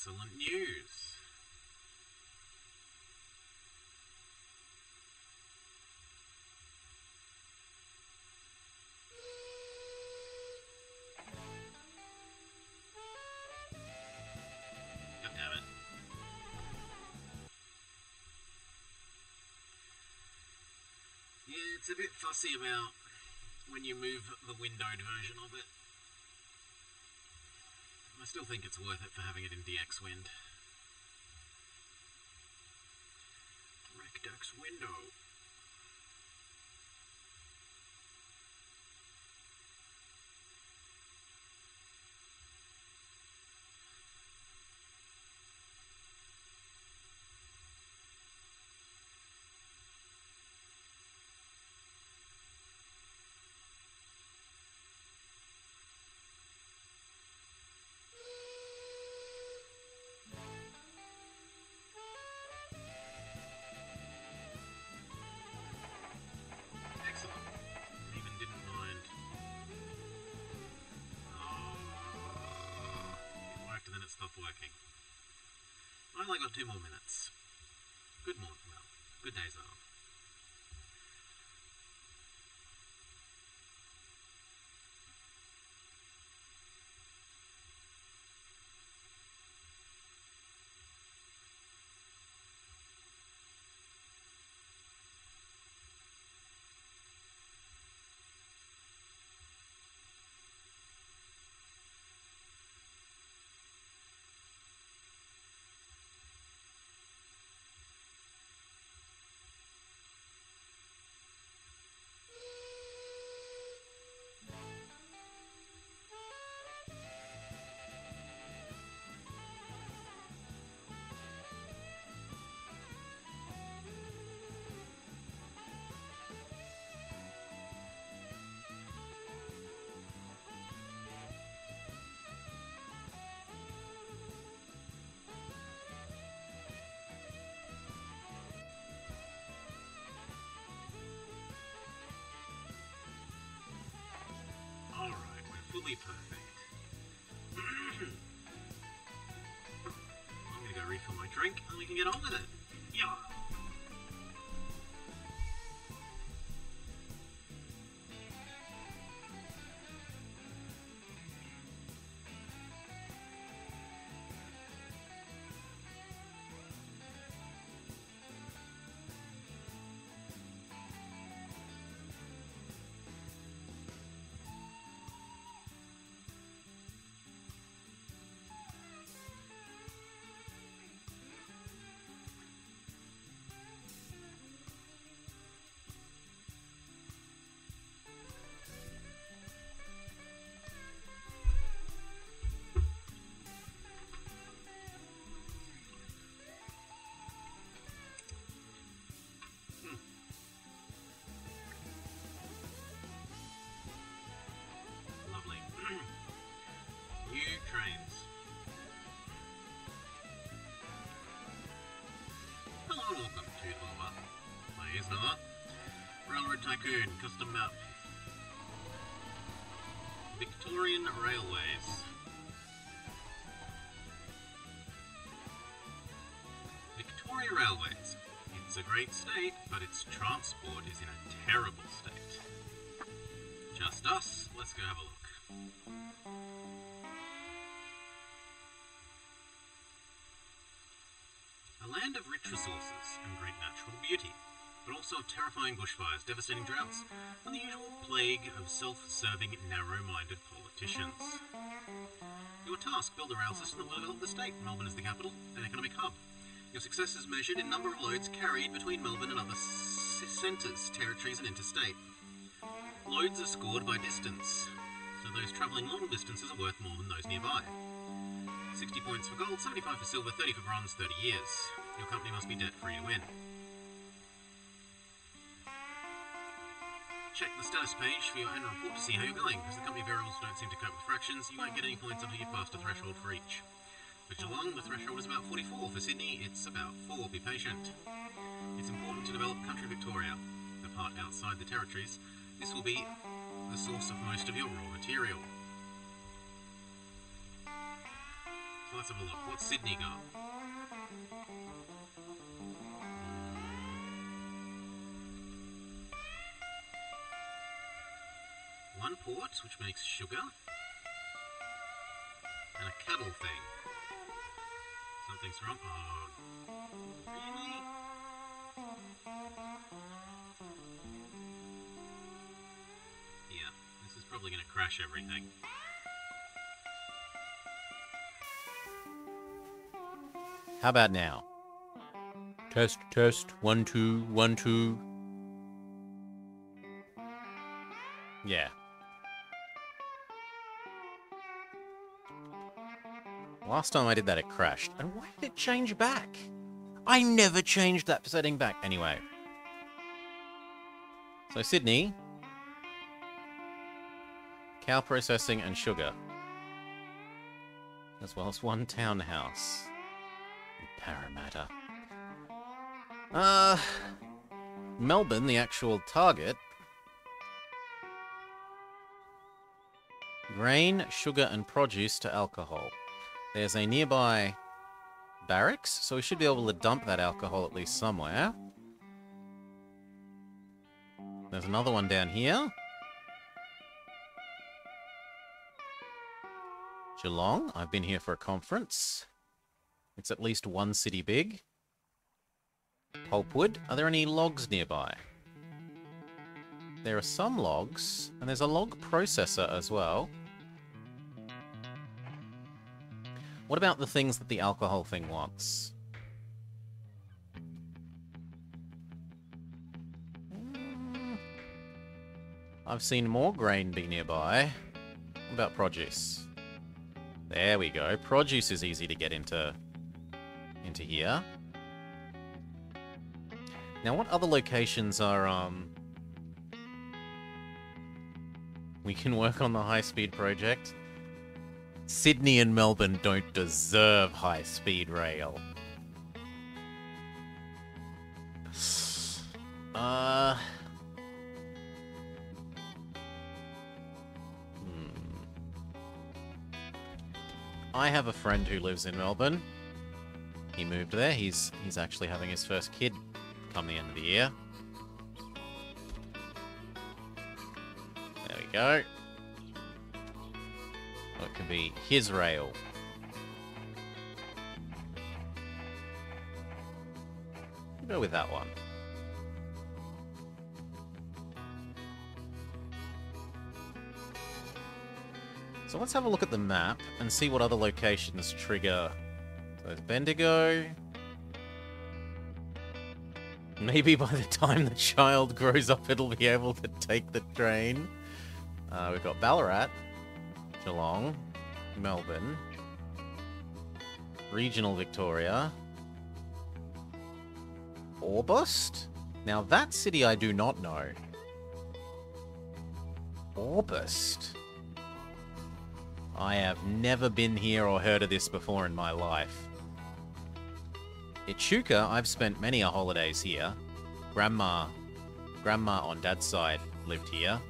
Excellent news. God damn it. Yeah, it's a bit fussy about when you move the windowed version of it. I still think it's worth it for having it in DX Wind. Recdex window. Stopped working. I only got 2 more minutes. Good morning, well, good days off. Alright, we're fully perfect. I'm gonna go refill my drink and we can get on with it. Yeah. New trains. Hello, welcome to Nova. My name is Nova. Railroad Tycoon, custom map. Victorian Railways. Victoria Railways. It's a great state, but its transport is in a terrible state. Just us. Let's go have a look. A land of rich resources and great natural beauty, but also of terrifying bushfires, devastating droughts, and the usual plague of self-serving, narrow-minded politicians. Your task: build a rail system that will develop the state. Melbourne is the capital, an economic hub. Your success is measured in number of loads carried between Melbourne and other centres, territories and interstate. Loads are scored by distance, so those travelling long distances are worth more than those nearby. 60 points for gold, 75 for silver, 30 for bronze, 30 years. Your company must be debt-free to win. Check the status page for your annual report to see how you're going. Because the company variables don't seem to cope with fractions, you won't get any points until you've passed a threshold for each. For Geelong, the threshold is about 44. For Sydney, it's about 4. Be patient. It's important to develop country Victoria, the part outside the territories. This will be the source of most of your raw material. let's have a look. What's Sydney got? One port, which makes sugar. And a cattle thing. Something's wrong. Oh, really? Yeah, this is probably going to crash everything. How about now? Test, test, 1, 2, 1, 2. Yeah. Last time I did that, it crashed. And why did it change back? I never changed that setting back. Anyway. So Sydney. Cow processing and sugar. As well as one townhouse. In Parramatta. Melbourne, the actual target. Grain, sugar and produce to alcohol. There's a nearby barracks, so we should be able to dump that alcohol at least somewhere. There's another one down here. Geelong, I've been here for a conference. It's at least one city big. Pulpwood, are there any logs nearby? There are some logs, and there's a log processor as well. What about the things that the alcohol thing wants? I've seen more grain be nearby. What about produce? There we go. Produce is easy to get into here. Now, what other locations are, we can work on the high-speed project? Sydney and Melbourne don't deserve high-speed rail. I have a friend who lives in Melbourne. He moved there. He's actually having his first kid come the end of the year. There we go. It can be his rail. We'll go with that one. So let's have a look at the map and see what other locations trigger. So there's Bendigo. Maybe by the time the child grows up, it'll be able to take the train. We've got Ballarat, Geelong, Melbourne, regional Victoria, Orbost. Now that city I do not know. Orbost. I have never been here or heard of this before in my life. Echuca, I've spent many a holidays here. Grandma on Dad's side lived here.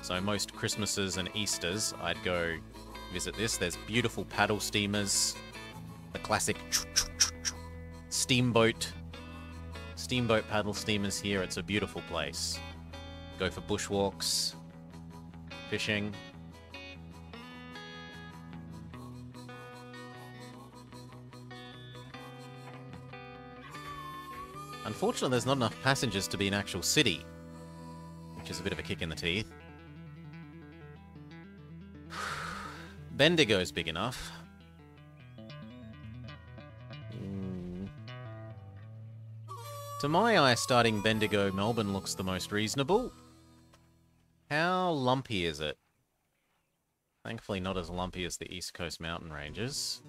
So most Christmases and Easters, I'd go visit this. There's beautiful paddle steamers. The classic steamboat paddle steamers here. It's a beautiful place. Go for bushwalks, fishing. Unfortunately, there's not enough passengers to be an actual city, which is a bit of a kick in the teeth. Bendigo's big enough. To my eye, starting Bendigo, Melbourne looks the most reasonable. How lumpy is it? Thankfully not as lumpy as the East Coast mountain ranges.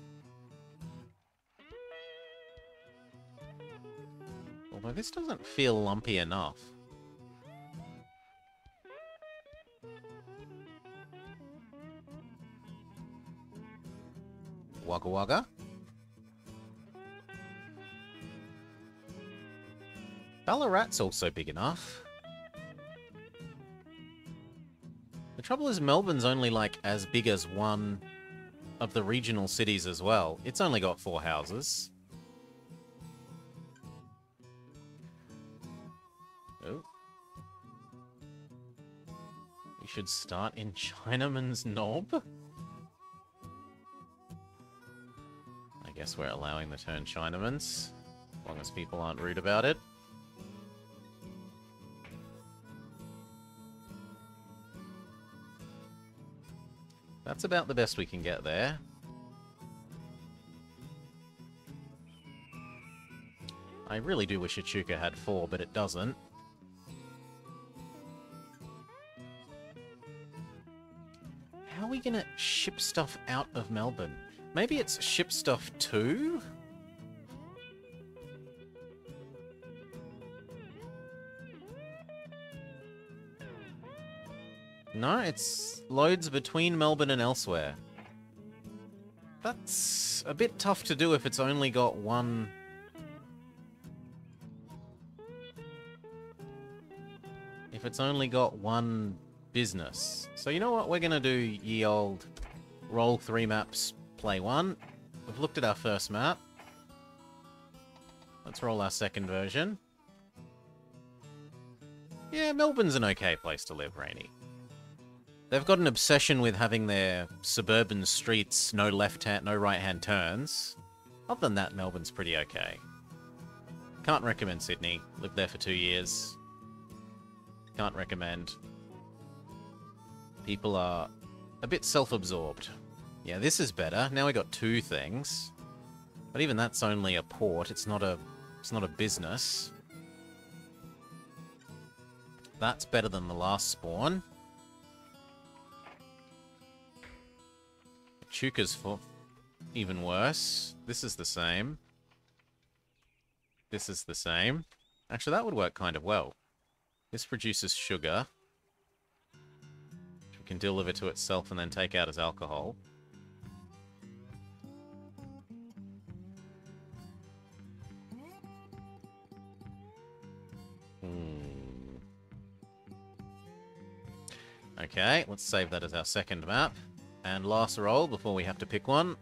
Although this doesn't feel lumpy enough. Wagga Wagga. Ballarat's also big enough. The trouble is Melbourne's only like as big as one of the regional cities as well. It's only got 4 houses. Oh. We should start in Chinaman's Knob? I guess we're allowing the turn Chinaman's, as long as people aren't rude about it. That's about the best we can get there. I really do wish Echuca had 4, but it doesn't. How are we gonna ship stuff out of Melbourne? Maybe it's ship stuff too? No, it's loads between Melbourne and elsewhere. That's a bit tough to do if it's only got one... If it's only got one business. So you know what? We're going to do ye old roll 3 maps, play 1. We've looked at our first map. Let's roll our second version. Yeah, Melbourne's an okay place to live, Rainy. They've got an obsession with having their suburban streets, no left-hand, no right-hand turns. Other than that, Melbourne's pretty okay. Can't recommend Sydney. Lived there for 2 years. Can't recommend. People are a bit self-absorbed. Yeah, this is better. Now we got 2 things. But even that's only a port. It's not a business. That's better than the last spawn. Chuka's even worse. This is the same. This is the same. Actually, that would work kind of well. This produces sugar, which we can deliver to itself and then take out as alcohol. Okay, let's save that as our second map. And last roll before we have to pick one.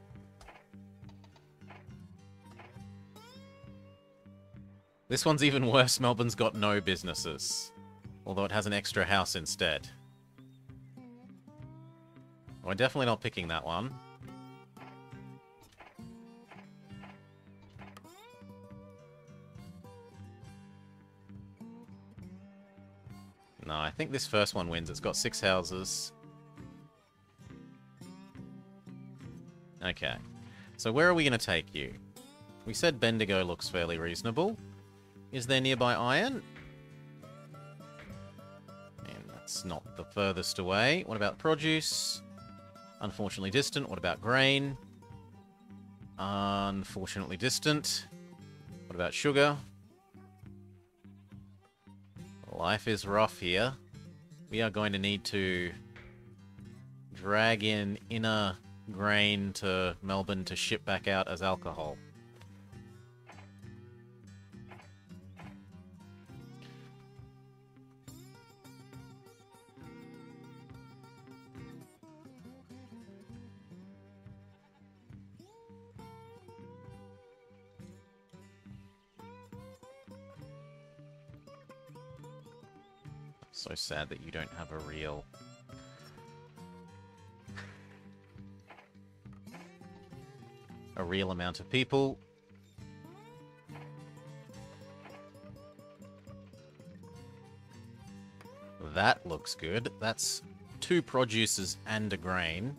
This one's even worse. Melbourne's got no businesses. Although it has an extra house instead. We're definitely not picking that one. No, I think this first one wins. It's got 6 houses. Okay. So where are we going to take you? We said Bendigo looks fairly reasonable. Is there nearby iron? And that's not the furthest away. What about produce? Unfortunately distant. What about grain? Unfortunately distant. What about sugar? Life is rough here. We are going to need to drag in inner grain to Melbourne to ship back out as alcohol. So sad that you don't have a real... amount of people. That looks good. That's 2 producers and a grain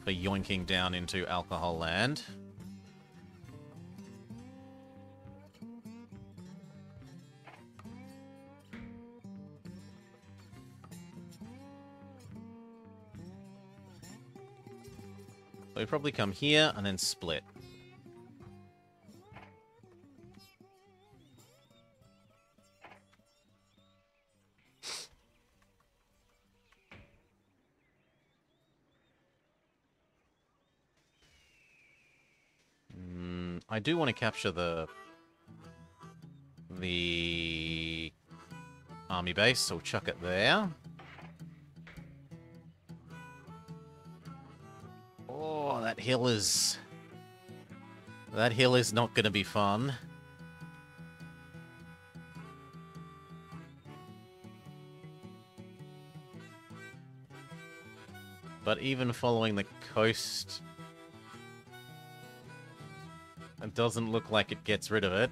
for yoinking down into alcohol land. So we probably come here and then split. I do want to capture the army base, so we'll chuck it there. Oh, that hill is... That hill is not going to be fun. But even following the coast, it doesn't look like it gets rid of it.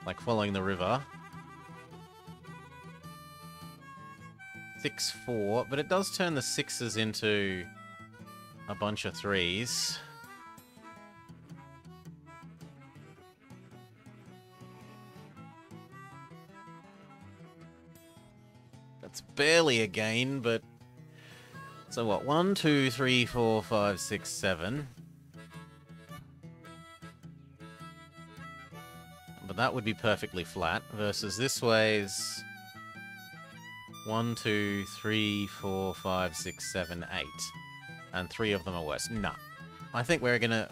Like following the river. 6-4, but it does turn the 6s into a bunch of 3s. That's barely a gain, but... So what? 1, 2, 3, 4, 5, 6, 7. But that would be perfectly flat, versus this way's... 1, 2, 3, 4, 5, 6, 7, 8. And 3 of them are worse. No. I think we're gonna...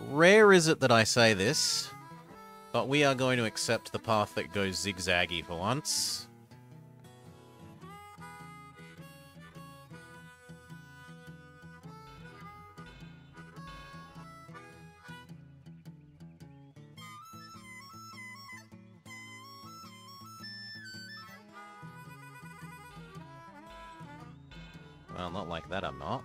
Rare is it that I say this, but we are going to accept the path that goes zigzaggy for once. Well, not like that, I'm not.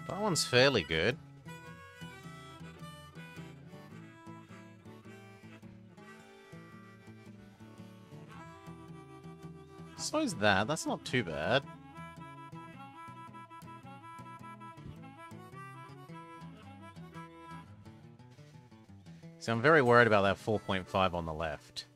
That one's fairly good. So is that. That's not too bad. See, I'm very worried about that 4.5 on the left.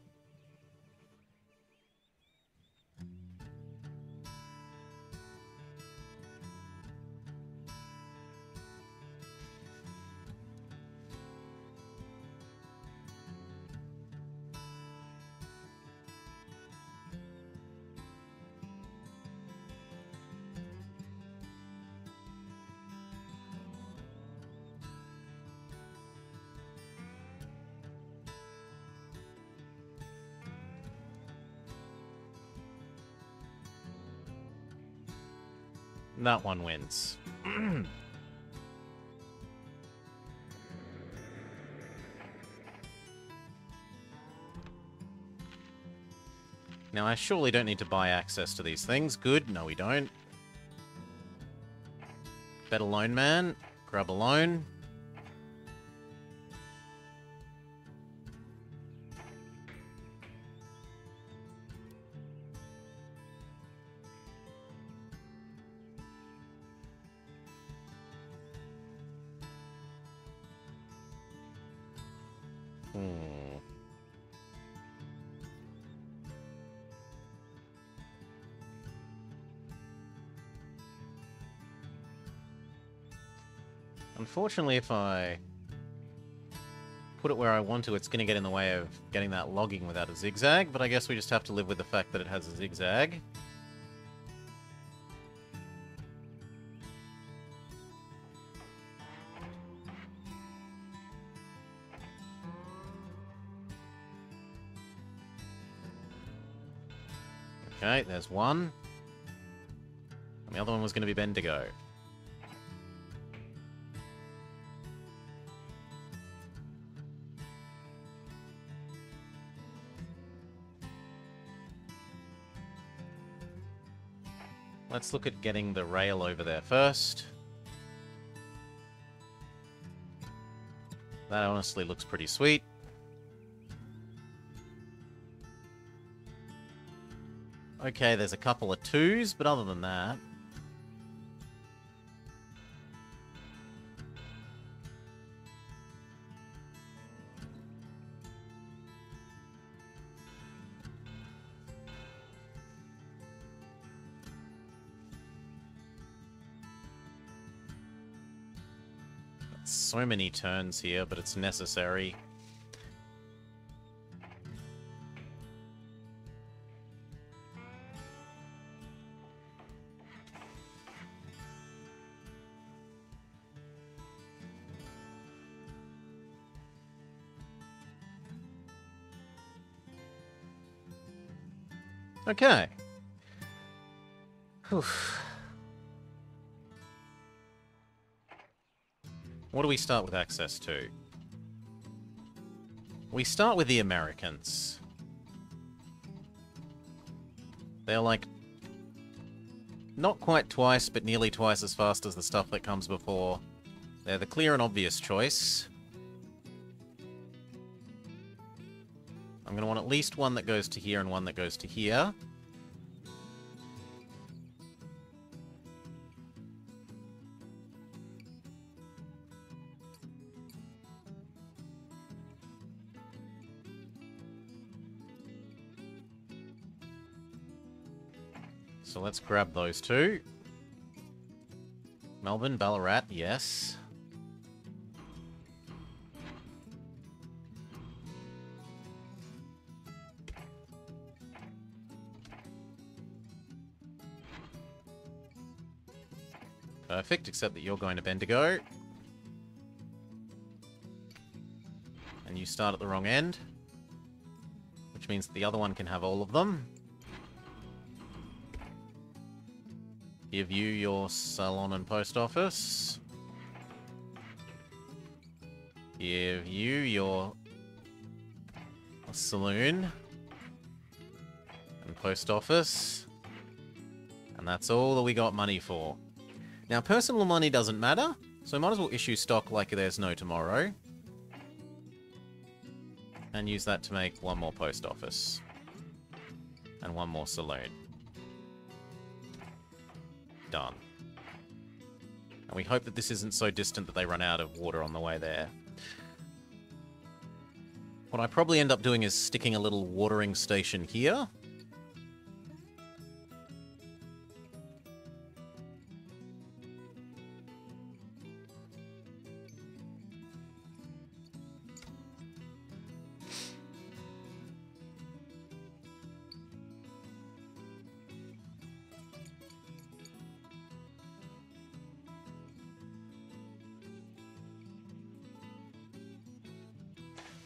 That one wins. Now, I surely don't need to buy access to these things. Good. No, we don't. Bet a loan, man. Grab a loan. Unfortunately, if I put it where I want to, it's going to get in the way of getting that logging without a zigzag, but I guess we just have to live with the fact that it has a zigzag. Okay, there's one. And the other one was going to be Bendigo. Let's look at getting the rail over there first. That honestly looks pretty sweet. Okay, there's a couple of 2s, but other than that... So many turns here, but it's necessary. Okay. Whew. What do we start with access to? We start with the Americans. They're like, not quite twice, but nearly twice as fast as the stuff that comes before. They're the clear and obvious choice. I'm going to want at least one that goes to here and one that goes to here. So let's grab those two. Melbourne, Ballarat, yes. Perfect, except that you're going to Bendigo. And you start at the wrong end. Which means that the other one can have all of them. Give you your salon and post office. Give you your saloon and post office. And that's all that we got money for. Now, personal money doesn't matter, so might as well issue stock like there's no tomorrow. And use that to make one more post office. And one more saloon. Done. And we hope that this isn't so distant that they run out of water on the way there. What I probably end up doing is sticking a little watering station here.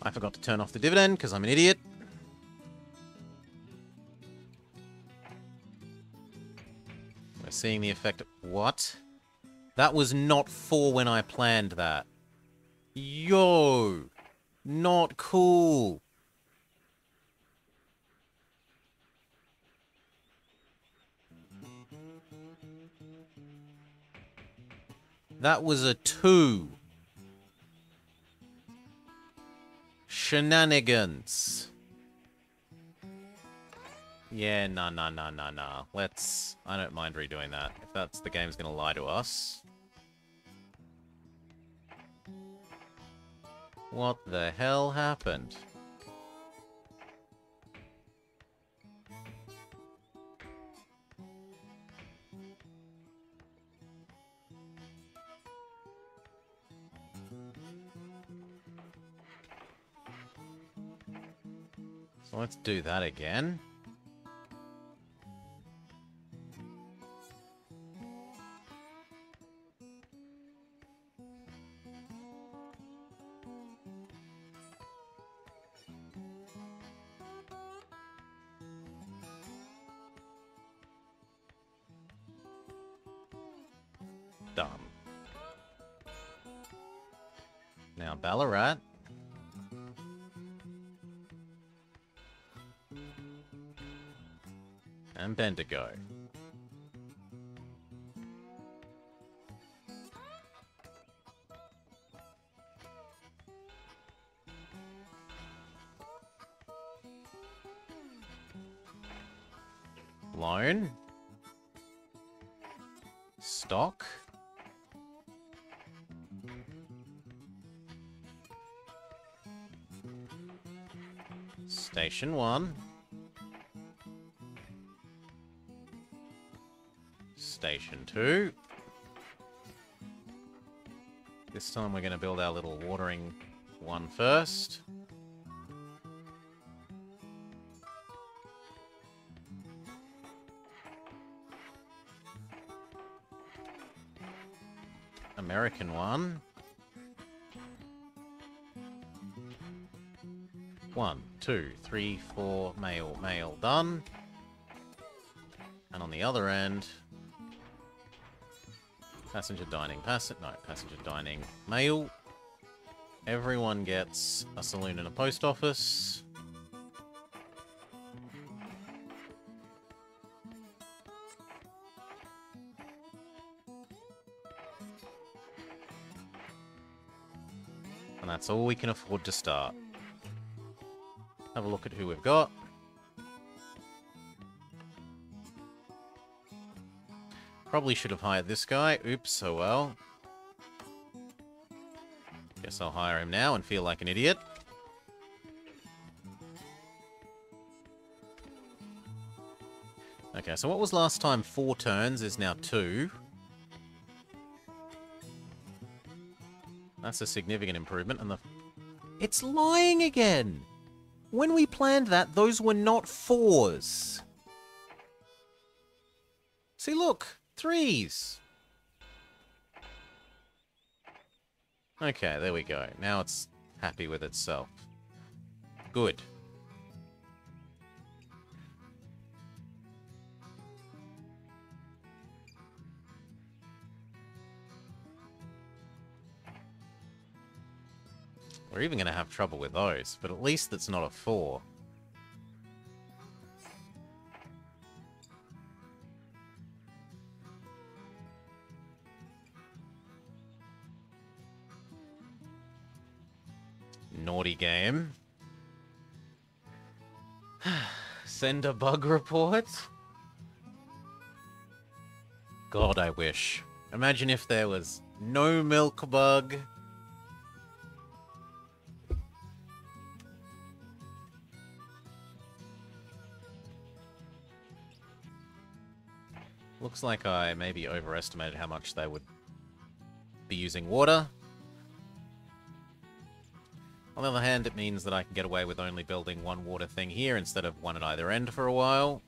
I forgot to turn off the dividend because I'm an idiot. We're seeing the effect of... What? That was not for when I planned that. Yo! Not cool. That was a 2. Shenanigans. Yeah, nah. Let's... I don't mind redoing that. If that's the game's gonna lie to us. What the hell happened? So let's do that again. Done. Now Ballarat. And Bendigo. Loan. Stock. Station 1. Station 2. This time we're going to build our little watering one first. American one. 1, 2, 3, 4, male, done. And on the other end, passenger dining, passenger dining, male. Everyone gets a saloon and a post office. And that's all we can afford to start. Have a look at who we've got. Probably should have hired this guy. Oops, oh well. Guess I'll hire him now and feel like an idiot. Okay, so what was last time? 4 turns is now 2. That's a significant improvement, and it's lying again! When we planned that, those were not 4s. See, look! 3s! Okay, there we go. Now it's happy with itself. Good. We're even going to have trouble with those, but at least it's not a 4. Naughty game. Send a bug report? God, I wish. Imagine if there was no milk bug. Looks like I maybe overestimated how much they would be using water. On the other hand, it means that I can get away with only building one water thing here instead of one at either end for a while.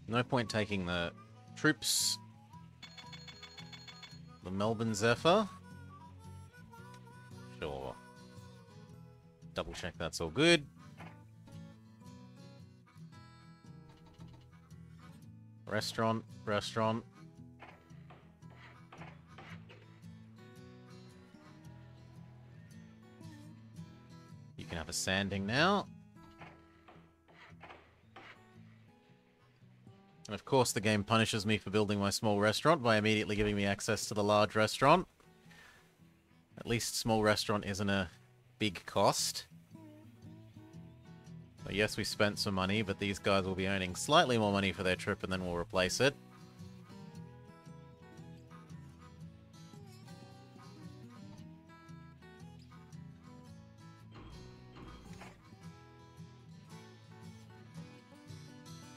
No point taking the troops. The Melbourne Zephyr. Sure. Double check that's all good. Restaurant. You can have a sanding now. And of course the game punishes me for building my small restaurant by immediately giving me access to the large restaurant. At least small restaurant isn't a big cost. But yes, we spent some money, but these guys will be earning slightly more money for their trip and then we'll replace it.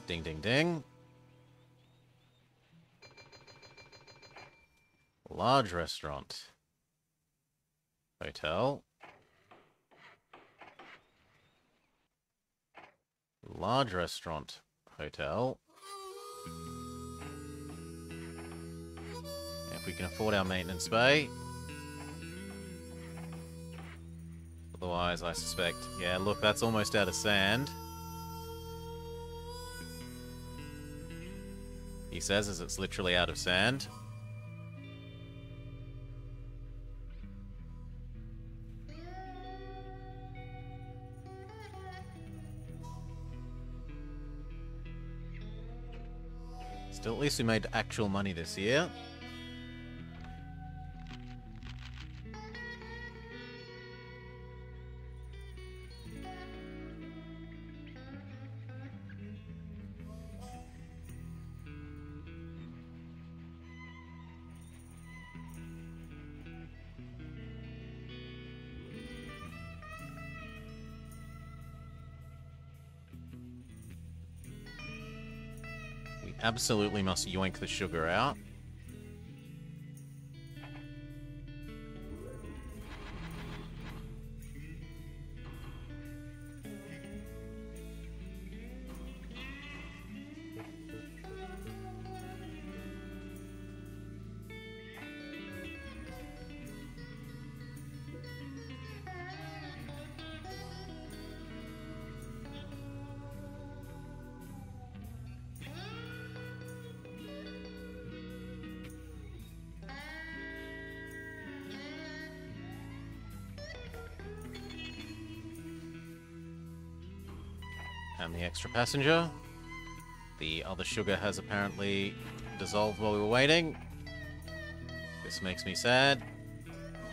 Ding, ding, ding. Large restaurant. Hotel. Large restaurant. Hotel. If we can afford our maintenance bay. Otherwise, I suspect... Yeah, look, that's almost out of sand. He says as it's literally out of sand. Still, at least we made actual money this year. absolutely must yoink the sugar out. And the extra passenger. The other sugar has apparently dissolved while we were waiting. This makes me sad.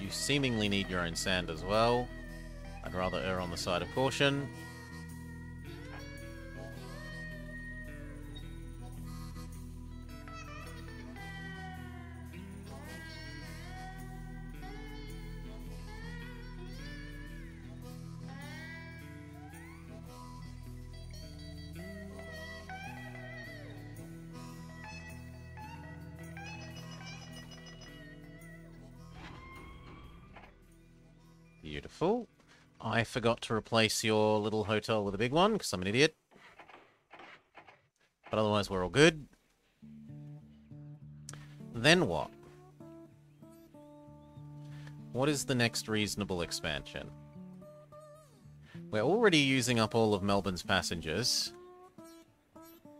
You seemingly need your own sand as well. I'd rather err on the side of caution. Beautiful. I forgot to replace your little hotel with a big one, because I'm an idiot. But otherwise we're all good. Then what? What is the next reasonable expansion? We're already using up all of Melbourne's passengers.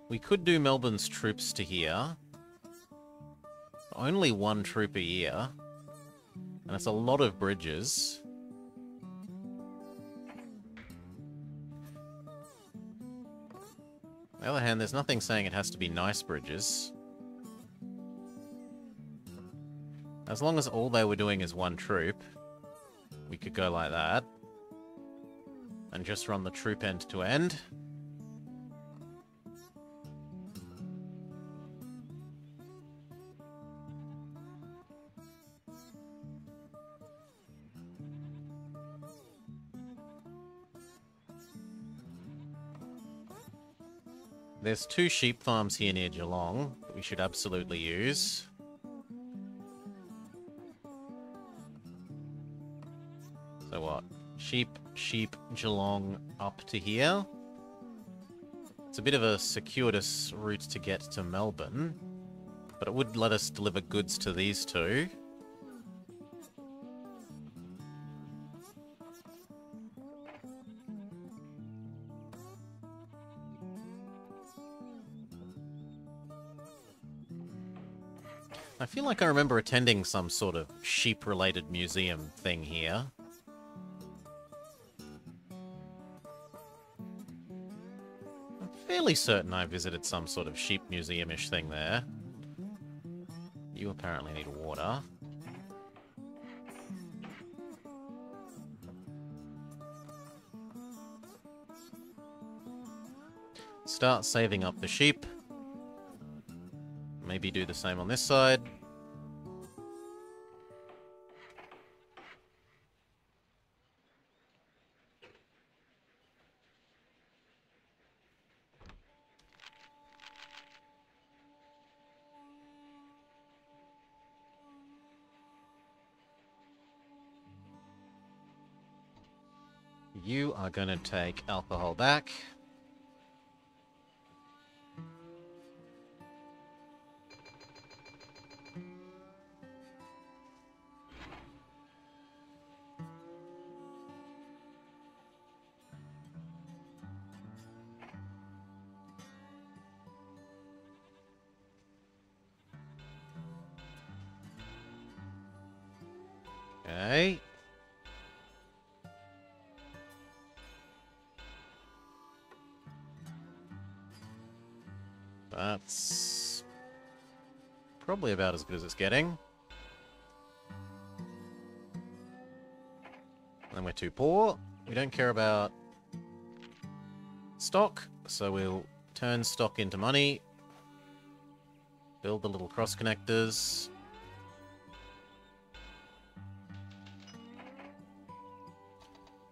We could do Melbourne's troops to here. Only one troop a year. And it's a lot of bridges. On the other hand, there's nothing saying it has to be nice bridges. As long as all they were doing is one troop, we could go like that. And just run the troop end to end. There's 2 sheep farms here near Geelong that we should absolutely use. So what? Sheep, Geelong up to here. It's a bit of a circuitous route to get to Melbourne, but it would let us deliver goods to these 2. I feel like I remember attending some sort of sheep-related museum thing here. I'm fairly certain I visited some sort of sheep museum-ish thing there. You apparently need water. Start saving up the sheep. Maybe do the same on this side. You are going to take alcohol back. Okay. That's probably about as good as it's getting. And we're too poor. We don't care about stock, so we'll turn stock into money. Build the little cross connectors.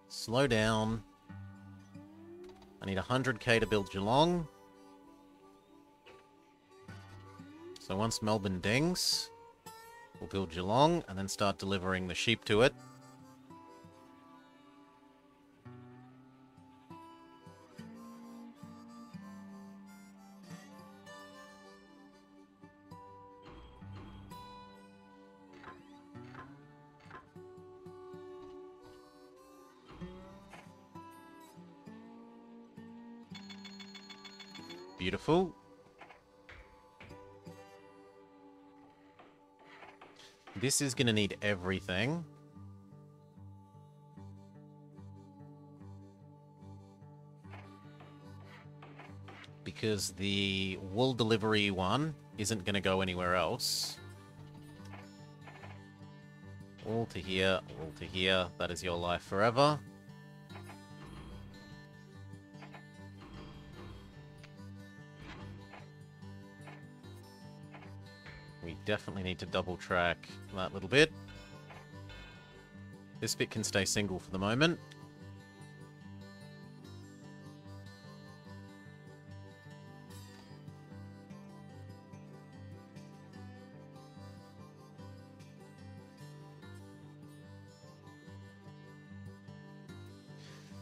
Slow down. I need 100k to build Geelong. So once Melbourne dings, we'll build Geelong and then start delivering the sheep to it. Beautiful. This is going to need everything. Because the wool delivery one isn't going to go anywhere else. Wool to here, wool to here. That is your life forever. We definitely need to double track that little bit. This bit can stay single for the moment.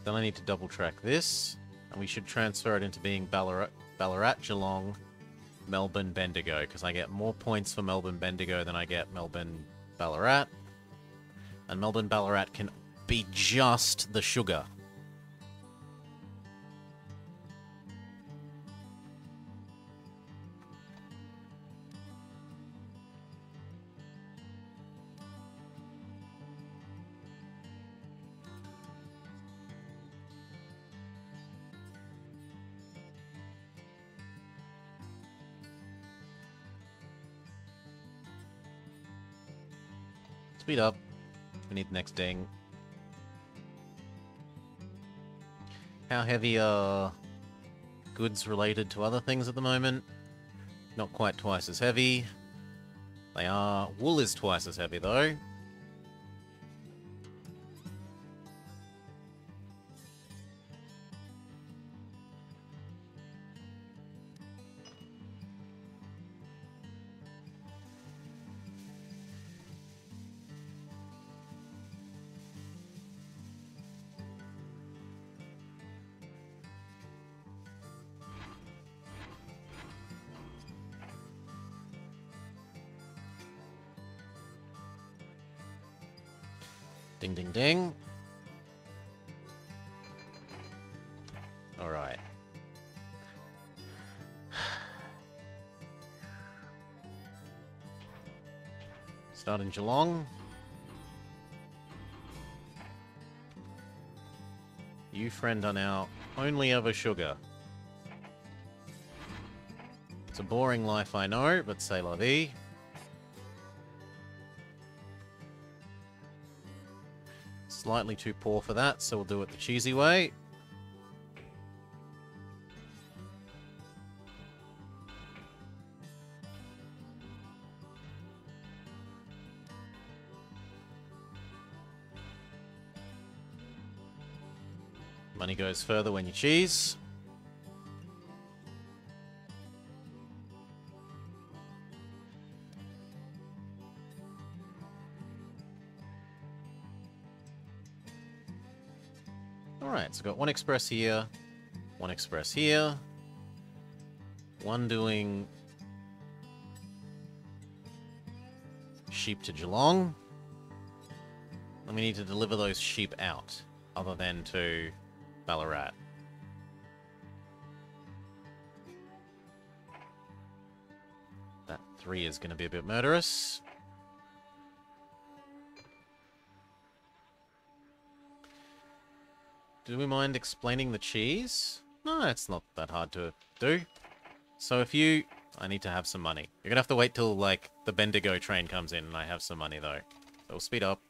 Then I need to double track this, and we should transfer it into being Ballarat, Geelong, Melbourne, Bendigo, because I get more points for Melbourne, Bendigo than I get Melbourne, Ballarat. And Melbourne, Ballarat can be just the sugar. Speed up. We need the next ding. How heavy are goods related to other things at the moment? Not quite twice as heavy. They are. Wool is twice as heavy though. Ding, ding, ding. All right. Start in Geelong. You, friend, are now only ever sugar. It's a boring life, I know, but c'est la vie. Slightly too poor for that, so we'll do it the cheesy way. Money goes further when you cheese. Alright, so got one express here, one express here, one doing sheep to Geelong, and we need to deliver those sheep out, other than to Ballarat. That 3 is going to be a bit murderous. Do we mind explaining the cheese? No, it's not that hard to do. So if you... I need to have some money. You're gonna have to wait till, like, the Bendigo train comes in and I have some money, though. So we'll speed up.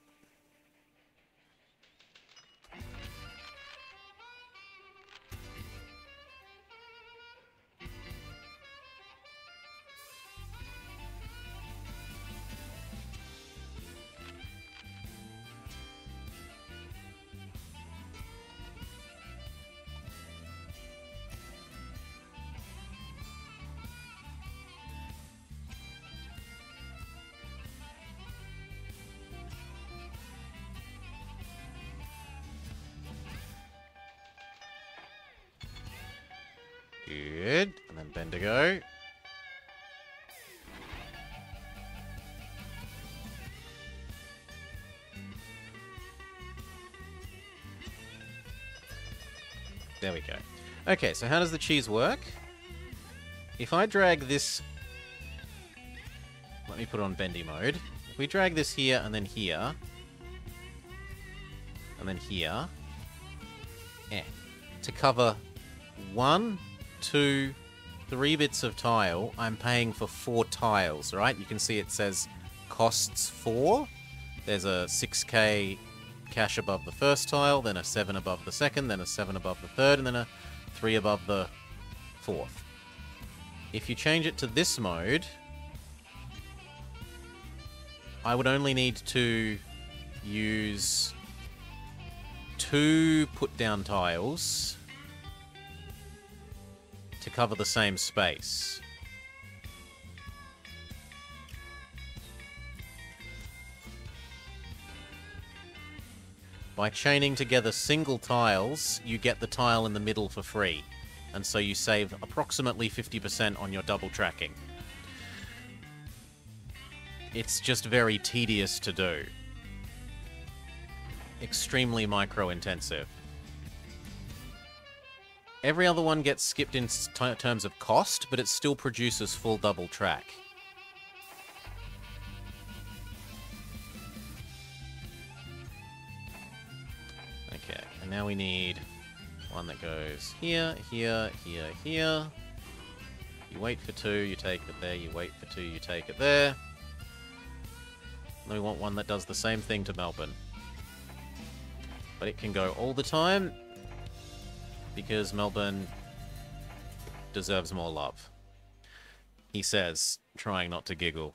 Good. And then Bendigo. There we go. Okay, so how does the cheese work? If I drag this... Let me put it on bendy mode. If we drag this here, and then here... And then here... To cover 1, 2, 3 bits of tile, I'm paying for 4 tiles, right? You can see it says costs 4. There's a 6k cash above the first tile, then a 7 above the second, then a 7 above the third, and then a 3 above the fourth. If you change it to this mode, I would only need to use 2 put-down tiles to cover the same space. By chaining together single tiles, you get the tile in the middle for free, and so you save approximately 50% on your double tracking. It's just very tedious to do. Extremely micro-intensive. Every other one gets skipped in terms of cost, but it still produces full double track. Okay, and now we need one that goes here, here, here, here. You wait for 2, you take it there, you wait for 2, you take it there. And we want one that does the same thing to Melbourne. But it can go all the time, because Melbourne deserves more love. He says, trying not to giggle.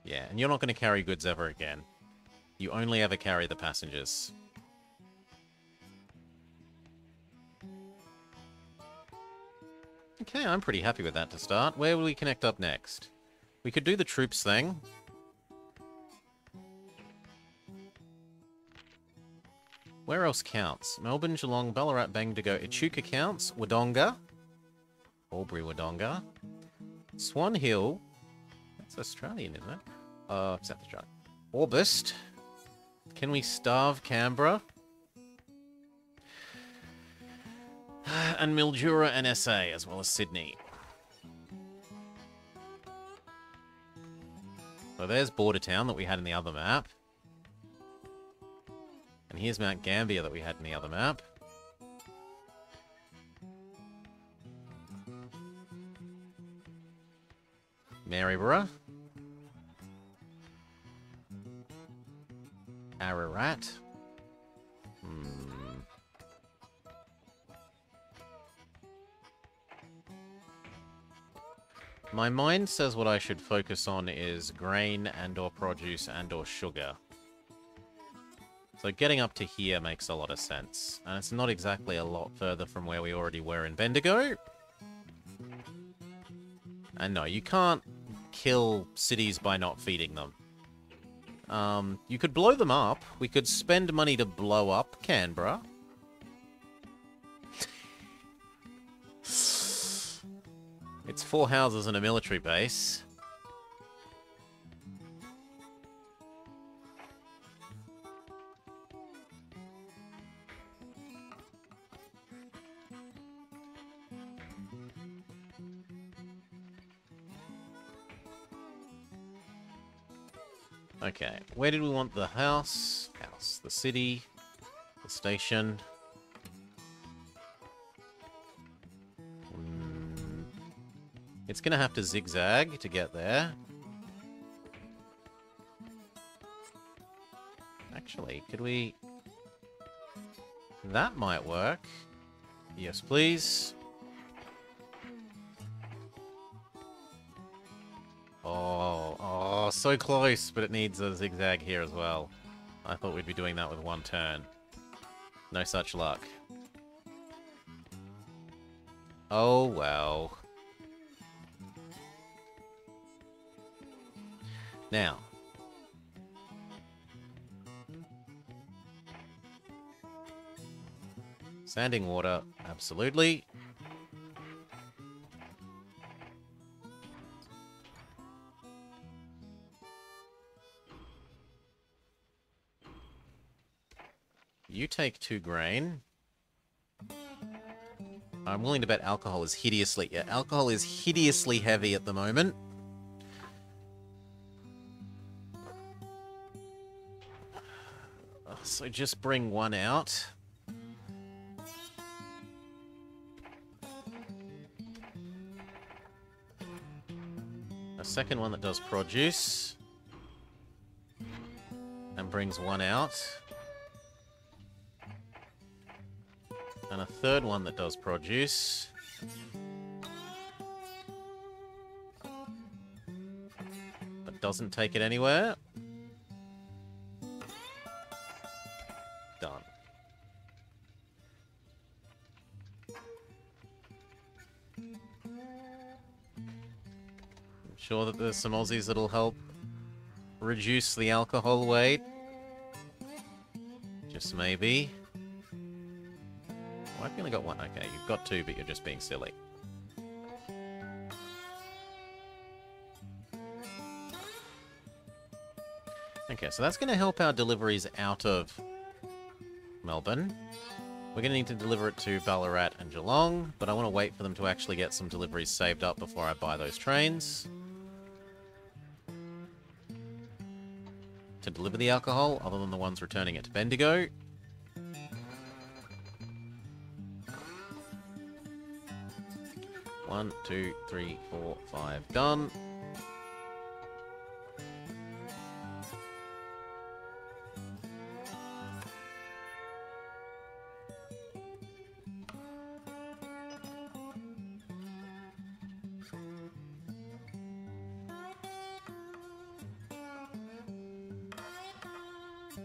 Yeah, and you're not going to carry goods ever again. You only ever carry the passengers. Okay, I'm pretty happy with that to start. Where will we connect up next? We could do the troops thing. Where else counts? Melbourne, Geelong, Ballarat, Bendigo, Echuca counts. Wodonga. Albury, Wodonga. Swan Hill. That's Australian, isn't it? South Australia. Orbost. Can we starve Canberra? And Mildura and SA, as well as Sydney. So there's Bordertown that we had in the other map. And here's Mount Gambier that we had in the other map. Maryborough. Ararat. My mind says what I should focus on is grain and/or produce and/or sugar. So getting up to here makes a lot of sense. And it's not exactly a lot further from where we already were in Bendigo. And no, you can't kill cities by not feeding them. You could blow them up. We could spend money to blow up Canberra. It's 4 houses and a military base. Okay, where did we want the house? House, the city, the station. It's gonna have to zigzag to get there. Actually, could we... That might work. Yes, please. Oh, so close, but it needs a zigzag here as well. I thought we'd be doing that with 1 turn. No such luck. Oh, well. Now, standing water, absolutely. You take 2 grain. I'm willing to bet alcohol is hideously... Yeah, alcohol is hideously heavy at the moment. So just bring 1 out. A second one that does produce. And brings 1 out. And a third one that does produce. But doesn't take it anywhere. Done. I'm sure that there's some Aussies that'll help reduce the alcohol weight. Just maybe. Well, I've only got 1. Okay, you've got 2, but you're just being silly. Okay, so that's going to help our deliveries out of Melbourne. We're going to need to deliver it to Ballarat and Geelong, but I want to wait for them to actually get some deliveries saved up before I buy those trains. To deliver the alcohol, other than the ones returning it to Bendigo. One, 2, 3, 4, 5, done.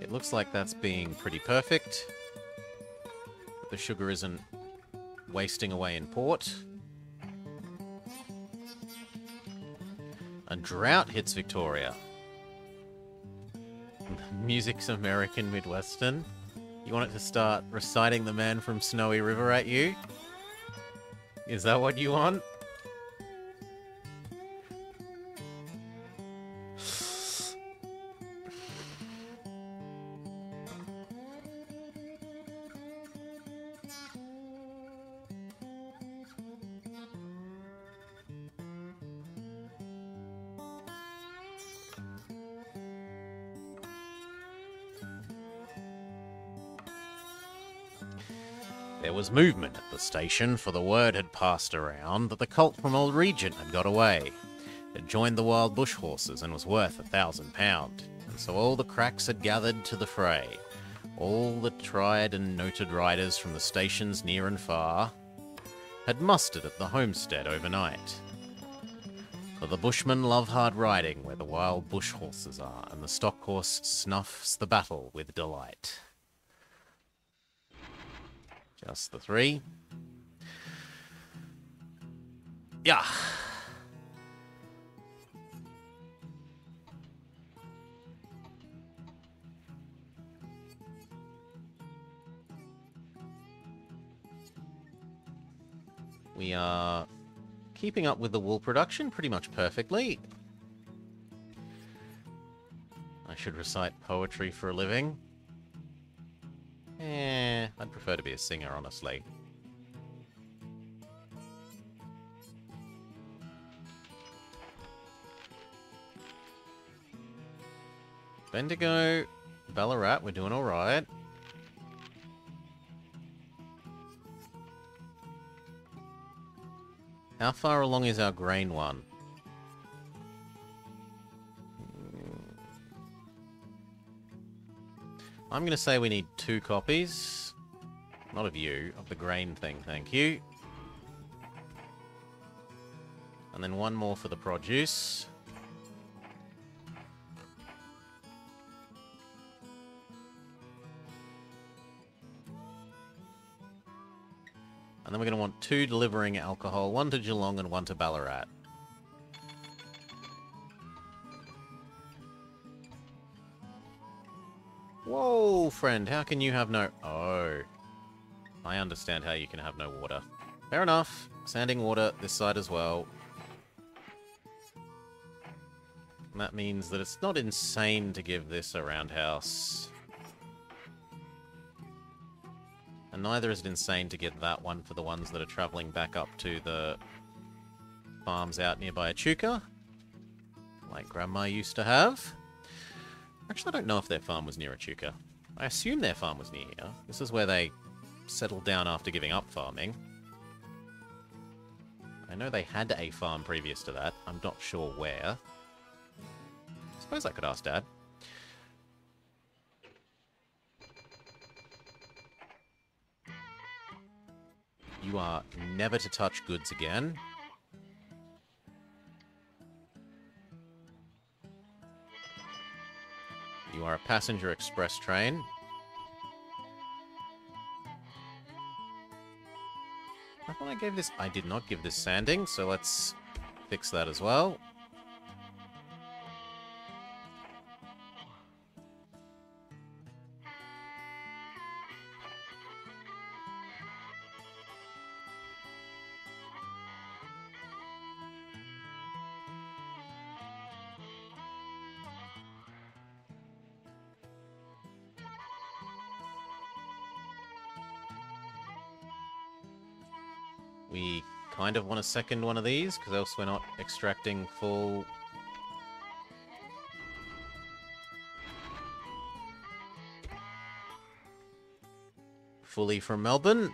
It looks like that's being pretty perfect. The sugar isn't wasting away in port. A drought hits Victoria. Music's American Midwestern. You want it to start reciting The Man from Snowy River at you? Is that what you want? There was movement at the station, for the word had passed around that the colt from Old Regent had got away. It had joined the wild bush horses and was worth £1,000. And so all the cracks had gathered to the fray. All the tried and noted riders from the stations near and far had mustered at the homestead overnight. For the bushmen love hard riding where the wild bush horses are, and the stock horse snuffs the battle with delight. Just the 3. Yeah. We are keeping up with the wool production pretty much perfectly. I should recite poetry for a living. I'd prefer to be a singer, honestly. Bendigo, Ballarat, we're doing alright. How far along is our grain one? I'm going to say we need 2 copies. Not of you, of the grain thing, thank you. And then 1 more for the produce. And then we're going to want 2 delivering alcohol, 1 to Geelong and 1 to Ballarat. Whoa, friend, how can you have no... Oh. I understand how you can have no water. Fair enough. Sanding water this side as well. And that means that it's not insane to give this a roundhouse. And neither is it insane to get that one for the ones that are travelling back up to the farms out nearby Echuca, like Grandma used to have. Actually, I don't know if their farm was near Echuca. I assume their farm was near here. This is where they settled down after giving up farming. I know they had a farm previous to that. I'm not sure where. I suppose I could ask Dad. You are never to touch goods again. You are a passenger express train. I thought I gave this... I did not give this sanding, so let's fix that as well. We kind of want a second one of these, because else we're not extracting fully from Melbourne.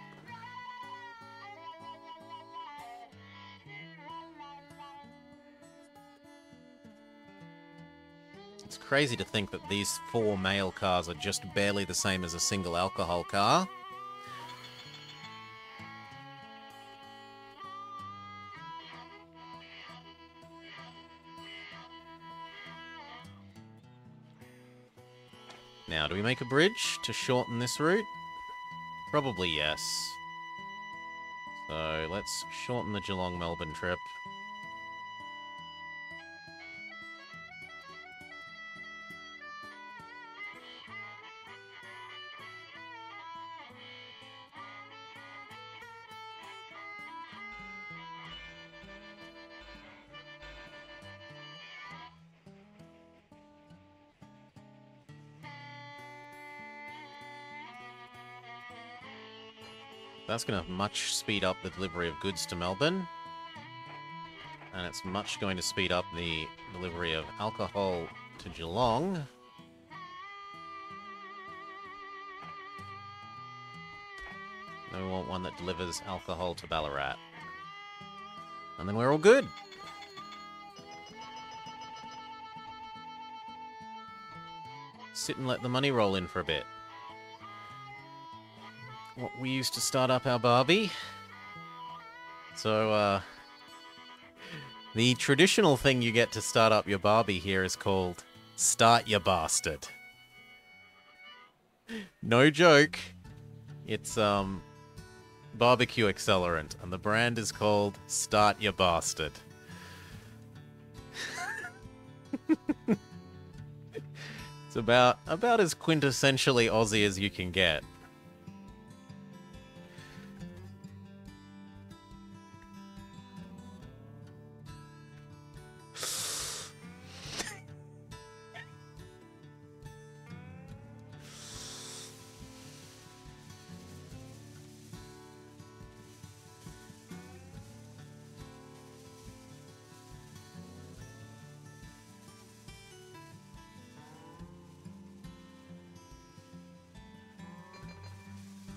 It's crazy to think that these 4 mail cars are just barely the same as a single alcohol car. Now, do we make a bridge to shorten this route? Probably yes. So, let's shorten the Geelong-Melbourne trip. That's going to much speed up the delivery of goods to Melbourne. And it's much going to speed up the delivery of alcohol to Geelong. Then we want one that delivers alcohol to Ballarat. And then we're all good. Sit and let the money roll in for a bit. What we used to start up our Barbie. So, the traditional thing you get to start up your Barbie here is called Start Ya Bastard. No joke. It's, barbecue accelerant, and the brand is called Start Ya Bastard. It's about as quintessentially Aussie as you can get.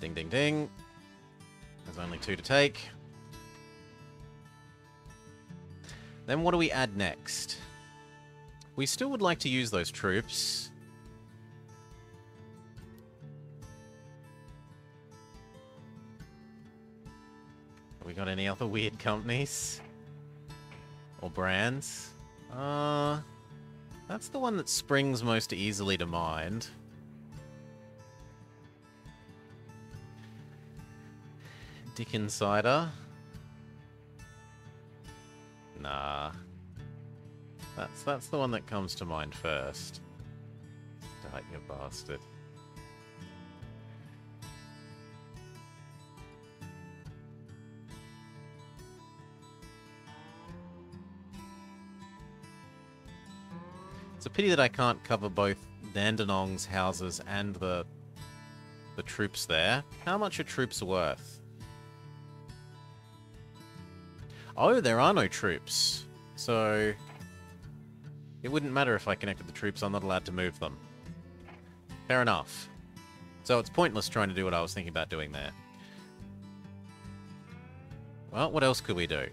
Ding, ding, ding. There's only 2 to take. Then what do we add next? We still would like to use those troops. Have we got any other weird companies? Or brands? That's the one that springs most easily to mind. Dick Insider? Nah. That's the one that comes to mind first. Start Ya Bastard. It's a pity that I can't cover both Dandenong's houses and the troops there. How much are troops worth? Oh, there are no troops. So it wouldn't matter if I connected the troops. I'm not allowed to move them. Fair enough. So it's pointless trying to do what I was thinking about doing there. Well, what else could we do?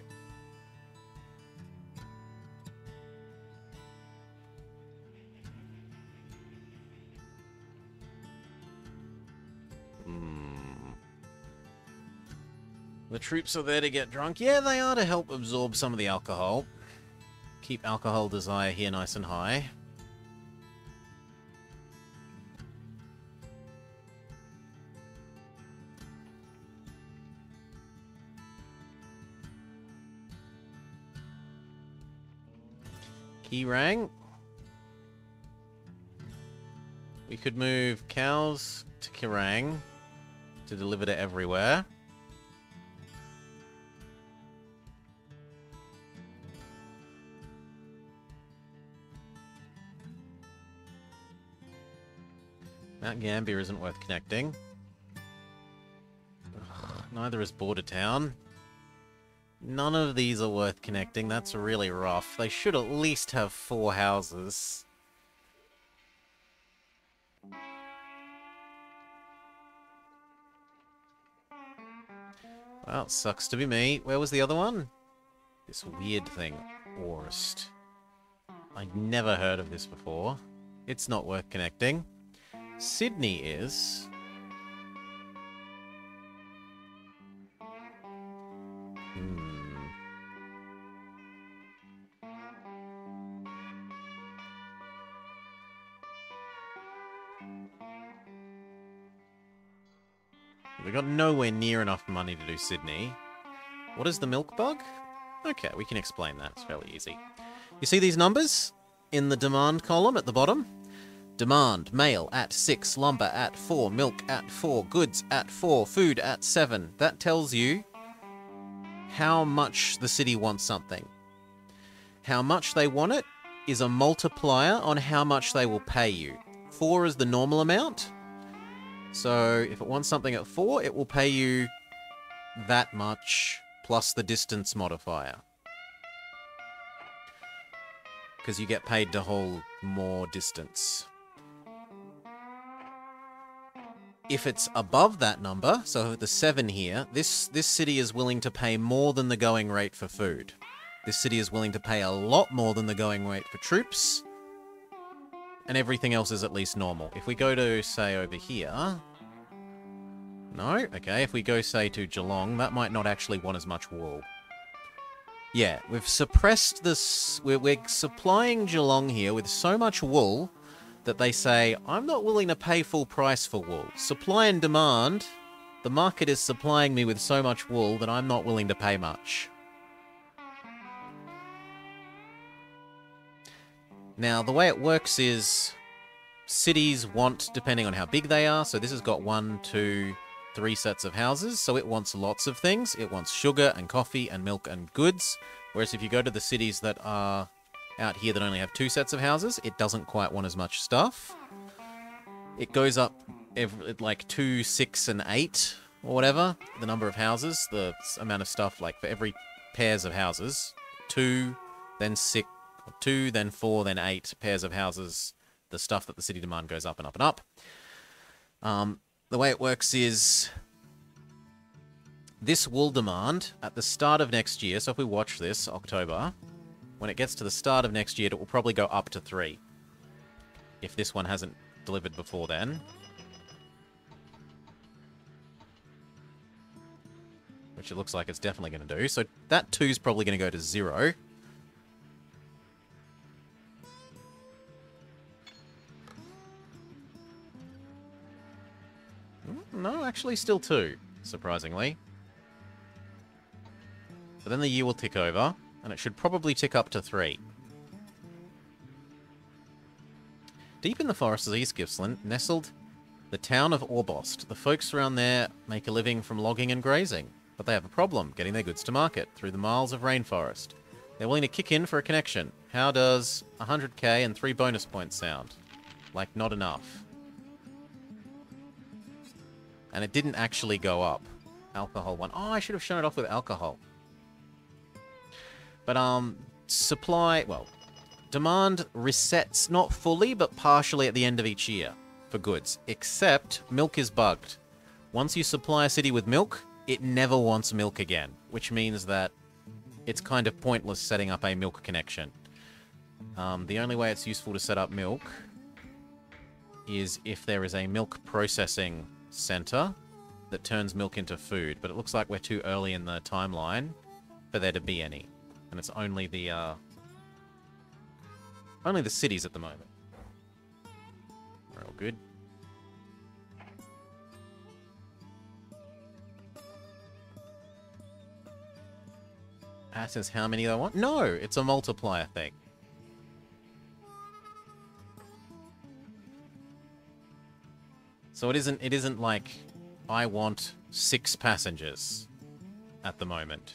The troops are there to get drunk. Yeah, they are to help absorb some of the alcohol. Keep alcohol desire here nice and high. Kerrang. We could move cows to Kerrang to deliver to everywhere. Mount Gambier isn't worth connecting. Ugh, neither is Bordertown. None of these are worth connecting. That's really rough. They should at least have 4 houses. Well, sucks to be me. Where was the other one? This weird thing. Orst. I'd never heard of this before. It's not worth connecting. Sydney is. We got nowhere near enough money to do Sydney. What is the milk bug? Okay, we can explain that. It's fairly easy. You see these numbers in the demand column at the bottom? Demand, mail at 6, lumber at 4, milk at 4, goods at 4, food at 7. That tells you how much the city wants something. How much they want it is a multiplier on how much they will pay you. 4 is the normal amount. So if it wants something at 4, it will pay you that much plus the distance modifier. Because you get paid to hold more distance. If it's above that number, so the 7 here, this city is willing to pay more than the going rate for food. This city is willing to pay a lot more than the going rate for troops. And everything else is at least normal. If we go to, say, over here... No? Okay, if we go, say, to Geelong, that might not actually want as much wool. Yeah, we've suppressed this... We're supplying Geelong here with so much wool that they say, I'm not willing to pay full price for wool. Supply and demand, the market is supplying me with so much wool that I'm not willing to pay much. Now, the way it works is cities want, depending on how big they are, so this has got 1, 2, 3 sets of houses, so it wants lots of things. It wants sugar and coffee and milk and goods, whereas if you go to the cities that are out here that only have 2 sets of houses, it doesn't quite want as much stuff. It goes up like 2, 6, and 8, or whatever, the number of houses, the amount of stuff, like for every pairs of houses, 2, then 6, 2, then 4, then 8 pairs of houses, the stuff that the city demand goes up and up and up. The way it works is this wool demand at the start of next year, so if we watch this, October, when it gets to the start of next year, it will probably go up to 3. If this one hasn't delivered before then. Which it looks like it's definitely going to do. So that 2 is probably going to go to 0. No, actually still 2, surprisingly. But then the year will tick over, and it should probably tick up to 3. Deep in the forests of East Gippsland, nestled the town of Orbost. The folks around there make a living from logging and grazing, but they have a problem getting their goods to market through the miles of rainforest. They're willing to kick in for a connection. How does 100k and 3 bonus points sound? Like, not enough. And it didn't actually go up. Alcohol one. Oh, I should have shown it off with alcohol. But, supply... Well, demand resets, not fully, but partially at the end of each year for goods. Except, milk is bugged. Once you supply a city with milk, it never wants milk again. Which means that it's kind of pointless setting up a milk connection. The only way it's useful to set up milk is if there is a milk processing center that turns milk into food. But it looks like we're too early in the timeline for there to be any. And it's only the cities at the moment. We're all good. Asks how many they want? No, it's a multiplier thing. So it isn't like I want 6 passengers at the moment.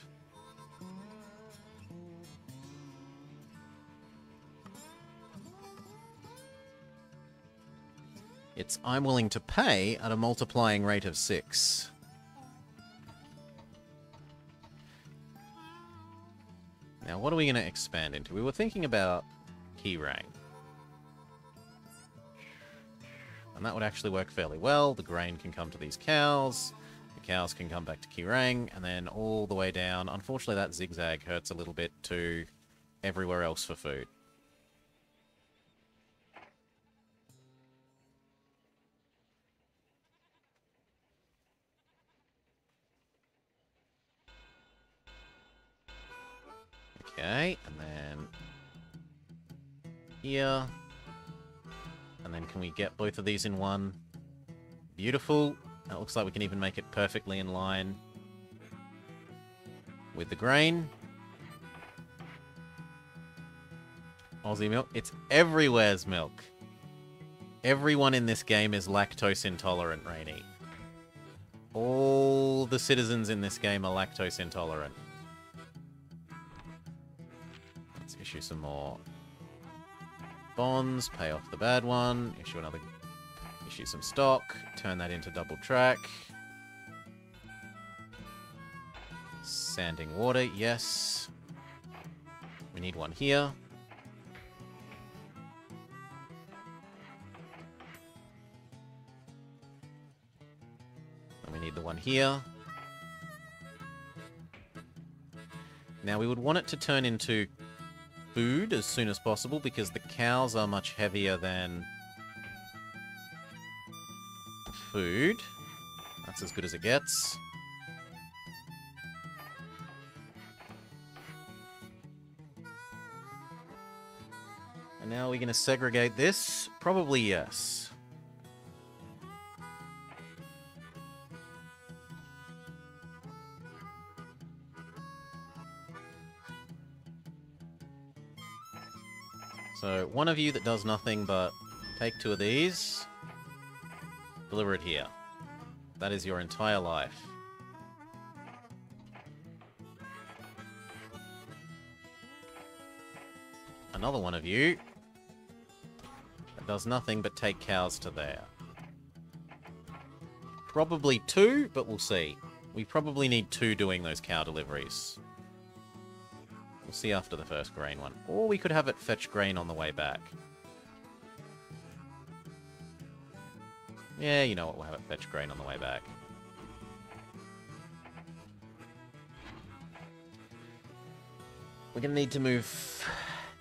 It's I'm willing to pay at a multiplying rate of 6. Now, what are we going to expand into? We were thinking about Keyrang. And that would actually work fairly well. The grain can come to these cows. The cows can come back to Keyrang. And then all the way down. Unfortunately, that zigzag hurts a little bit to everywhere else for food. Okay, and then here. And then can we get both of these in one? Beautiful. It looks like we can even make it perfectly in line with the grain. Aussie milk. It's everywhere's milk. Everyone in this game is lactose intolerant, Rainy. All the citizens in this game are lactose intolerant. Let's issue some more bonds, pay off the bad one, issue some stock, turn that into double track. Sanding water, yes. We need one here. And we need the one here. Now we would want it to turn into food as soon as possible because the cows are much heavier than food. That's as good as it gets. And now we're going to segregate this? Probably yes. So, one of you that does nothing but take 2 of these, deliver it here. That is your entire life. Another one of you that does nothing but take cows to there. Probably 2, but we'll see. We probably need 2 doing those cow deliveries. We'll see after the first grain one. Or we could have it fetch grain on the way back. Yeah, you know what, we'll have it fetch grain on the way back. We're going to need to move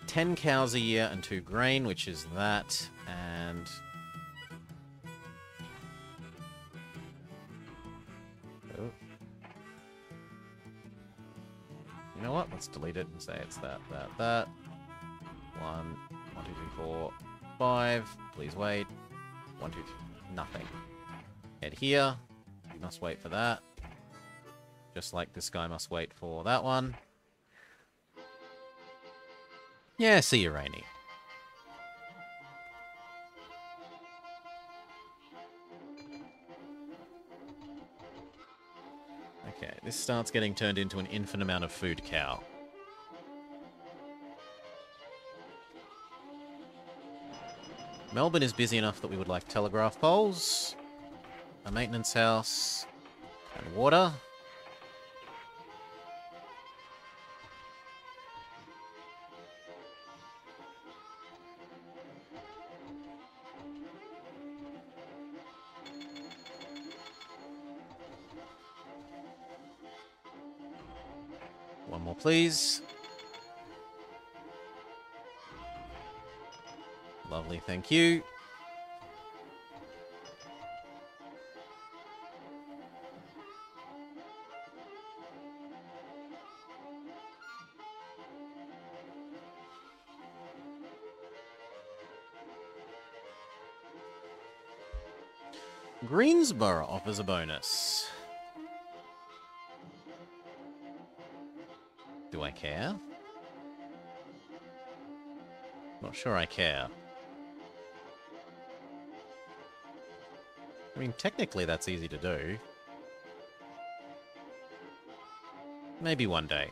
10 cows a year and 2 grain, which is that, and... Oh. You know what? Let's delete it and say it's that. 1, 1, 2, 3, 4, 5. Please wait. 1, 2, 3. Nothing. Head here. You must wait for that. Just like this guy must wait for that one. Yeah, see you, Rainy. Okay, this starts getting turned into an infinite amount of food cow. Melbourne is busy enough that we would like telegraph poles, a maintenance house, and water. One more, please. Lovely, thank you. Greensboro offers a bonus. Do I care? Not sure I care. I mean, technically that's easy to do. Maybe one day.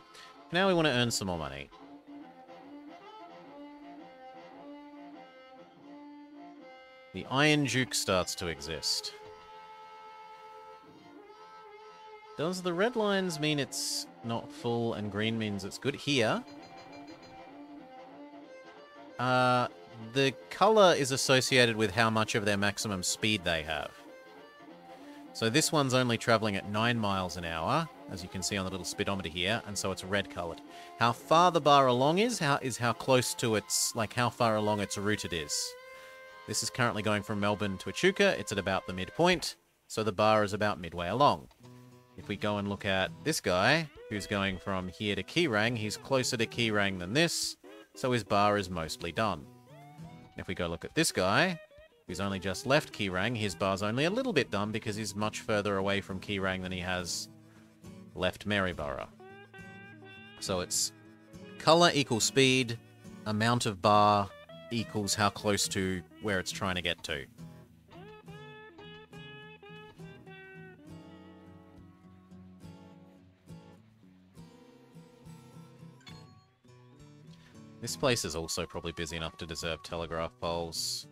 Now we want to earn some more money. The Iron Duke starts to exist. Does the red lines mean it's not full and green means it's good? Here, the color is associated with how much of their maximum speed they have. So this one's only traveling at 9 miles an hour, as you can see on the little speedometer here, and so it's red colored. How far the bar along is how close to its, like how far along its route it is. This is currently going from Melbourne to Echuca. It's at about the midpoint, so the bar is about midway along. If we go and look at this guy, who's going from here to Keyrang, he's closer to Keyrang than this, so his bar is mostly done. If we go look at this guy, who's only just left Keyrang, his bar's only a little bit done because he's much further away from Keyrang than he has left Maryborough. So it's color equals speed, amount of bar equals how close to where it's trying to get to. This place is also probably busy enough to deserve telegraph poles.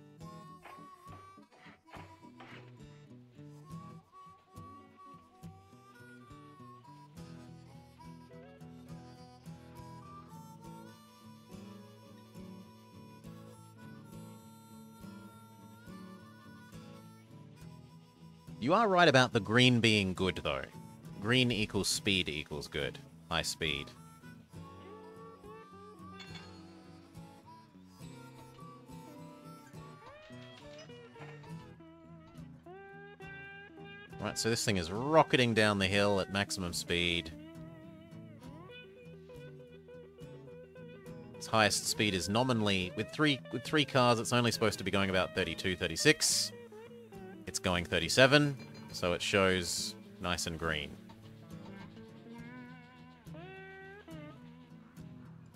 You are right about the green being good, though. Green equals speed equals good. High speed. Right, so this thing is rocketing down the hill at maximum speed. Its highest speed is nominally, with three cars, it's only supposed to be going about 32, 36. It's going 37, so it shows nice and green.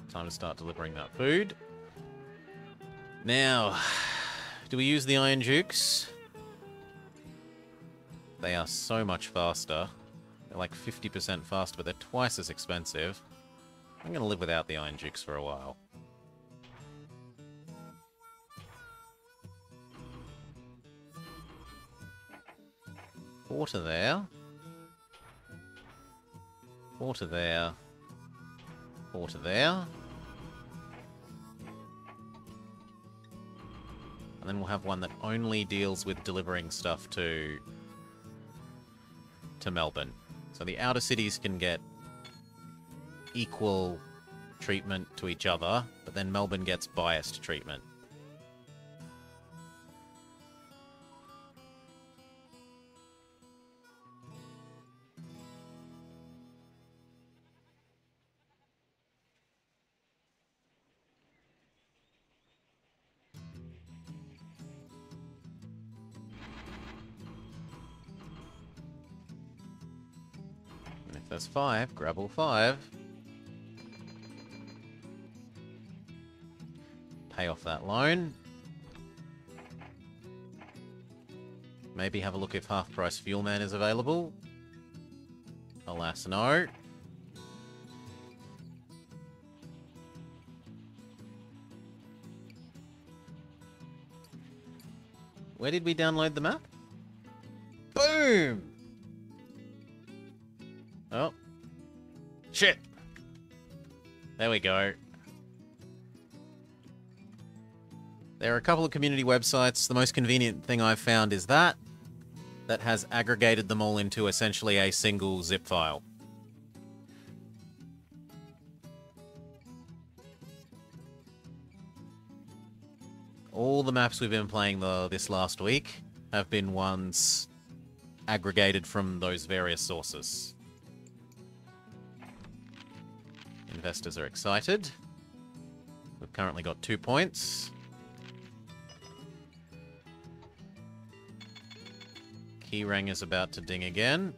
Time to start delivering that food. Now, do we use the Iron Dukes? They are so much faster. They're like 50% faster, but they're twice as expensive. I'm going to live without the Iron Dukes for a while. Water there. Water there. Water there. And then we'll have one that only deals with delivering stuff to Melbourne. So the outer cities can get equal treatment to each other, but then Melbourne gets biased treatment. There's 5. Grab all 5. Pay off that loan. Maybe have a look if half-price Fuel Man is available. Alas, no. Where did we download the map? Boom! Oh. Shit! There we go. There are a couple of community websites. The most convenient thing I've found is that has aggregated them all into essentially a single zip file. All the maps we've been playing this last week have been ones aggregated from those various sources. Investors are excited. We've currently got 2 points. Keyrang is about to ding again.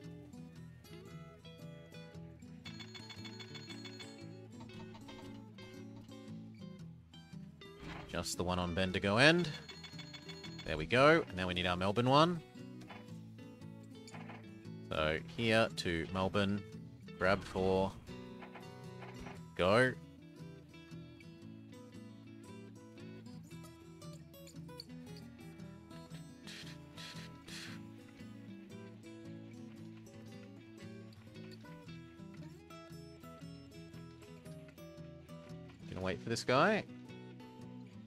Just the one on Bendigo end. There we go. Now we need our Melbourne one. So here to Melbourne. Grab 4. Go. Gonna wait for this guy.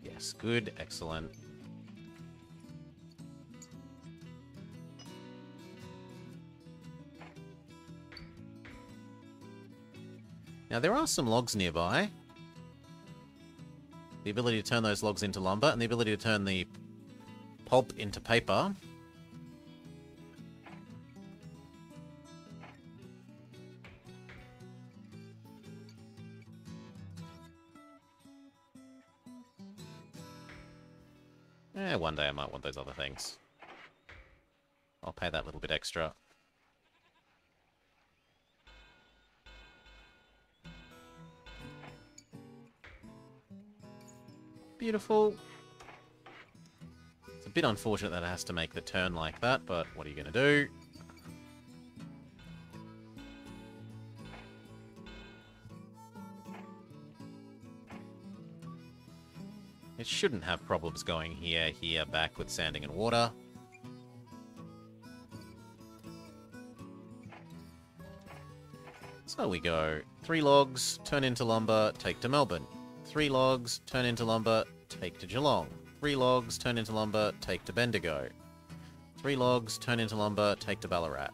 Yes, good, excellent. Now there are some logs nearby. The ability to turn those logs into lumber and the ability to turn the pulp into paper. One day I might want those other things. I'll pay that little bit extra. Beautiful. It's a bit unfortunate that it has to make the turn like that, but what are you going to do? It shouldn't have problems going here, back with sanding and water. So we go 3 logs, turn into lumber, take to Melbourne. 3 logs, turn into lumber, take to Geelong. 3 logs, turn into lumber, take to Bendigo. 3 logs, turn into lumber, take to Ballarat.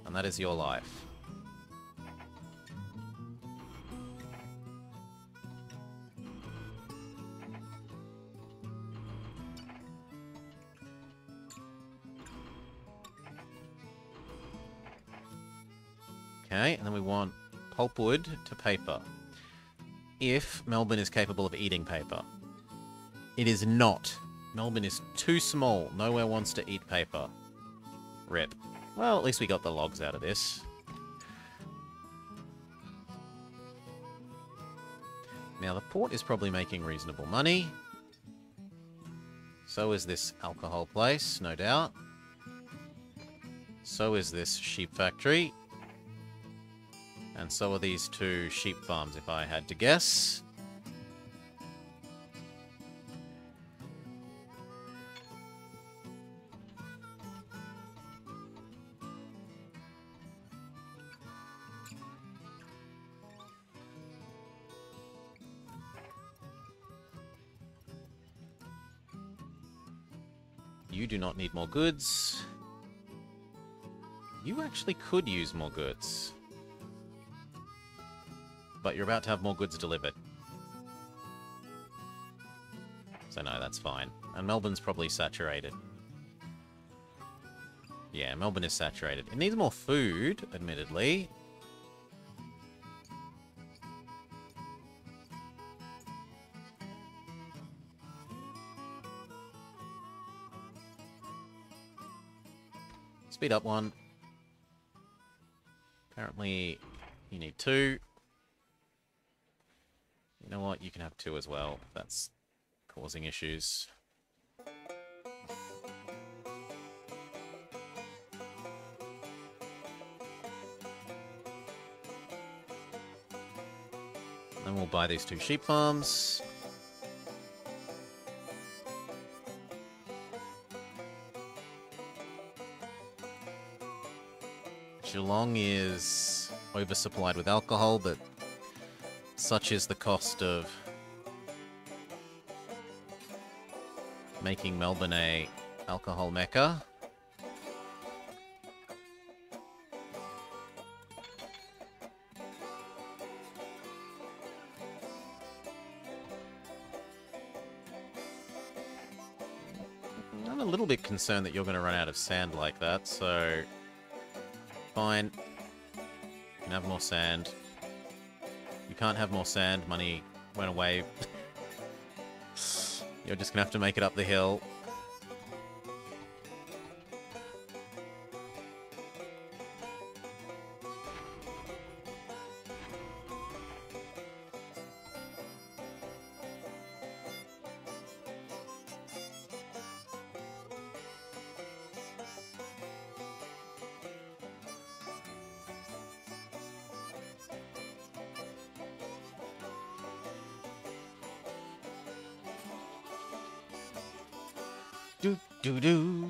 And that is your life. Okay, and then we want pulpwood to paper. If Melbourne is capable of eating paper. It is not. Melbourne is too small. Nowhere wants to eat paper. Rip. Well, at least we got the logs out of this. Now, the port is probably making reasonable money. So is this alcohol place, no doubt. So is this sheep factory. And so are these 2 sheep farms, if I had to guess. You do not need more goods. You actually could use more goods. But you're about to have more goods delivered. So no, that's fine. And Melbourne's probably saturated. Yeah, Melbourne is saturated. It needs more food, admittedly. Speed up 1. Apparently, you need 2. You know what? You can have 2 as well. That's causing issues. Then we'll buy these 2 sheep farms. Geelong is oversupplied with alcohol, but such is the cost of making Melbourne a alcohol mecca. I'm a little bit concerned that you're going to run out of sand like that, so fine. You can have more sand. You can't have more sand. Money went away. You're just going to have to make it up the hill. Do do do.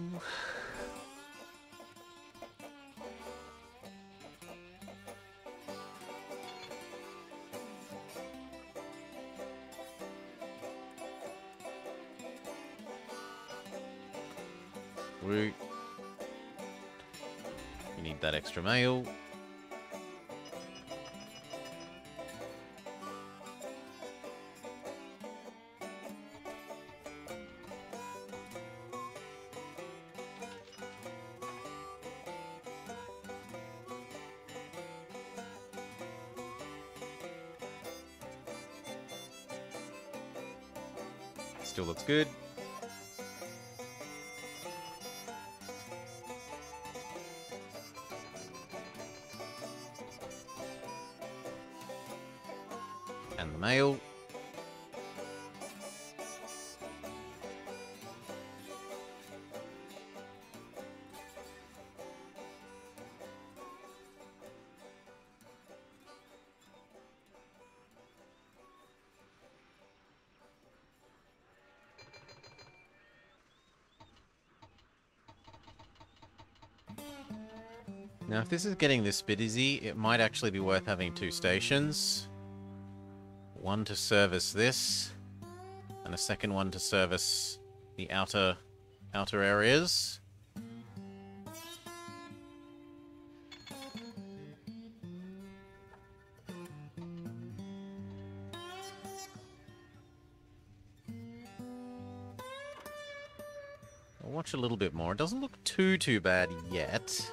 You need that extra mail. Still looks good. And the mail. Now, if this is getting this bit easy, it might actually be worth having two stations. One to service this, and a second one to service the outer areas. I'll watch a little bit more. It doesn't look too bad yet.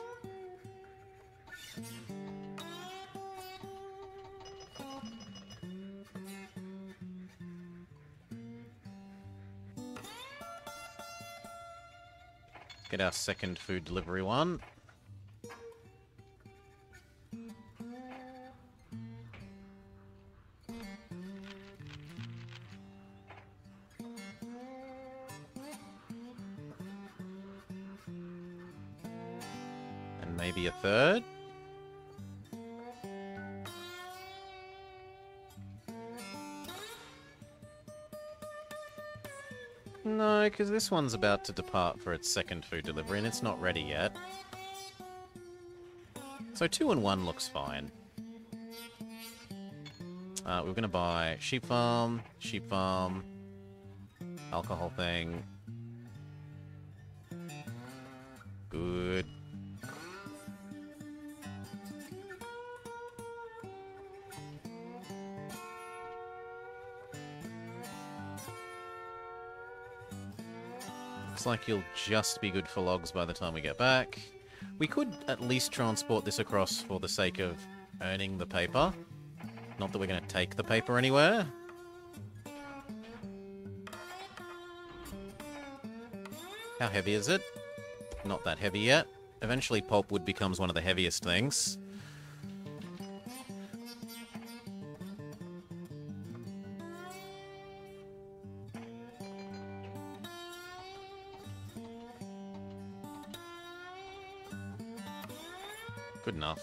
Get our second food delivery one. And maybe a third. No, because this one's about to depart for its second food delivery, and it's not ready yet. So 2 and 1 looks fine. We're going to buy sheep farm, alcohol thing. Good. Looks like you'll just be good for logs by the time we get back. We could at least transport this across for the sake of earning the paper. Not that we're going to take the paper anywhere. How heavy is it? Not that heavy yet. Eventually pulpwood becomes one of the heaviest things. Good enough.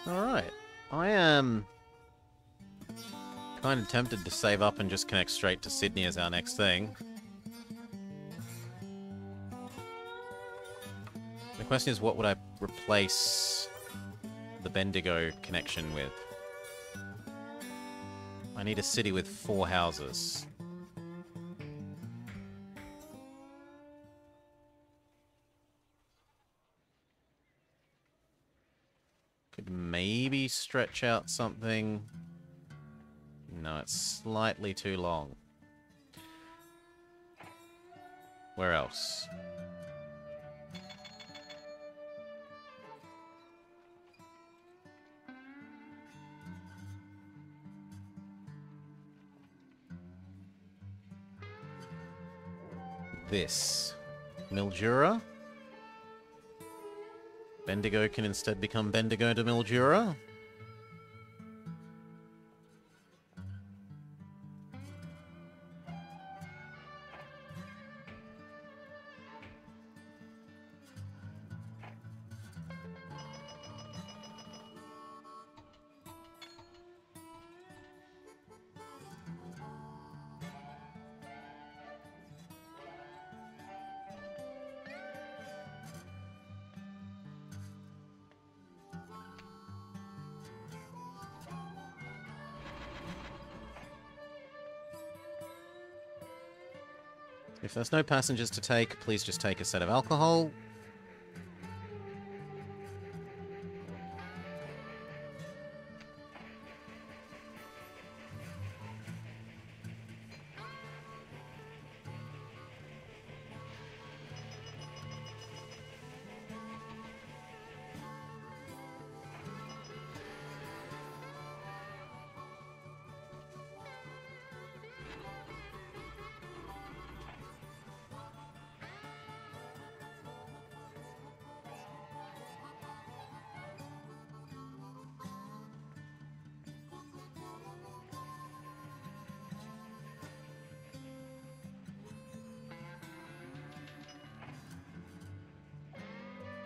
Alright. I am kind of tempted to save up and just connect straight to Sydney as our next thing. The question is, what would I replace the Bendigo connection with? I need a city with 4 houses. Could maybe stretch out something. No, it's slightly too long. Where else? This. Mildura? Bendigo can instead become Bendigo to Mildura? If there's no passengers to take, please just take a set of alcohol.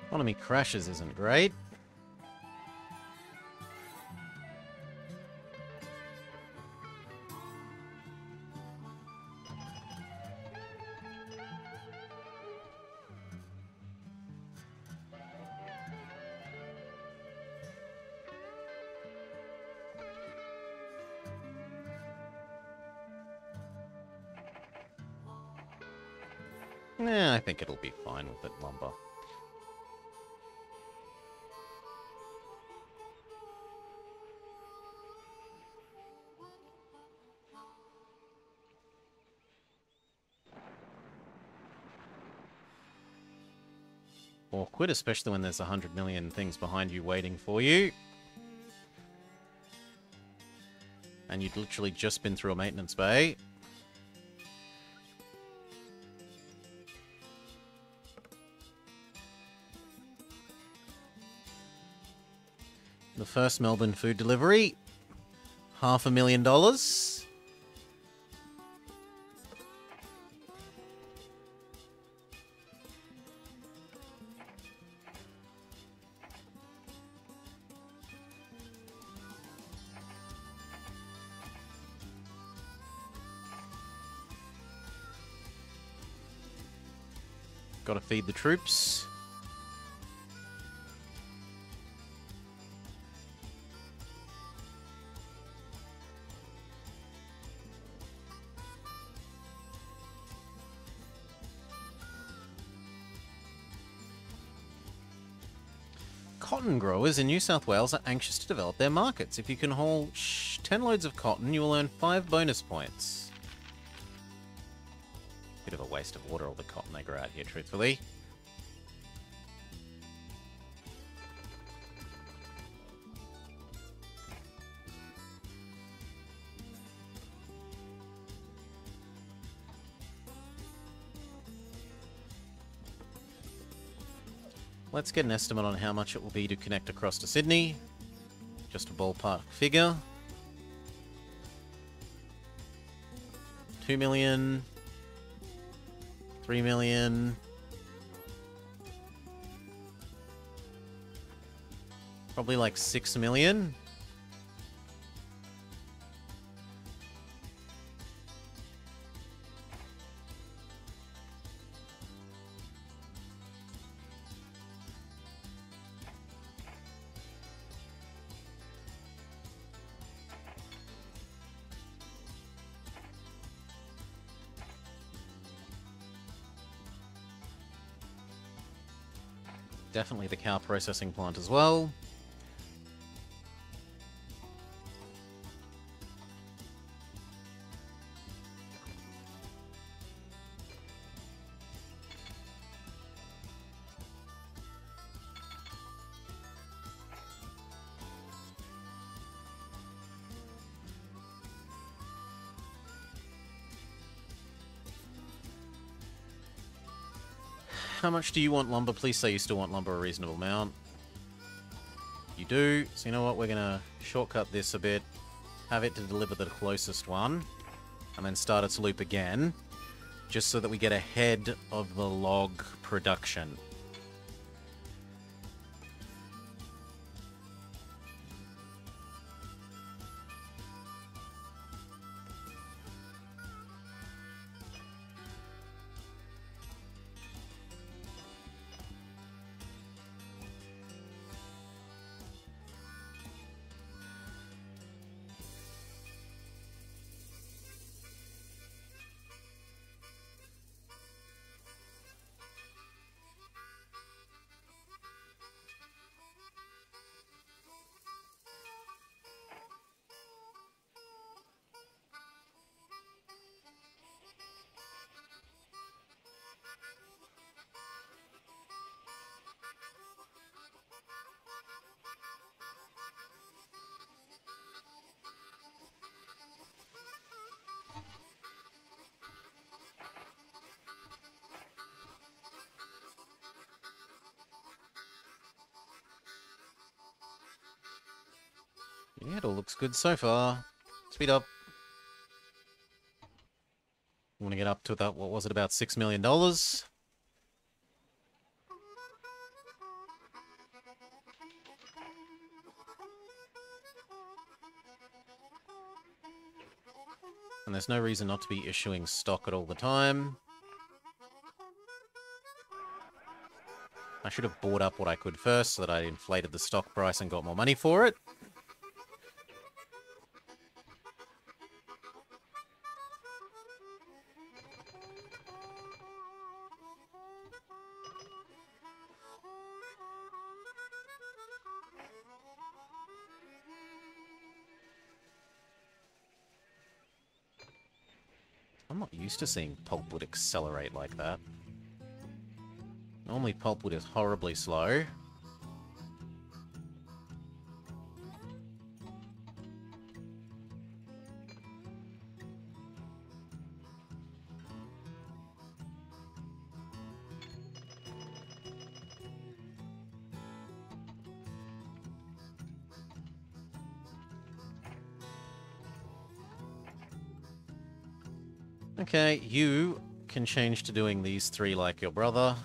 Economy crashes isn't great. Yeah, I think it'll be fine with it, lumber. Awkward, especially when there's 100 million things behind you waiting for you. And you'd literally just been through a maintenance bay. The first Melbourne food delivery. $500,000. Gotta feed the troops. Cotton growers in New South Wales are anxious to develop their markets. If you can haul 10 loads of cotton, you will earn 5 bonus points. Bit of a waste of water, all the cotton they grow out here, truthfully. Let's get an estimate on how much it will be to connect across to Sydney. Just a ballpark figure. 2 million. 3 million. Probably like 6 million. Definitely the cow processing plant as well. How much do you want lumber? Please say you still want lumber a reasonable amount. You do. So you know what? We're going to shortcut this a bit. Have it to deliver the closest one. And then start its loop again. Just so that we get ahead of the log production. Yeah, it all looks good so far. Speed up. We want to get up to that, what was it, about $6 million? And there's no reason not to be issuing stock at all the time. I should have bought up what I could first so that I inflated the stock price and got more money for it. I'm not used to seeing pulpwood accelerate like that. Normally pulpwood is horribly slow. Okay, you can change to doing these three like your brother.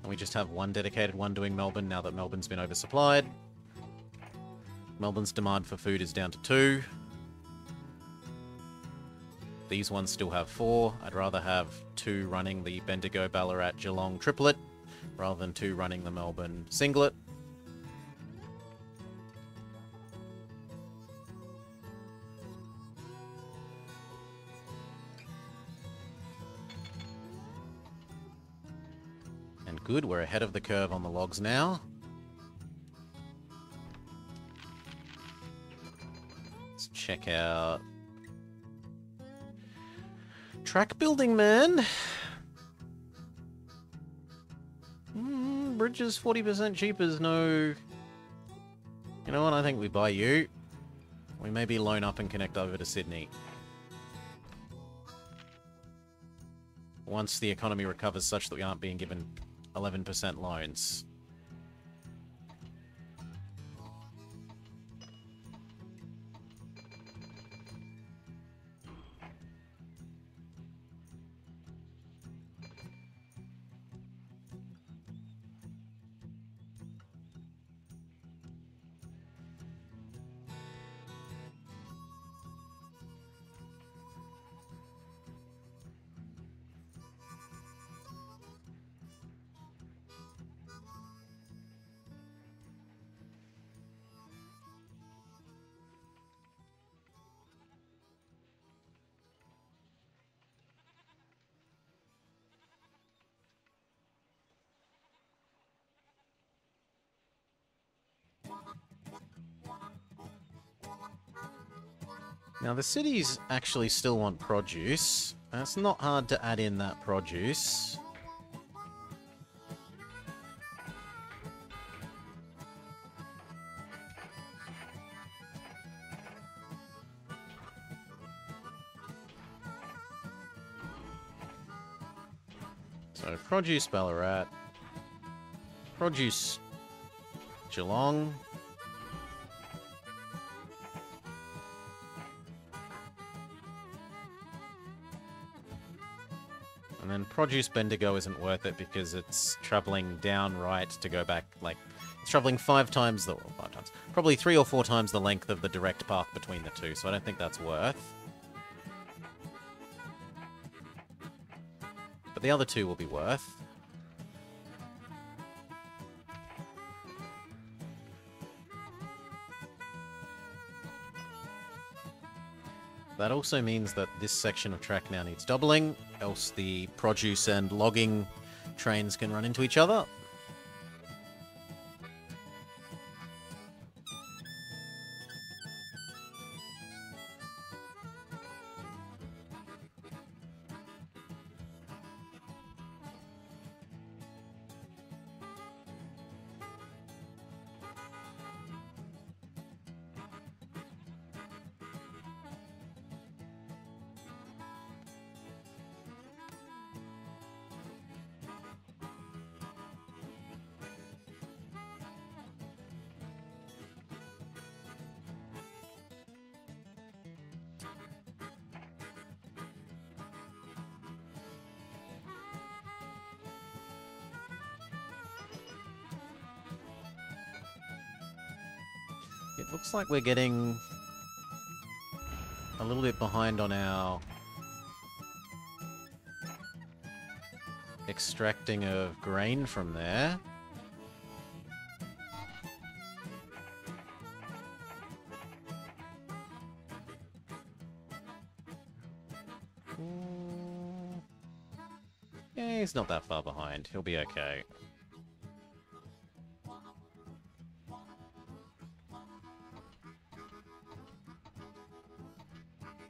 And we just have one dedicated one doing Melbourne now that Melbourne's been oversupplied. Melbourne's demand for food is down to 2. These ones still have 4. I'd rather have 2 running the Bendigo, Ballarat, Geelong triplet rather than 2 running the Melbourne singlet. And good, we're ahead of the curve on the logs now. Let's check out track building, man. Bridges 40% cheaper is no... You know what, I think we buy you. We maybe loan up and connect over to Sydney. Once the economy recovers such that we aren't being given 11% loans. Now, the cities actually still want produce. And it's not hard to add in that produce. So, produce Ballarat. Produce Geelong. And then produce Bendigo isn't worth it because it's travelling down right to go back, like, it's travelling 5 times the, well, 5 times, probably 3 or 4 times the length of the direct path between the two, so I don't think that's worth. But the other two will be worth. That also means that this section of track now needs doubling, else the produce and logging trains can run into each other. It looks like we're getting a little bit behind on our extracting of grain from there. Yeah, he's not that far behind. He'll be okay.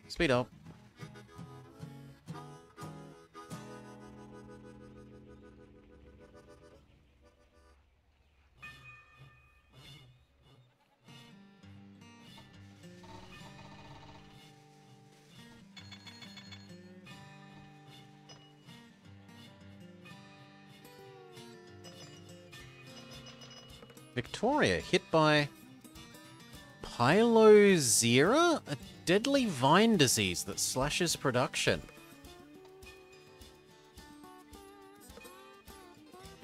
Speed up. Victoria hit by Pilozera, a deadly vine disease that slashes production.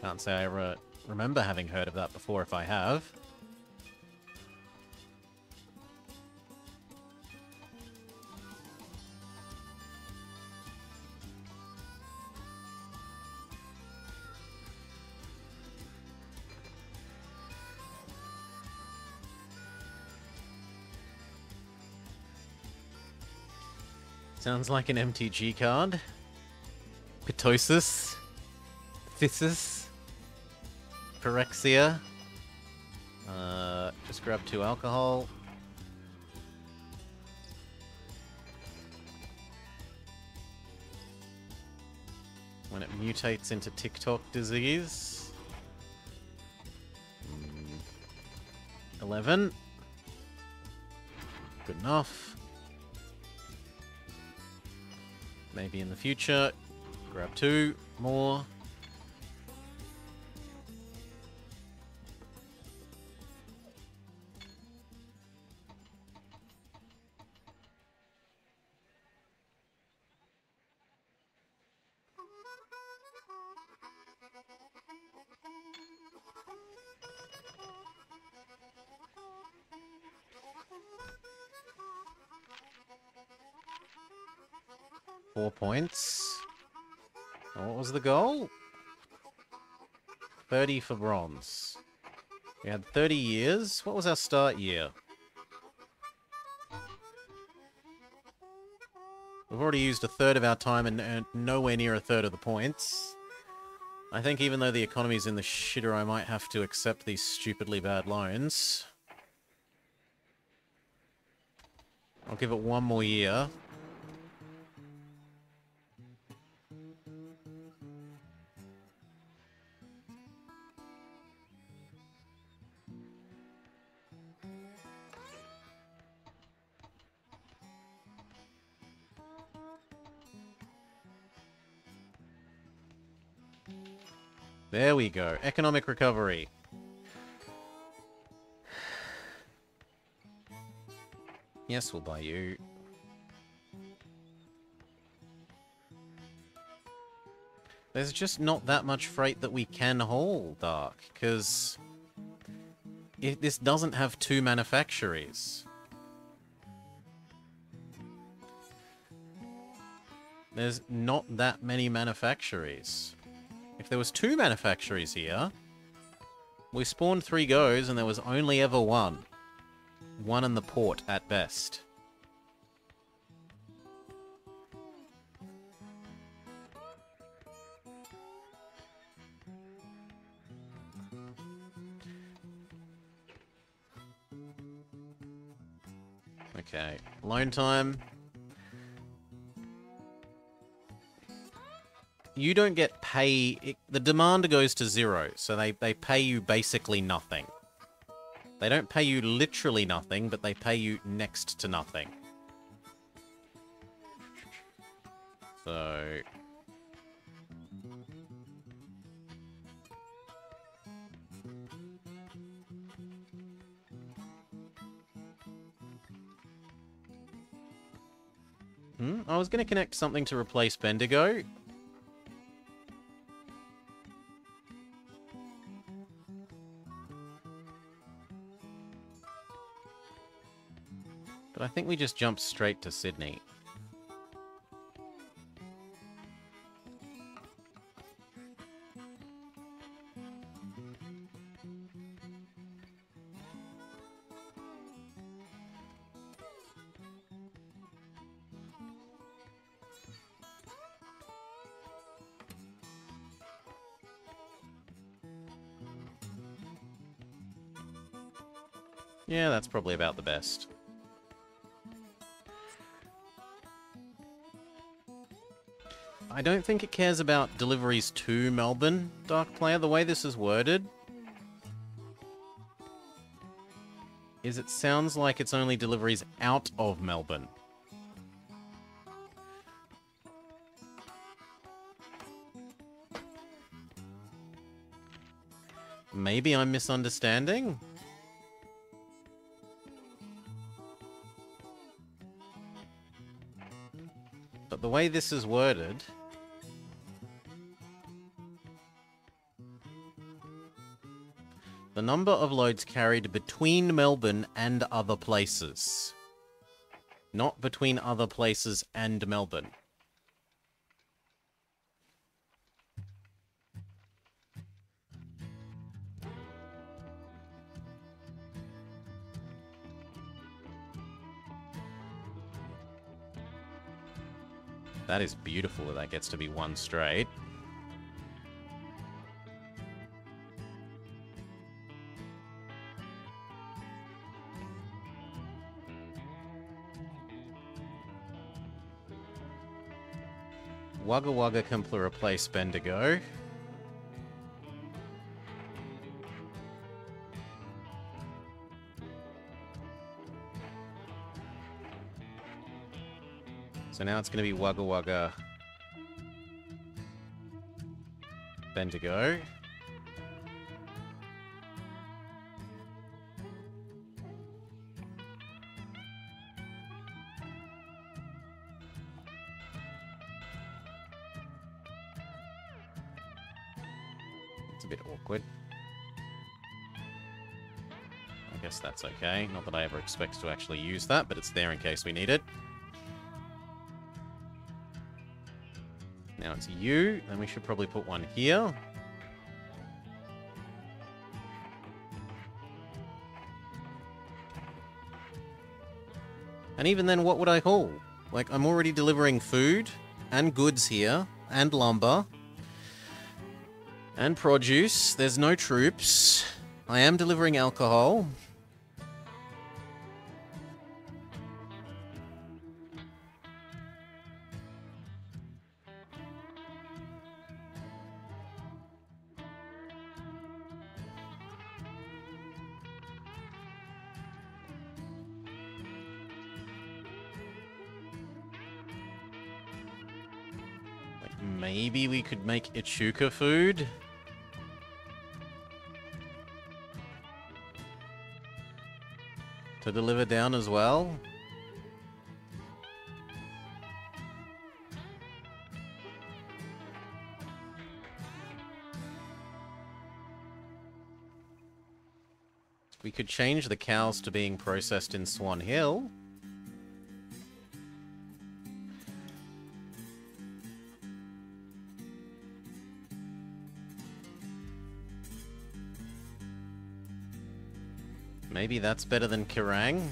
Can't say I remember having heard of that before if I have. Sounds like an MTG card. Pitosis. Phthisis. Pyrexia. Just grab 2 alcohol. When it mutates into TikTok disease. 11. Good enough. Maybe in the future, grab 2 more. Four points. And what was the goal? 30 for bronze. We had 30 years. What was our start year? We've already used 1/3 of our time and earned nowhere near 1/3 of the points. I think even though the economy's in the shitter, I might have to accept these stupidly bad loans. I'll give it one more year. There we go. Economic recovery. Yes, we'll buy you. There's just not that much freight that we can haul, Dark, because this doesn't have 2 manufactories. There's not that many manufactories. If there was 2 manufactories here, we spawned 3 goes and there was only ever 1. 1 in the port at best. Okay, loan time. You don't get pay... The demand goes to 0, so they pay you basically nothing. They don't pay you literally nothing, but they pay you next to nothing. So... I was going to connect something to replace Bendigo. But I think we just jumped straight to Sydney. Yeah, that's probably about the best. I don't think it cares about deliveries to Melbourne, Dark Player. The way this is worded is it sounds like it's only deliveries out of Melbourne. Maybe I'm misunderstanding? But the way this is worded... The number of loads carried between Melbourne and other places. Not between other places and Melbourne. That is beautiful that that gets to be one straight. Wagga Wagga can replace Bendigo. So now it's going to be Wagga Wagga Bendigo. It's a bit awkward. I guess that's okay. Not that I ever expect to actually use that, but it's there in case we need it. Now it's you, and we should probably put one here. And even then, what would I haul? Like, I'm already delivering food, and goods here, and lumber, and produce. There's no troops. I am delivering alcohol. Maybe we could make Ichuka food? To deliver down as well? We could change the cows to being processed in Swan Hill. Maybe that's better than Kerrang,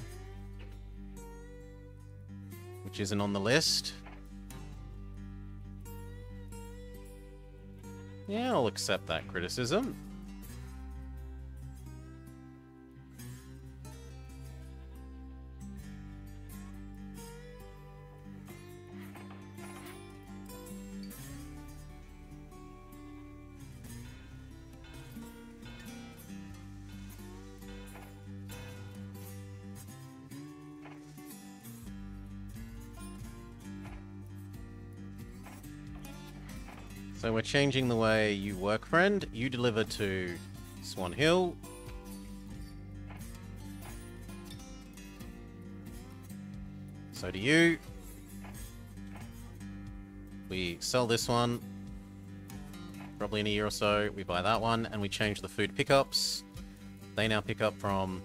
which isn't on the list. Yeah, I'll accept that criticism. So we're changing the way you work, friend. You deliver to Swan Hill. So do you. We sell this one. Probably in a year or so, we buy that one, and we change the food pickups. They now pick up from...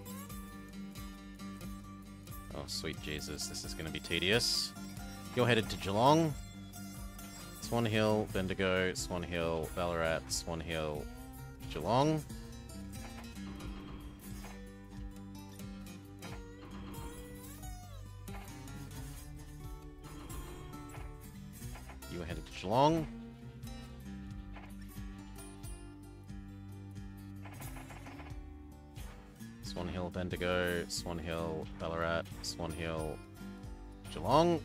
Oh, sweet Jesus, this is going to be tedious. You're headed to Geelong. Swan Hill, Bendigo, Swan Hill, Ballarat, Swan Hill, Geelong. You are headed to Geelong. Swan Hill, Bendigo, Swan Hill, Ballarat, Swan Hill, Geelong.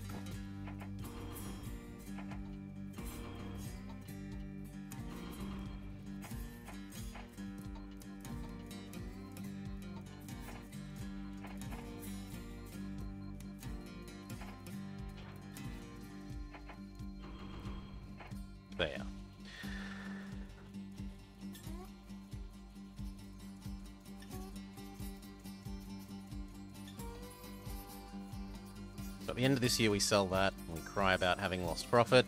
There. So at the end of this year we sell that and we cry about having lost profit.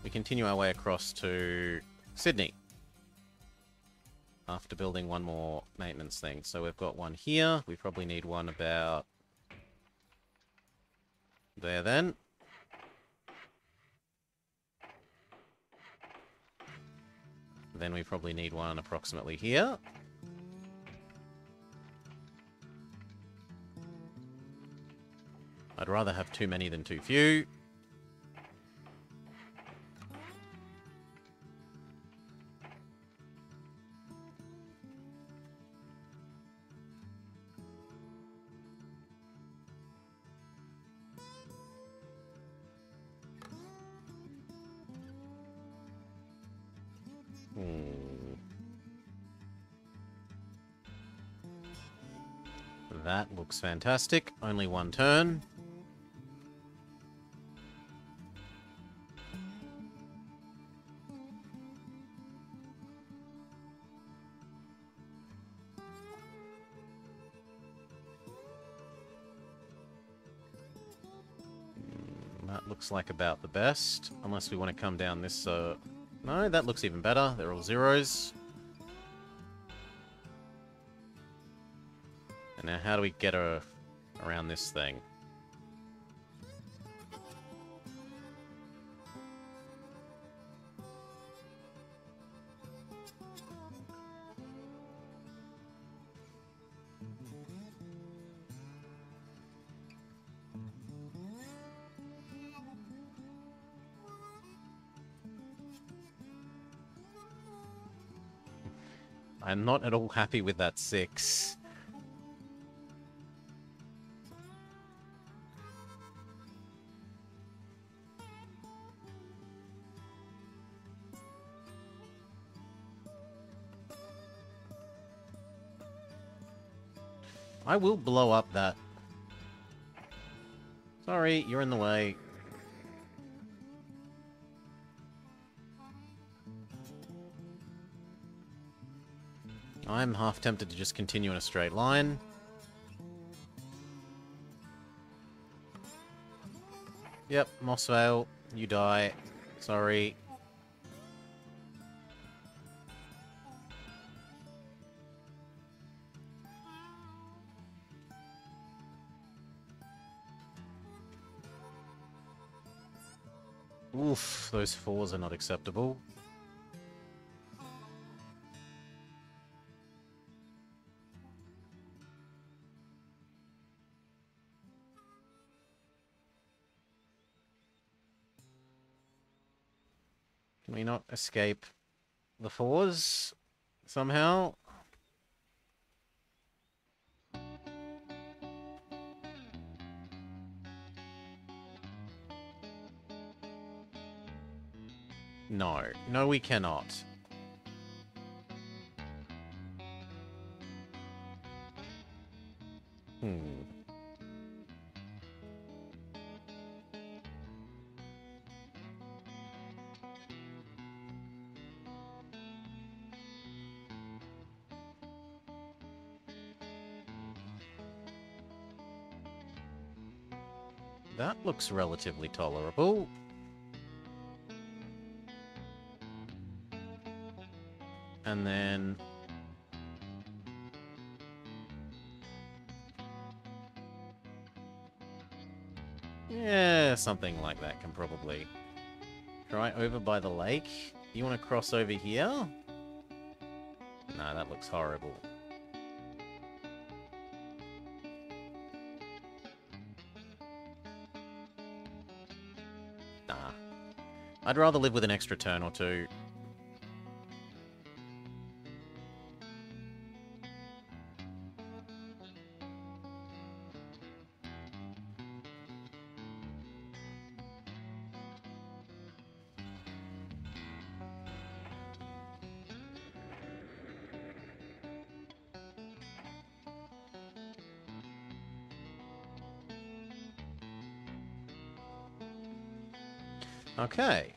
We continue our way across to Sydney after building one more maintenance thing. So we've got one here. We probably need one about there then. Then we probably need one approximately here. I'd rather have too many than too few. That looks fantastic. Only one turn. That looks like about the best. Unless we want to come down this... No, that looks even better. They're all zeros. And now how do we get her around this thing? I'm not at all happy with that 6. I will blow up that. Sorry, you're in the way. I'm half tempted to just continue in a straight line. Yep, Mossvale, you die. Sorry. Oof, those 4s are not acceptable. Can we not escape the 4s somehow? No. No, we cannot. That looks relatively tolerable. And then... yeah, something like that can probably... try over by the lake. You want to cross over here? No, that looks horrible. Nah. I'd rather live with an extra turn or two. Okay.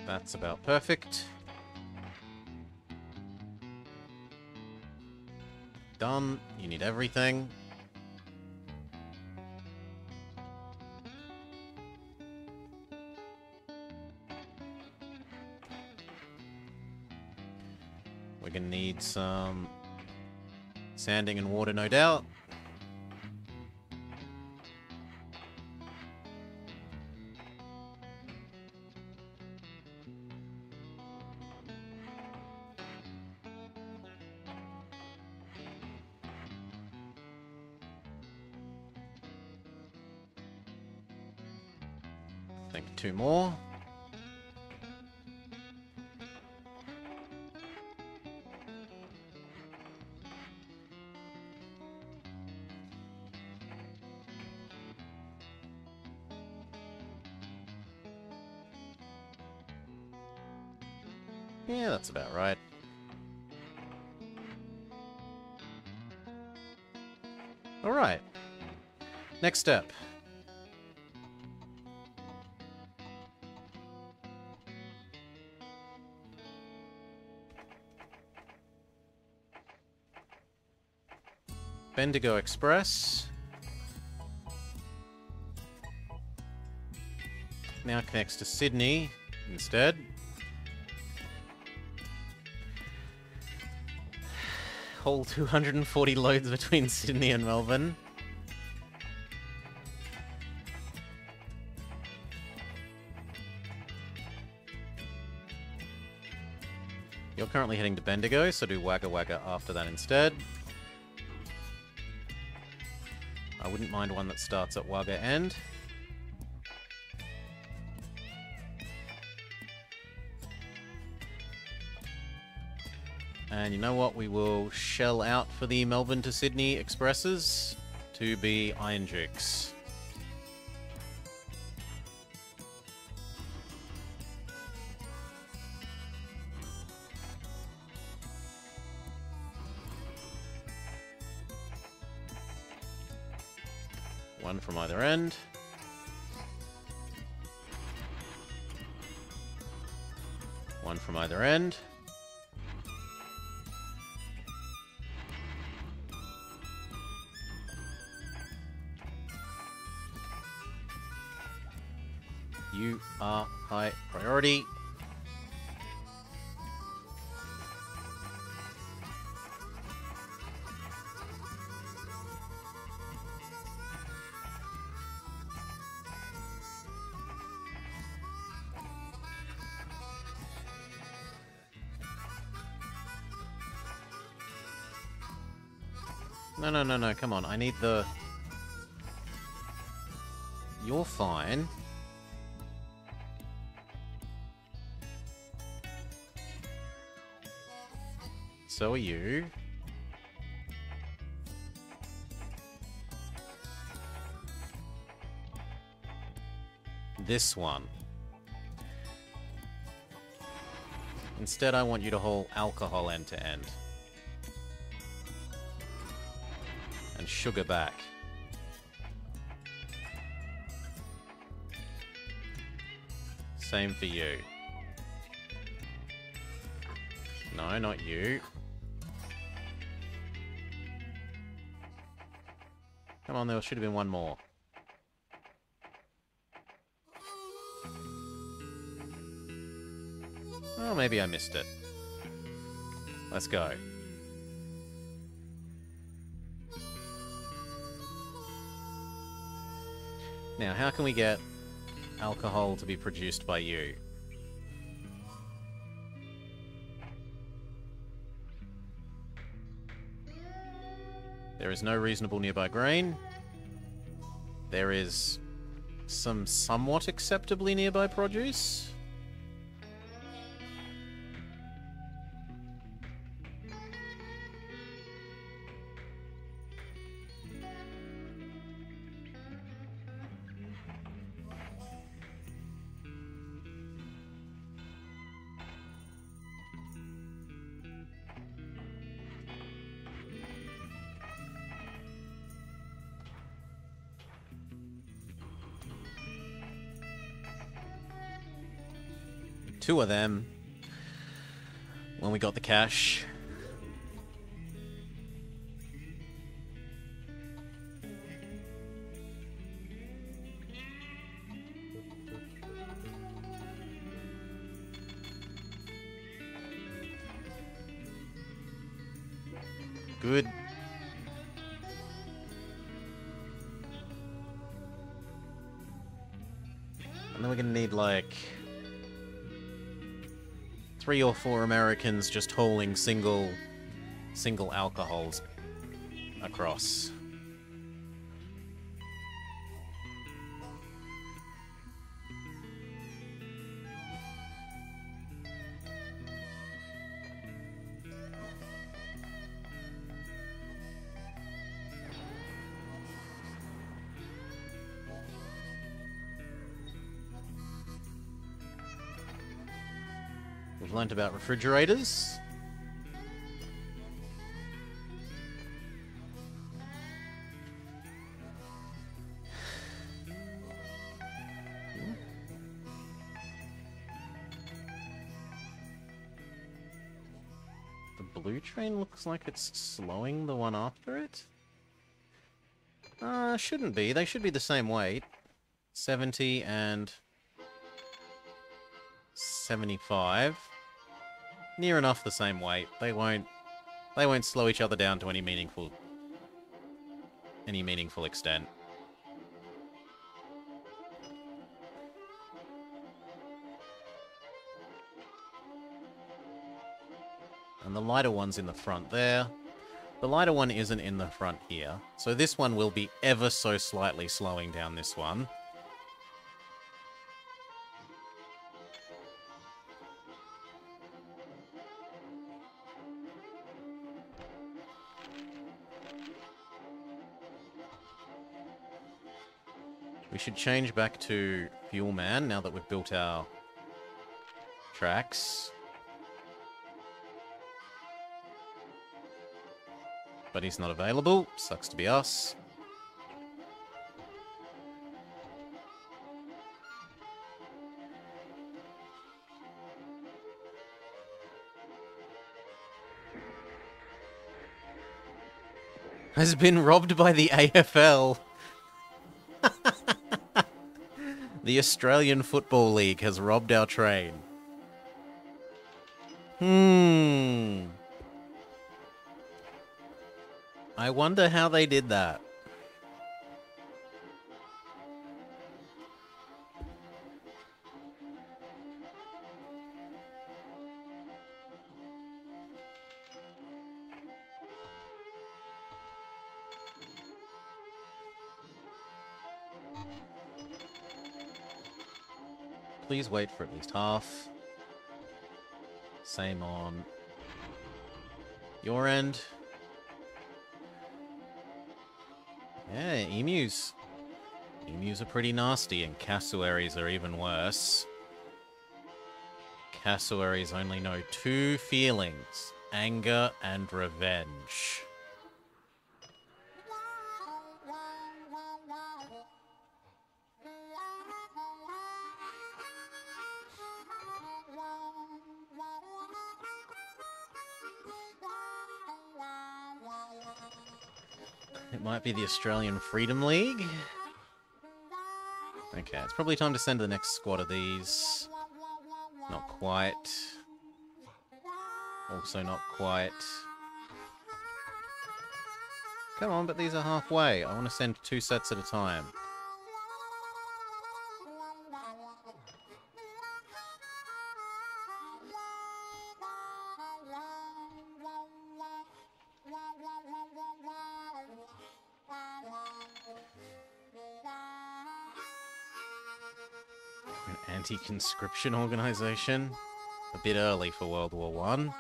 That's about perfect. Done. You need everything. We're gonna need some sanding and water, no doubt. I think 2 more. Yeah, that's about right. Alright. Next step. Bendigo Express. Now connects to Sydney instead. Whole 240 loads between Sydney and Melbourne. You're currently heading to Bendigo, so do Wagga Wagga after that instead. I wouldn't mind one that starts at Wagga End. And you know what? We will shell out for the Melbourne to Sydney expresses to be Iron Dukes. One from either end. One from either end. You are high priority. No, come on, I need the... You're fine. So are you. This one. Instead, I want you to hold alcohol end to end. And sugar back. Same for you. No, not you. Come on, there should have been one more. Oh, maybe I missed it. Let's go. Now, how can we get alcohol to be produced by you? There is no reasonable nearby grain. There is some somewhat acceptably nearby produce. Two of them when we got the cash. Good. And then we're gonna need like 3 or 4 Americans just hauling single alcohols across. We've learnt about refrigerators. The blue train looks like it's slowing the one after it. Shouldn't be. They should be the same weight. 70 and 75. Near enough the same weight. They won't slow each other down to any meaningful extent. And the lighter one's in the front there. The lighter one isn't in the front here. So this one will be ever so slightly slowing down this one. We should change back to Fuel Man now that we've built our tracks. But he's not available. Sucks to be us. has been robbed by the AFL. The Australian Football League has robbed our train. I wonder how they did that. Please wait for at least half. Same on your end. Yeah, emus. Emus are pretty nasty, and cassowaries are even worse. Cassowaries only know two feelings: anger and revenge. It might be the Australian Freedom League. Okay, it's probably time to send the next squad of these. Not quite. Also not quite. Come on, but these are halfway. I want to send 2 sets at a time. An anti-conscription organization. A bit early for World War One.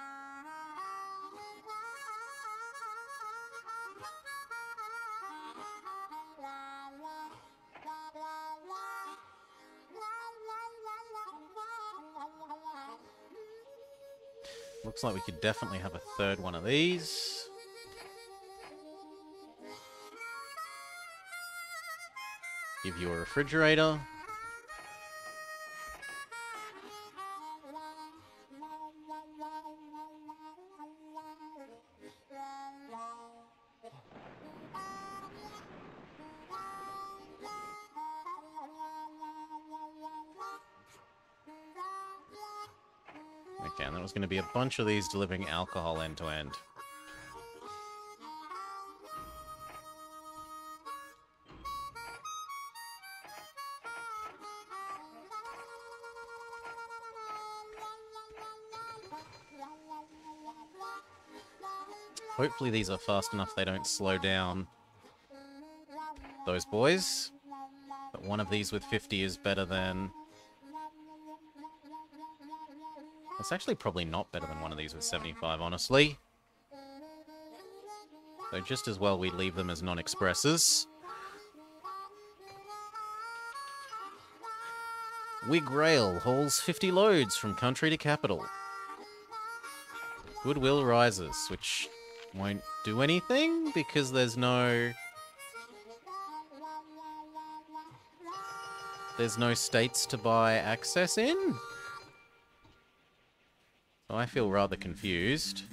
Looks like we could definitely have a third one of these. Give you a refrigerator. Okay, and there was going to be a bunch of these delivering alcohol end to end. Hopefully these are fast enough they don't slow down those boys. But one of these with 50 is better than... It's actually probably not better than one of these with 75, honestly. So just as well we leave them as non-expresses. Whig Rail hauls 50 loads from country to capital. Goodwill rises, which won't do anything because there's no states to buy access in. So I feel rather confused.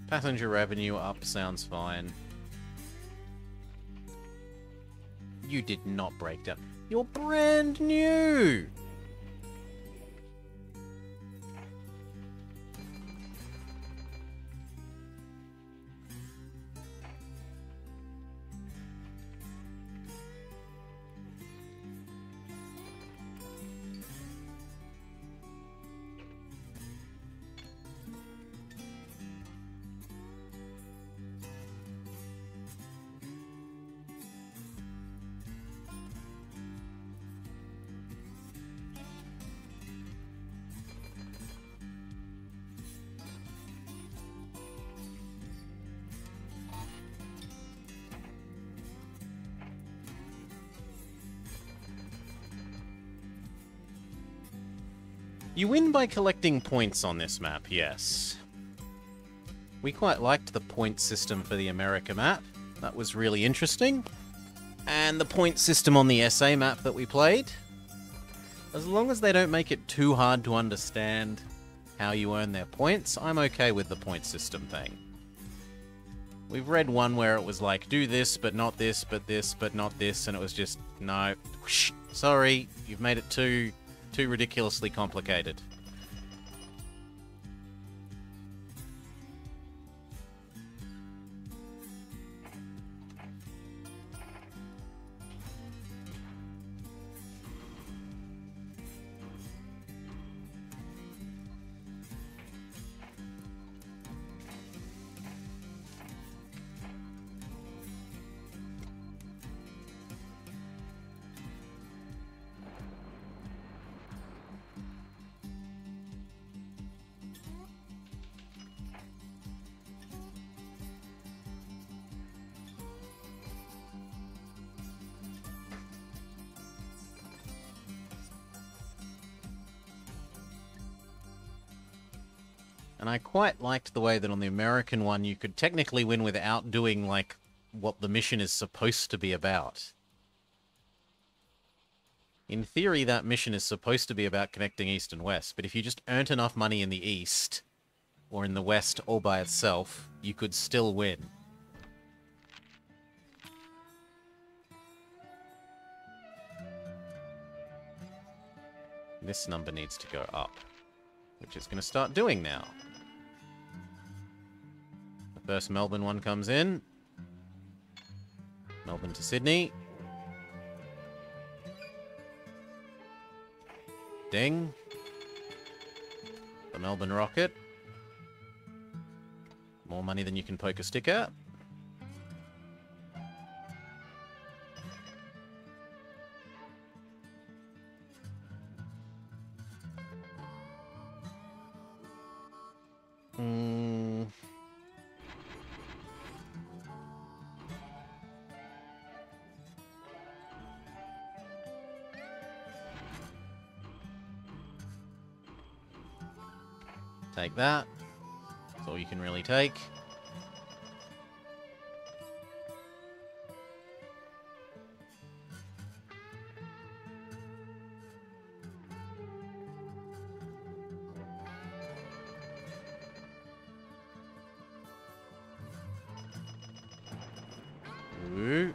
Passenger revenue up sounds fine. You did not break down. You're brand new! You win by collecting points on this map, yes. We quite liked the point system for the America map. That was really interesting. And the point system on the SA map that we played, as long as they don't make it too hard to understand how you earn their points, I'm okay with the point system thing. We've read one where it was like, do this, but not this, but this, but not this, and it was just, no, whoosh, sorry, you've made it too ridiculously complicated. And I quite liked the way that on the American one you could technically win without doing, like, what the mission is supposed to be about. In theory, that mission is supposed to be about connecting East and West, but if you just earned enough money in the East, or in the West all by itself, you could still win. This number needs to go up, which it's going to start doing now. The first Melbourne one comes in. Melbourne to Sydney. Ding. The Melbourne rocket. More money than you can poke a stick at. Take that. That's all you can really take. Ooh.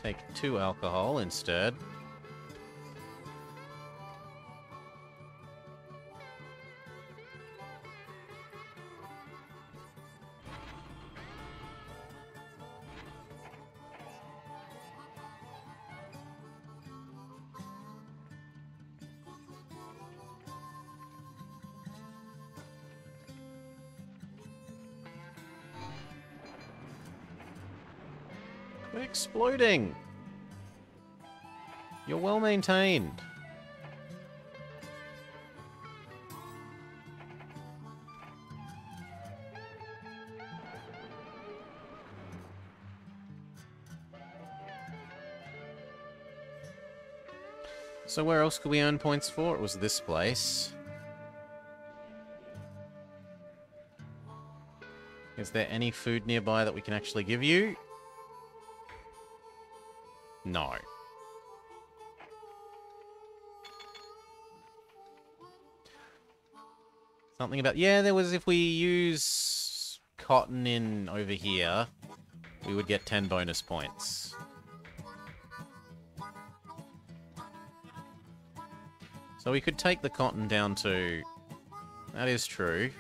Take 2 alcohol instead. Quit exploding! You're well maintained. So where else could we earn points for? It was this place. Is there any food nearby that we can actually give you? No. Something about... Yeah, there was... If we use cotton in over here, we would get 10 bonus points. So we could take the cotton down to... That is true.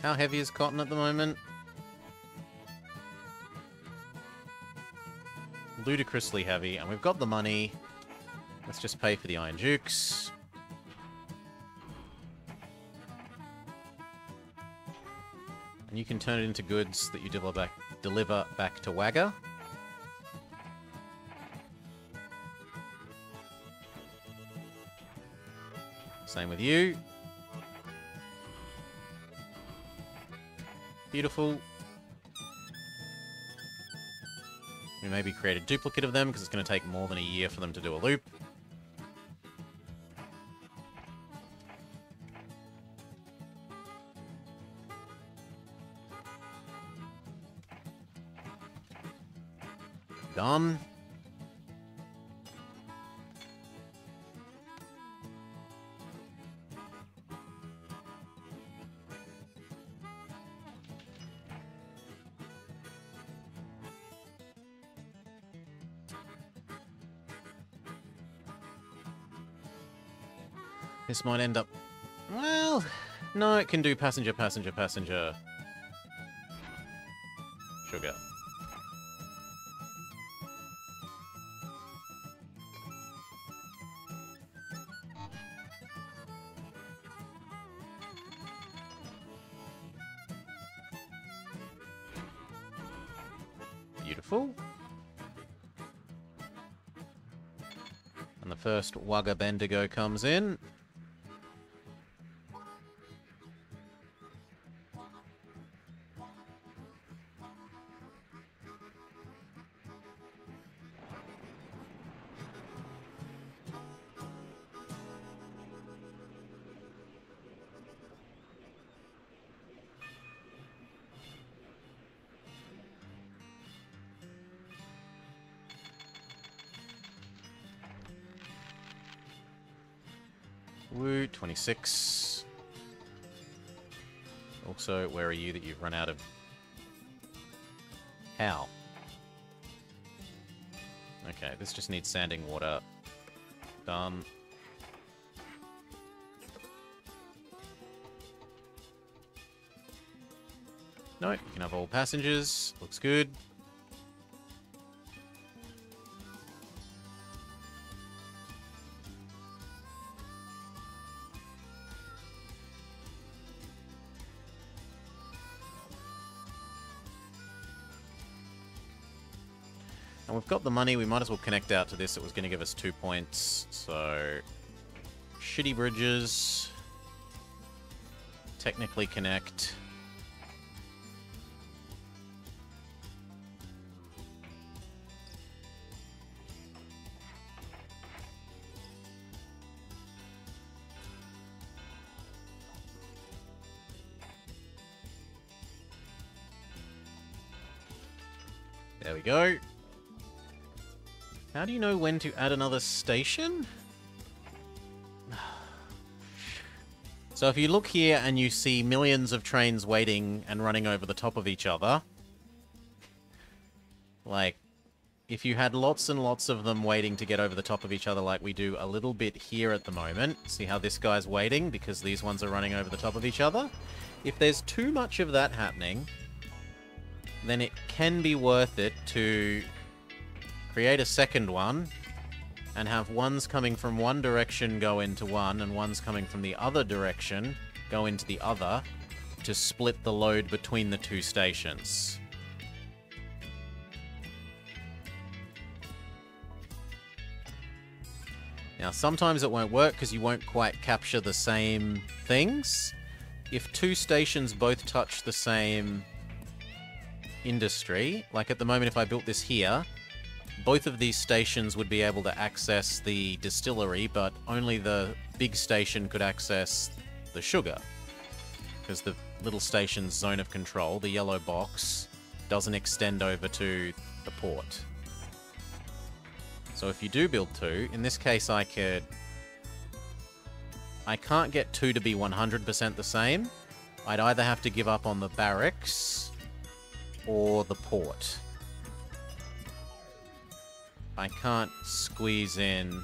How heavy is cotton at the moment? Ludicrously heavy, and we've got the money. Let's just pay for the Iron Dukes. And you can turn it into goods that you deliver back to Wagga. Same with you. Beautiful. We maybe create a duplicate of them because it's going to take more than a year for them to do a loop. Done. This might end up... Well, no, it can do passenger, passenger, passenger. Sugar. Beautiful. And the first Wagga Bendigo comes in. Woo, 26. Also, where are you that you've run out of... How? Okay, this just needs sanding water. Done. No, you can have all passengers. Looks good. And we've got the money, we might as well connect out to this. It was going to give us 2 points, so... Shitty bridges. Technically connect. There we go. How do you know when to add another station? So if you look here and you see millions of trains waiting and running over the top of each other, like, if you had lots and lots of them waiting to get over the top of each other like we do a little bit here at the moment, see how this guy's waiting because these ones are running over the top of each other? If there's too much of that happening, then it can be worth it to create a second one and have ones coming from one direction go into one and ones coming from the other direction go into the other to split the load between the two stations. Now, sometimes it won't work because you won't quite capture the same things. If two stations both touch the same industry, like at the moment if I built this here, both of these stations would be able to access the distillery, but only the big station could access the sugar. Because the little station's zone of control, the yellow box, doesn't extend over to the port. So if you do build two, in this case I can't get two to be 100% the same. I'd either have to give up on the barracks or the port. I can't squeeze in...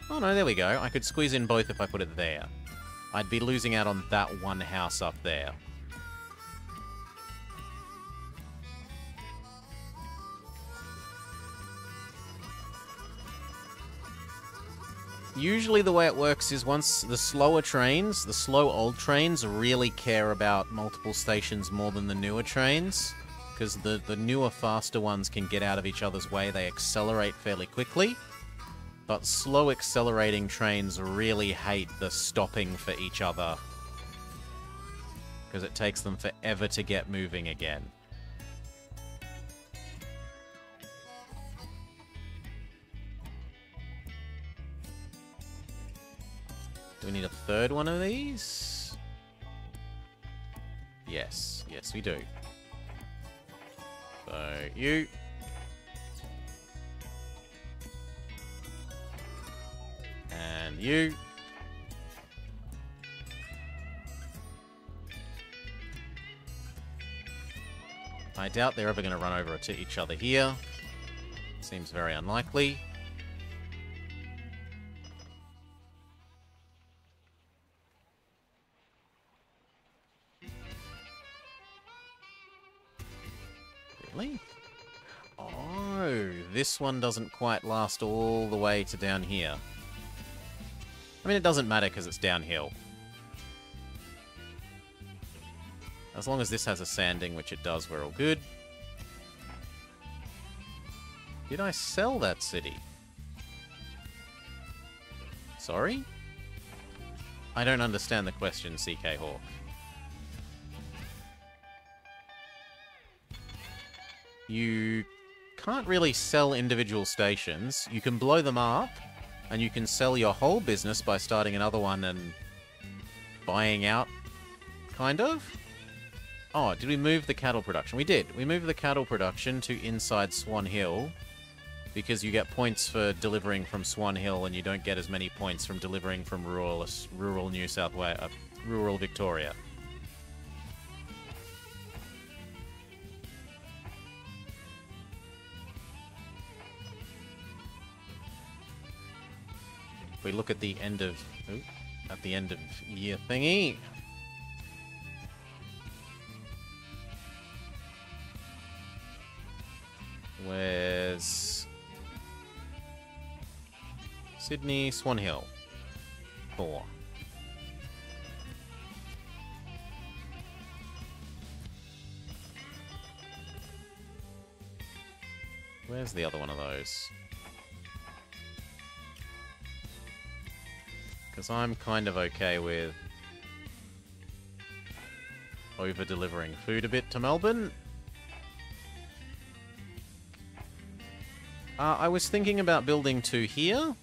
Oh no, there we go. I could squeeze in both if I put it there. I'd be losing out on that one house up there. Usually the way it works is once the slower trains, the slow old trains, really care about multiple stations more than the newer trains. Because the newer, faster ones can get out of each other's way. They accelerate fairly quickly. But slow accelerating trains really hate the stopping for each other. Because it takes them forever to get moving again. Do we need a third one of these? Yes. Yes, we do. So, you. And you. I doubt they're ever going to run over to each other here. Seems very unlikely. Really? Oh, this one doesn't quite last all the way to down here. I mean, it doesn't matter because it's downhill. As long as this has a sanding, which it does, we're all good. Did I sell that city? Sorry? I don't understand the question, CK Hawk. You can't really sell individual stations. You can blow them up, and you can sell your whole business by starting another one and buying out, kind of. Oh, did we move the cattle production? We did. We moved the cattle production to inside Swan Hill because you get points for delivering from Swan Hill and you don't get as many points from delivering from rural New South Wales, rural Victoria. If we look at the end of year thingy. Where's Sydney, Swan Hill? 4. Where's the other one of those? Because I'm kind of okay with over-delivering food a bit to Melbourne. I was thinking about building 2 here.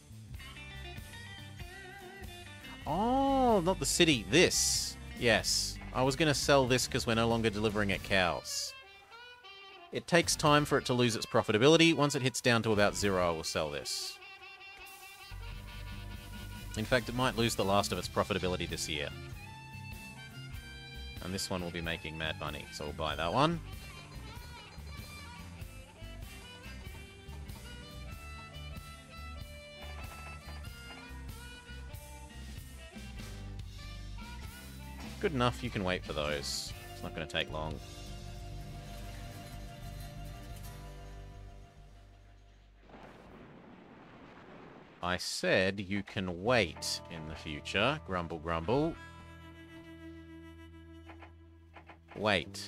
Oh, not the city. This. Yes. I was going to sell this because we're no longer delivering at cows. It takes time for it to lose its profitability. Once it hits down to about 0, I will sell this. In fact, it might lose the last of its profitability this year. And this one will be making mad money, so we'll buy that one. Good enough, you can wait for those. It's not going to take long. I said you can wait in the future. Grumble, grumble. Wait.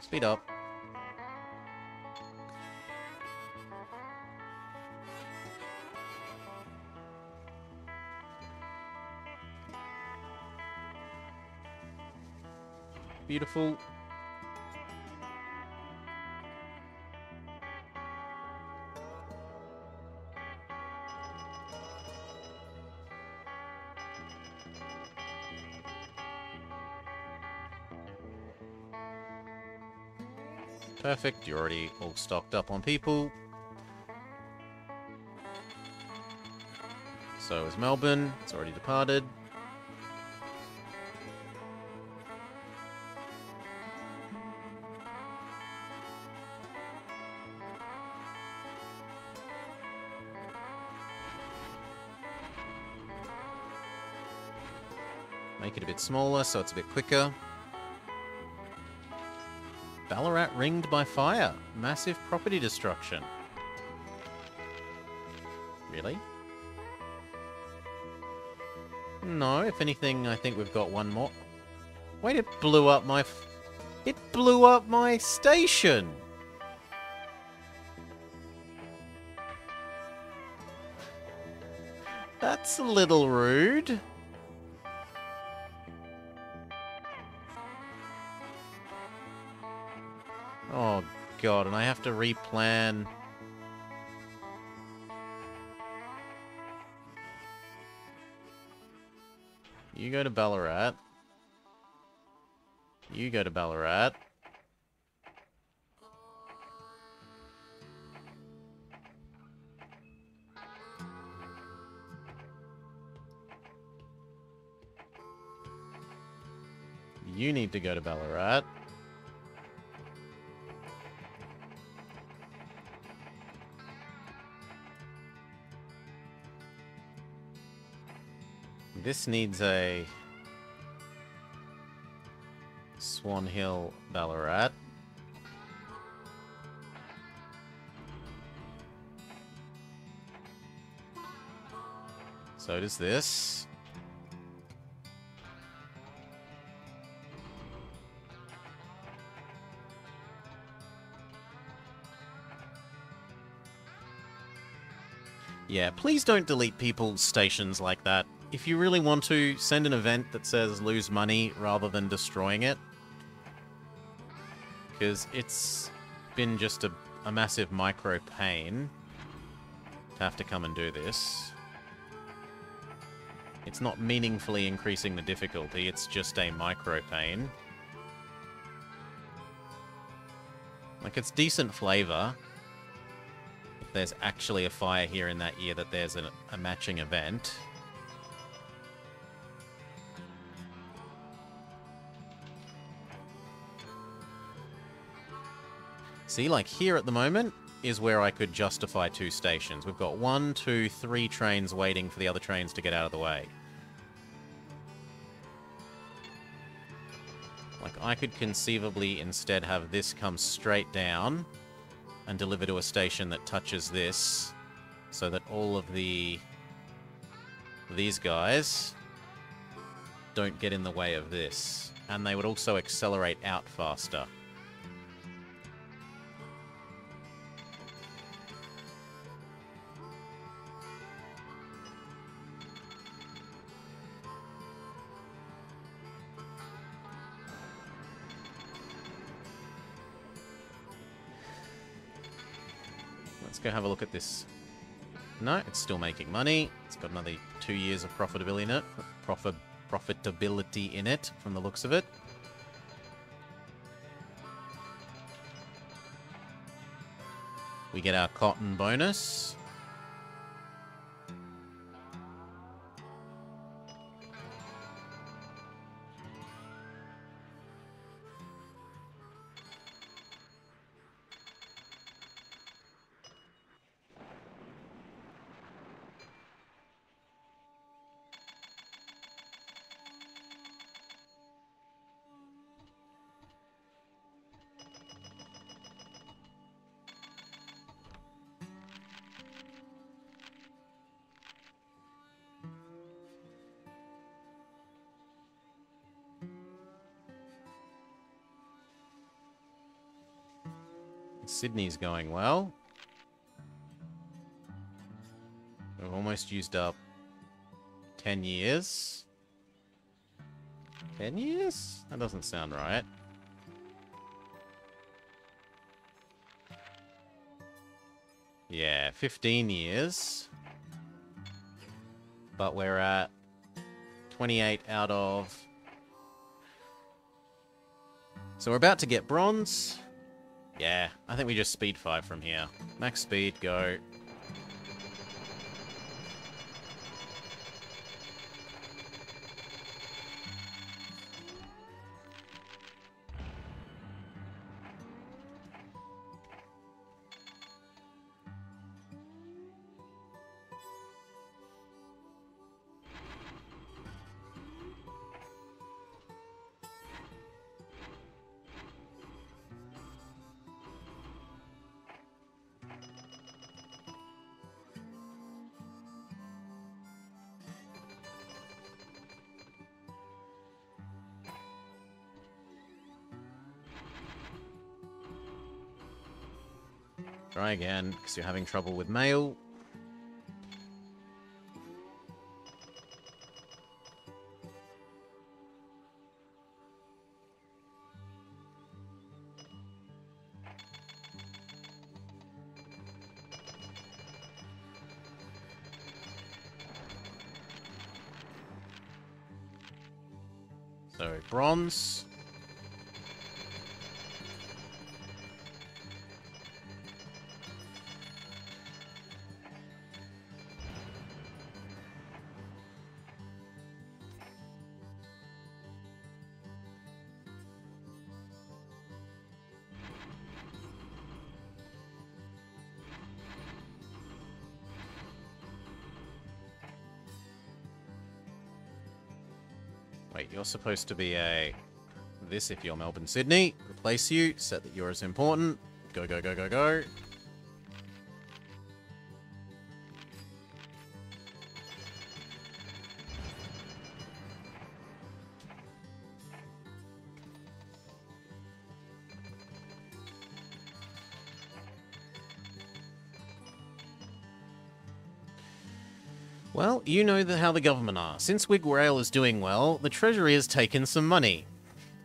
Speed up. Beautiful. Perfect, you're already all stocked up on people. So is Melbourne, it's already departed. Make it a bit smaller so it's a bit quicker. Ballarat ringed by fire. Massive property destruction. Really? No, if anything, I think we've got one more. Wait, it blew up my... It blew up my station! That's a little rude. Oh god, and I have to replan. You go to Ballarat. You go to Ballarat. You need to go to Ballarat. This needs a Swan Hill, Ballarat. So does this. Yeah, please don't delete people's stations like that. If you really want to, send an event that says lose money rather than destroying it. Because it's been just a massive micro pain to have to come and do this. It's not meaningfully increasing the difficulty, it's just a micro pain. Like, it's decent flavor. If there's actually a fire here in that year that there's a matching event. See, like here at the moment is where I could justify 2 stations. We've got 1, 2, 3 trains waiting for the other trains to get out of the way. Like, I could conceivably instead have this come straight down and deliver to a station that touches this, so that all of these guys don't get in the way of this. And they would also accelerate out faster. Let's go have a look at this. No, it's still making money. It's got another 2 years of profitability in it. Profitability in it, from the looks of it. We get our cotton bonus. Sydney's going well. We've almost used up 10 years. 10 years? That doesn't sound right. Yeah, 15 years. But we're at 28 out of... So we're about to get bronze. Yeah, I think we just speed 5 from here. Max speed, go. Try again, because you're having trouble with mail. So, bronze. Wait, you're supposed to be a... This if you're Melbourne, Sydney. Replace you. Set that you're as important. Go, go, go, go, go. Well, you know how the government are. Since Whig Rail is doing well, the Treasury has taken some money.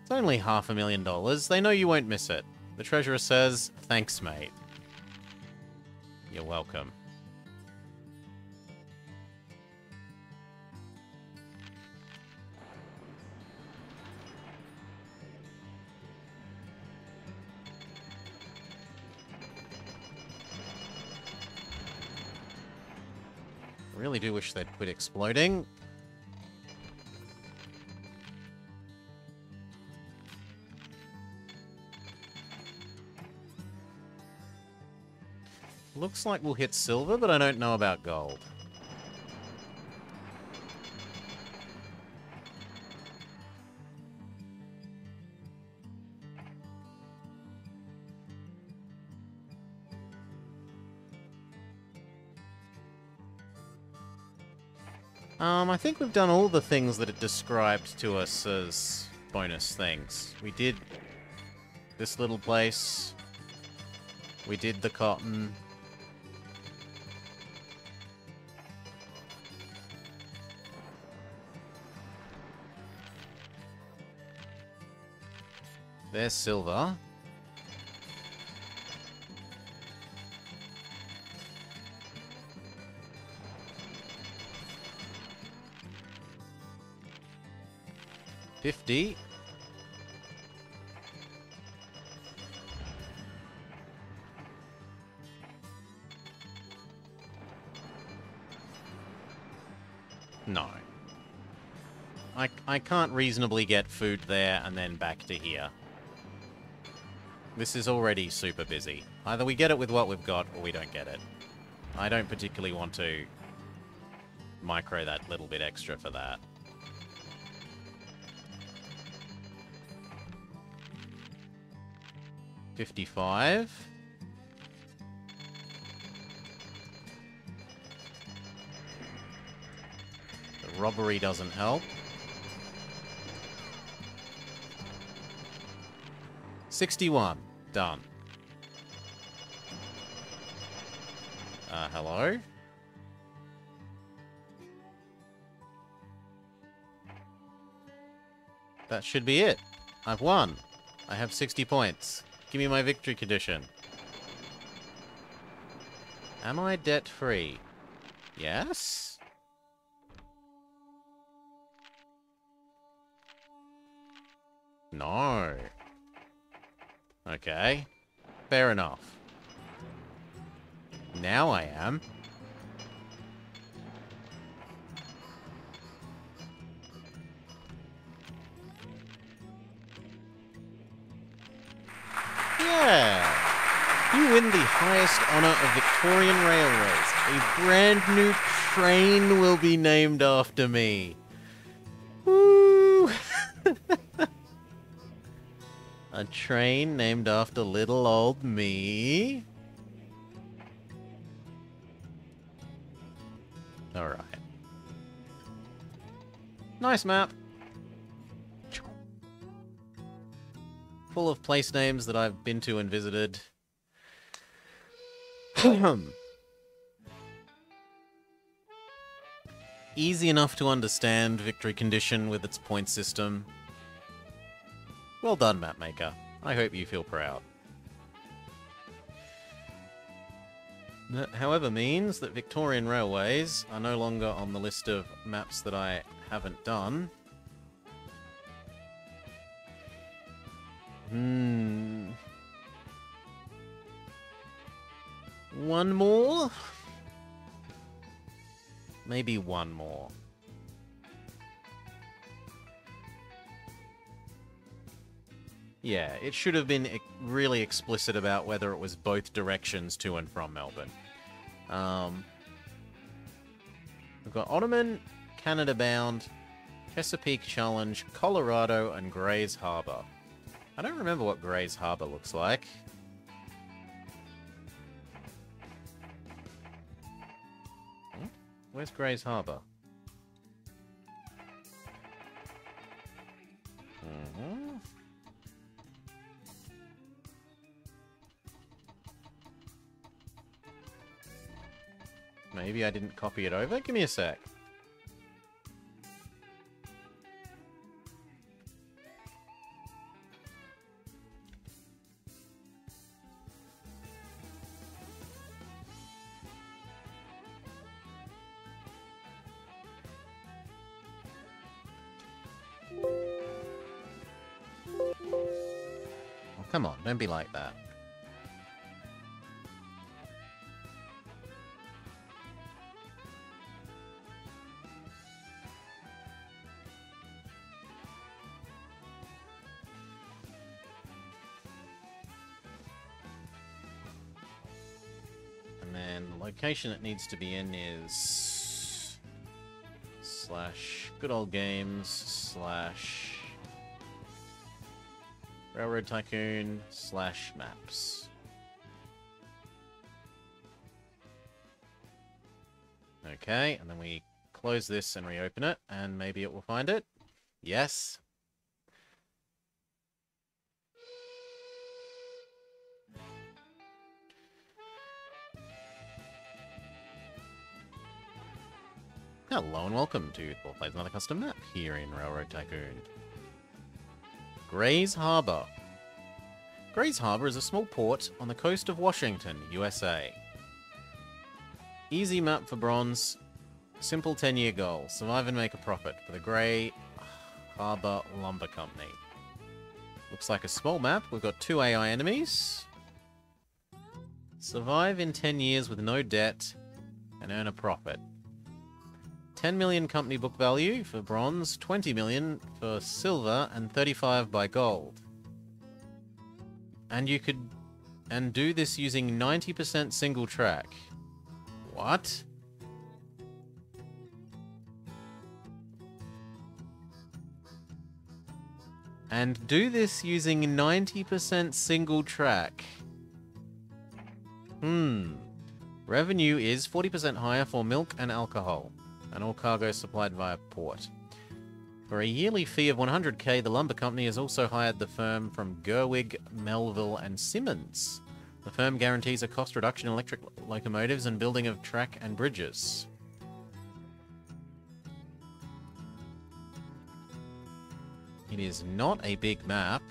It's only $500,000. They know you won't miss it. The Treasurer says, thanks, mate. You're welcome. I really do wish they'd quit exploding. Looks like we'll hit silver, but I don't know about gold. I think we've done all the things that it described to us as bonus things. We did this little place. We did the cotton. There's silver. $50. No. I can't reasonably get food there and then back to here. This is already super busy. Either we get it with what we've got, or we don't get it. I don't particularly want to micro that little bit extra for that. $55. The robbery doesn't help. $61. Done. Hello? That should be it. I've won. I have 60 points. Give me my victory condition. Am I debt-free? Yes? No. Okay. Fair enough. Now I am. Yeah! You win the highest honor of Victorian Railways. A brand new train will be named after me. Woo! A train named after little old me. Alright. Nice map. Full of place names that I've been to and visited. Easy enough to understand victory condition with its point system. Well done, mapmaker. I hope you feel proud. That, however, means that Victorian railways are no longer on the list of maps that I haven't done. One more? Maybe one more. Yeah, it should have been really explicit about whether it was both directions to and from Melbourne. We've got Ottoman, Canada Bound, Chesapeake Challenge, Colorado, and Grays Harbor. I don't remember what Grays Harbor looks like. Where's Grays Harbor? Maybe I didn't copy it over? Give me a sec. Oh, come on, don't be like that. And then the location it needs to be in is / good old games / Railroad Tycoon / maps. Okay, and then we close this and reopen it, and maybe it will find it. Yes. Hello and welcome to Thor Plays Another Custom Map here in Railroad Tycoon. Grays Harbor. Grays Harbor is a small port on the coast of Washington, USA. Easy map for bronze. Simple 10-year goal. Survive and make a profit for the Gray Harbor Lumber Company. Looks like a small map. We've got 2 AI enemies. Survive in 10 years with no debt and earn a profit. 10 million company book value for bronze, 20 million for silver, and 35 by gold. And you could do this using 90% single track. What? And do this using 90% single track. Revenue is 40% higher for milk and alcohol, and all cargo supplied via port. For a yearly fee of 100k, the lumber company has also hired the firm from Gerwig, Melville, and Simmons. The firm guarantees a cost reduction in electric locomotives and building of track and bridges. It is not a big map.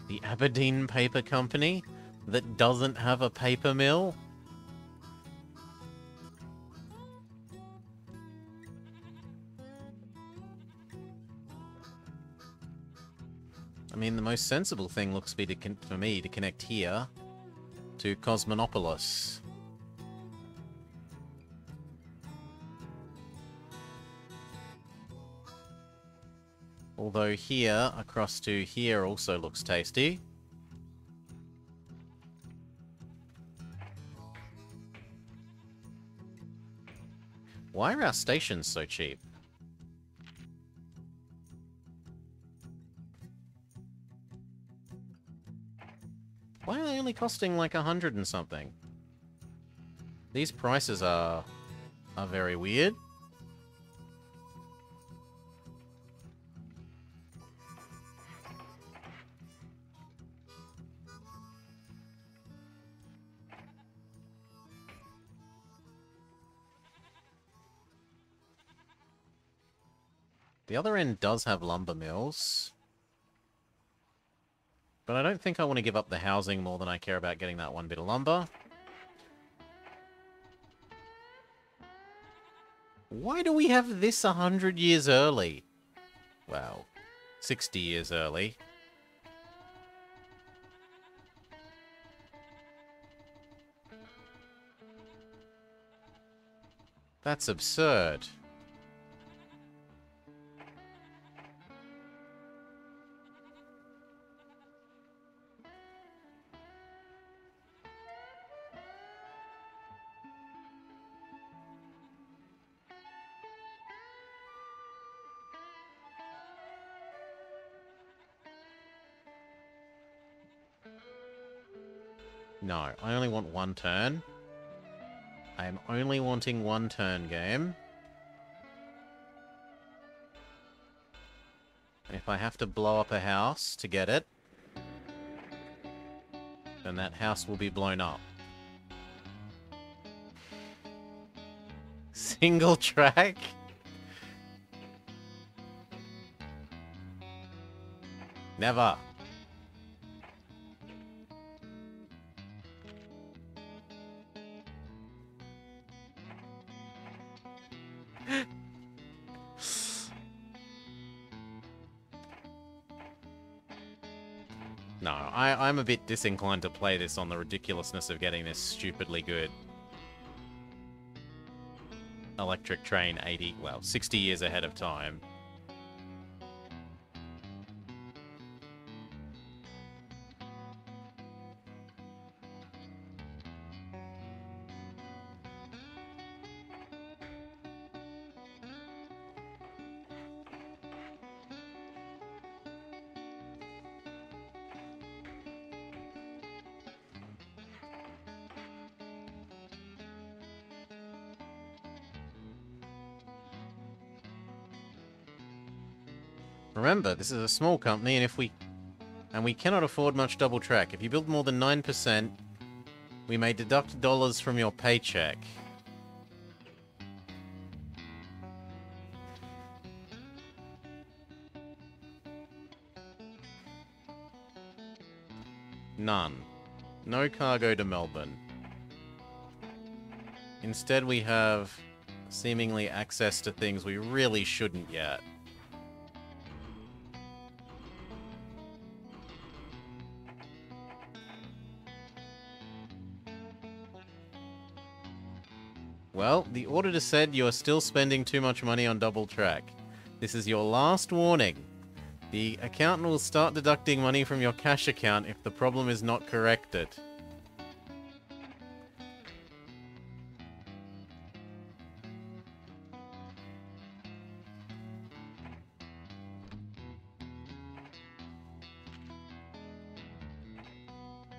The Aberdeen Paper Company that doesn't have a paper mill? I mean, the most sensible thing looks to be for me to connect here to Cosmonopolis. Although here, across to here also looks tasty. Why are our stations so cheap? Why are they only costing like 100 and something? These prices are very weird. The other end does have lumber mills. But I don't think I want to give up the housing more than I care about getting that one bit of lumber. Why do we have this 100 years early? Well, 60 years early. That's absurd. No, I only want one turn. I am only wanting one turn, game. And if I have to blow up a house to get it, then that house will be blown up. Single track? Never. No, I'm a bit disinclined to play this on the ridiculousness of getting this stupidly good electric train 60 years ahead of time. Remember, this is a small company, and we cannot afford much double track. If you build more than 9%, we may deduct dollars from your paycheck. None. No cargo to Melbourne. Instead, we have seemingly access to things we really shouldn't yet. Well, the auditor said you are still spending too much money on double track. This is your last warning. The accountant will start deducting money from your cash account if the problem is not corrected.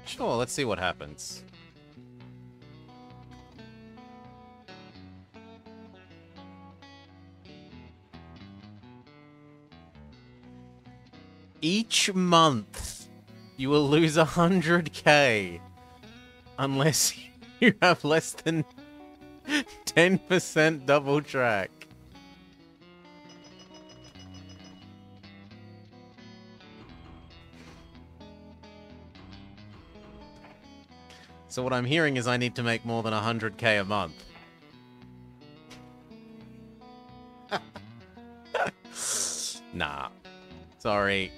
Sure, let's see what happens. Each month, you will lose 100k unless you have less than 10% double track. So what I'm hearing is I need to make more than 100k a month. Nah. Sorry.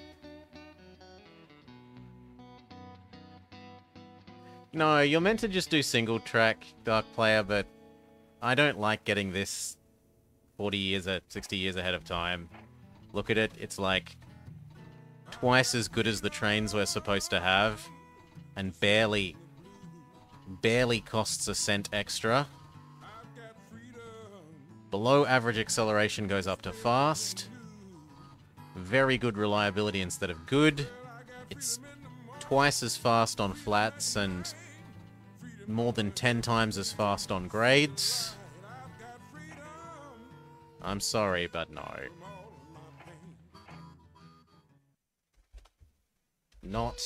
No, you're meant to just do single track, Dark Player, but I don't like getting this 40 years, 60 years ahead of time. Look at it, it's like twice as good as the trains we're supposed to have, and barely costs a cent extra. Below average acceleration goes up to fast. Very good reliability instead of good. It's twice as fast on flats and more than 10 times as fast on grades. I'm sorry, but no. Not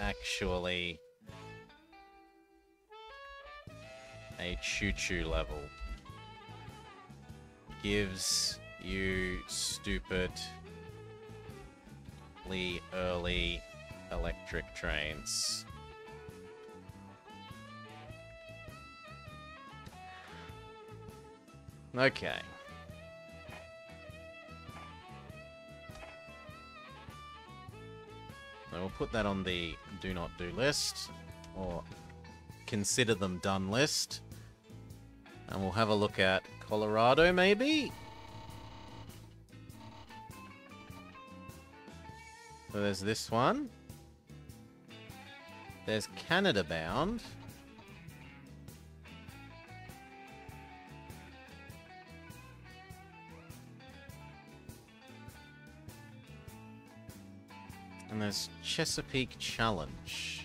actually a choo-choo level. Gives you stupidly early electric trains. Okay. So we'll put that on the do not do list, or consider them done list. And we'll have a look at Colorado, maybe? So there's this one. There's Canada bound. And there's Chesapeake Challenge.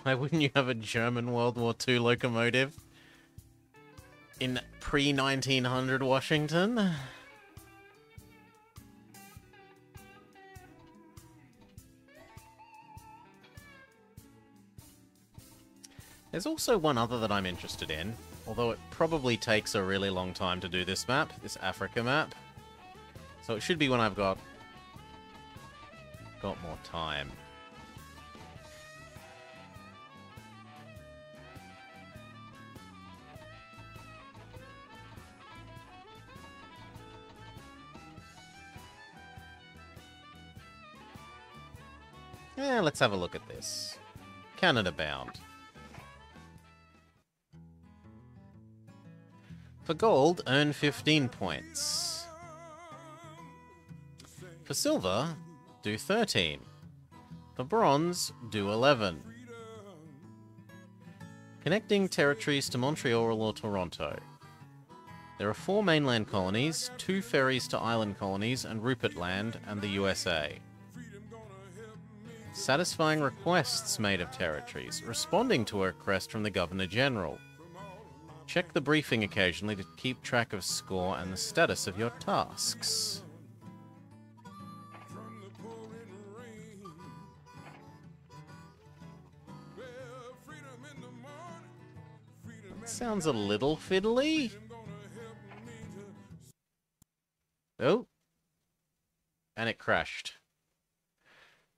Why wouldn't you have a German World War II locomotive in pre-1900 Washington? There's also one other that I'm interested in, although it probably takes a really long time to do this map, this Africa map. So it should be when I've got more time. Yeah, let's have a look at this. Canada bound. For gold, earn 15 points. For silver, do 13. For bronze, do 11. Connecting territories to Montreal or Toronto. There are 4 mainland colonies, 2 ferries to island colonies, and Rupert Land and the USA. Satisfying requests made of territories, responding to a request from the Governor-General. Check the briefing occasionally to keep track of score and the status of your tasks. That sounds a little fiddly. Oh. And it crashed.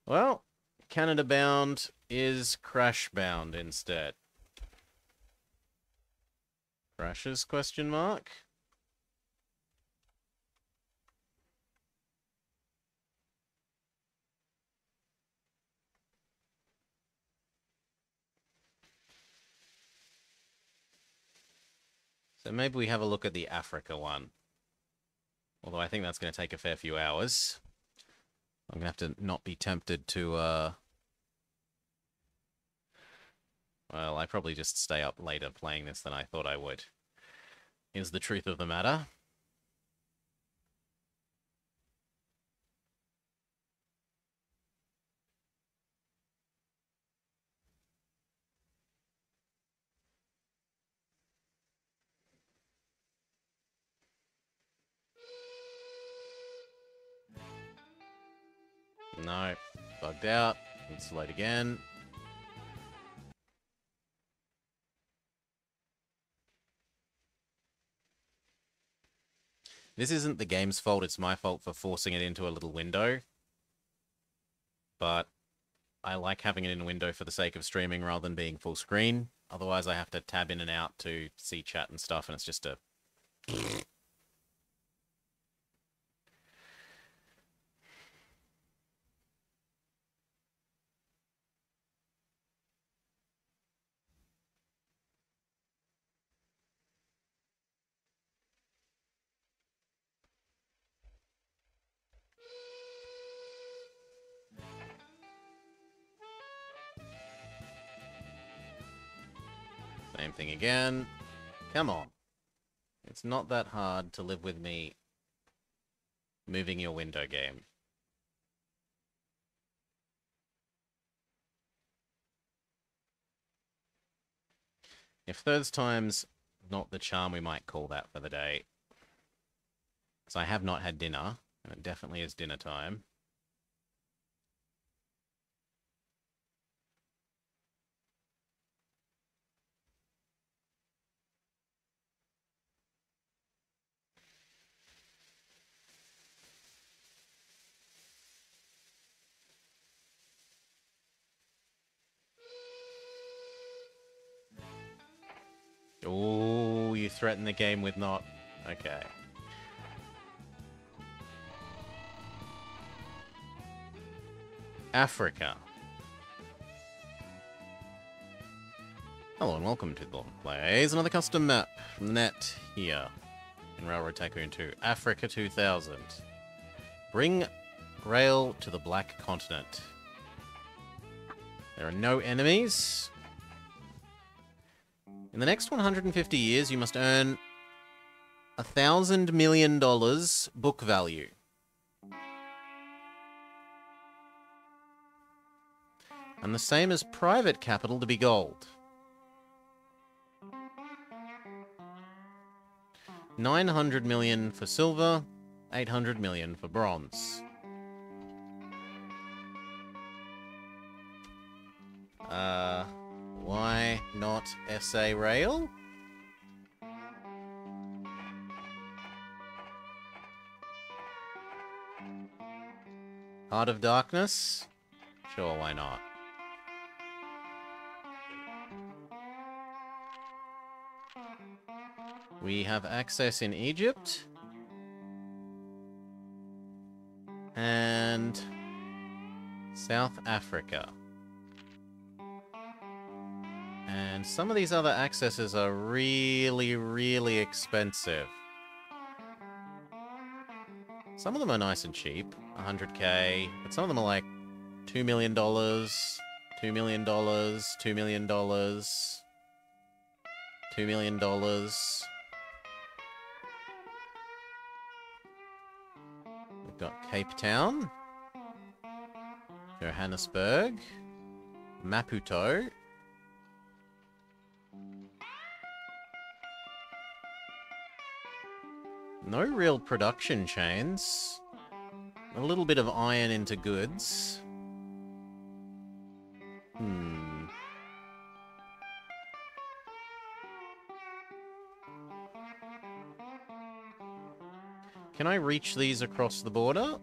Well, Canada bound is crash bound instead. Crashes, question mark? So maybe we have a look at the Africa one. Although I think that's going to take a fair few hours. I'm going to have to not be tempted to, well, I probably just stay up later playing this than I thought I would. Is the truth of the matter. No, bugged out. Let's load again. This isn't the game's fault, it's my fault for forcing it into a little window. But I like having it in a window for the sake of streaming rather than being full screen. Otherwise I have to tab in and out to see chat and stuff, and it's just a... Same thing again. Come on. It's not that hard to live with me moving your window game. If third time's not the charm, we might call that for the day. Because I have not had dinner, and it definitely is dinner time. Oh, you threaten the game with not... Okay. Africa. Hello and welcome to the Plays, another custom map from the net here in Railroad Tycoon 2. Africa 2000. Bring rail to the Black Continent. There are no enemies. In the next 150 years, you must earn $1,000 million book value. And the same as private capital to be gold. 900 million for silver, 800 million for bronze. Why not SA Rail? Heart of Darkness? Sure, why not? We have access in Egypt. And South Africa. And some of these other accesses are really, really expensive. Some of them are nice and cheap, 100k, but some of them are like $2 million, $2 million, $2 million, $2 million. We've got Cape Town, Johannesburg, Maputo, no real production chains. A little bit of iron into goods. Can I reach these across the border?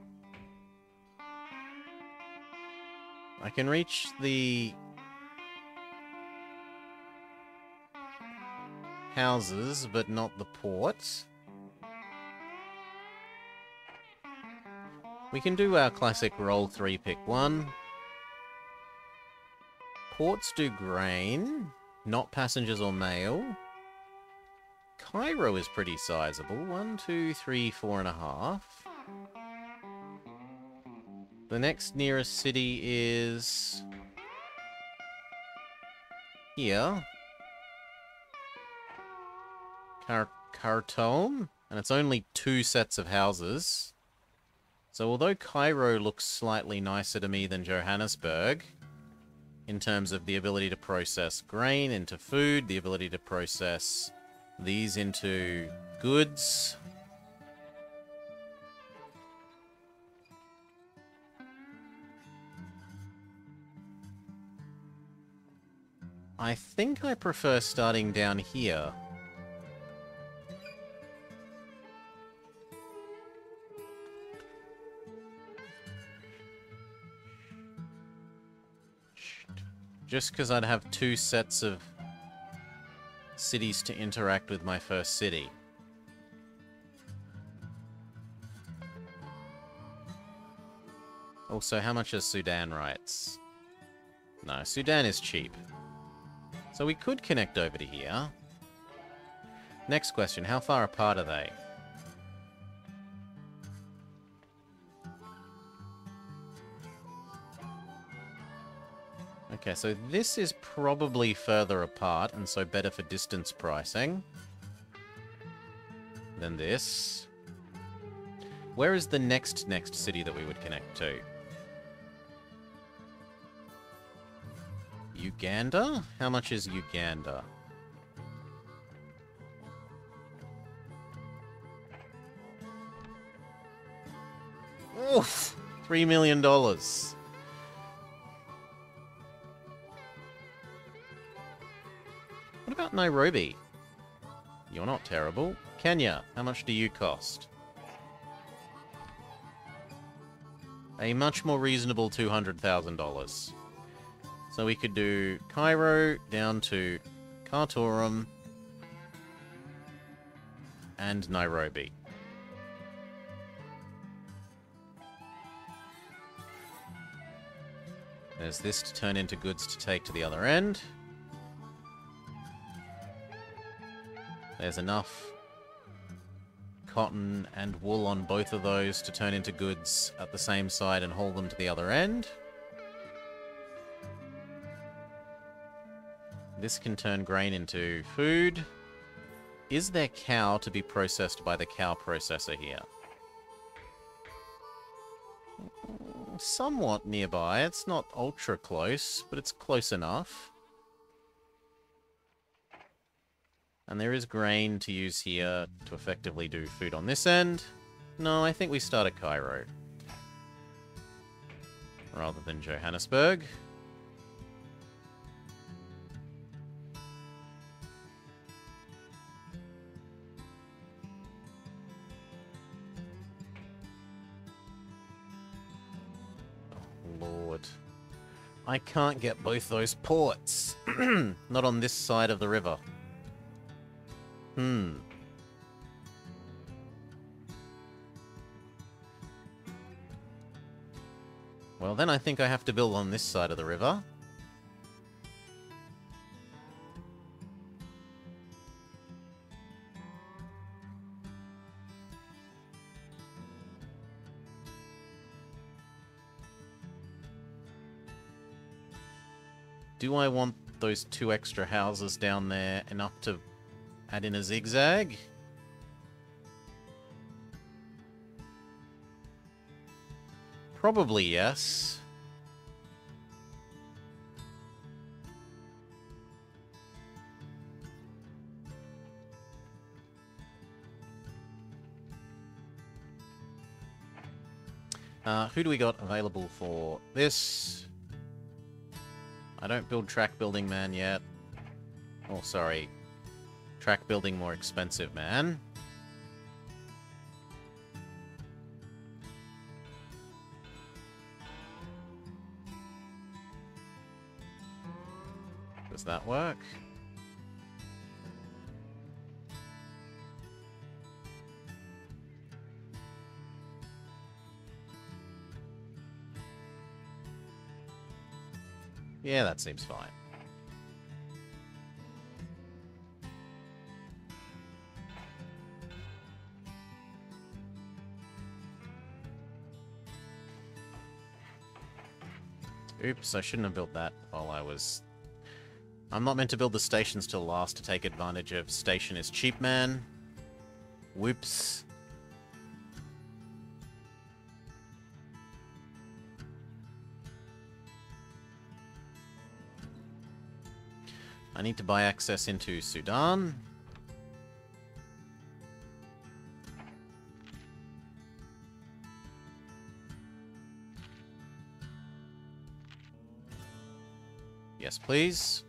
I can reach the houses, but not the port. We can do our classic roll 3, pick 1. Ports do grain, not passengers or mail. Cairo is pretty sizable. 1, 2, 3, 4.5. The next nearest city is here. Khartoum, and it's only 2 sets of houses. So although Cairo looks slightly nicer to me than Johannesburg, in terms of the ability to process grain into food, the ability to process these into goods. I think I prefer starting down here. Just because I'd have 2 sets of cities to interact with my first city. Also, how much is Sudan rights? No, Sudan is cheap. So we could connect over to here. Next question, how far apart are they? Okay, so this is probably further apart, and so better for distance pricing. Then this. Where is the next city that we would connect to? Uganda? How much is Uganda? Oof! $3 million. What about Nairobi? You're not terrible. Kenya, how much do you cost? A much more reasonable $200,000. So we could do Cairo down to Khartoum and Nairobi. There's this to turn into goods to take to the other end. There's enough cotton and wool on both of those to turn into goods at the same side and haul them to the other end. This can turn grain into food. Is there cow to be processed by the cow processor here? Somewhat nearby. It's not ultra close, but it's close enough. And there is grain to use here to effectively do food on this end. No, I think we start at Cairo. Rather than Johannesburg. Oh, Lord. I can't get both those ports. Not on this side of the river. Well, then I think I have to build on this side of the river. Do I want those 2 extra houses down there enough to add in a zigzag? Probably yes. Who do we got available for this? I don't build track building man yet. Oh, sorry. Track building more expensive man. Does that work? Yeah, that seems fine. Oops, I shouldn't have built that while I was... I'm not meant to build the stations till last to take advantage of station is cheap, man. Whoops. I need to buy access into Sudan. Yes, please.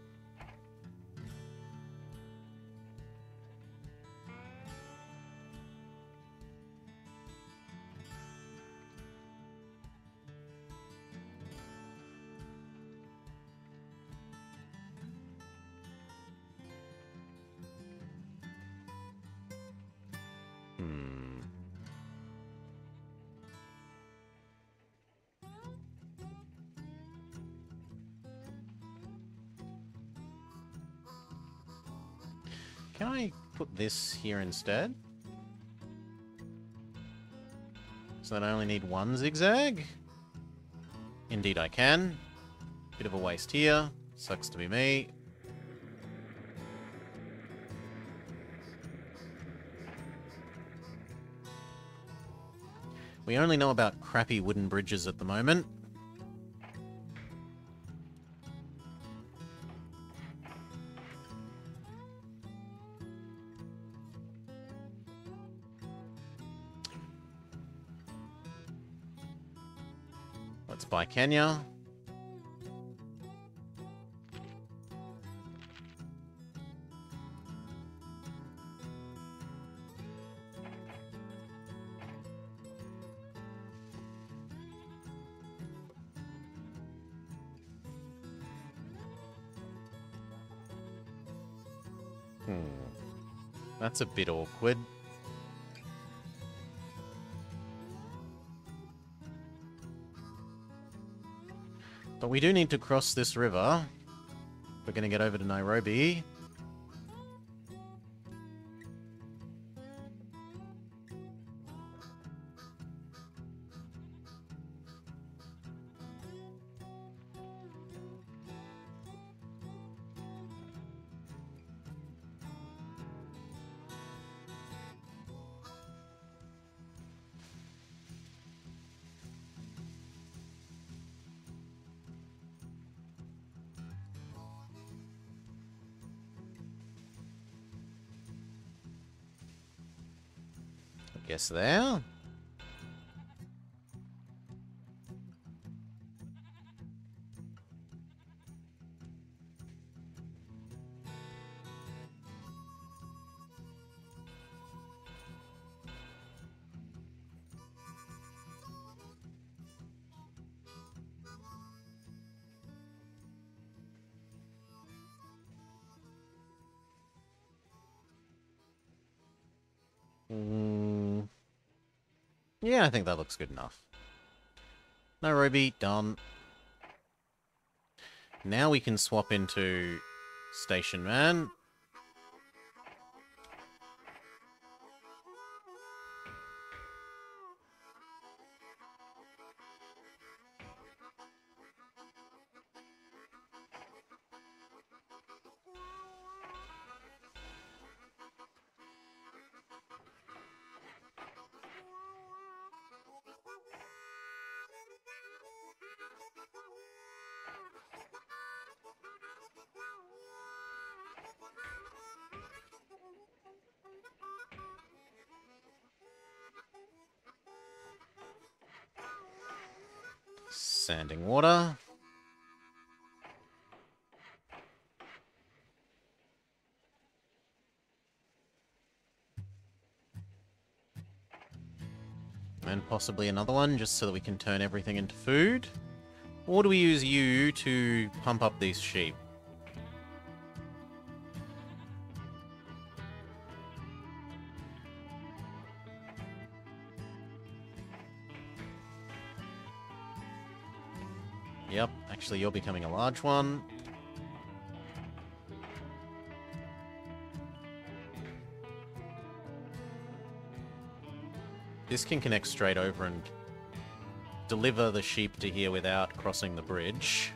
Can I put this here instead? So that I only need 1 zigzag? Indeed I can. Bit of a waste here. Sucks to be me. We only know about crappy wooden bridges at the moment. Let's buy Kenya. That's a bit awkward. But we do need to cross this river. We're going to get over to Nairobi. Guess there. Yeah, I think that looks good enough. Nairobi, done. Now we can swap into Station Man. Sanding water. And possibly another one, just so that we can turn everything into food. Or do we use you to pump up these sheep? Yep, actually you're becoming a large one. This can connect straight over and deliver the sheep to here without crossing the bridge.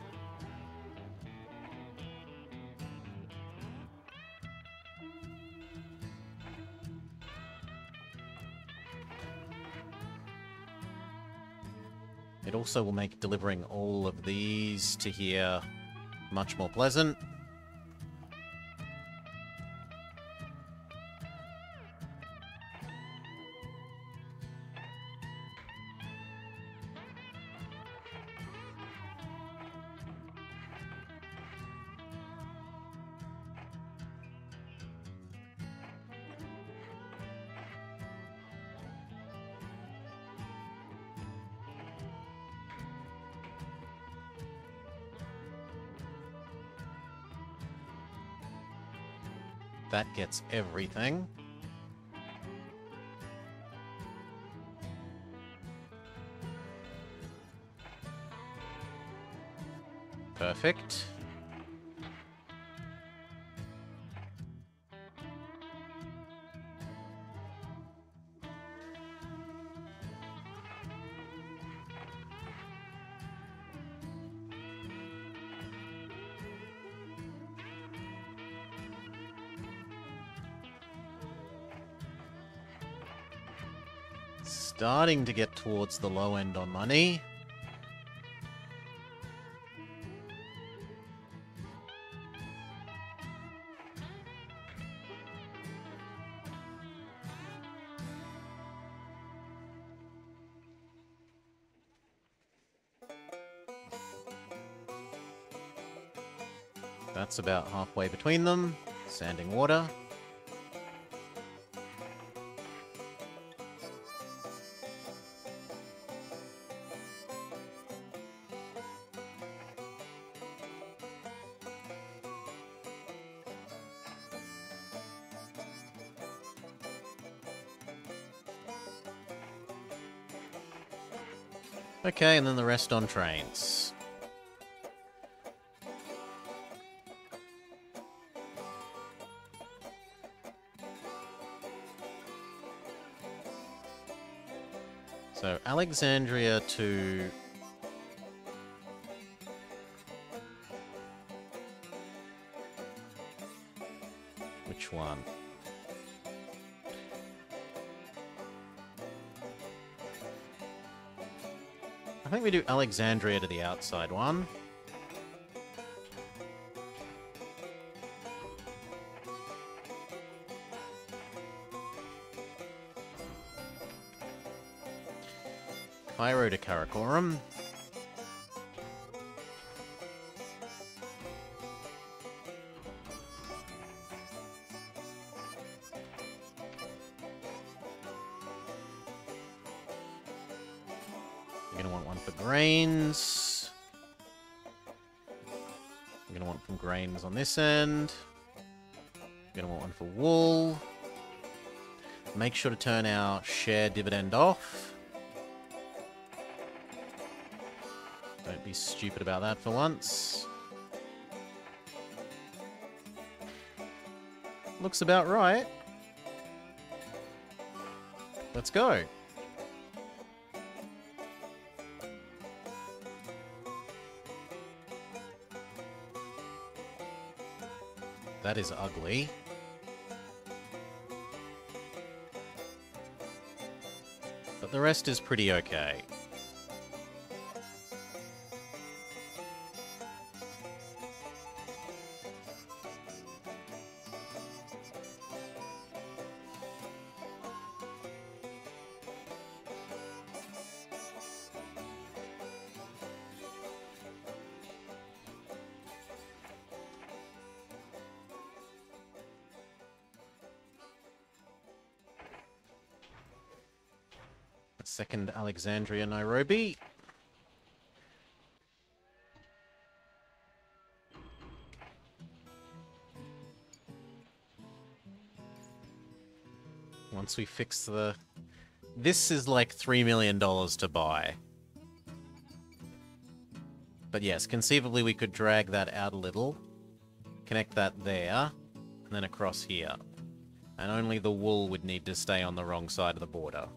It also will make delivering all of these to here much more pleasant. That gets everything. Perfect. Starting to get towards the low end on money. That's about halfway between them. Sanding water. Okay, and then the rest on trains. So, Alexandria to... Which one? I think we do Alexandria to the outside one. Cairo to Karakoram. We're going to want one for grains. We're going to want some grains on this end. We're going to want one for wool. Make sure to turn our share dividend off. Don't be stupid about that for once. Looks about right. Let's go. That is ugly. But the rest is pretty okay. Second Alexandria, Nairobi. Once we fix the... This is like $3 million to buy. But yes, conceivably we could drag that out a little. Connect that there. And then across here. And only the wool would need to stay on the wrong side of the border.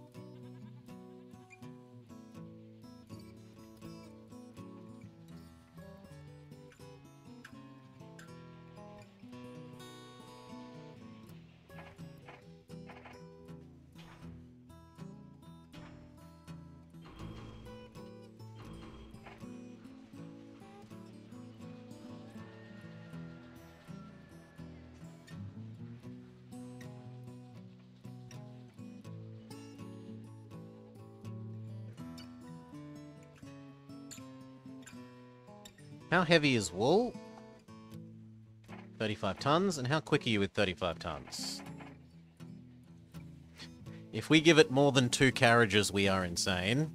How heavy is wool? 35 tons. And how quick are you with 35 tons? If we give it more than 2 carriages, we are insane.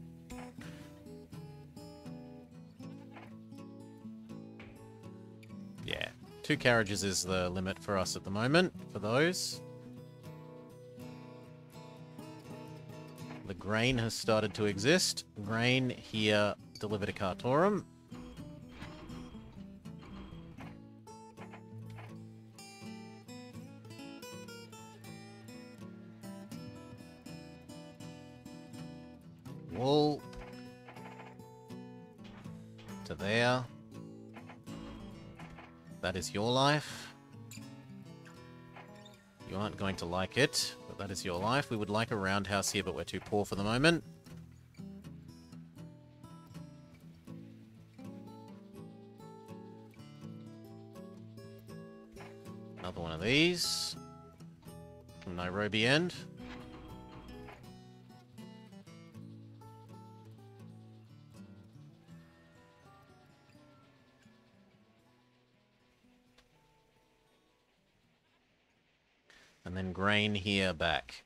Yeah, 2 carriages is the limit for us at the moment, for those. The grain has started to exist. Grain here, deliver to Khartoum. Wool to there. That is your life. You aren't going to like it, but that is your life. We would like a roundhouse here, but we're too poor for the moment. Another one of these. From Nairobi End. And then grain here back.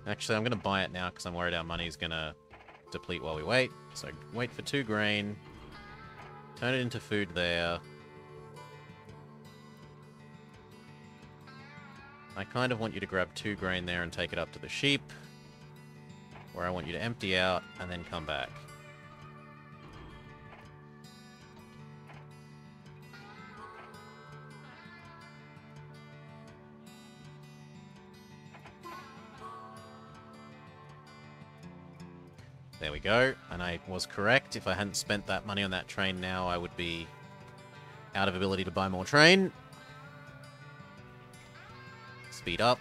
Actually, I'm going to buy it now because I'm worried our money's going to deplete while we wait. So wait for 2 grain. Turn it into food there. I kind of want you to grab 2 grain there and take it up to the sheep. Where I want you to empty out and then come back. There we go, and I was correct. If I hadn't spent that money on that train now, I would be out of ability to buy more train. Speed up.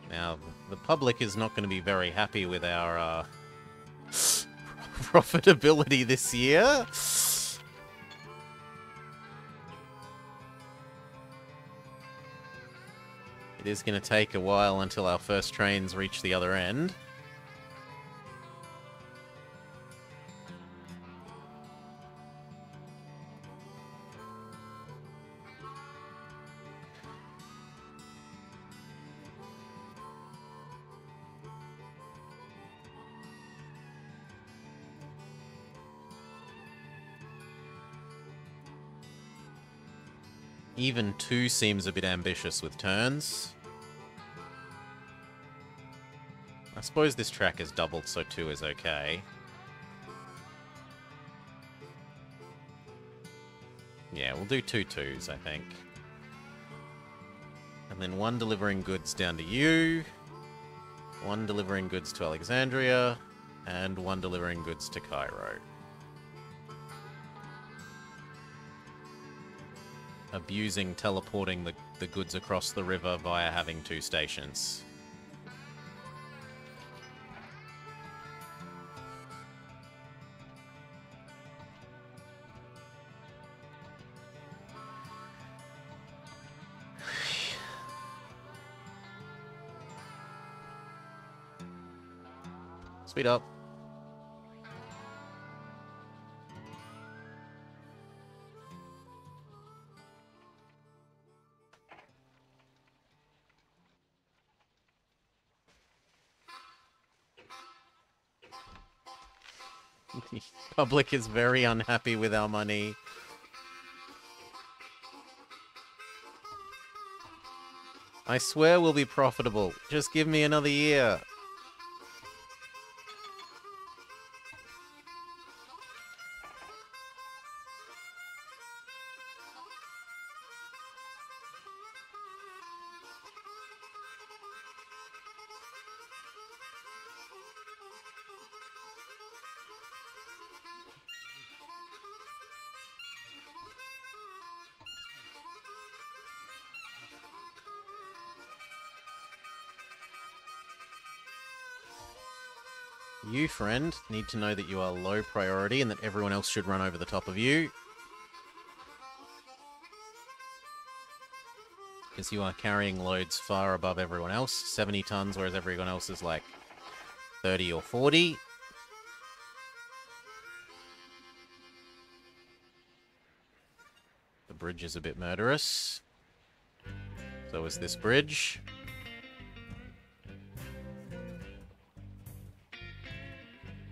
Now, the public is not going to be very happy with our profitability this year. It is going to take a while until our first trains reach the other end. Even 2 seems a bit ambitious with turns. I suppose this track is doubled, so 2 is okay. Yeah, we'll do 2 2s, I think. And then 1 delivering goods down to you, 1 delivering goods to Alexandria, and 1 delivering goods to Cairo. Abusing teleporting the goods across the river via having 2 stations. Speed up. The public is very unhappy with our money. I swear we'll be profitable. Just give me another year. You, friend, need to know that you are low priority and that everyone else should run over the top of you. Because you are carrying loads far above everyone else. 70 tons, whereas everyone else is like 30 or 40. The bridge is a bit murderous. So is this bridge.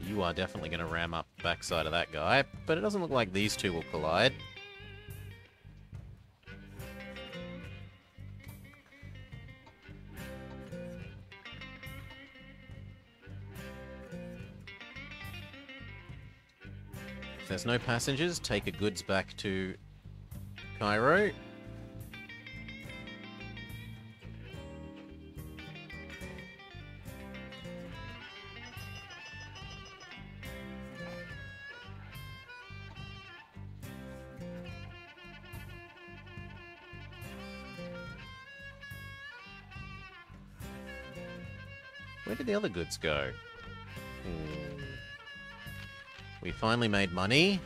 You are definitely going to ram up the backside of that guy, but it doesn't look like these 2 will collide. there's no passengers, take a goods back to Cairo. Where did the other goods go? We finally made money.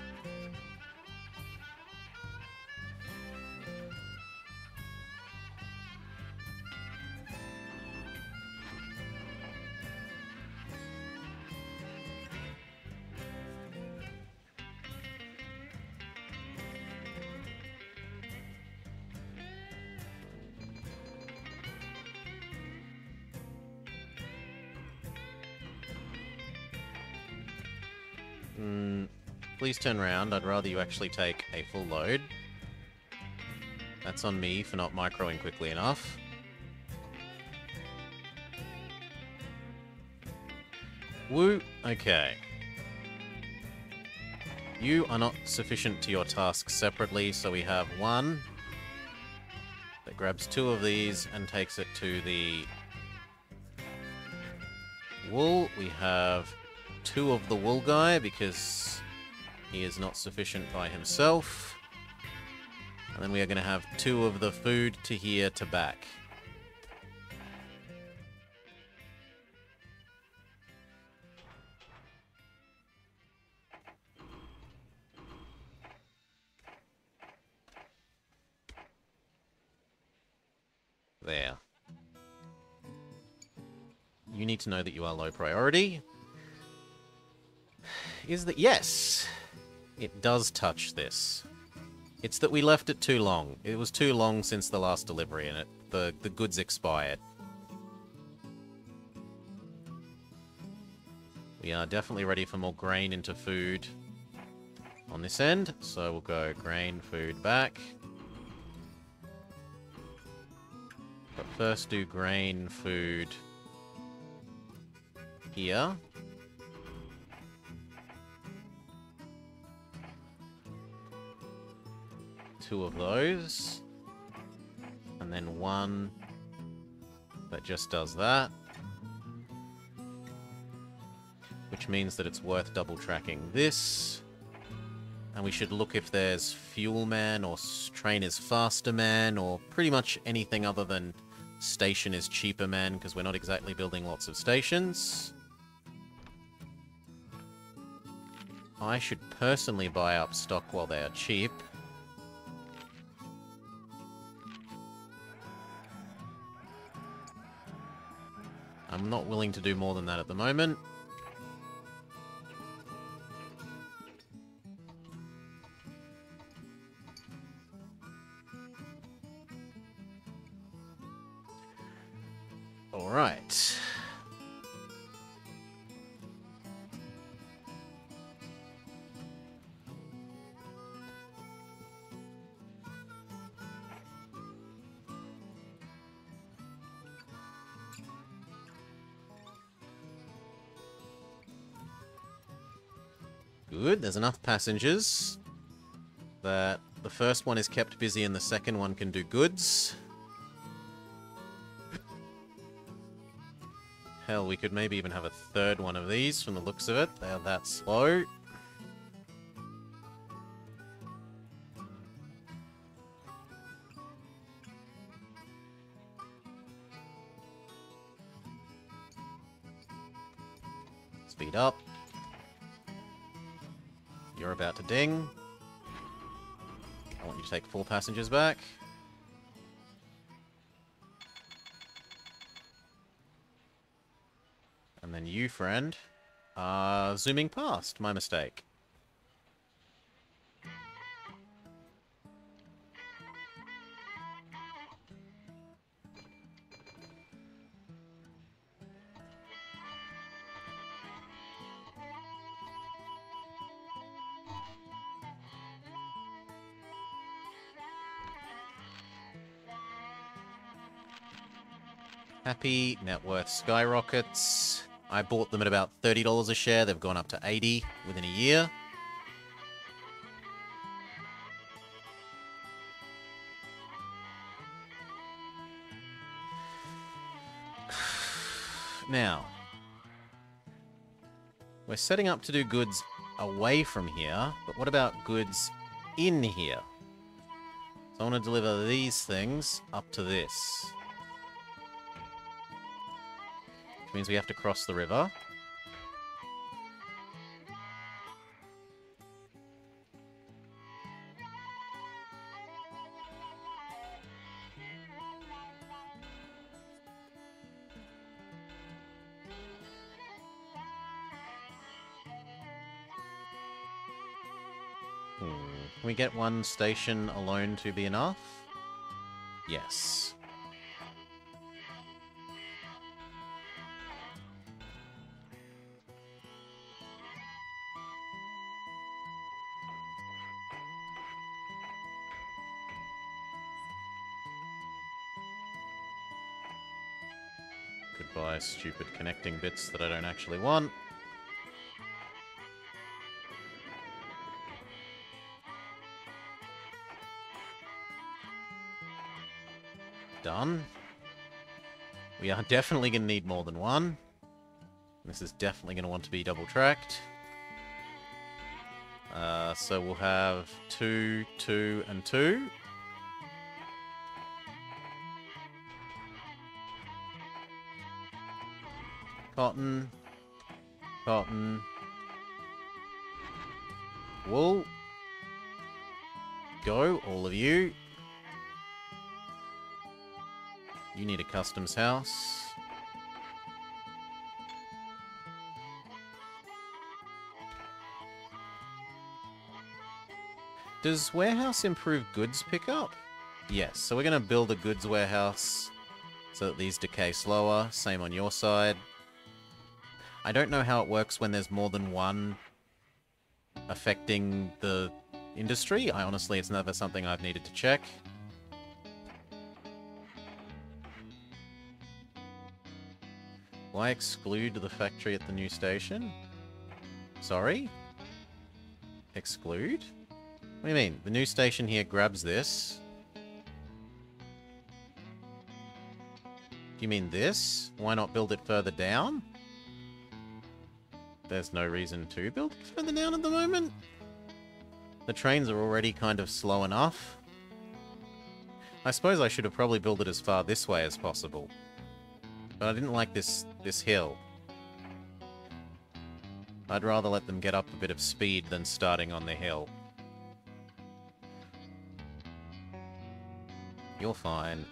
Please turn around. I'd rather you actually take a full load. That's on me for not microing quickly enough. Woo. Okay. You are not sufficient to your task separately, so we have one that grabs 2 of these and takes it to the wool. We have 2 of the wool guy because he is not sufficient by himself. And then we are going to have 2 of the food to here to back. There. You need to know that you are low priority. Is that... Yes! It does touch this. It's that we left it too long. It was too long since the last delivery, and the goods expired. We are definitely ready for more grain into food on this end, so we'll go grain, food, back. But first do grain, food here. Two of those. And then one that just does that. Which means that it's worth double tracking this. And we should look if there's Fuel Man or Train is Faster Man or pretty much anything other than Station is Cheaper Man, because we're not exactly building lots of stations. I should personally buy up stock while they are cheap. I'm not willing to do more than that at the moment. All right. Good, there's enough passengers that the first one is kept busy and the second one can do goods. Hell, we could maybe even have a third one of these from the looks of it. They are that slow. Speed up. You're about to ding. I want you to take 4 passengers back. And then you, friend, are zooming past. My mistake. Happy, net worth skyrockets. I bought them at about $30 a share. They've gone up to $80 within a year. Now, we're setting up to do goods away from here, but what about goods in here? So I want to deliver these things up to this. Which means we have to cross the river. Can we get one station alone to be enough? Yes. Goodbye, stupid connecting bits that I don't actually want. Done. We are definitely going to need more than one. This is definitely going to want to be double-tracked. So we'll have 2, 2, and 2. Cotton. Cotton. Wool. Go, all of you. You need a customs house. Does warehouse improve goods pickup? Yes, so we're going to build a goods warehouse so that these decay slower. Same on your side. I don't know how it works when there's more than one affecting the industry. Honestly, it's never something I've needed to check. Why exclude the factory at the new station? Sorry? Exclude? What do you mean? The new station here grabs this. Do you mean this? Why not build it further down? There's no reason to build it further down at the moment. The trains are already kind of slow enough. I suppose I should have probably built it as far this way as possible. But I didn't like this hill. I'd rather let them get up a bit of speed than starting on the hill. You're fine.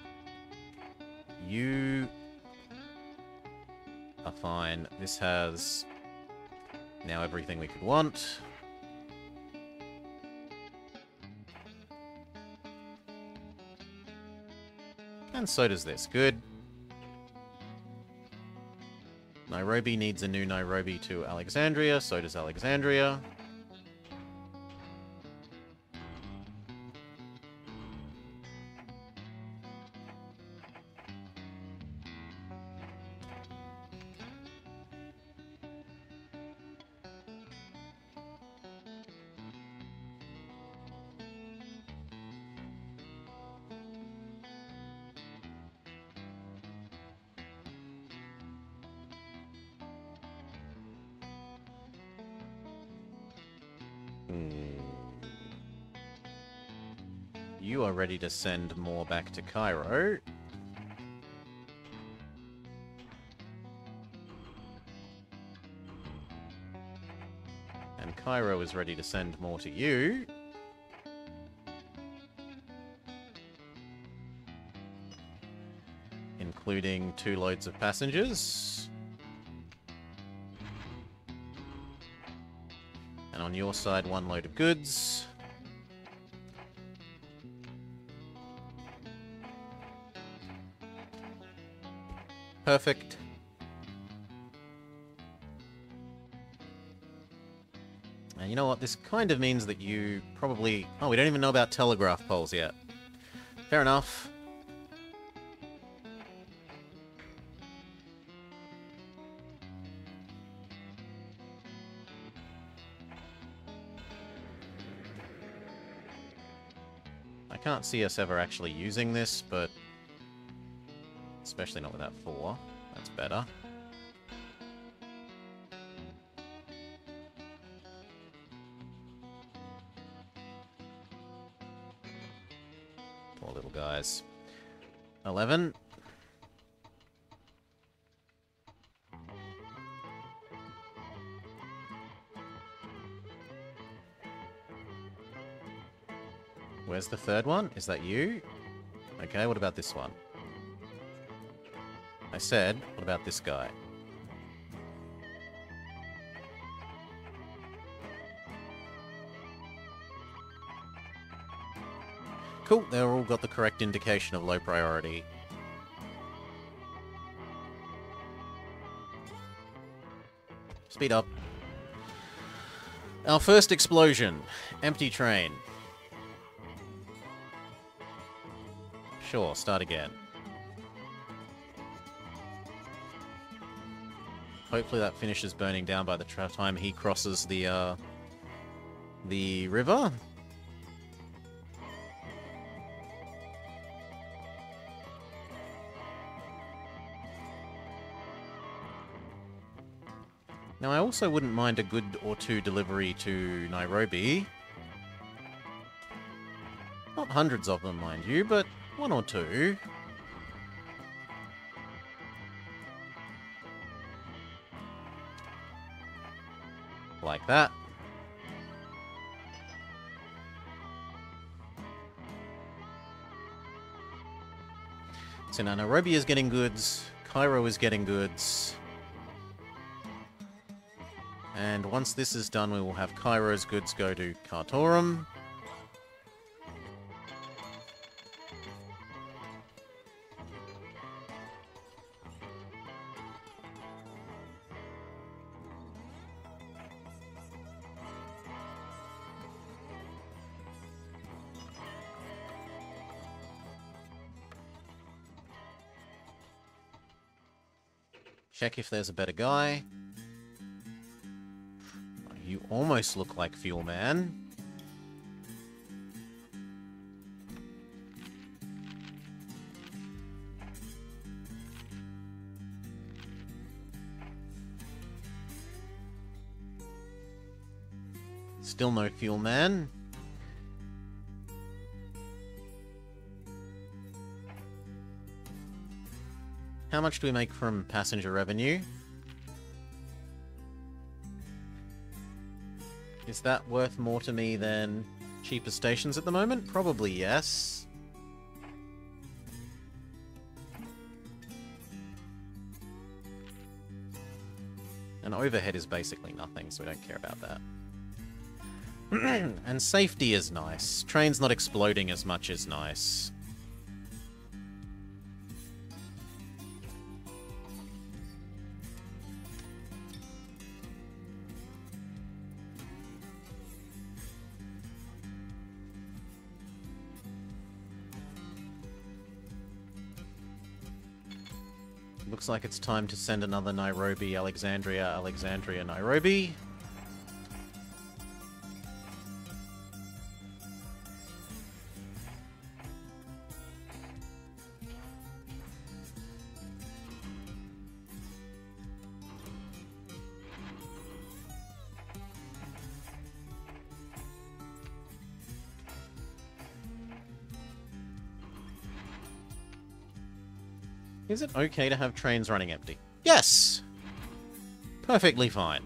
You are fine. This has now everything we could want. And so does this. Good. Nairobi needs a new Nairobi to Alexandria, so does Alexandria. You are ready to send more back to Cairo. And Cairo is ready to send more to you. Including 2 loads of passengers. And on your side, 1 load of goods. Perfect. And you know what? This kind of means that you probably... Oh, we don't even know about telegraph poles yet. Fair enough. I can't see us ever actually using this, but... Especially not with that 4. That's better. Poor little guys. 11. Where's the third one? Is that you? Okay, what about this one? I said, what about this guy? Cool, they've all got the correct indication of low priority. Speed up. Our first explosion. Empty train. Sure, start again. Hopefully that finishes burning down by the time he crosses the river. Now, I also wouldn't mind a good or two delivery to Nairobi. Not hundreds of them, mind you, but one or two. Like that. So now Nairobi is getting goods, Cairo is getting goods. And once this is done, we will have Cairo's goods go to Khartoum. Check if there's a better guy. You almost look like Fuel Man. Still no Fuel Man. How much do we make from passenger revenue? Is that worth more to me than cheaper stations at the moment? Probably yes. And overhead is basically nothing, so we don't care about that. And safety is nice. Trains not exploding as much is nice. Looks like it's time to send another Nairobi, Alexandria, Alexandria, Nairobi. Is it okay to have trains running empty? Yes! Perfectly fine.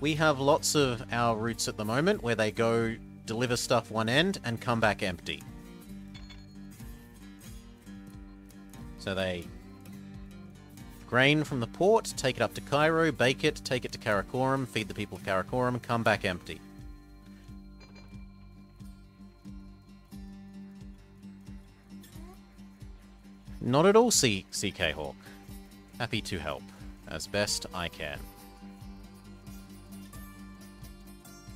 We have lots of our routes at the moment where they go deliver stuff one end and come back empty. So they grain from the port, take it up to Cairo, bake it, take it to Karakoram, feed the people of Karakoram, come back empty. Not at all, CK Hawk. Happy to help, as best I can.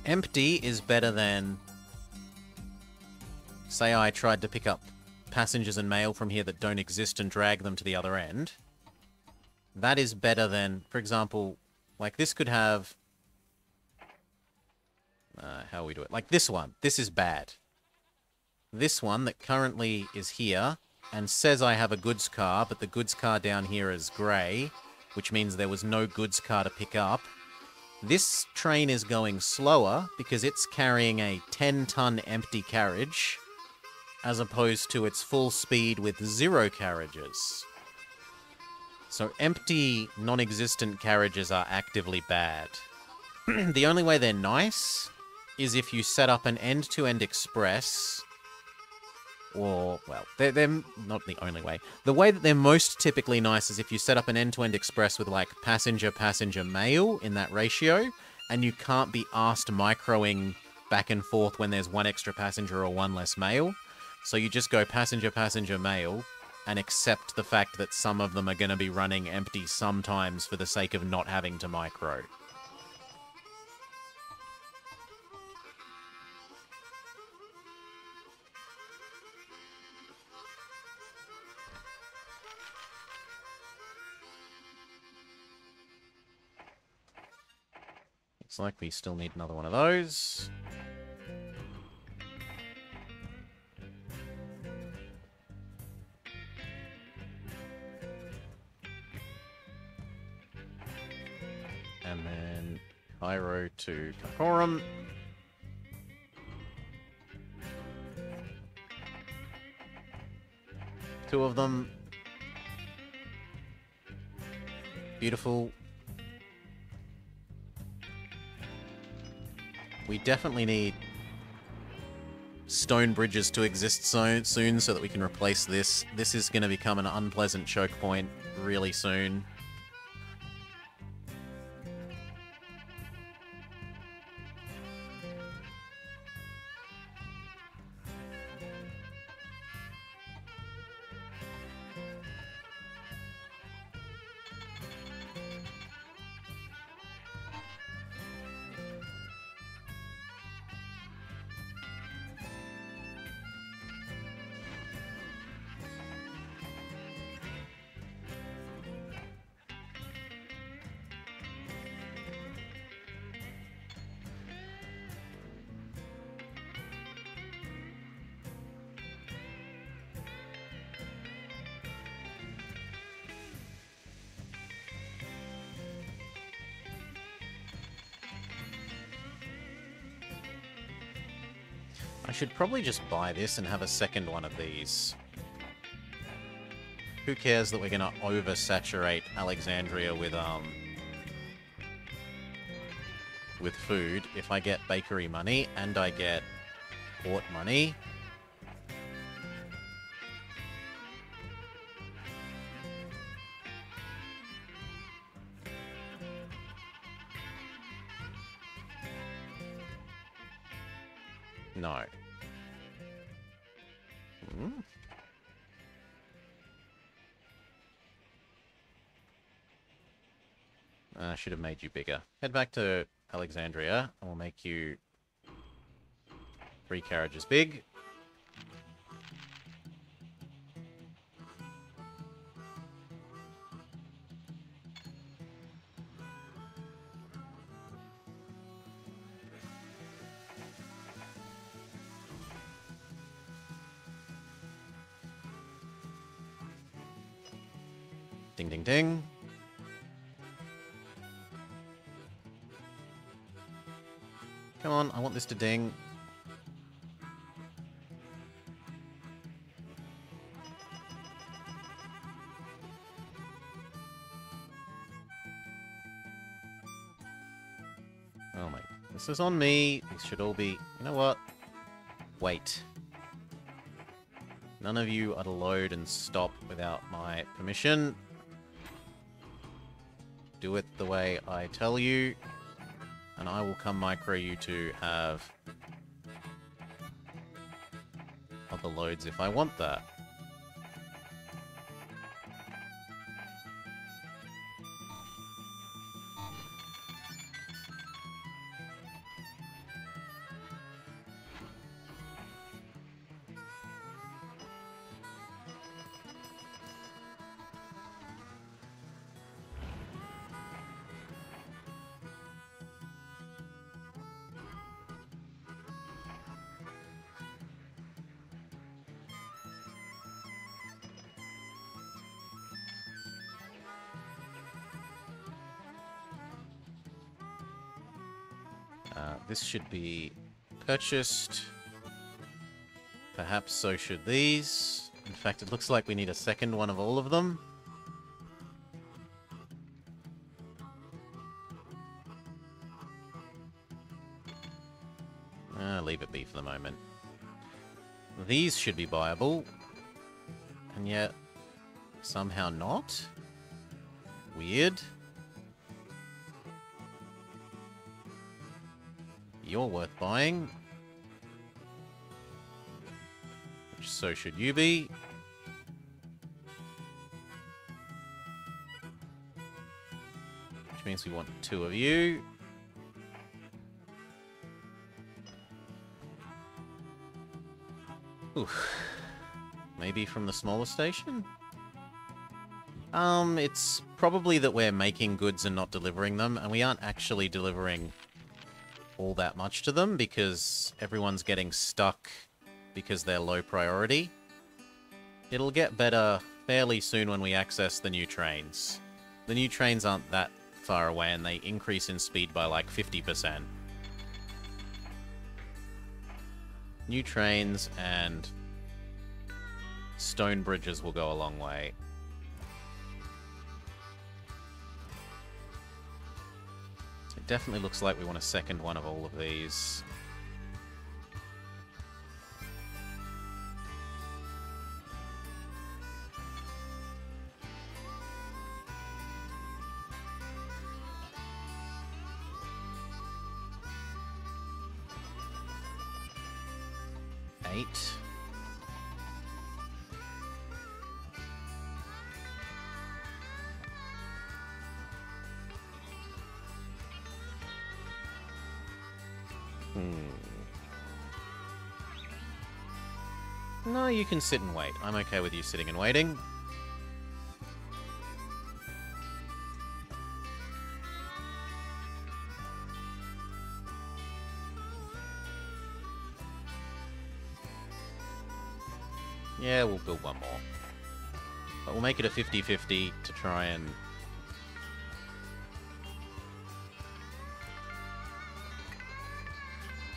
Empty is better than... Say I tried to pick up passengers and mail from here that don't exist and drag them to the other end. That is better than, for example, like this could have... how we do it? Like this one. This is bad. This one that currently is here... and says I have a goods car, but the goods car down here is grey, which means there was no goods car to pick up. This train is going slower because it's carrying a 10-ton empty carriage, as opposed to its full speed with 0 carriages. So empty, non-existent carriages are actively bad. The only way they're nice is if you set up an end-to-end express, or, well, they're not the only way. The way that they're most typically nice is if you set up an end-to-end express with, like, passenger mail in that ratio, and you can't be asked microing back and forth when there's one extra passenger or one less mail. So you just go passenger mail, and accept the fact that some of them are going to be running empty sometimes for the sake of not having to micro. Looks like we still need another one of those. And then Cairo to Karakoram. Two of them. Beautiful. We definitely need stone bridges to exist soon so that we can replace this. This is going to become an unpleasant choke point really soon. I should probably just buy this and have a second one of these. Who cares that we're going to oversaturate Alexandria with food if I get bakery money and I get port money? No. I should have made you bigger. Head back to Alexandria, and we'll make you 3 carriages big. Ding, ding, ding. Come on, I want this to ding. Oh my, this is on me. These should all be, you know what? Wait. None of you are to load and stop without my permission. Do it the way I tell you, and I will come micro you to have other loads if I want that. This should be purchased. Perhaps so should these. In fact, it looks like we need a second one of all of them. Leave it be for the moment. These should be viable. And yet, somehow not. Weird. You're worth buying. Which so should you be. Which means we want 2 of you. Oof. Maybe from the smaller station? It's probably that we're making goods and not delivering them, and we aren't actually delivering all that much to them because everyone's getting stuck because they're low priority. It'll get better fairly soon when we access the new trains. The new trains aren't that far away and they increase in speed by like 50%. New trains and stone bridges will go a long way. It definitely looks like we want a second one of all of these. Eight. No, you can sit and wait. I'm okay with you sitting and waiting. Yeah, we'll build one more. But we'll make it a 50-50 to try and...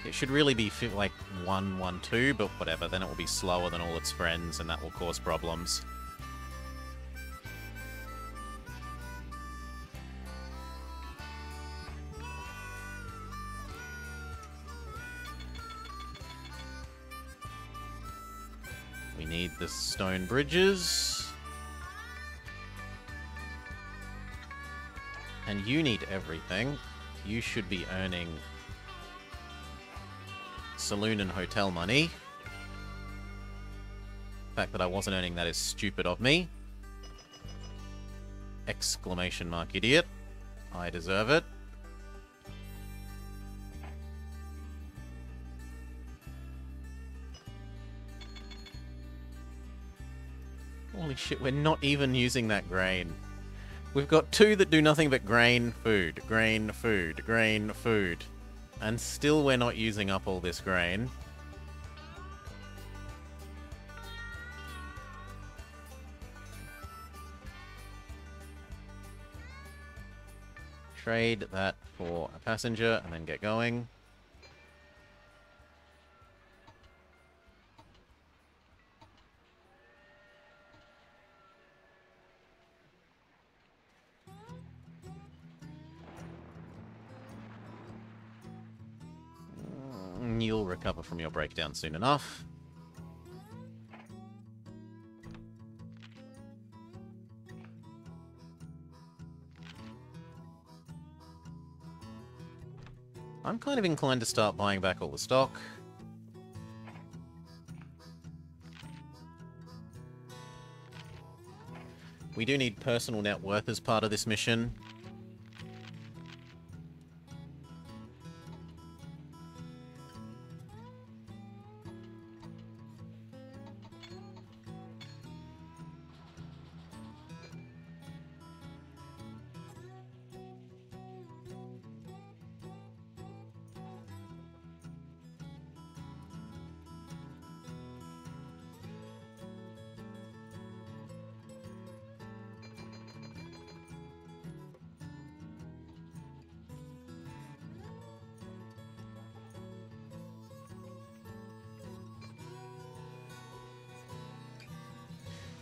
It should really be like 1-1-2, but whatever. Then it will be slower than all its friends, and that will cause problems. We need the stone bridges. And you need everything. You should be earning saloon and hotel money. The fact that I wasn't earning that is stupid of me. Exclamation mark idiot. I deserve it. Holy shit, we're not even using that grain. We've got 2 that do nothing but grain, food, grain, food, grain, food. And still we're not using up all this grain. Trade that for a passenger and then get going. You'll recover from your breakdown soon enough. I'm kind of inclined to start buying back all the stock. We do need personal net worth as part of this mission.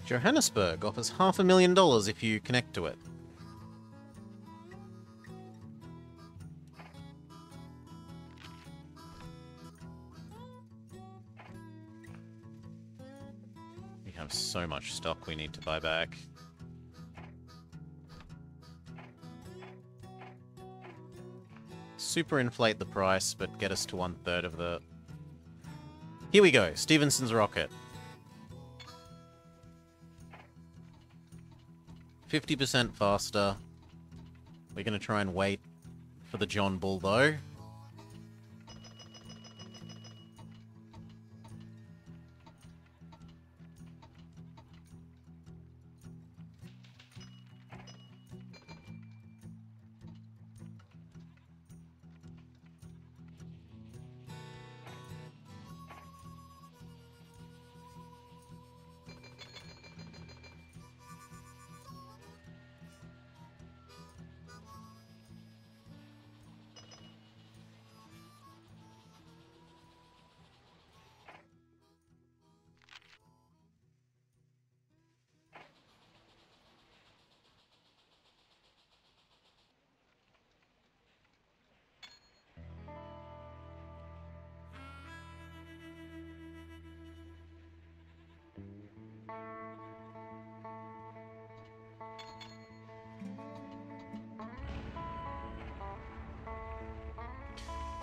Johannesburg offers $500,000 if you connect to it. We have so much stock we need to buy back. Super inflate the price, but get us to 1/3 of the... Here we go, Stevenson's rocket. 50% faster. We're going to try and wait for the John Bull, though.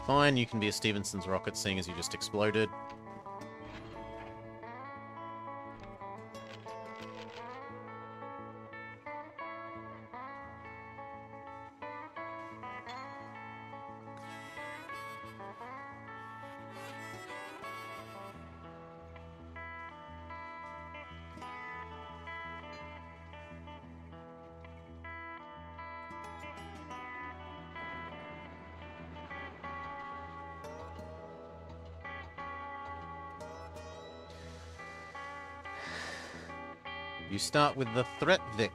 Fine, you can be a Stevenson's rocket, seeing as you just exploded. You start with the Threat Vic.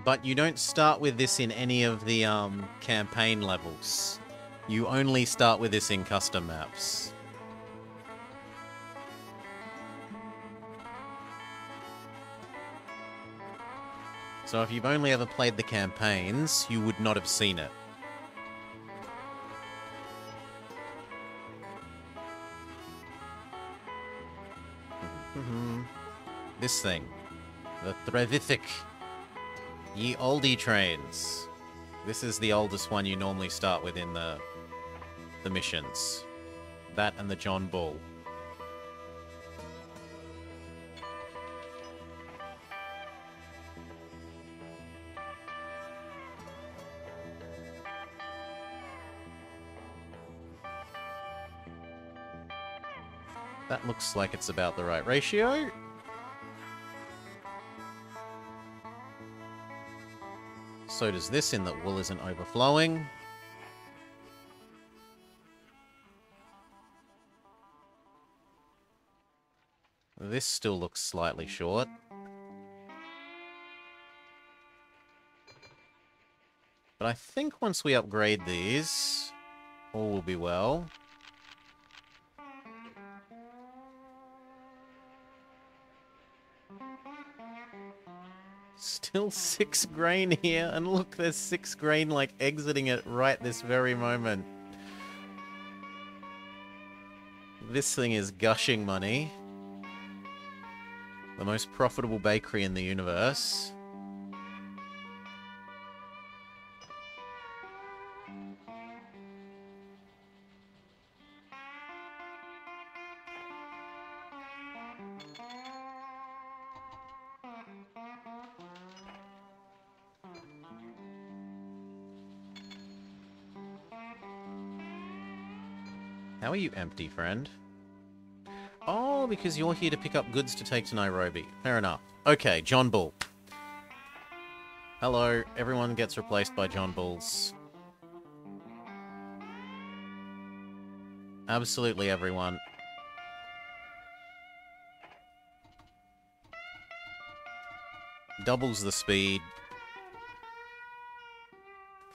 But you don't start with this in any of the campaign levels. You only start with this in custom maps. So if you've only ever played the campaigns, you would not have seen it. This thing. The Threvific. Ye oldie trains. This is the oldest one you normally start with in the missions. That and the John Bull. That looks like it's about the right ratio. So does this, in that wool isn't overflowing. This still looks slightly short. But I think once we upgrade these, all will be well. Still 6 grain here, and look, there's 6 grain, like, exiting it right this very moment. This thing is gushing money. The most profitable bakery in the universe. How are you empty, friend? Oh, because you're here to pick up goods to take to Nairobi. Fair enough. Okay, John Bull. Hello, everyone gets replaced by John Bulls. Absolutely everyone. Doubles the speed.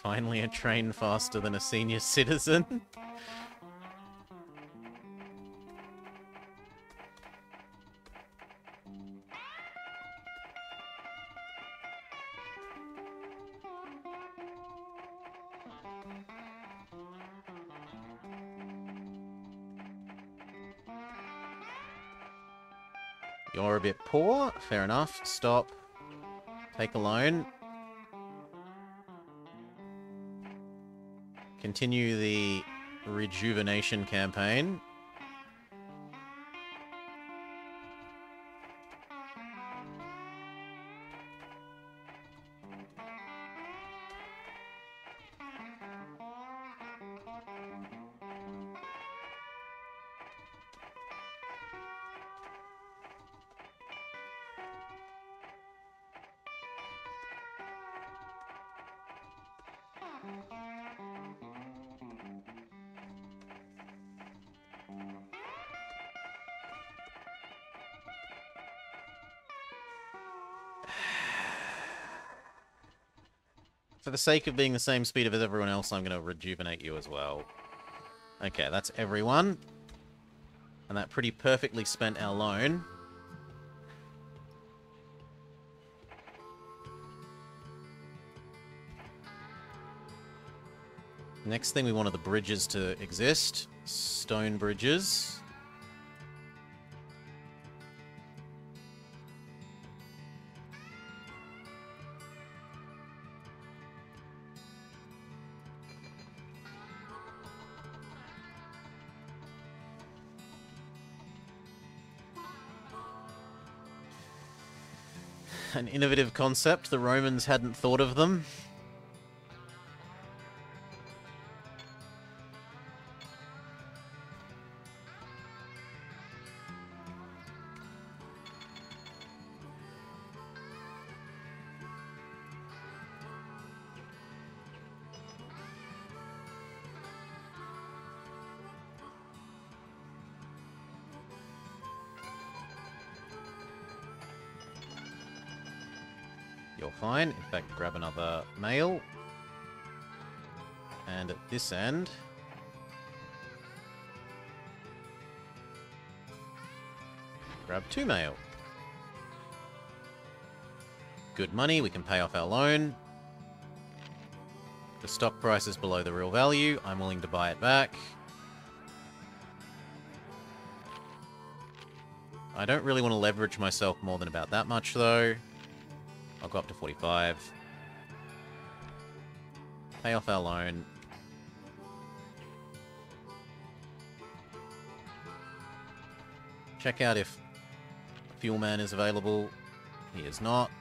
Finally a train faster than a senior citizen. You're a bit poor. Fair enough. Stop. Take a loan. Continue the rejuvenation campaign. For the sake of being the same speed as everyone else, I'm going to rejuvenate you as well. Okay, that's everyone. And that pretty perfectly spent our loan. Next thing, we wanted the bridges to exist. Stone bridges. An innovative concept. The Romans hadn't thought of them. You're fine. In fact, grab another mail. And at this end, grab 2 mail. Good money, we can pay off our loan. The stock price is below the real value. I'm willing to buy it back. I don't really want to leverage myself more than about that much, though. I'll go up to 45. Pay off our loan. Check out if Fuel Man is available. He is not.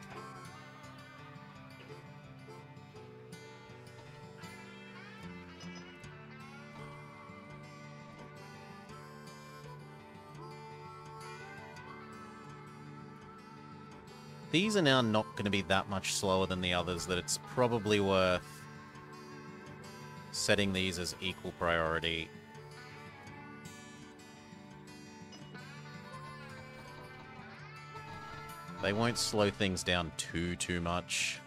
These are now not going to be that much slower than the others that it's probably worth setting these as equal priority. They won't slow things down too much.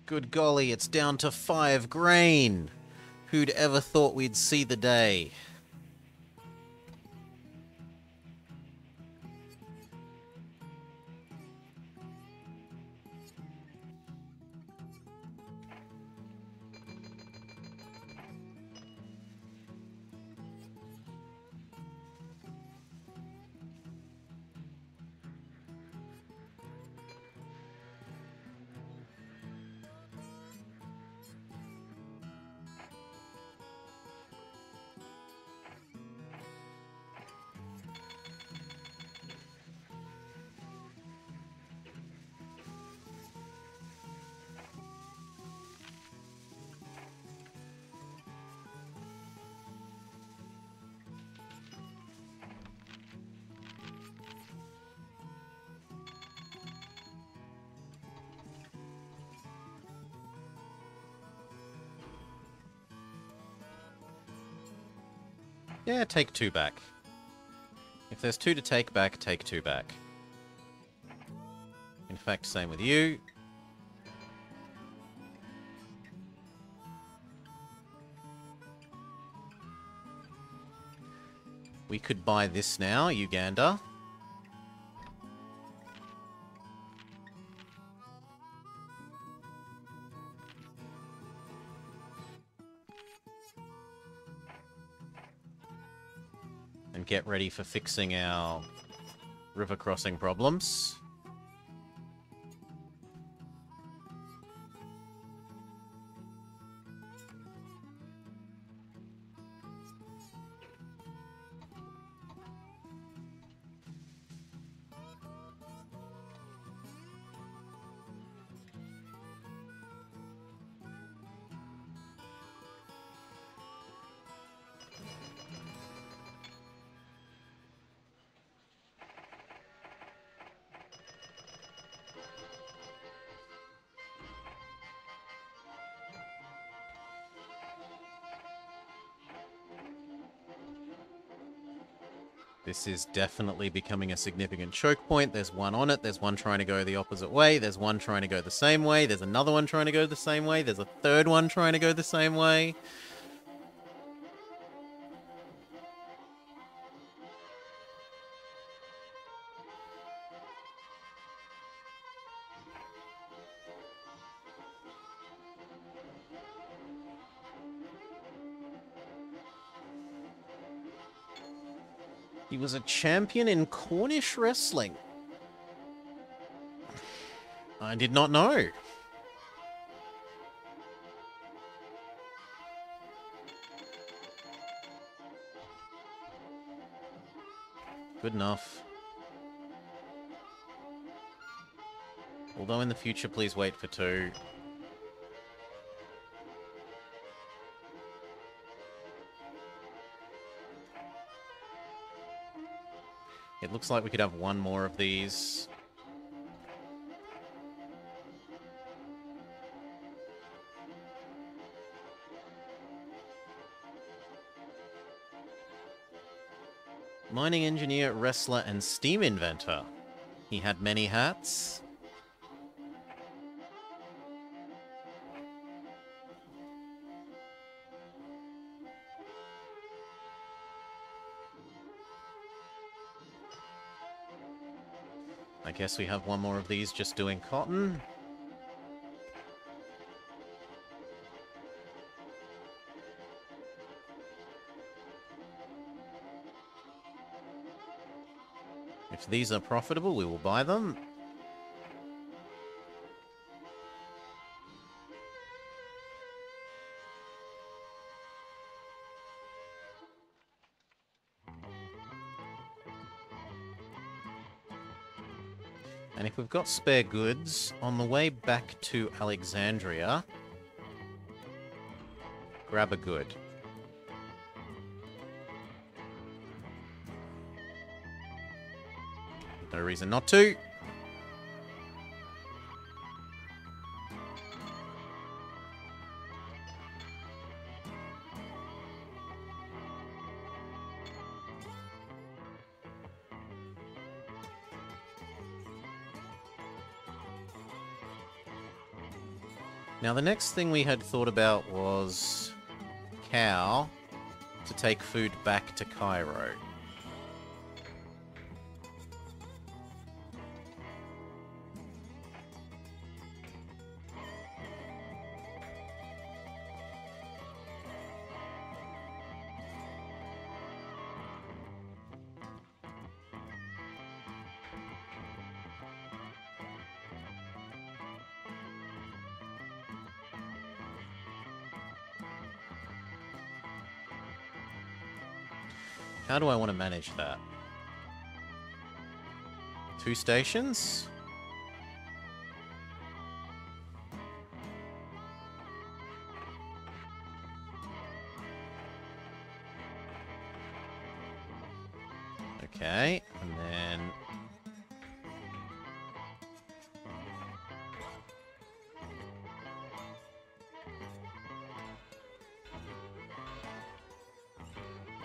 Good golly, it's down to 5 grain. Who'd ever thought we'd see the day? Yeah, take 2 back. If there's 2 to take back, take 2 back. In fact, same with you. We could buy this now, Uganda. And get ready for fixing our river crossing problems. This is definitely becoming a significant choke point. There's one on it. There's one trying to go the opposite way. There's one trying to go the same way. There's another one trying to go the same way. There's a third one trying to go the same way. He was a champion in Cornish wrestling. I did not know. Good enough. Although in the future, please wait for 2. It looks like we could have one more of these. Mining engineer, wrestler, and steam inventor. He had many hats. I guess we have one more of these just doing cotton. If these are profitable, we will buy them. And if we've got spare goods, on the way back to Alexandria, grab a good. No reason not to. Now, the next thing we had thought about was cow to take food back to Cairo. How do I want to manage that? 2 stations? Okay, and then...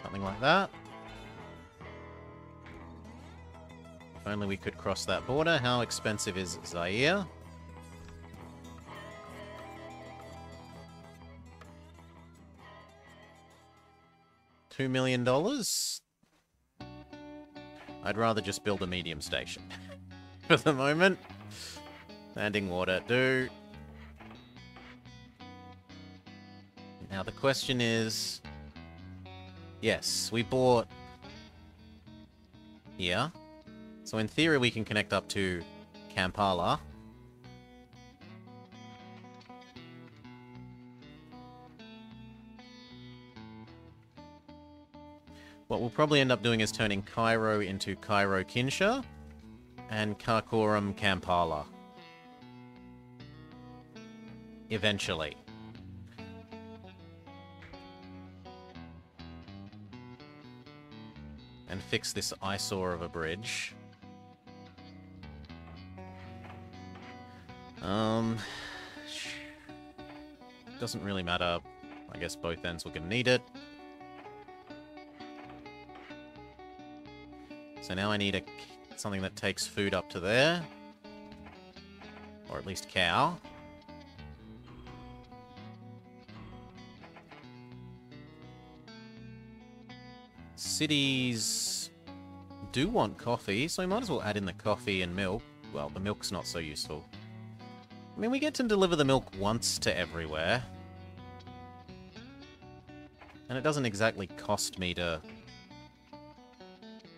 something like that. If only we could cross that border. How expensive is Zaire? $2 million? I'd rather just build a medium station. For the moment. Standing water, do. Now the question is... Yes, we bought... here. So in theory we can connect up to Kampala. What we'll probably end up doing is turning Cairo into Cairo Kinsha and Khartoum Kampala. Eventually. And fix this eyesore of a bridge. Doesn't really matter. I guess both ends we're gonna need it. So now I need something that takes food up to there. Or at least cow. Cities do want coffee, so we might as well add in the coffee and milk. Well, the milk's not so useful. I mean, we get to deliver the milk once to everywhere. And it doesn't exactly cost me to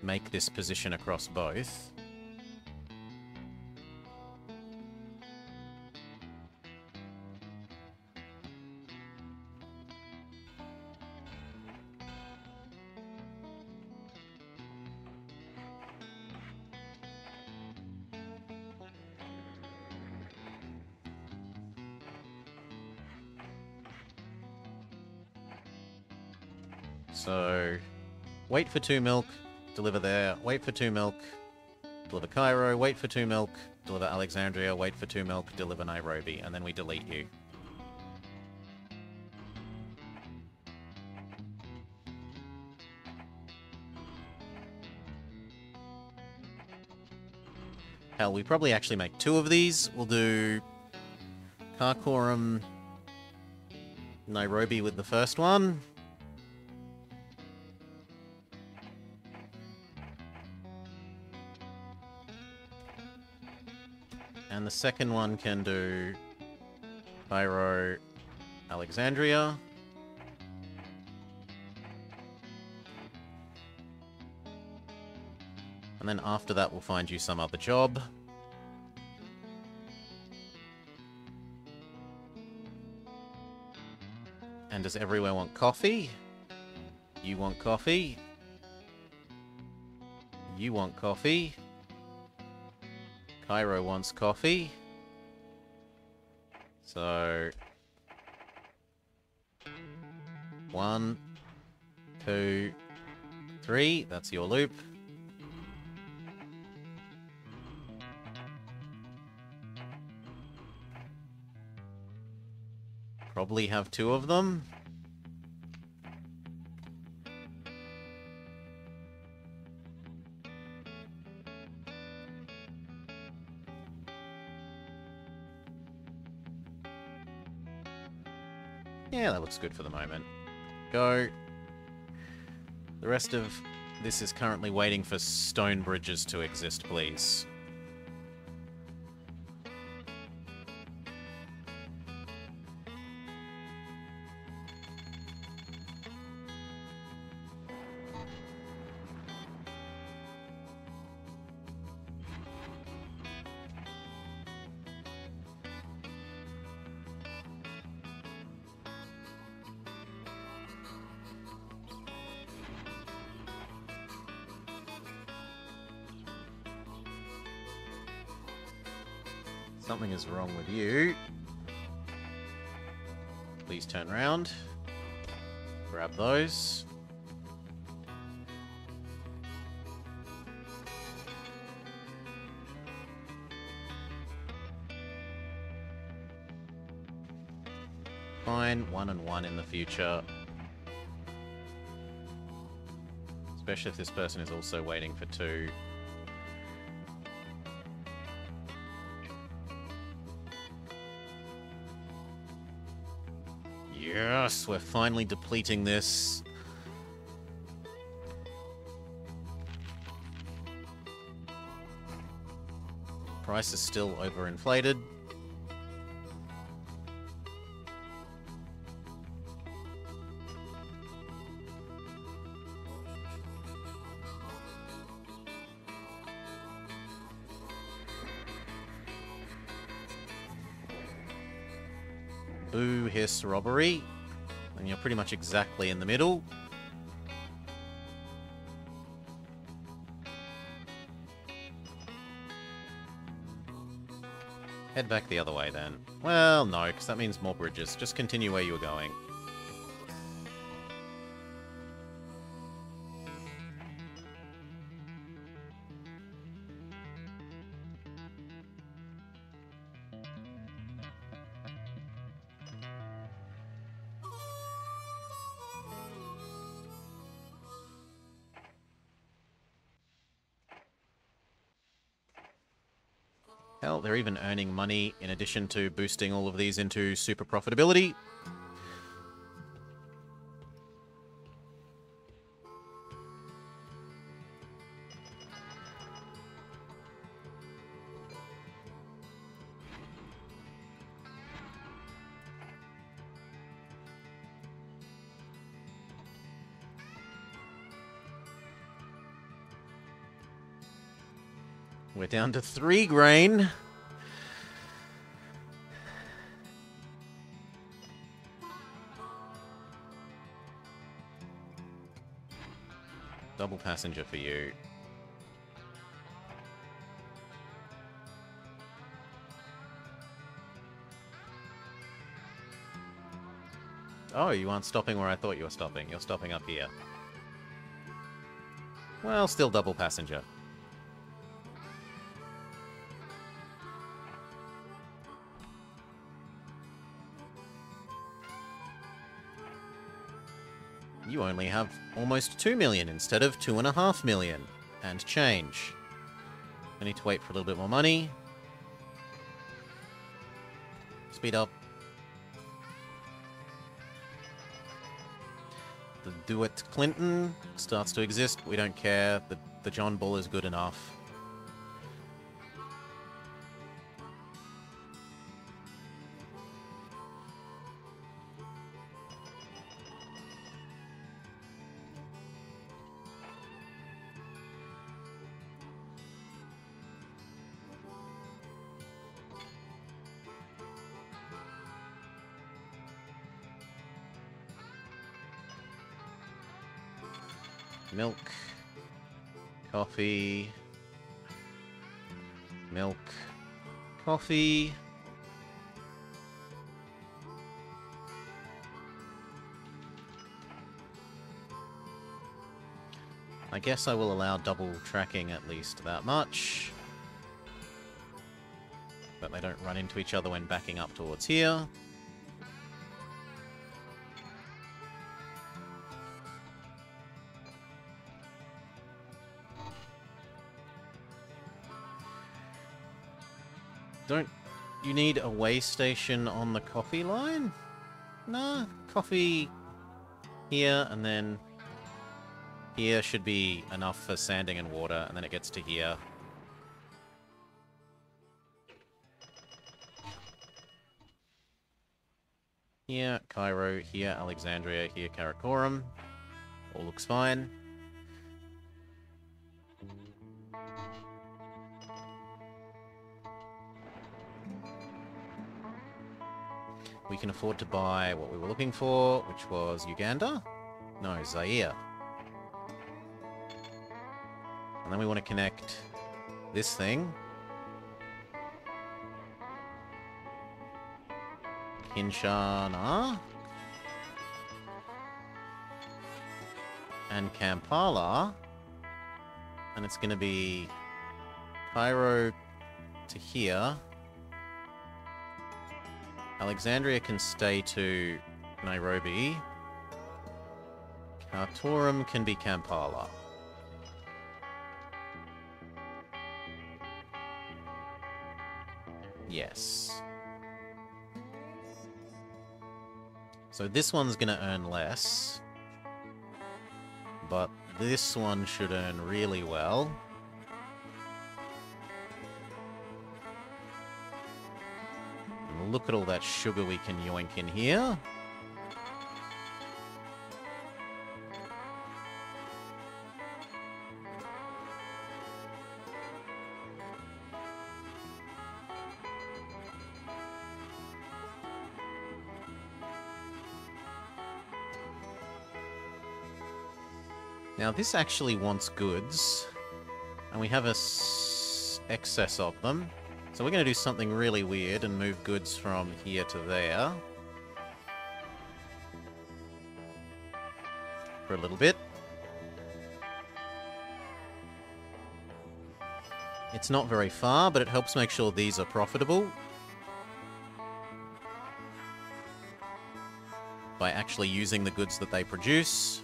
make this position across both. So, wait for 2 milk, deliver there, wait for 2 milk, deliver Cairo, wait for 2 milk, deliver Alexandria, wait for 2 milk, deliver Nairobi, and then we delete you. Hell, we probably actually make 2 of these. We'll do Khartoum, Nairobi with the first one. And the second one can do Cairo, Alexandria. And then after that, we'll find you some other job. And does everyone want coffee? You want coffee? You want coffee? Cairo wants coffee. So 1, 2, 3. That's your loop. Probably have 2 of them. Yeah, that looks good for the moment. Go. The rest of this is currently waiting for stone bridges to exist, please. Something is wrong with you. Please turn around. Grab those. Fine, 1 and 1 in the future. Especially if this person is also waiting for 2. Yes, we're finally depleting this. price is still overinflated. Boo, hiss, robbery. And you're pretty much exactly in the middle. Head back the other way then. Well, no, because that means more bridges. Just continue where you were going. Hell, they're even earning money in addition to boosting all of these into super profitability. We're down to 3 grain. Double passenger for you. Oh, you aren't stopping where I thought you were stopping. You're stopping up here. Well, still double passenger. You only have almost 2 million instead of 2.5 million. And change. I need to wait for a little bit more money. Speed up. The Dewitt Clinton starts to exist. We don't care. The John Bull is good enough. Milk, coffee, milk, coffee. I guess I will allow double tracking at least that much. But they don't run into each other when backing up towards here. Don't you need a way station on the coffee line? Nah, coffee here, and then here should be enough for sanding and water, and then it gets to here. Here, Cairo, here, Alexandria, here, Karakoram. All looks fine. We can afford to buy what we were looking for, which was Uganda? No, Zaire. And then we want to connect this thing. Kinshasa. And Kampala. And it's going to be Cairo to here. Alexandria can stay to Nairobi. Khartoum can be Kampala. Yes. So this one's going to earn less. But this one should earn really well. look at all that sugar we can yoink in here. Now this actually wants goods, and we have a excess of them. So we're going to do something really weird and move goods from here to there. For a little bit. It's not very far, but it helps make sure these are profitable. By actually using the goods that they produce.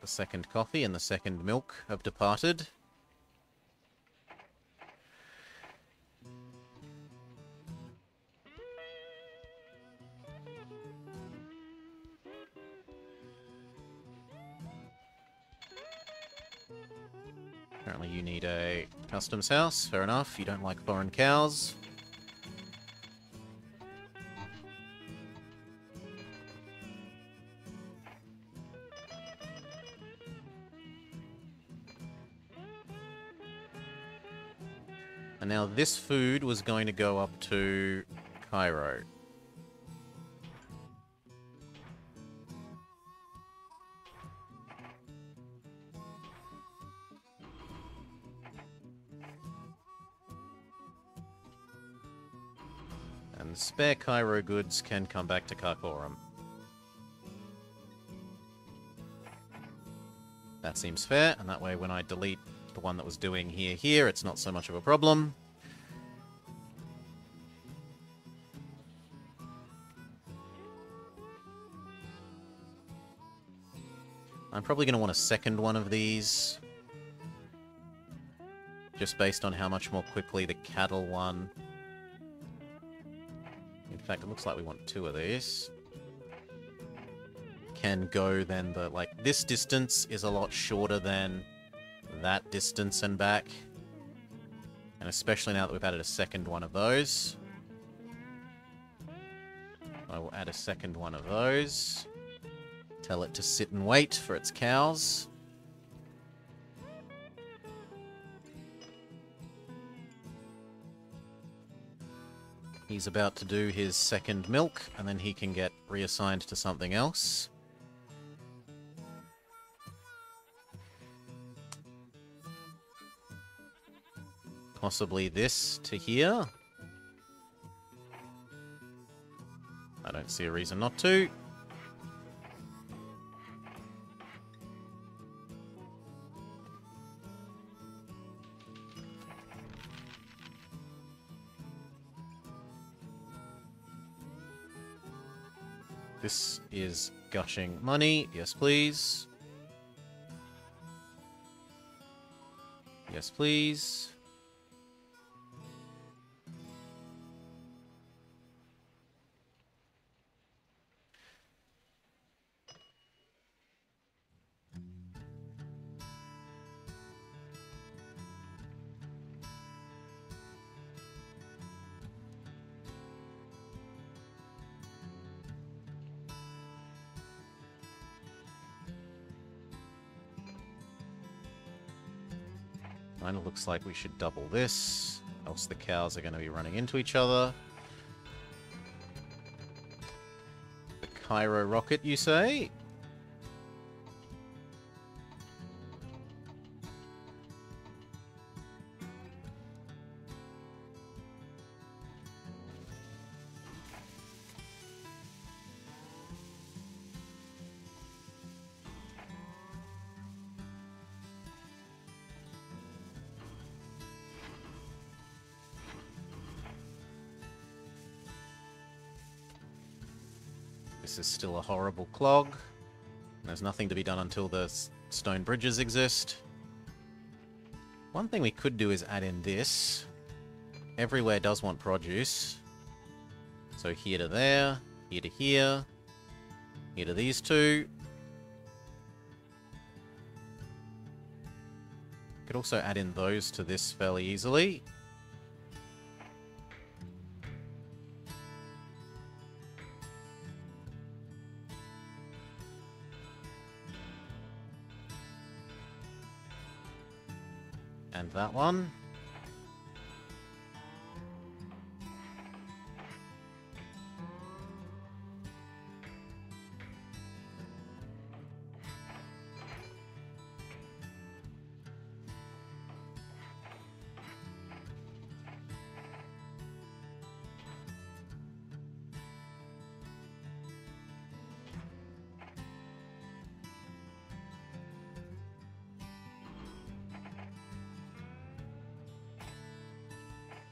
The second coffee and the second milk have departed. Apparently you need a customs house. Fair enough. You don't like foreign cows. And now this food was going to go up to Cairo. And spare Cairo goods can come back to Karakoram. That seems fair, and that way when I delete the one that was doing here, it's not so much of a problem. I'm probably going to want a second one of these. Just based on how much more quickly the cattle one... In fact, it looks like we want two of these. Can go then the... Like, this distance is a lot shorter than that distance and back. And especially now that we've added a second one of those. I will add a second one of those. Tell it to sit and wait for its cows. He's about to do his second milk, and then he can get reassigned to something else. Possibly this to here. I don't see a reason not to. This is gushing money. Yes, please. Yes, please. Kind of looks like we should double this, else the cows are going to be running into each other. The Cairo rocket, you say? This is still a horrible clog. There's nothing to be done until the stone bridges exist. One thing we could do is add in this. Everywhere does want produce. So here to there, here to here, here to these two. could also add in those to this fairly easily. And that one.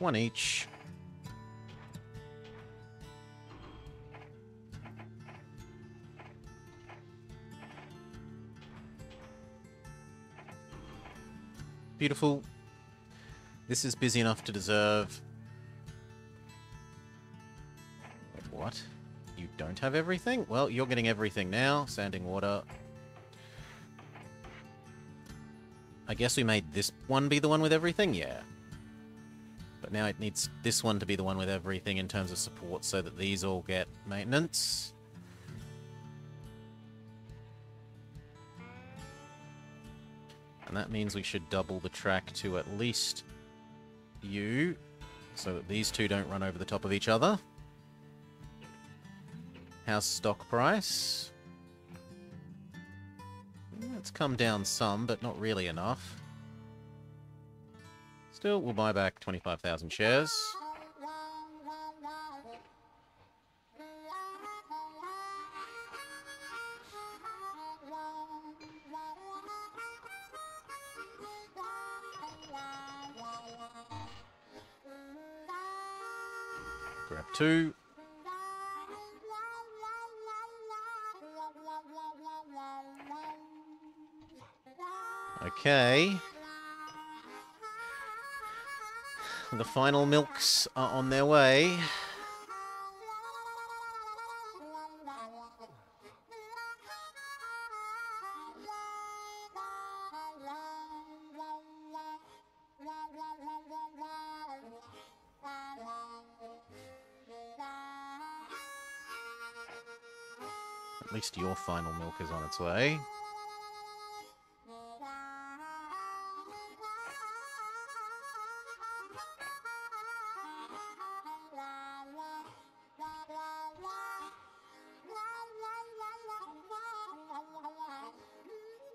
One each. Beautiful. This is busy enough to deserve... Wait, what? You don't have everything? Well, you're getting everything now. Sanding water. I guess we made this one be the one with everything? Yeah. But now it needs this one to be the one with everything in terms of support so that these all get maintenance. And that means we should double the track to at least you, so that these two don't run over the top of each other. How's stock price? It's come down some, but not really enough. Still, we'll buy back 25,000 shares. Grab 2. Okay. The final milks are on their way. At least your final milk is on its way.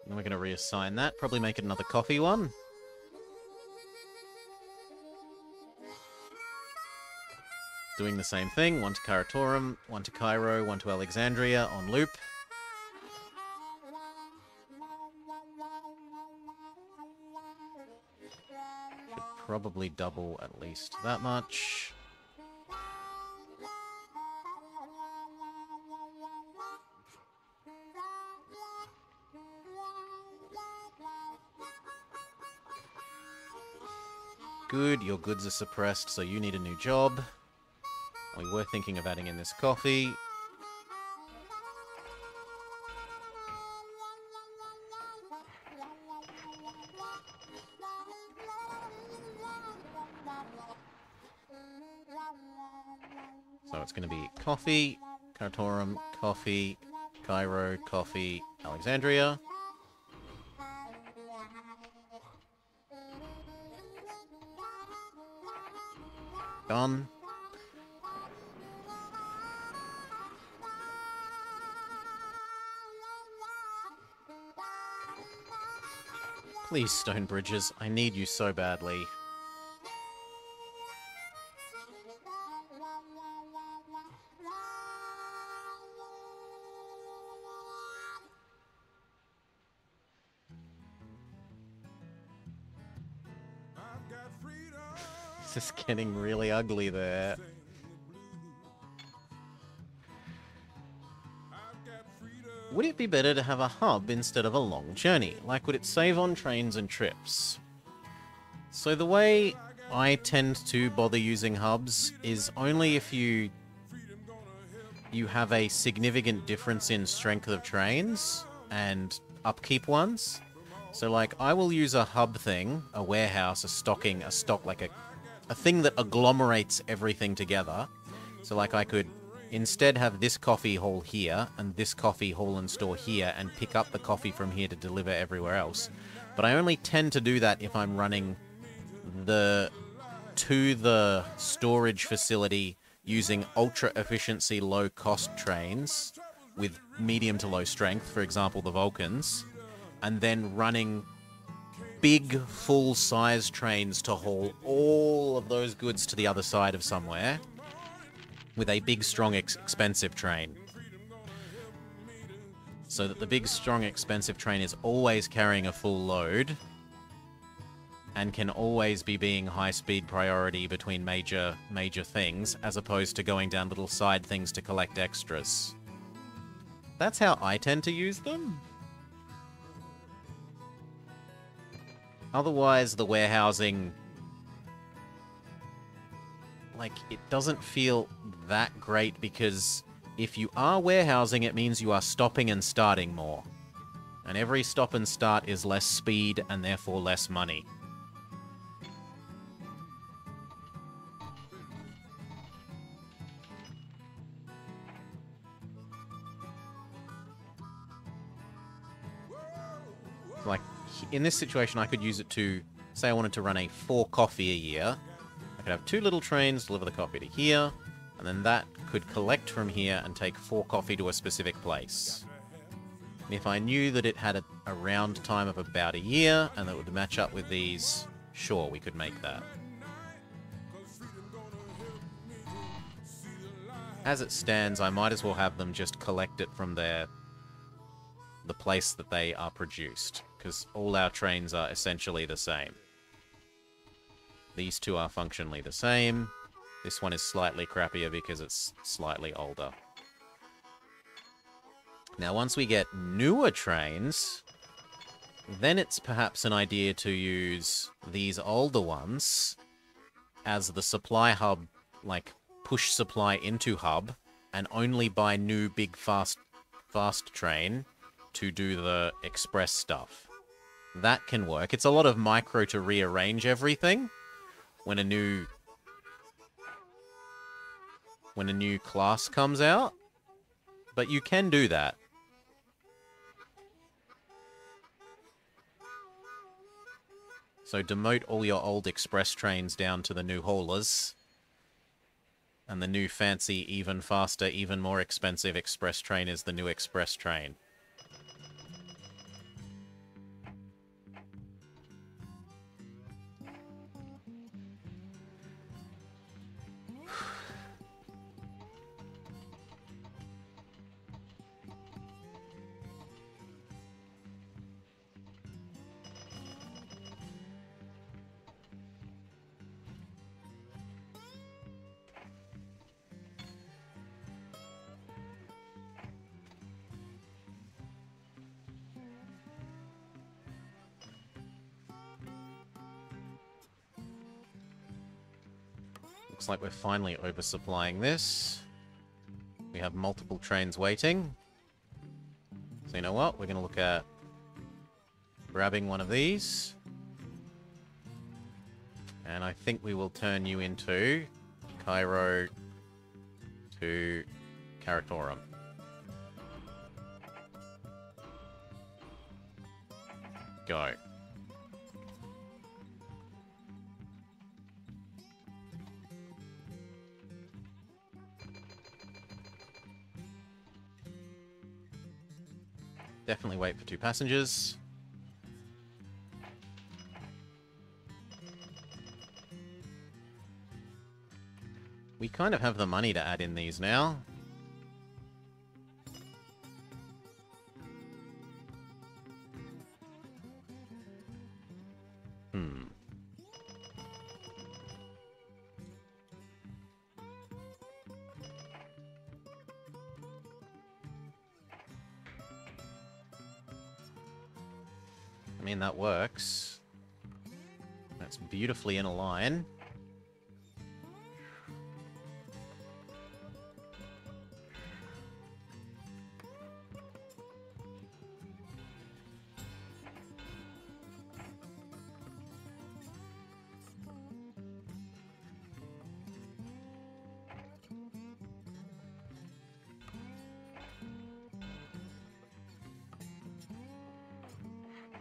And we're going to reassign that. Probably make it another coffee one. Doing the same thing. One to Karakoram, one to Cairo, one to Alexandria on loop. Should probably double at least that much. Good, your goods are suppressed, so you need a new job. We were thinking of adding in this coffee. So it's going to be coffee, Karakoram, coffee, Cairo, coffee, Alexandria. Done. Please, stone bridges. I need you so badly. This is getting really ugly there. Would it be better to have a hub instead of a long journey? Like, would it save on trains and trips? So the way I tend to bother using hubs is only if you have a significant difference in strength of trains and upkeep ones. So, like, I will use a hub thing, a warehouse, a stock, like a thing that agglomerates everything together. So, like, I could instead have this coffee hall here and this coffee hall and store here and pick up the coffee from here to deliver everywhere else. But I only tend to do that if I'm running to the storage facility using ultra efficiency low cost trains with medium to low strength, for example the Vulcans, and then running big full size trains to haul all of those goods to the other side of somewhere with a big strong expensive train. So that the big strong expensive train is always carrying a full load and can always be being high-speed priority between major things, as opposed to going down little side things to collect extras. That's how I tend to use them. Otherwise, the warehousing, like, it doesn't feel that great, because if you are warehousing, it means you are stopping and starting more. And every stop and start is less speed and therefore less money. Like, in this situation, I could use it to, say I wanted to run a 4 coffee a year. I could have 2 little trains, deliver the coffee to here, and then that could collect from here and take 4 coffee to a specific place. And if I knew that it had a round time of about a year, and that would match up with these, sure, we could make that. As it stands, I might as well have them just collect it from the place that they are produced, because all our trains are essentially the same. These two are functionally the same. This one is slightly crappier because it's slightly older. Now, once we get newer trains, then it's perhaps an idea to use these older ones as the supply hub, like push supply into hub, and only buy new big fast train to do the express stuff. That can work. It's a lot of micro to rearrange everything when a new class comes out, but you can do that. So demote all your old express trains down to the new haulers, and the new fancy, even faster, even more expensive express train is the new express train. Looks like we're finally oversupplying this. We have multiple trains waiting. So you know what? We're going to look at grabbing one of these. And I think we will turn you into Cairo to Karakoram. Go. Definitely wait for 2 passengers. We kind of have the money to add in these now. I mean, that works. That's beautifully in a line.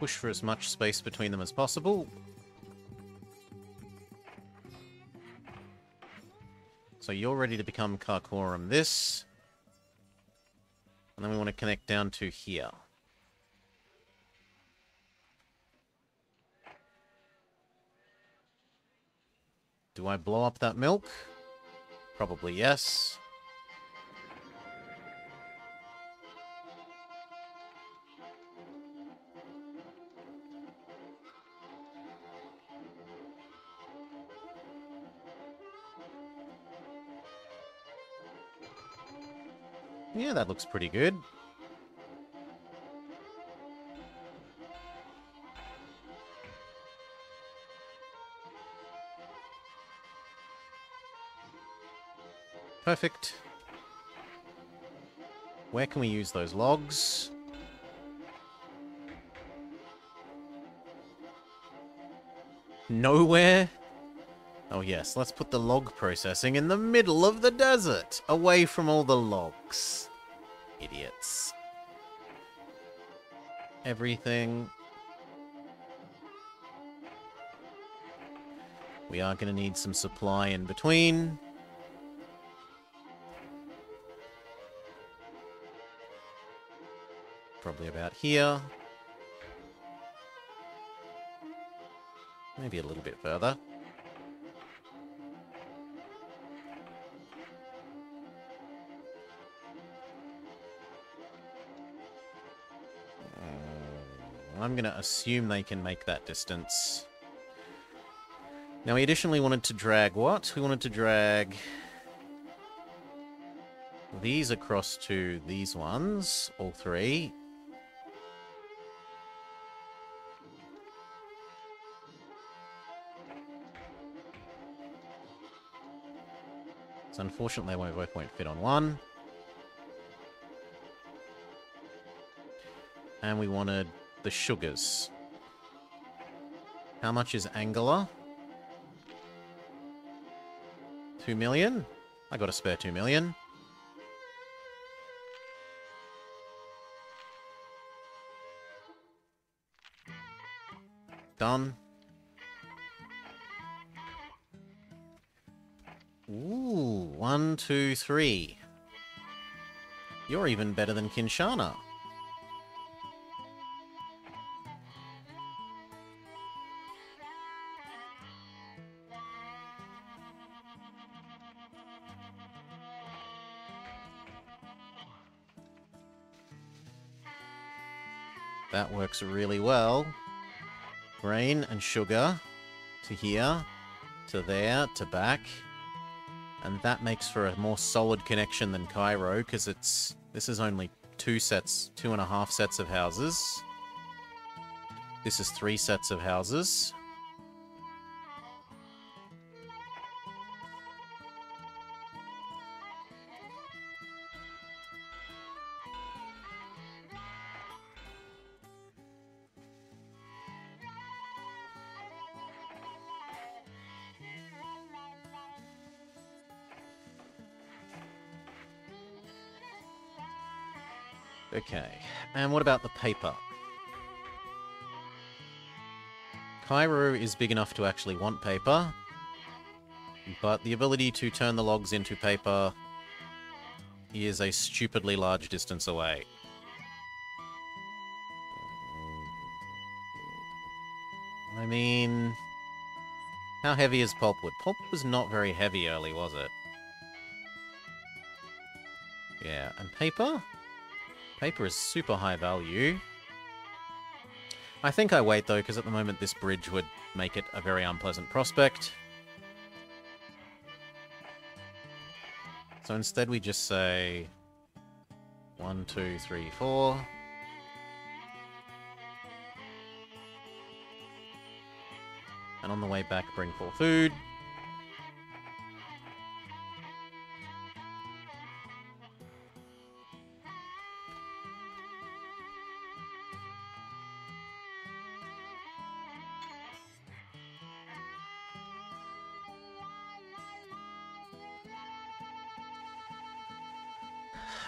push for as much space between them as possible. So you're ready to become Karkorum this. And then we want to connect down to here. Do I blow up that milk? Probably yes. Yeah, that looks pretty good. Perfect. Where can we use those logs? Nowhere? Oh yes, let's put the log processing in the middle of the desert, away from all the logs. Idiots. Everything. We are going to need some supply in between. Probably about here. Maybe a little bit further. I'm going to assume they can make that distance. Now, we additionally wanted to drag what? We wanted to drag these across to these ones, all three. So unfortunately, they both won't fit on one. And we wanted the sugars. How much is Angular? 2 million? I got a spare 2 million. Done. Ooh, 1, 2, 3. You're even better than Kinshana. That works really well. Grain and sugar to here, to there, to back. And that makes for a more solid connection than Cairo, because this is only 2.5 sets of houses. This is 3 sets of houses. Okay, and what about the paper? Cairo is big enough to actually want paper, but the ability to turn the logs into paper is a stupidly large distance away. I mean, how heavy is pulpwood? Pulp was not very heavy early, was it? Yeah, and paper? Paper is super high value. I think I wait, though, because at the moment this bridge would make it a very unpleasant prospect. So instead we just say 1, 2, 3, 4. And on the way back, bring 4 food.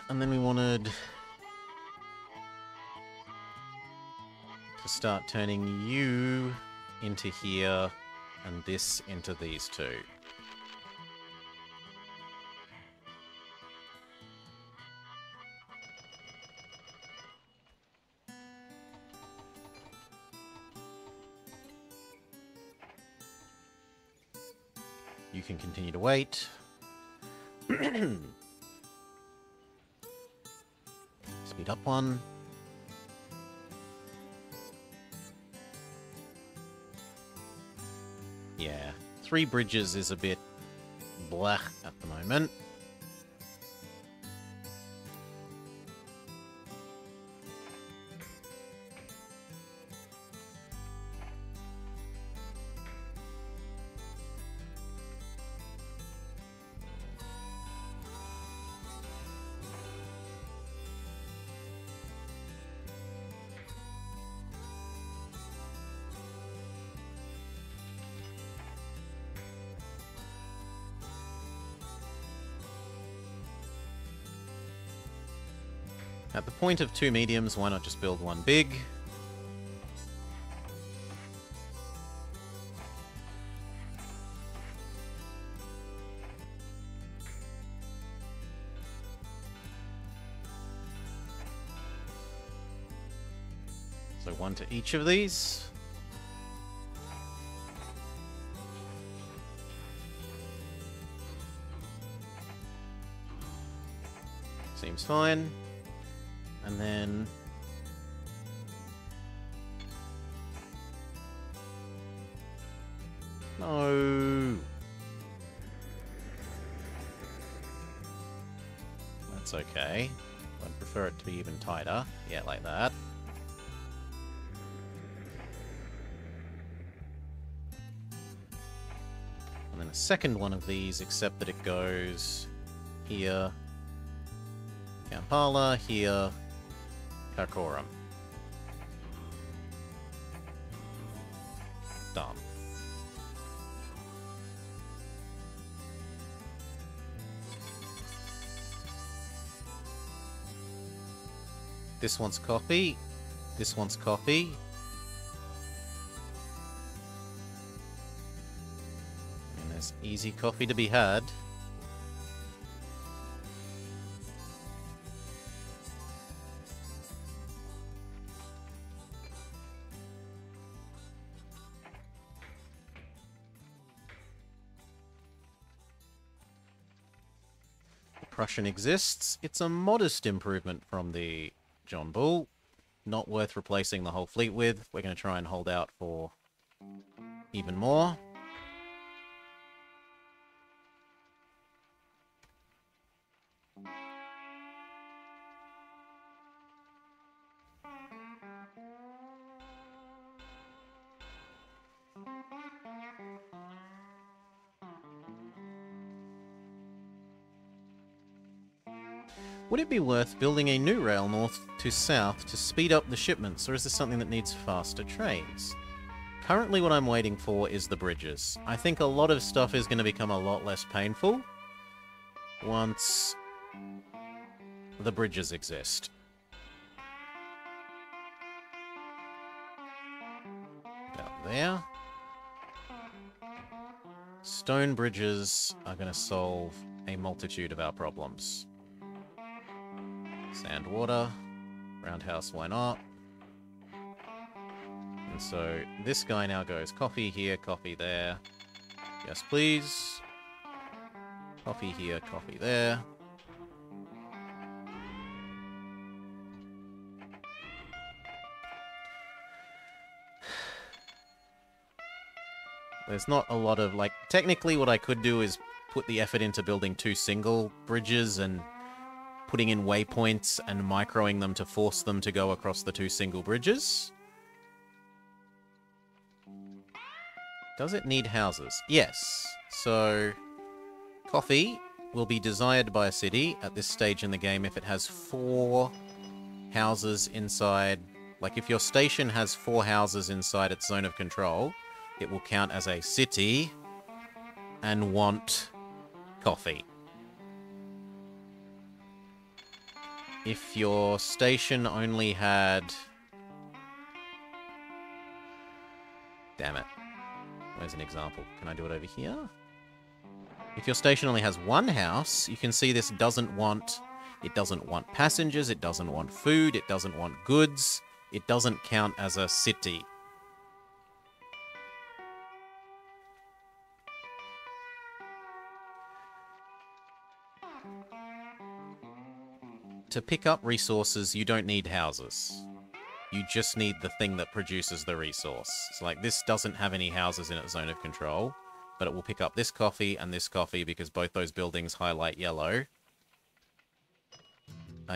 And then we wanted to start turning you into here and this into these two. You can continue to wait. Speed up one. Yeah, 3 bridges is a bit blah at the moment. At the point of 2 mediums, why not just build 1 big? So 1 to each of these. Seems fine. And then no. That's okay. I'd prefer it to be even tighter. Yeah, like that. And then a second one of these, except that it goes here, Kampala, here, Karakoram. Done. This one's copy. This one's copy. And there's easy coffee to be had. Prussian exists. It's a modest improvement from the John Bull. Not worth replacing the whole fleet with. We're going to try and hold out for even more. Would it be worth building a new rail north to south to speed up the shipments, or is this something that needs faster trains? Currently what I'm waiting for is the bridges. I think a lot of stuff is going to become a lot less painful once the bridges exist. About there. Stone bridges are going to solve a multitude of our problems. Sand, water, roundhouse, why not? And so this guy now goes coffee here, coffee there. Yes, please. Coffee here, coffee there. There's not a lot of, like, technically what I could do is put the effort into building 2 single bridges and putting in waypoints and microing them to force them to go across the 2 single bridges. Does it need houses? Yes. So, coffee will be desired by a city at this stage in the game if it has 4 houses inside. Like, if your station has 4 houses inside its zone of control, it will count as a city and want coffee. If your station only had Damn it. Where's an example? Can I do it over here? If your station only has one house, you can see this doesn't want... It doesn't want passengers, it doesn't want food, it doesn't want goods. It doesn't count as a city. To pick up resources, you don't need houses. You just need the thing that produces the resource. So like this doesn't have any houses in its zone of control, but it will pick up this coffee and this coffee because both those buildings highlight yellow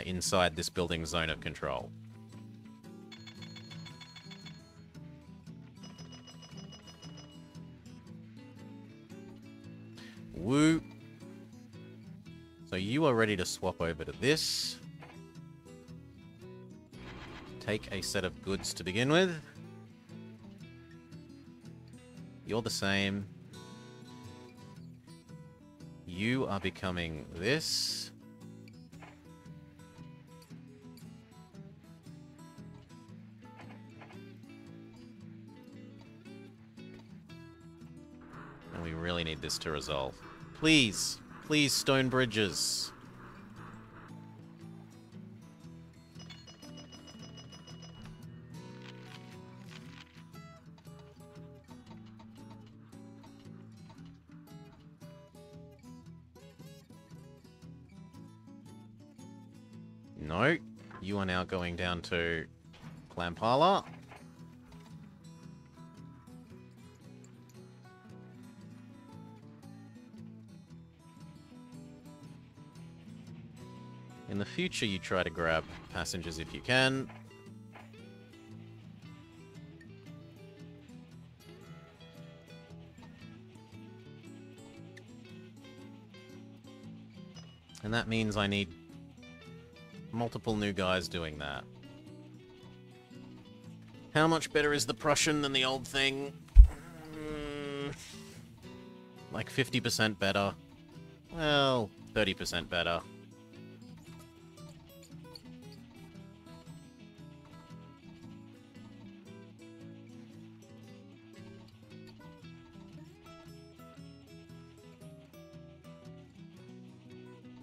inside this building's zone of control. Woo. So you are ready to swap over to this. Take a set of goods to begin with. You're the same. You are becoming this. And we really need this to resolve. Please, please, stone bridges. No, you are now going down to Clampala. In the future, you try to grab passengers if you can. And that means I need multiple new guys doing that. How much better is the Prussian than the old thing? Like 50% better. Well, 30% better.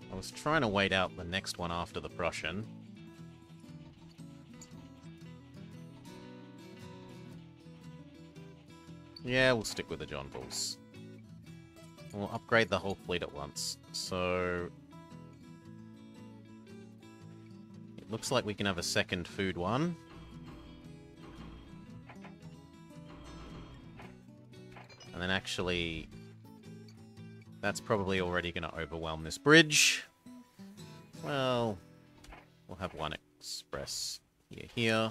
I was trying to wait out the next one after the Prussian. Yeah, we'll stick with the John Bulls. We'll upgrade the whole fleet at once. So... it looks like we can have a second food one. And then actually... that's probably already going to overwhelm this bridge. Well, we'll have one express here.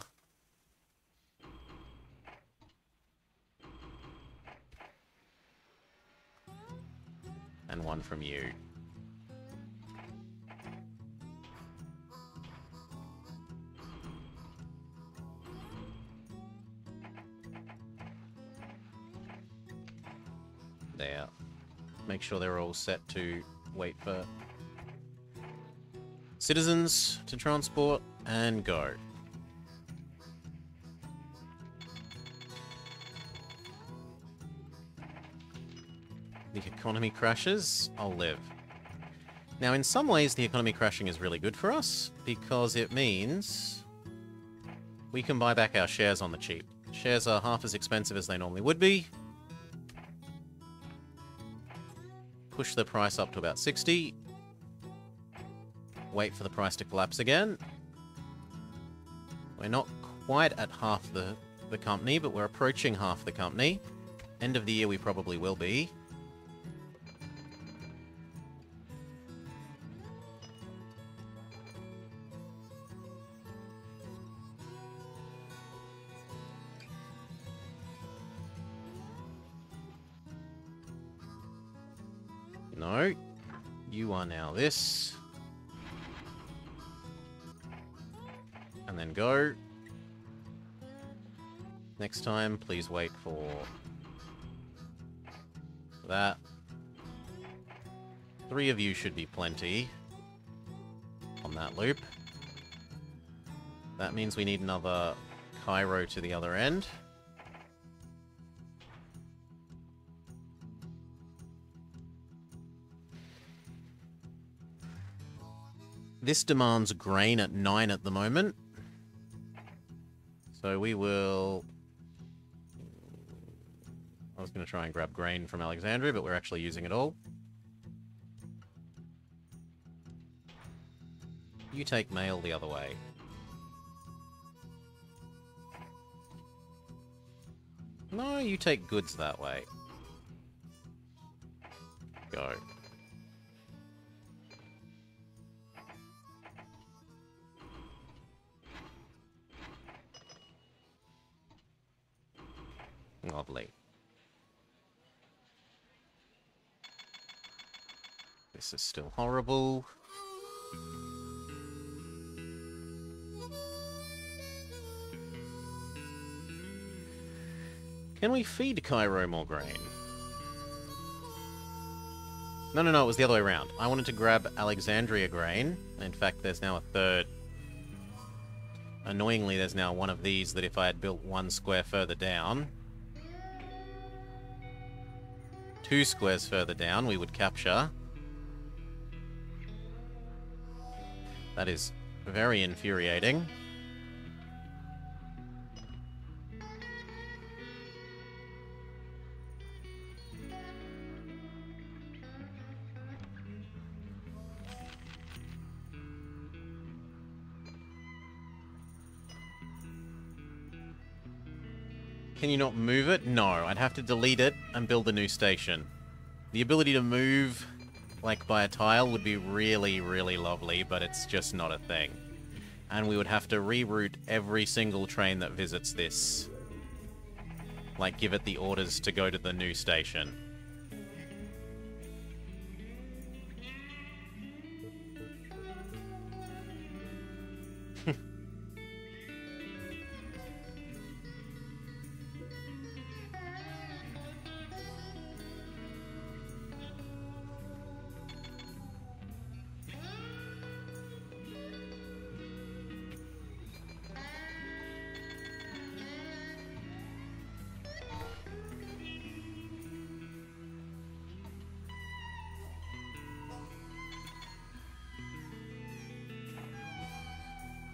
And one from you. There. Make sure they're all set to wait for citizens to transport and go. The economy crashes, I'll live. Now, in some ways, the economy crashing is really good for us because it means we can buy back our shares on the cheap. Shares are half as expensive as they normally would be. Push the price up to about 60. Wait for the price to collapse again. We're not quite at half the company, but we're approaching half the company. End of the year we probably will be. No. You are now this. And then go. Next time, please wait for that. 3 of you should be plenty on that loop. That means we need another Cairo to the other end. this demands grain at 9 at the moment. So we will... I was going to try and grab grain from Alexandria, but we're actually using it all. You take mail the other way. No, you take goods that way. Go. Lovely. This is still horrible. Can we feed Cairo more grain? No, it was the other way around. I wanted to grab Alexandria grain. In fact, there's now a third. Annoyingly, there's now one of these that if I had built 1 square further down, 2 squares further down, we would capture. That is very infuriating. Can you not move it? No, I'd have to delete it and build a new station. The ability to move, like by a tile, would be really, really lovely, but it's just not a thing. And we would have to reroute every single train that visits this. Like, give it the orders to go to the new station.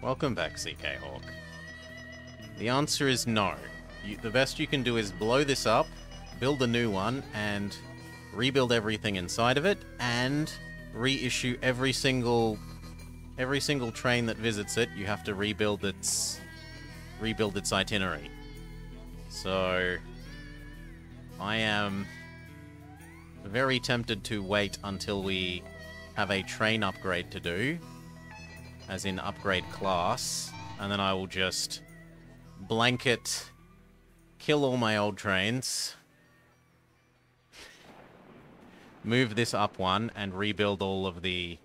Welcome back, CK Hawk. The answer is no. The best you can do is blow this up, build a new one, and rebuild everything inside of it, and reissue every single train that visits it. You have to rebuild its itinerary. So I am very tempted to wait until we have a train upgrade to do, as in upgrade class, and then I will just blanket kill all my old trains, move this up one, and rebuild all of the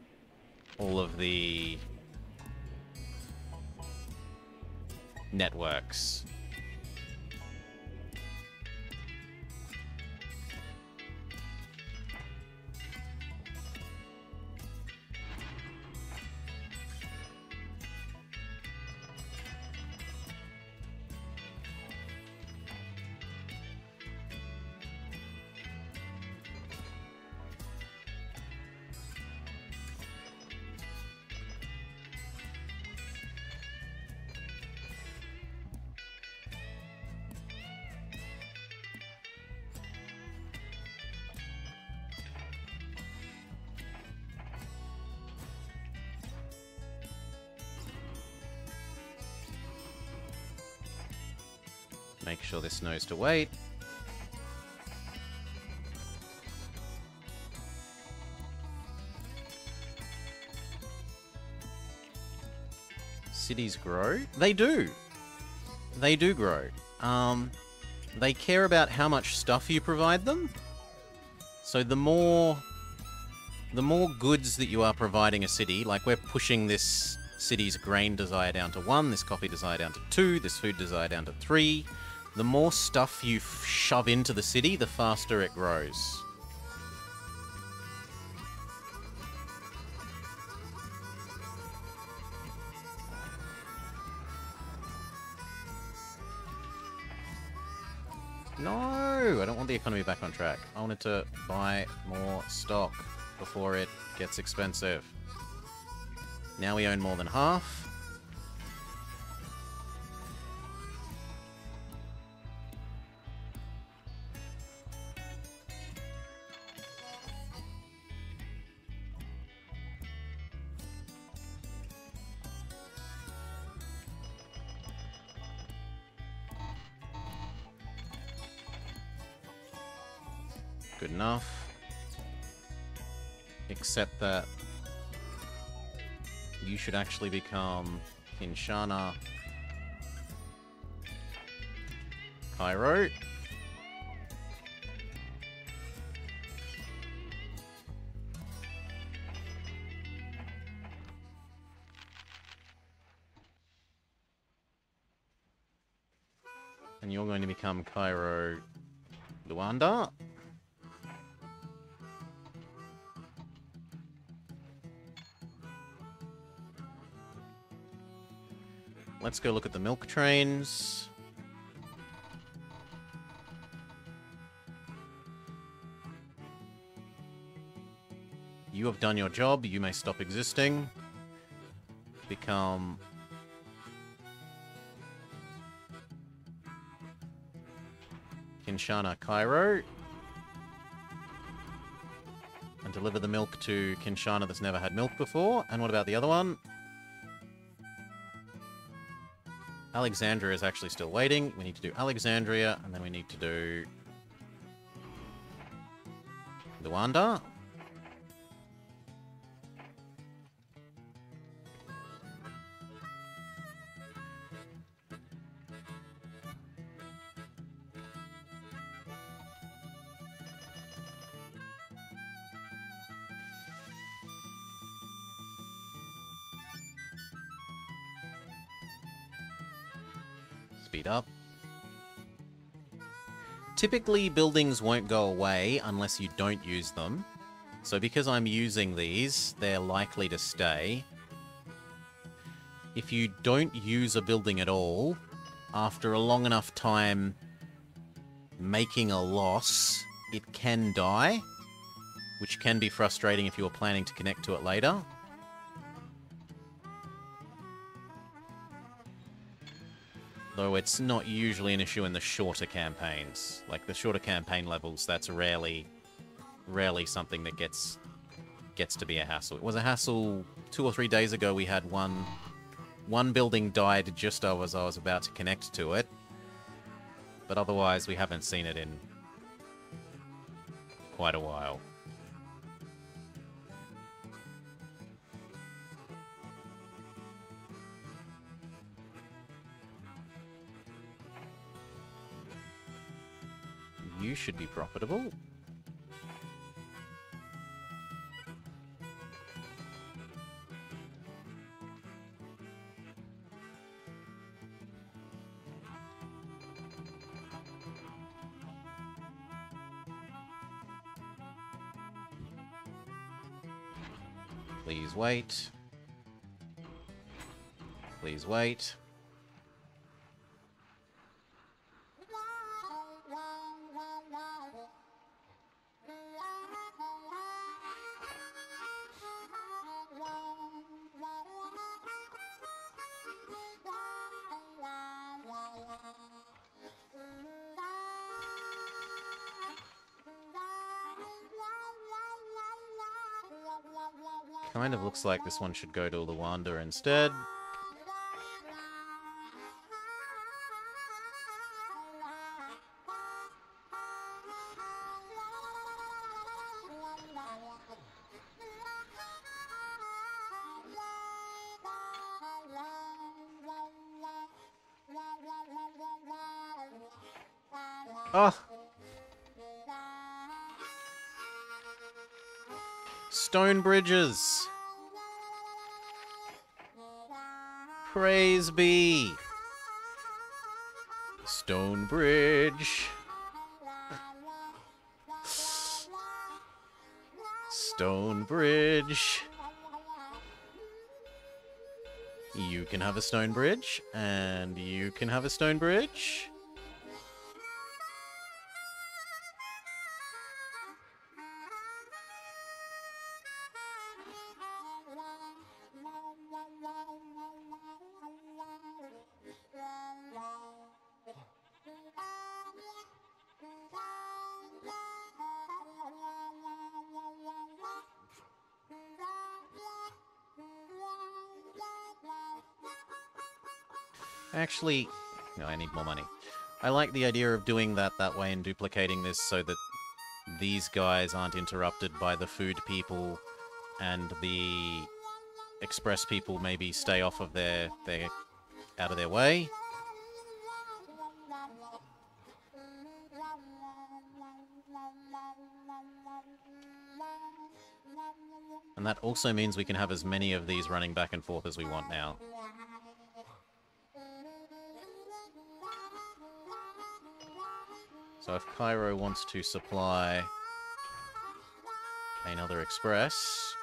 networks. Make sure this knows to wait. Cities grow? They do. They do grow. They care about how much stuff you provide them. So the more goods that you are providing a city, like we're pushing this city's grain desire down to 1, this coffee desire down to 2, this food desire down to 3. The more stuff you shove into the city, the faster it grows. No, I don't want the economy back on track. I wanted to buy more stock before it gets expensive. Now we own more than half. Good enough. Except that you should actually become Kinshana Cairo. And you're going to become Cairo Luanda. Let's go look at the milk trains. You have done your job. You may stop existing. Become Kinshana Cairo. And deliver the milk to Kinshana that's never had milk before. And what about the other one? Alexandria is actually still waiting. We need to do Alexandria, and then we need to do Luanda. Speed up. Typically, buildings won't go away unless you don't use them. So because I'm using these, they're likely to stay. If you don't use a building at all, after a long enough time making a loss, it can die, which can be frustrating if you were planning to connect to it later. Though it's not usually an issue in the shorter campaigns. Like the shorter campaign levels, that's rarely something that gets to be a hassle. It was a hassle 2 or 3 days ago. We had one building died just as I was about to connect to it. But otherwise, we haven't seen it in quite a while. You should be profitable. Please wait. Please wait. Kind of looks like this one should go to Luanda instead. Oh! Stone bridges! Praise be! Stone bridge! Stone bridge! You can have a stone bridge, and you can have a stone bridge. Actually, no, I need more money. I like the idea of doing that way and duplicating this so that these guys aren't interrupted by the food people and the express people maybe stay off of their out of their way. And that also means we can have as many of these running back and forth as we want now. So if Cairo wants to supply another express...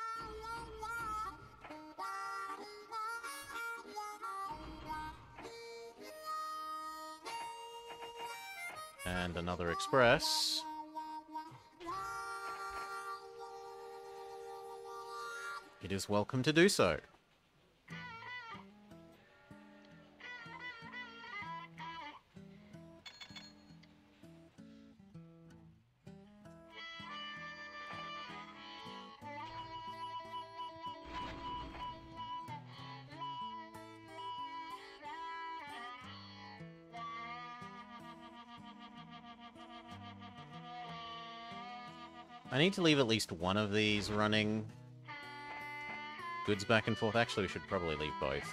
and another express... it is welcome to do so. I need to leave at least one of these running goods back and forth. Actually, we should probably leave both.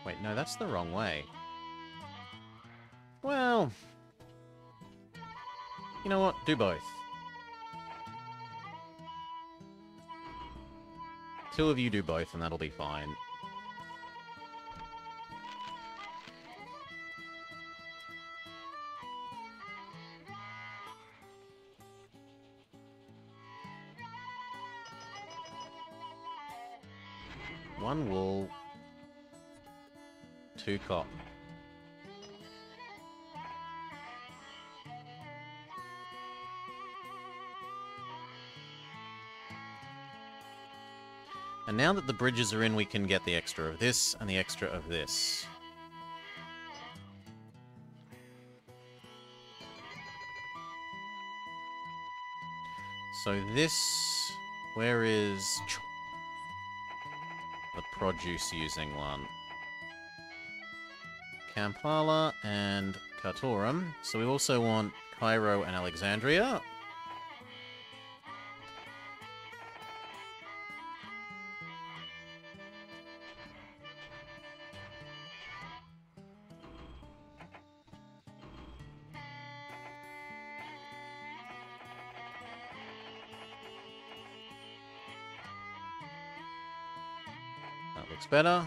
Wait, no, that's the wrong way. Well... you know what? Do both. Two of you do both, and that'll be fine. One wool, two cotton. And now that the bridges are in, we can get the extra of this and the extra of this. So this... where is... the produce using one? Kampala and Khartoum. So we also want Cairo and Alexandria. That looks better.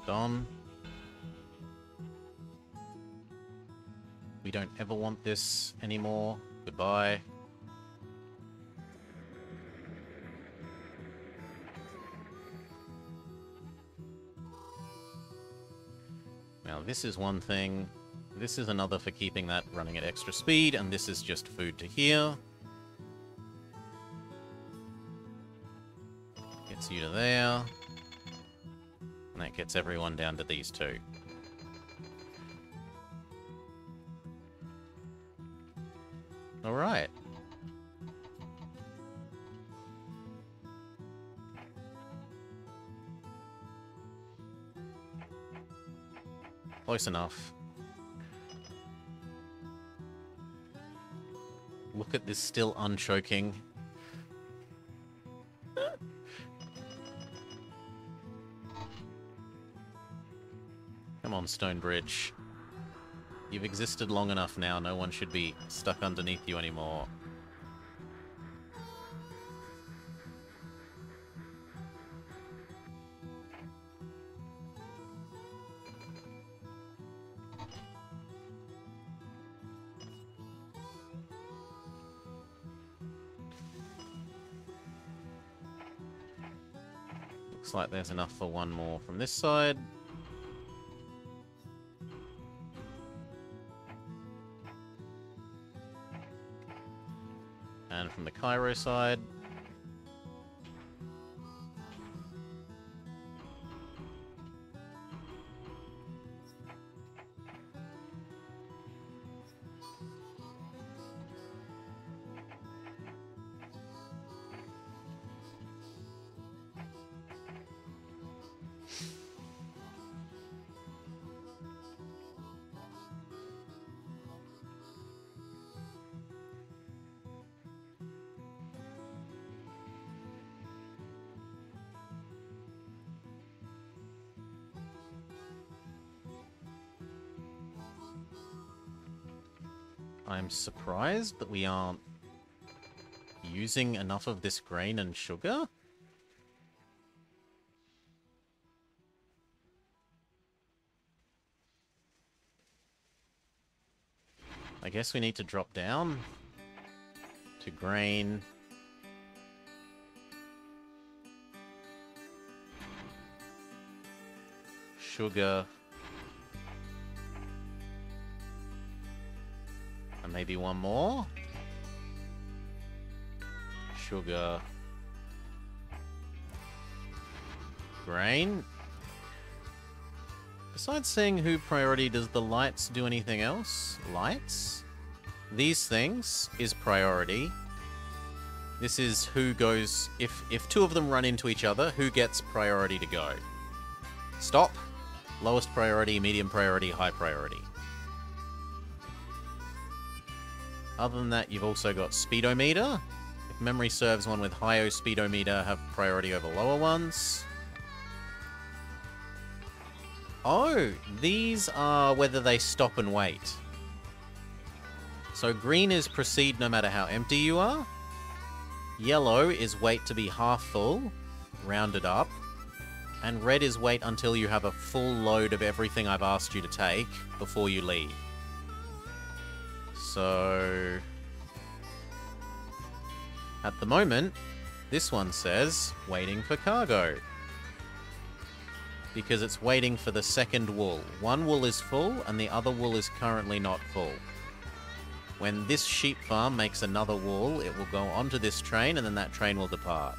Done. We don't ever want this anymore. Goodbye. Now this is one thing. This is another for keeping that running at extra speed, and this is just food to here. Gets you to there. And that gets everyone down to these two. Alright. Close enough. Look at this still unchoking. Come on, Stonebridge. You've existed long enough now, no one should be stuck underneath you anymore. Looks like there's enough for one more from this side. And from the Cairo side. I'm surprised that we aren't using enough of this grain and sugar. I guess we need to drop down to grain. Sugar. And maybe one more. Sugar. Grain. Besides saying who priority, does the lights do anything else? Lights? These things is priority. This is who goes... If two of them run into each other, who gets priority to go? Stop. Lowest priority, medium priority, high priority. Other than that, you've also got speedometer. If memory serves, one with higher speedometer have priority over lower ones. Oh, these are whether they stop and wait. So green is proceed no matter how empty you are. Yellow is wait to be half full, rounded up. And red is wait until you have a full load of everything I've asked you to take before you leave. So... at the moment, this one says, waiting for cargo. Because it's waiting for the second wool. One wool is full, and the other wool is currently not full. When this sheep farm makes another wool, it will go onto this train, and then that train will depart.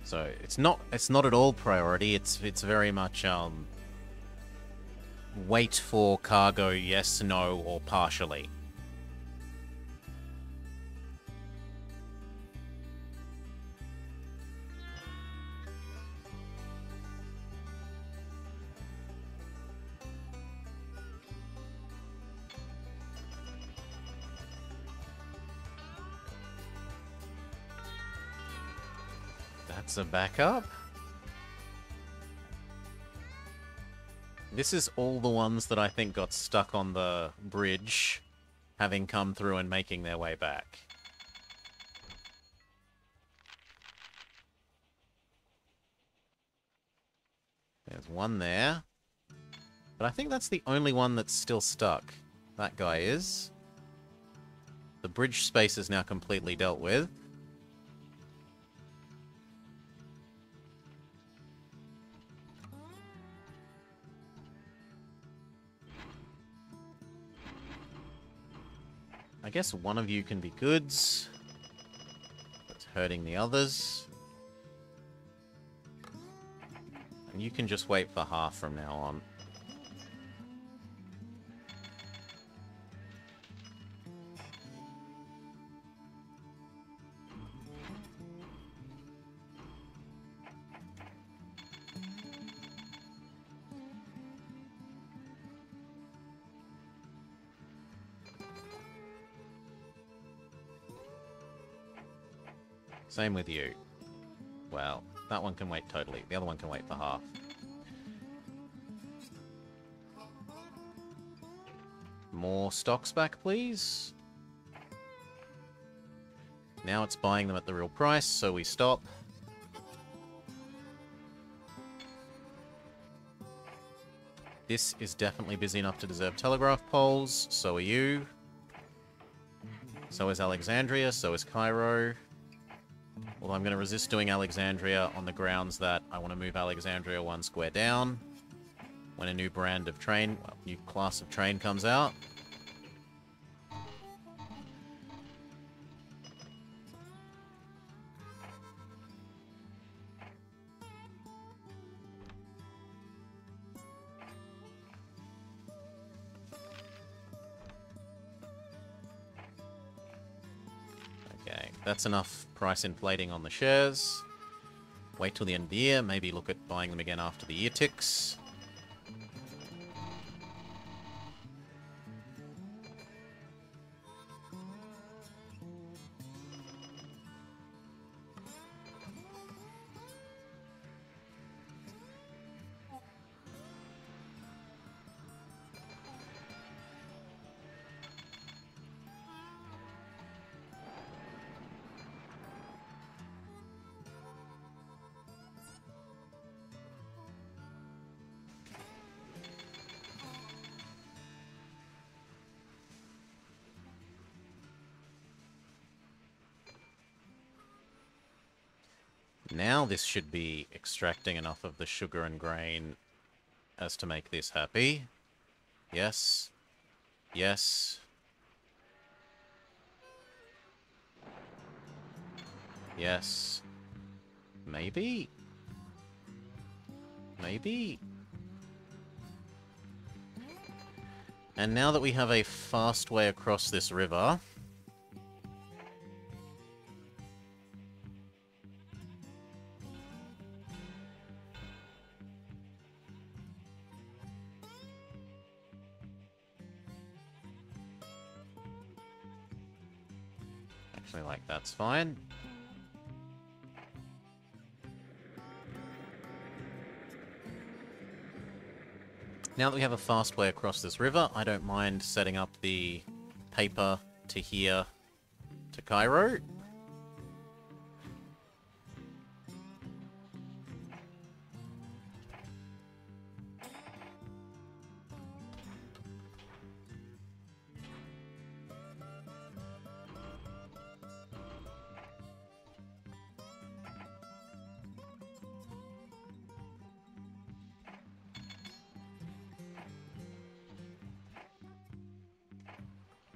So it's not at all priority. It's very much wait for cargo, yes, no, or partially. That's a backup. This is all the ones that I think got stuck on the bridge, having come through and making their way back. There's one there. But I think that's the only one that's still stuck. That guy is. The bridge space is now completely dealt with. I guess one of you can be goods. That's hurting the others. And you can just wait for half from now on. Same with you. Well, That one can wait totally. The other one can wait for half. More stocks back, please. Now it's buying them at the real price, so we stop. This is definitely busy enough to deserve telegraph poles. So are you. So is Alexandria. So is Cairo. Although I'm going to resist doing Alexandria on the grounds that I want to move Alexandria 1 square down when a new brand of train, well, new class of train comes out. That's enough price inflating on the shares. Wait till the end of the year. Maybe look at buying them again after the year ticks. Now this should be extracting enough of the sugar and grain as to make this happy. Yes. Yes. Yes. Maybe? Maybe? And now that we have a fast way across this river... Actually, like, that's fine. Now that we have a fast way across this river, I don't mind setting up the paper to here to Cairo.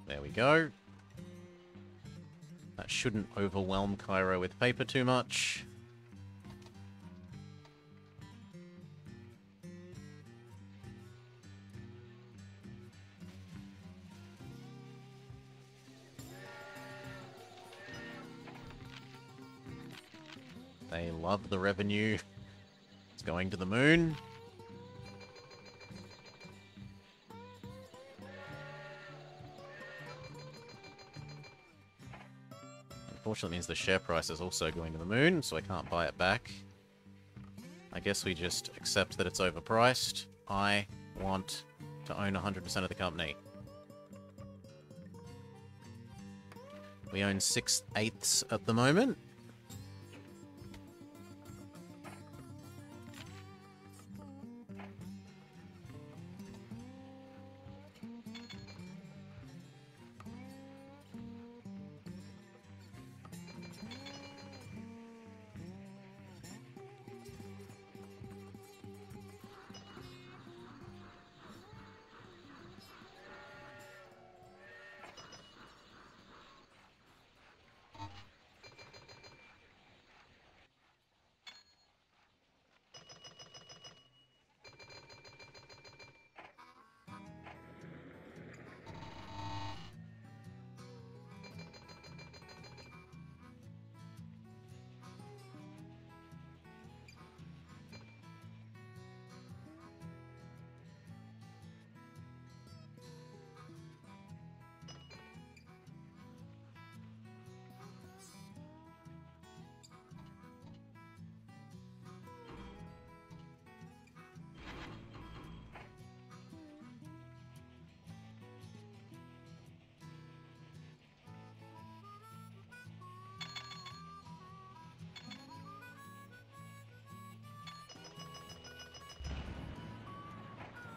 There we go. That shouldn't overwhelm Cairo with paper too much. They love the revenue. It's going to the moon. Unfortunately, it means the share price is also going to the moon, so I can't buy it back. I guess we just accept that it's overpriced. I want to own 100% of the company. We own 6/8 at the moment.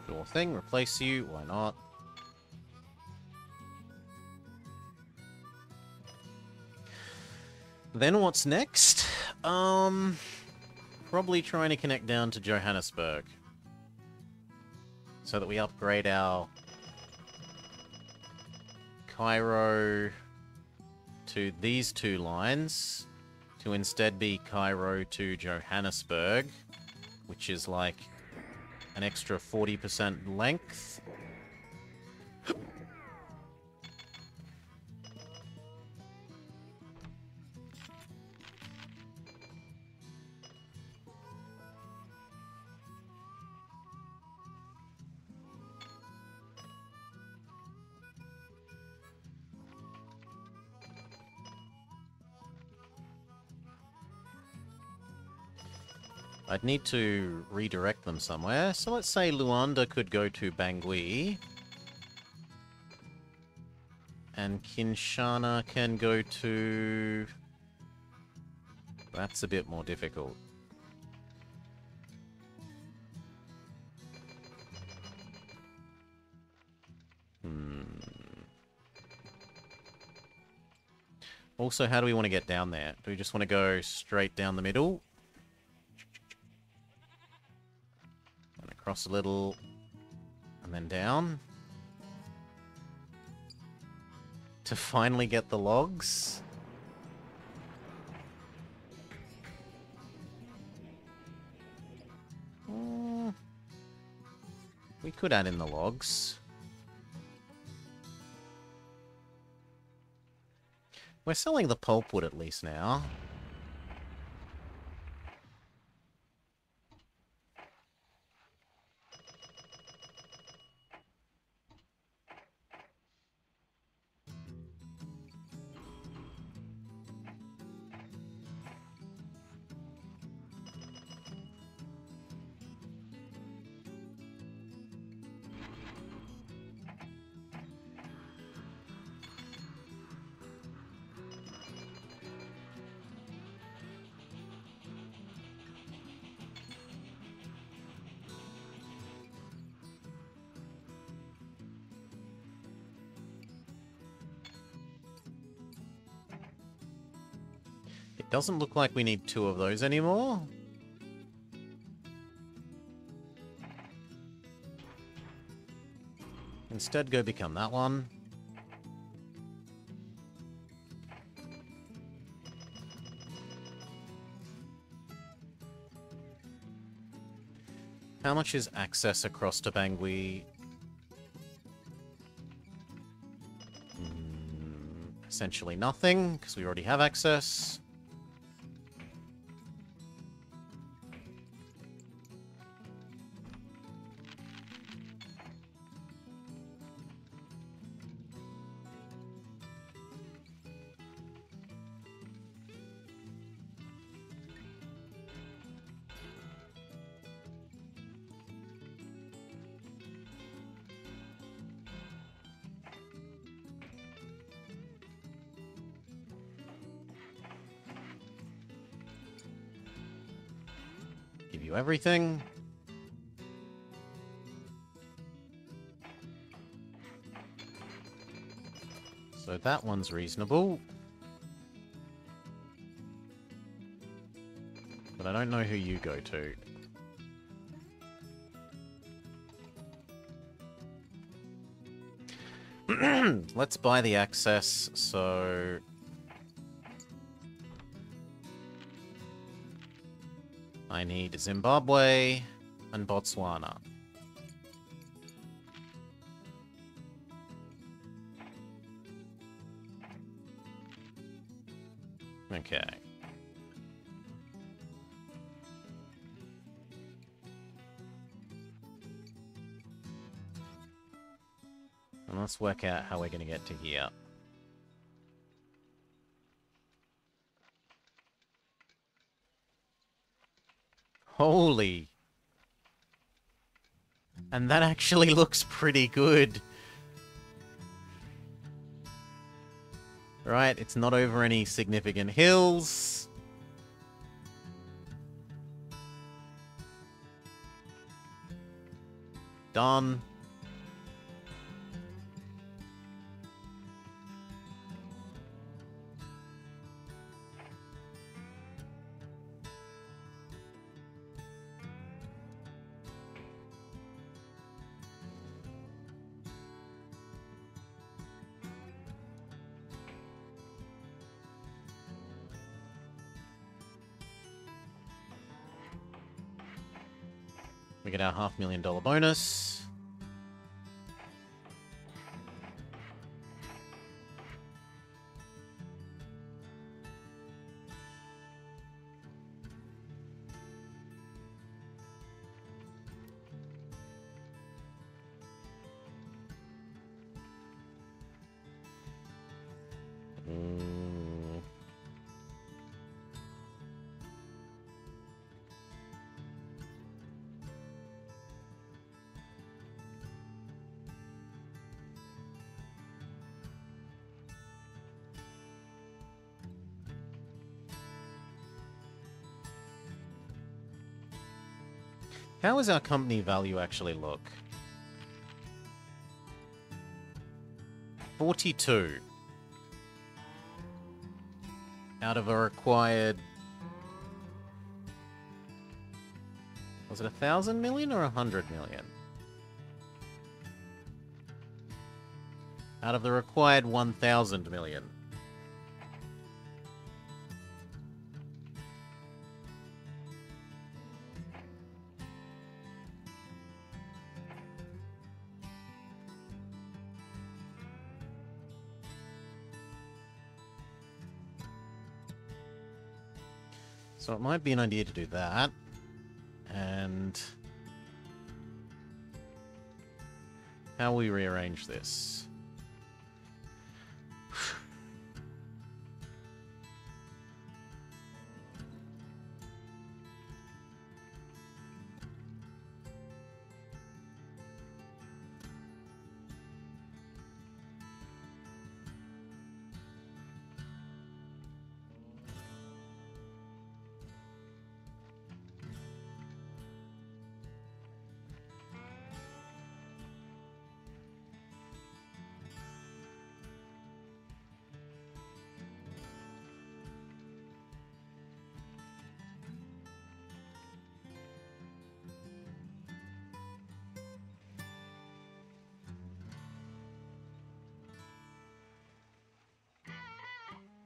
Sure thing, replace you, why not? Then what's next? Probably trying to connect down to Johannesburg. So that we upgrade our Cairo to these two lines to instead be Cairo to Johannesburg, which is like an extra 40% length. I'd need to redirect them somewhere. So let's say Luanda could go to Bangui. And Kinshasa can go to... That's a bit more difficult. Also, how do we want to get down there? Do we just want to go straight down the middle? And across a little, and then down. To finally get the logs. We could add in the logs. We're selling the pulpwood at least now. It doesn't look like we need 2 of those anymore. Instead, go become that one. How much is access across to Bangui? Essentially nothing, because we already have access. Give you everything. So that one's reasonable. But I don't know who you go to. Let's buy the access, so... I need Zimbabwe and Botswana. Okay. And let's work out how we're going to get to here. Holy. And that actually looks pretty good. Right, it's not over any significant hills. done. We get our $500,000 bonus. How does our company value actually look? 42. Out of a required... Was it 1,000 million or 100 million? Out of the required 1,000 million. So it might be an idea to do that. And how we rearrange this?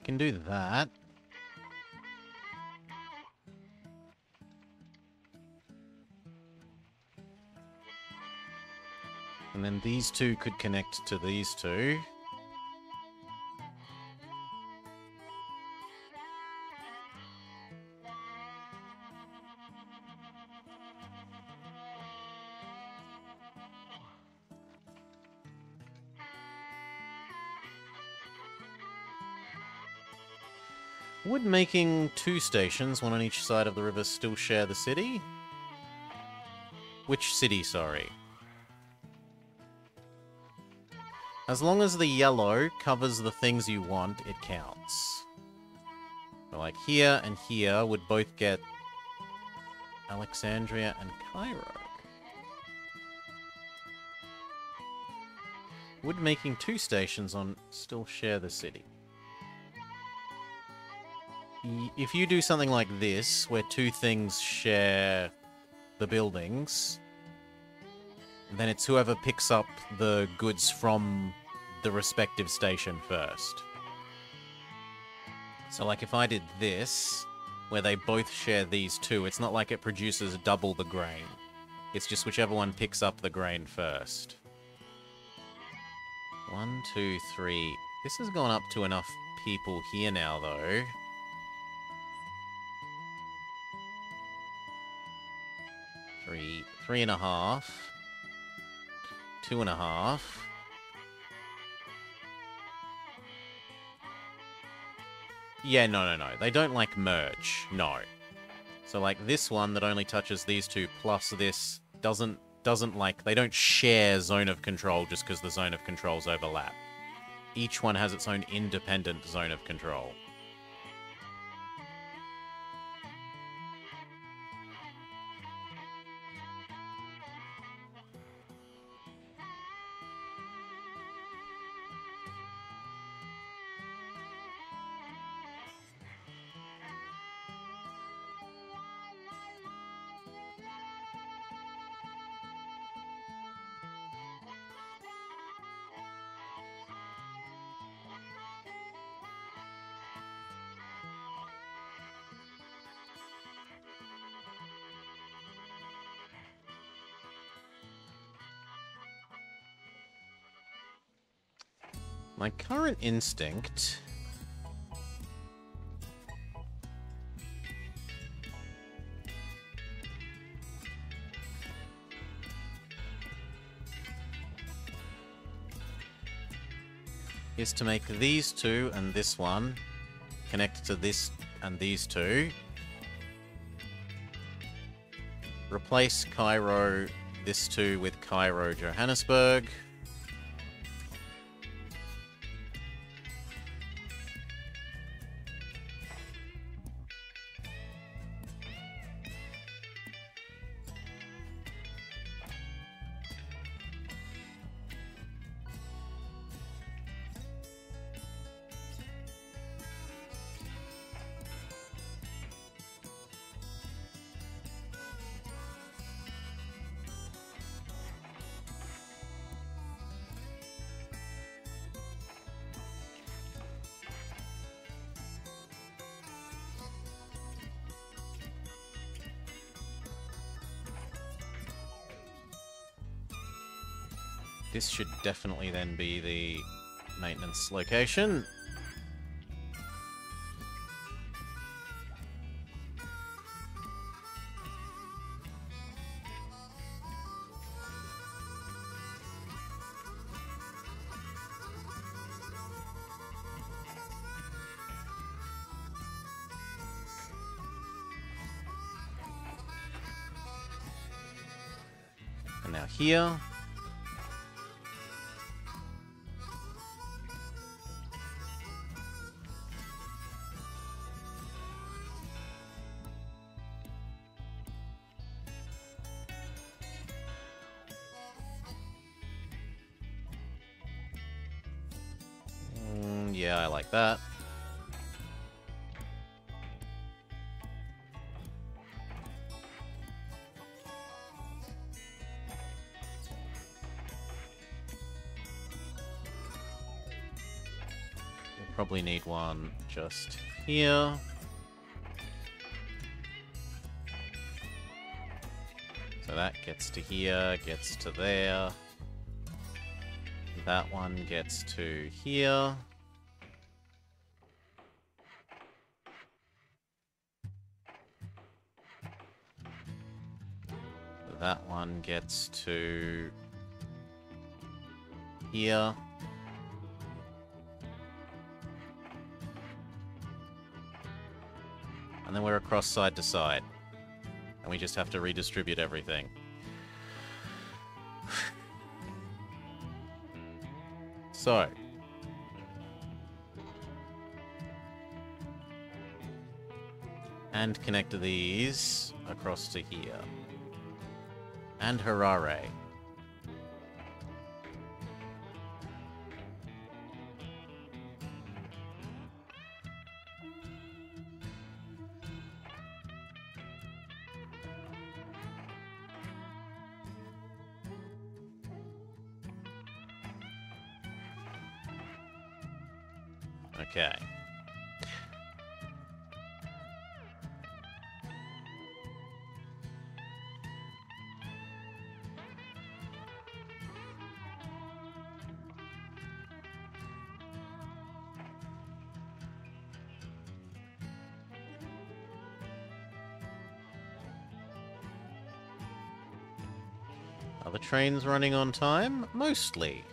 Can do that. And then these two could connect to these two. Would making two stations, one on each side of the river, still share the city? Which city, sorry? As long as the yellow covers the things you want, it counts. So like here and here would both get Alexandria and Cairo. Would making two stations on still share the city? If you do something like this, where two things share the buildings, then it's whoever picks up the goods from the respective station first. So like if I did this, where they both share these two, it's not like it produces double the grain. It's just whichever one picks up the grain first. 1, 2, 3. This has gone up to enough people here now, though. Three and a half. 2.5. Yeah, no. They don't, like, merge. No. So, like, this one that only touches these two plus this doesn't like... They don't share zone of control just because the zone of controls overlap. Each one has its own independent zone of control. My current instinct is to make these two and this one connect to this and these two. Replace Cairo, this two with Cairo, Johannesburg. This should definitely then be the maintenance location. And now here. Yeah, I like that. We'll probably need one just here. So that gets to here, gets to there. That one gets to here. That one gets to here. And then we're across side to side. And we just have to redistribute everything. So. And connect these across to here. And Harare. Okay. Are the trains running on time? Mostly.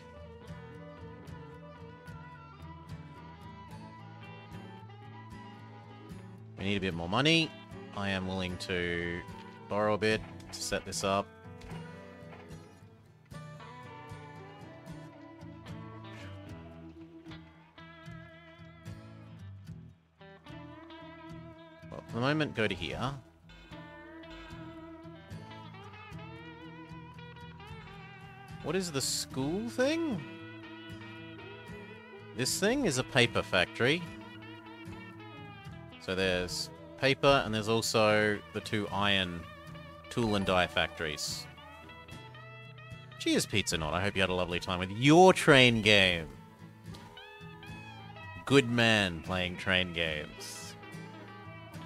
We need a bit more money. I am willing to borrow a bit to set this up. Well, for the moment, go to here. What is the school thing? This thing is a paper factory. So there's paper, and there's also the two iron tool and die factories. Cheers, Pizza Not. I hope you had a lovely time with your train game. Good man playing train games.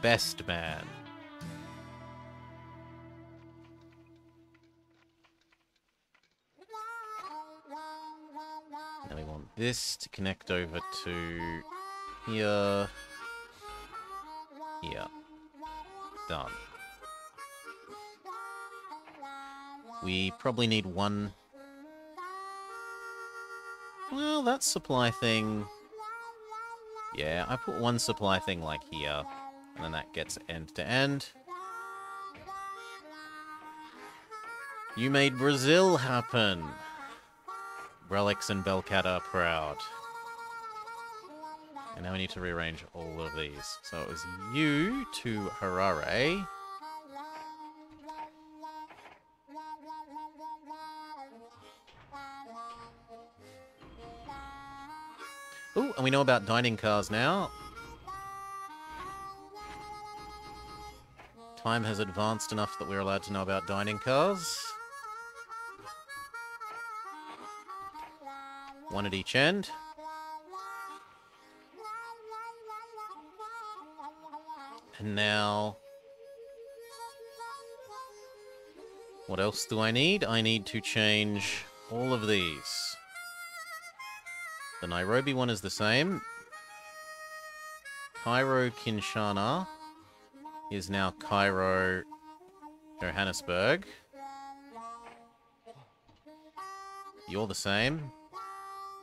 Best man. Now we want this to connect over to here. Here. Done. We probably need one... Well, that supply thing... Yeah, I put one supply thing like here, and then that gets end to end. You made Brazil happen! Relics and Belcat are proud. And now we need to rearrange all of these. So it was you to Harare. Ooh, and we know about dining cars now. Time has advanced enough that we're allowed to know about dining cars. One at each end. And now... What else do I need? I need to change all of these. The Nairobi one is the same. Cairo Kinshasa is now Cairo Johannesburg. You're the same.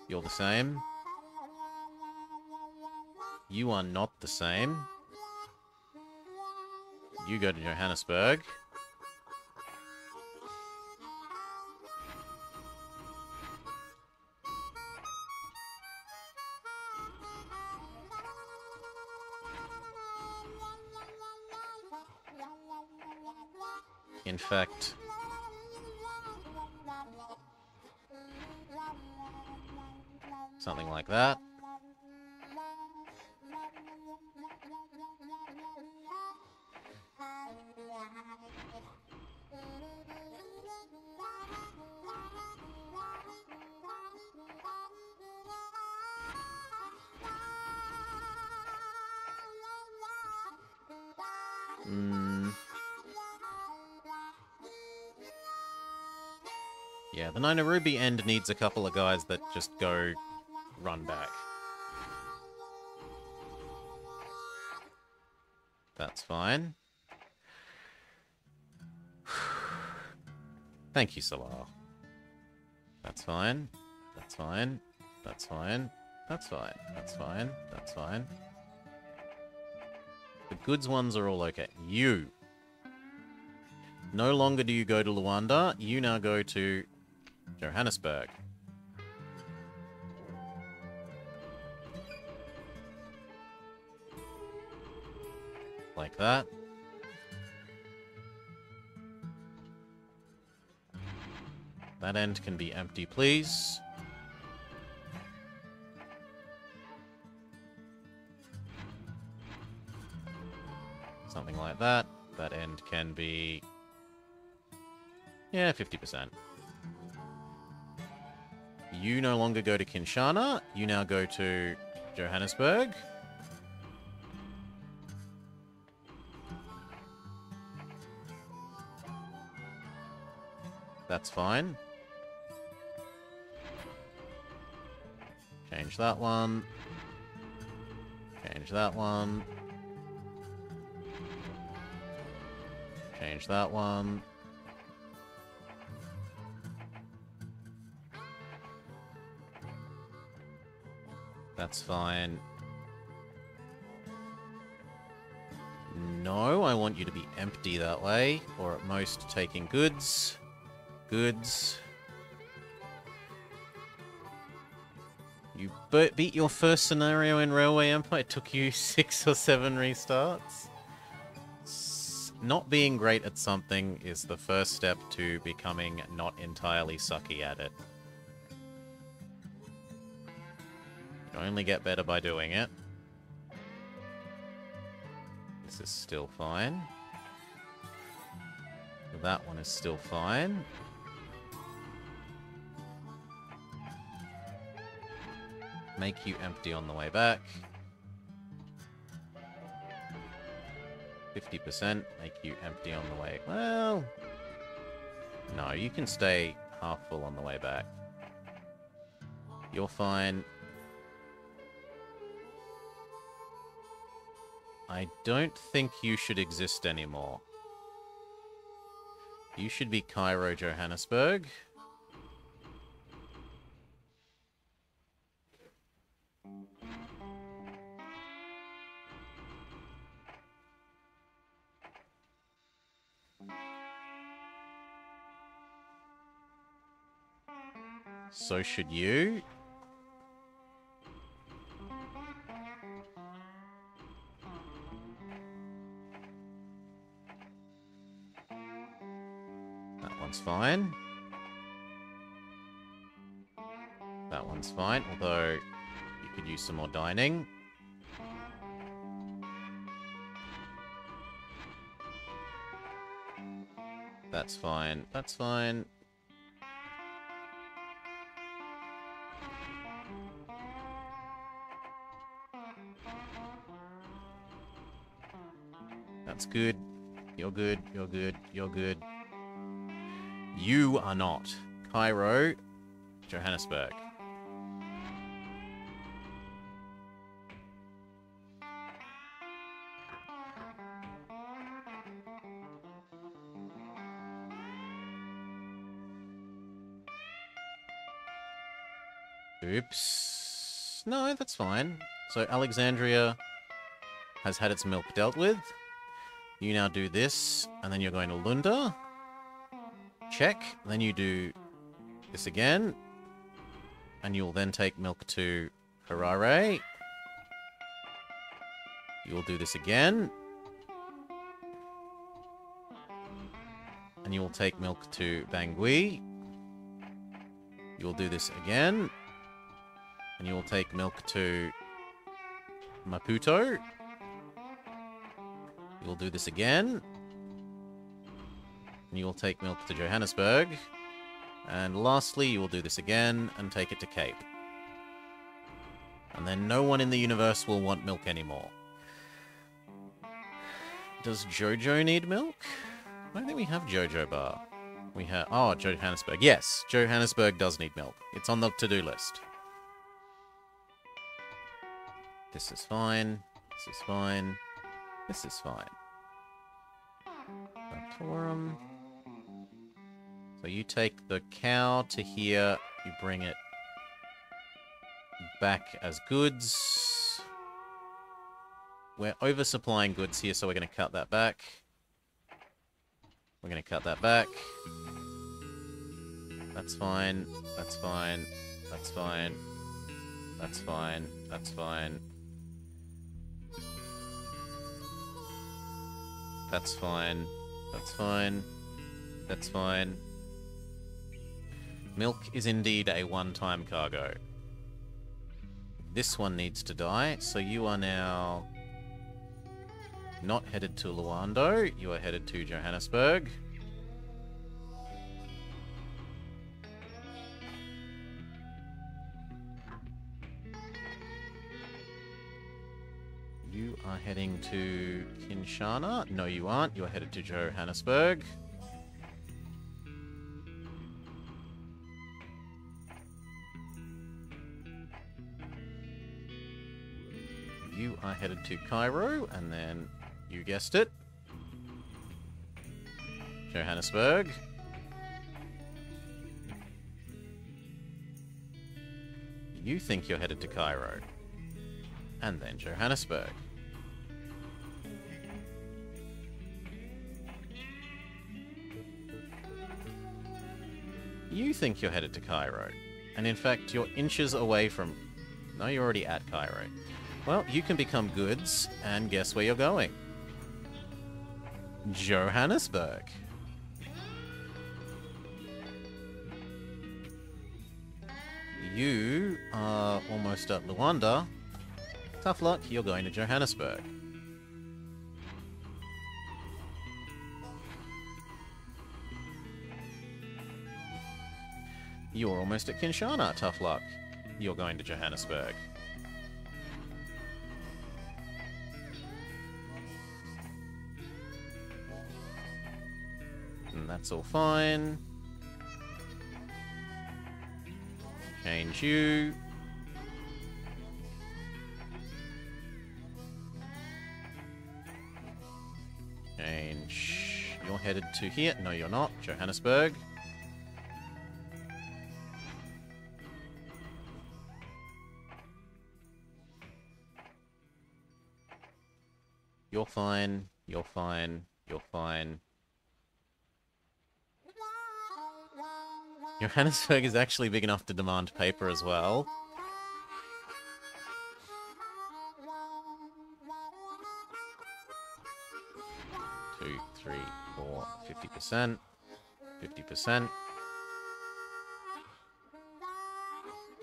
You're the same. You are not the same. You go to Johannesburg. In fact, something like that. Yeah, the Nairobi end needs a couple of guys that just go run back. That's fine. Thank you, Salah. That's fine. That's fine. That's fine. That's fine. That's fine. That's fine. The goods ones are all okay. You. No longer do you go to Luanda. You now go to Johannesburg. Like that. That end can be empty, please. Something like that. That end can be... yeah, 50%. You no longer go to Kinshasa. You now go to Johannesburg. That's fine. Change that one. Change that one. Change that one. That's fine. No, I want you to be empty that way, or at most taking goods. Goods. You beat your first scenario in Railway Empire. It took you 6 or 7 restarts. Not being great at something is the first step to becoming not entirely sucky at it. You only get better by doing it. This is still fine. That one is still fine. Make you empty on the way back. 50%, make you empty on the way... well... no, you can stay half full on the way back. You're fine. I don't think you should exist anymore. You should be Cairo, Johannesburg. So should you. That one's fine. That one's fine, although you could use some more dining. That's fine. That's fine. That's good. You're good. You're good. You're good. You are not. Cairo, Johannesburg. Oops. No, that's fine. So Alexandria has had its milk dealt with. You now do this, and then you're going to Lunda. Check. Then you do this again. And you'll then take milk to Harare. You'll do this again. And you will take milk to Bangui. You will do this again. And you will take milk to Maputo. You will do this again. And you will take milk to Johannesburg. And lastly, you will do this again and take it to Cape. And then no one in the universe will want milk anymore. Does Jojo need milk? I don't think we have Jojo Bar. We have... Oh, Johannesburg. Yes, Johannesburg does need milk. It's on the to-do list. This is fine. This is fine. This is fine. Santorum. So you take the cow to here, you bring it back as goods. We're oversupplying goods here, so we're going to cut that back. We're going to cut that back. That's fine. That's fine. That's fine. That's fine. That's fine. That's fine. That's fine. That's fine. Milk is indeed a one-time cargo. This one needs to die, so you are now not headed to Luando, you are headed to Johannesburg. You are heading to Kinshasa. No, you aren't. You are headed to Johannesburg. You are headed to Cairo, and then, you guessed it, Johannesburg. You think you're headed to Cairo, and then Johannesburg. You think you're headed to Cairo, and in fact, you're inches away from... No, you're already at Cairo. Well, you can become goods, and guess where you're going? Johannesburg. You are almost at Luanda. Tough luck, you're going to Johannesburg. You're almost at Kinshasa. Tough luck, you're going to Johannesburg. And that's all fine. Change you. Change. You're headed to here. No, you're not. Johannesburg. You're fine. You're fine. You're fine. Johannesburg is actually big enough to demand paper as well. Two, three, 4, 50%. 50%.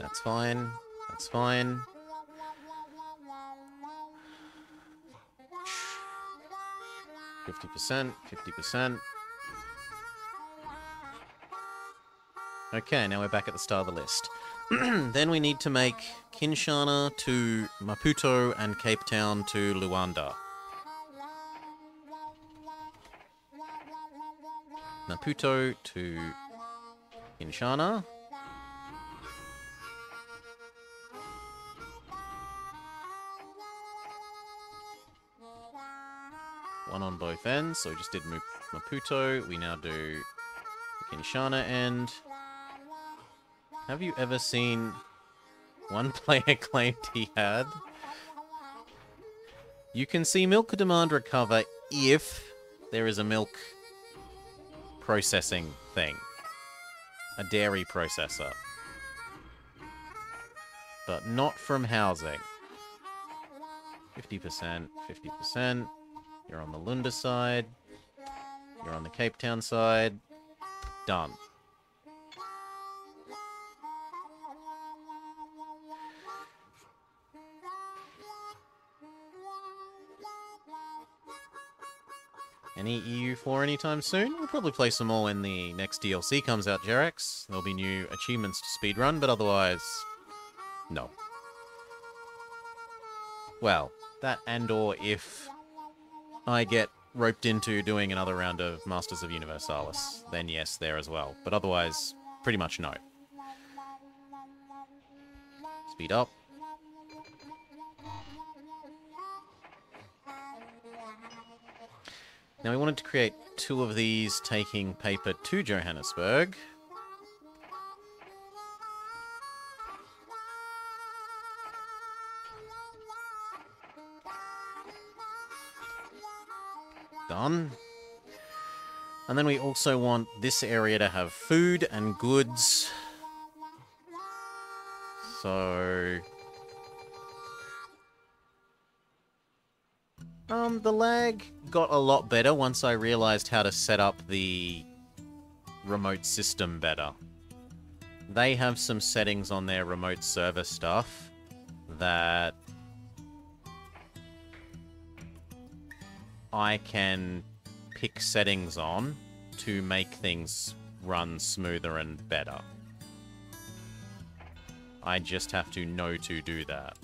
That's fine. That's fine. %, 50%. Okay, now we're back at the start of the list. Then we need to make Kinshasa to Maputo and Cape Town to Luanda. Maputo to Kinshasa. One on both ends, so we just did Maputo. We now do the Kinshasa end. Have you ever seen one player claimed he had? You can see milk demand recover if there is a milk processing thing. A dairy processor. But not from housing. 50%, 50%. You're on the Lunda side. You're on the Cape Town side. Done. Any EU4 anytime soon? We'll probably play some more when the next DLC comes out, Jerex. There'll be new achievements to speedrun, but otherwise, no. Well, that and or if I get roped into doing another round of Masters of Universalis, then yes, there as well. But otherwise, pretty much no. Speed up. Now we wanted to create 2 of these taking paper to Johannesburg. Done. And then we also want this area to have food and goods. So the lag got a lot better once I realized how to set up the remote system better. They have some settings on their remote server stuff that I can pick settings on to make things run smoother and better. I just have to know to do that.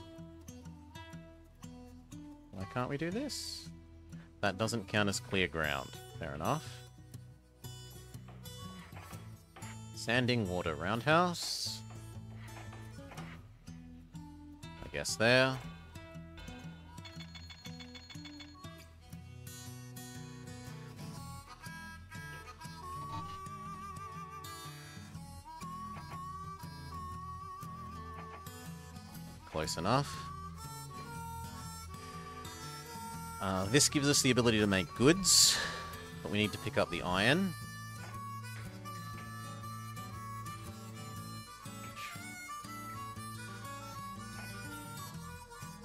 Why can't we do this? That doesn't count as clear ground. Fair enough. Sanding water roundhouse. I guess there. Close enough. This gives us the ability to make goods, but we need to pick up the iron.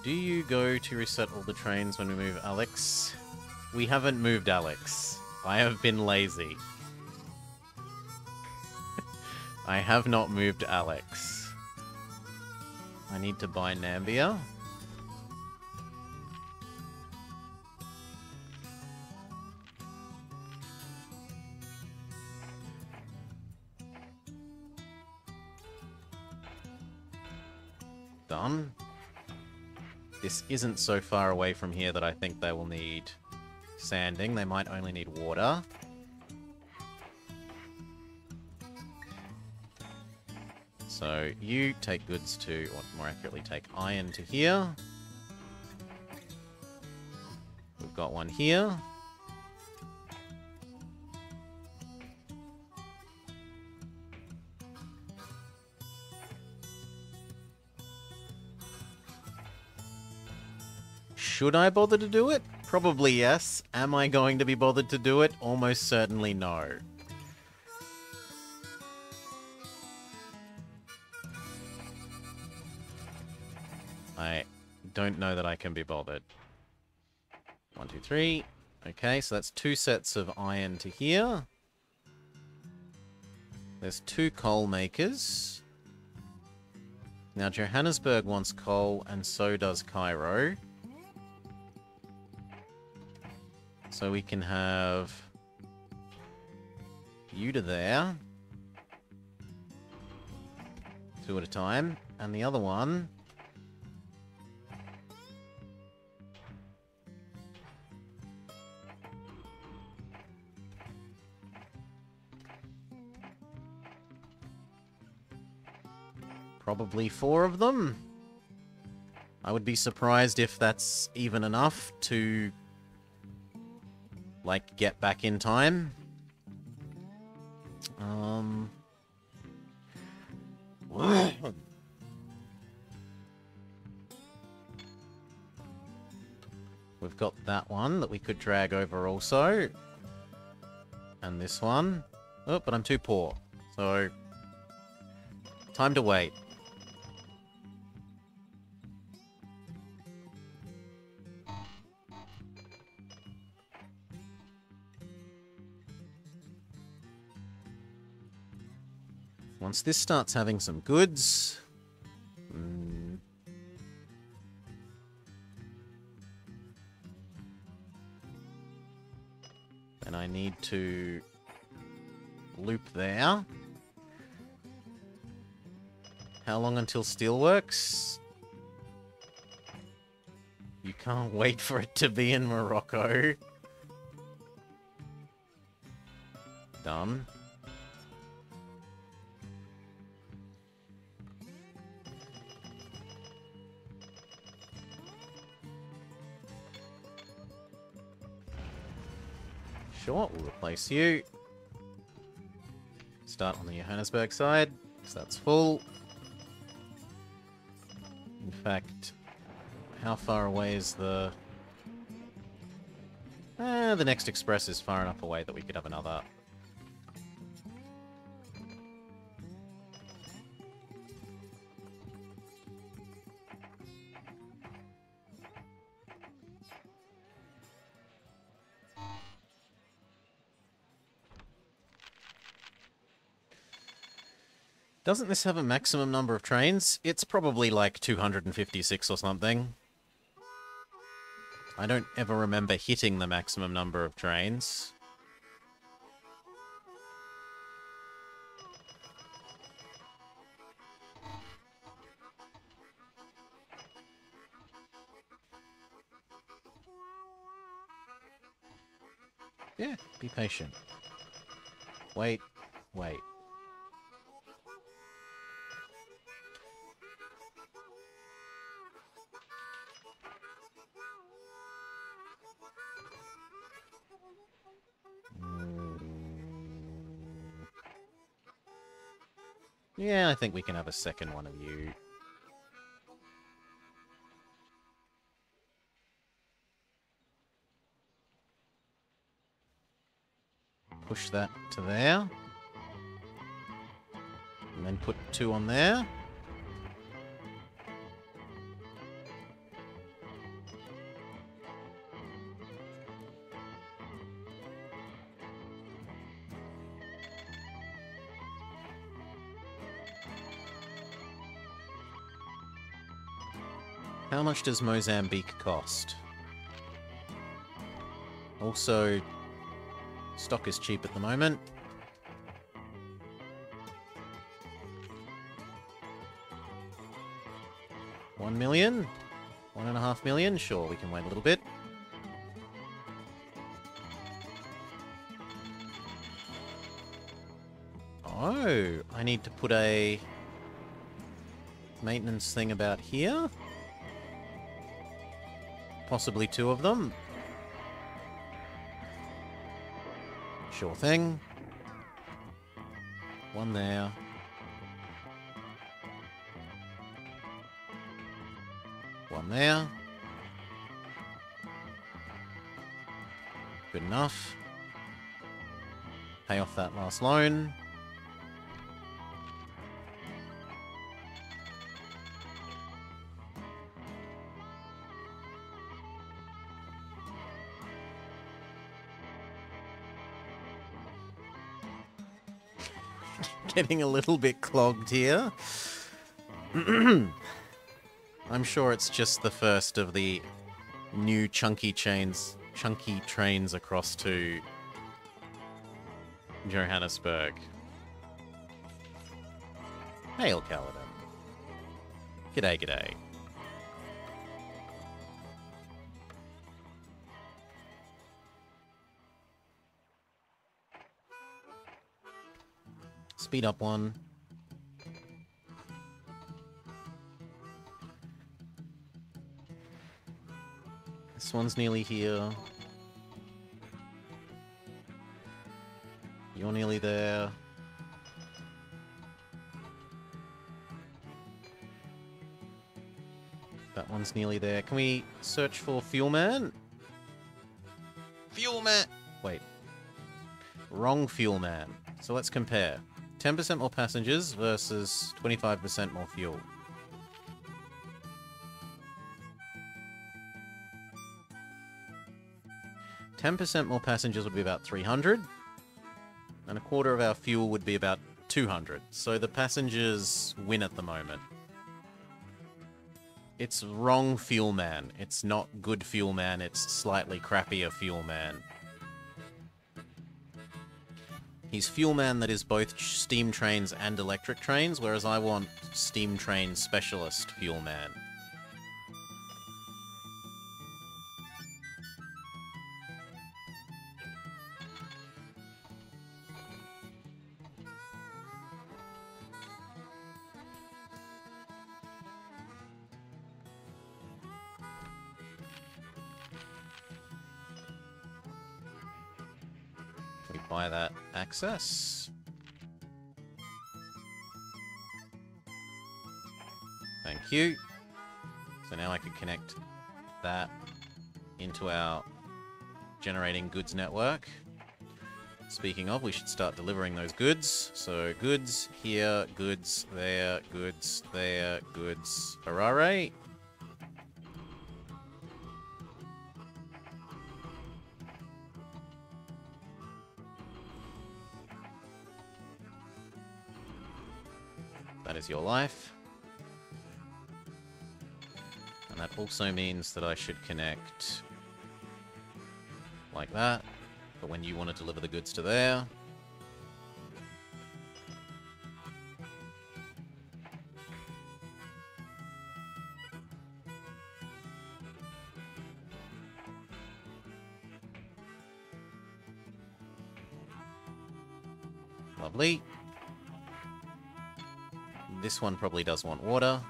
Do you go to reset all the trains when we move Alex? We haven't moved Alex. I have been lazy. I have not moved Alex. I need to buy Nambia. Done. This isn't so far away from here that I think they will need sanding. They might only need water. So you take goods to, or more accurately, take iron to here. We've got one here. Should I bother to do it? Probably yes. Am I going to be bothered to do it? Almost certainly no. I don't know that I can be bothered. 1, 2, 3. Okay, so that's 2 sets of iron to here. There's 2 coal makers. Now Johannesburg wants coal, and so does Cairo. So we can have you to there. 2 at a time. And the other one... Probably 4 of them. I would be surprised if that's even enough to, like, get back in time. We've got that one that we could drag over also. And this one. Oh, but I'm too poor. So, time to wait. Once this starts having some goods... then I need to loop there. How long until steelworks? You can't wait for it to be in Morocco. Done. Sure, we'll replace you. Start on the Johannesburg side, because that's full. In fact, how far away is the... the next express is far enough away that we could have another. Doesn't this have a maximum number of trains? It's probably like 256 or something. I don't ever remember hitting the maximum number of trains. Yeah, be patient. Wait, wait. Yeah, I think we can have a second one of you. Push that to there. And then put 2 on there. How much does Mozambique cost? Also, stock is cheap at the moment. $1 million? $1.5 million? Sure, we can wait a little bit. Oh, I need to put a maintenance thing about here. Possibly 2 of them. Sure thing. 1 there. One there. Good enough. Pay off that last loan. Getting a little bit clogged here. I'm sure it's just the first of the new chunky trains across to Johannesburg. Hail, Caledon. G'day, g'day. Speed up one. This one's nearly here. You're nearly there. That one's nearly there. Can we search for Fuel Man? Fuel Man! Wait. Wrong Fuel Man. So let's compare. 10% more passengers versus 25% more fuel. $10% more passengers would be about 300, and a quarter of our fuel would be about 200. So the passengers win at the moment. It's wrong Fuel Man. It's not good Fuel Man, it's slightly crappier Fuel Man. He's Fuel Man that is both steam trains and electric trains, whereas I want steam train specialist Fuel Man. We buy that access. Thank you. So now I can connect that into our generating goods network. Speaking of, we should start delivering those goods. So goods here, goods there, goods there, goods. Harare. That is your life. And that also means that I should connect like that. But when you want to deliver the goods to there, lovely. This one probably does want water.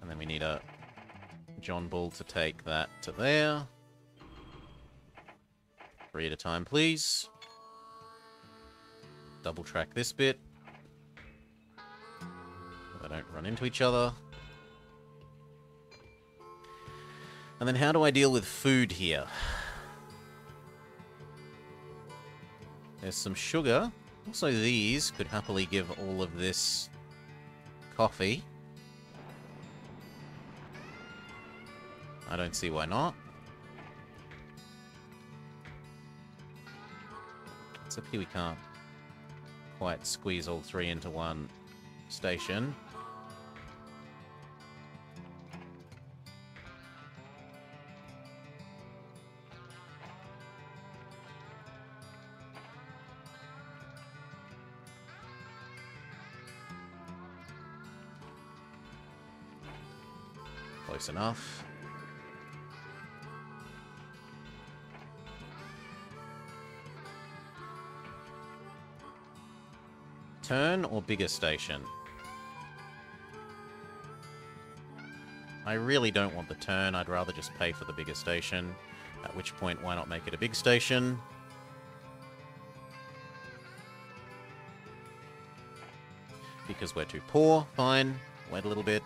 And then we need a John Bull to take that to there. 3 at a time, please. Double track this bit. So they don't run into each other. And then how do I deal with food here? There's some sugar. Also, these could happily give all of this coffee. I don't see why not. Except here we can't quite squeeze all 3 into one station. Close enough. Turn or bigger station? I really don't want the turn. I'd rather just pay for the bigger station. At which point, why not make it a big station? Because we're too poor. Fine. Wait a little bit.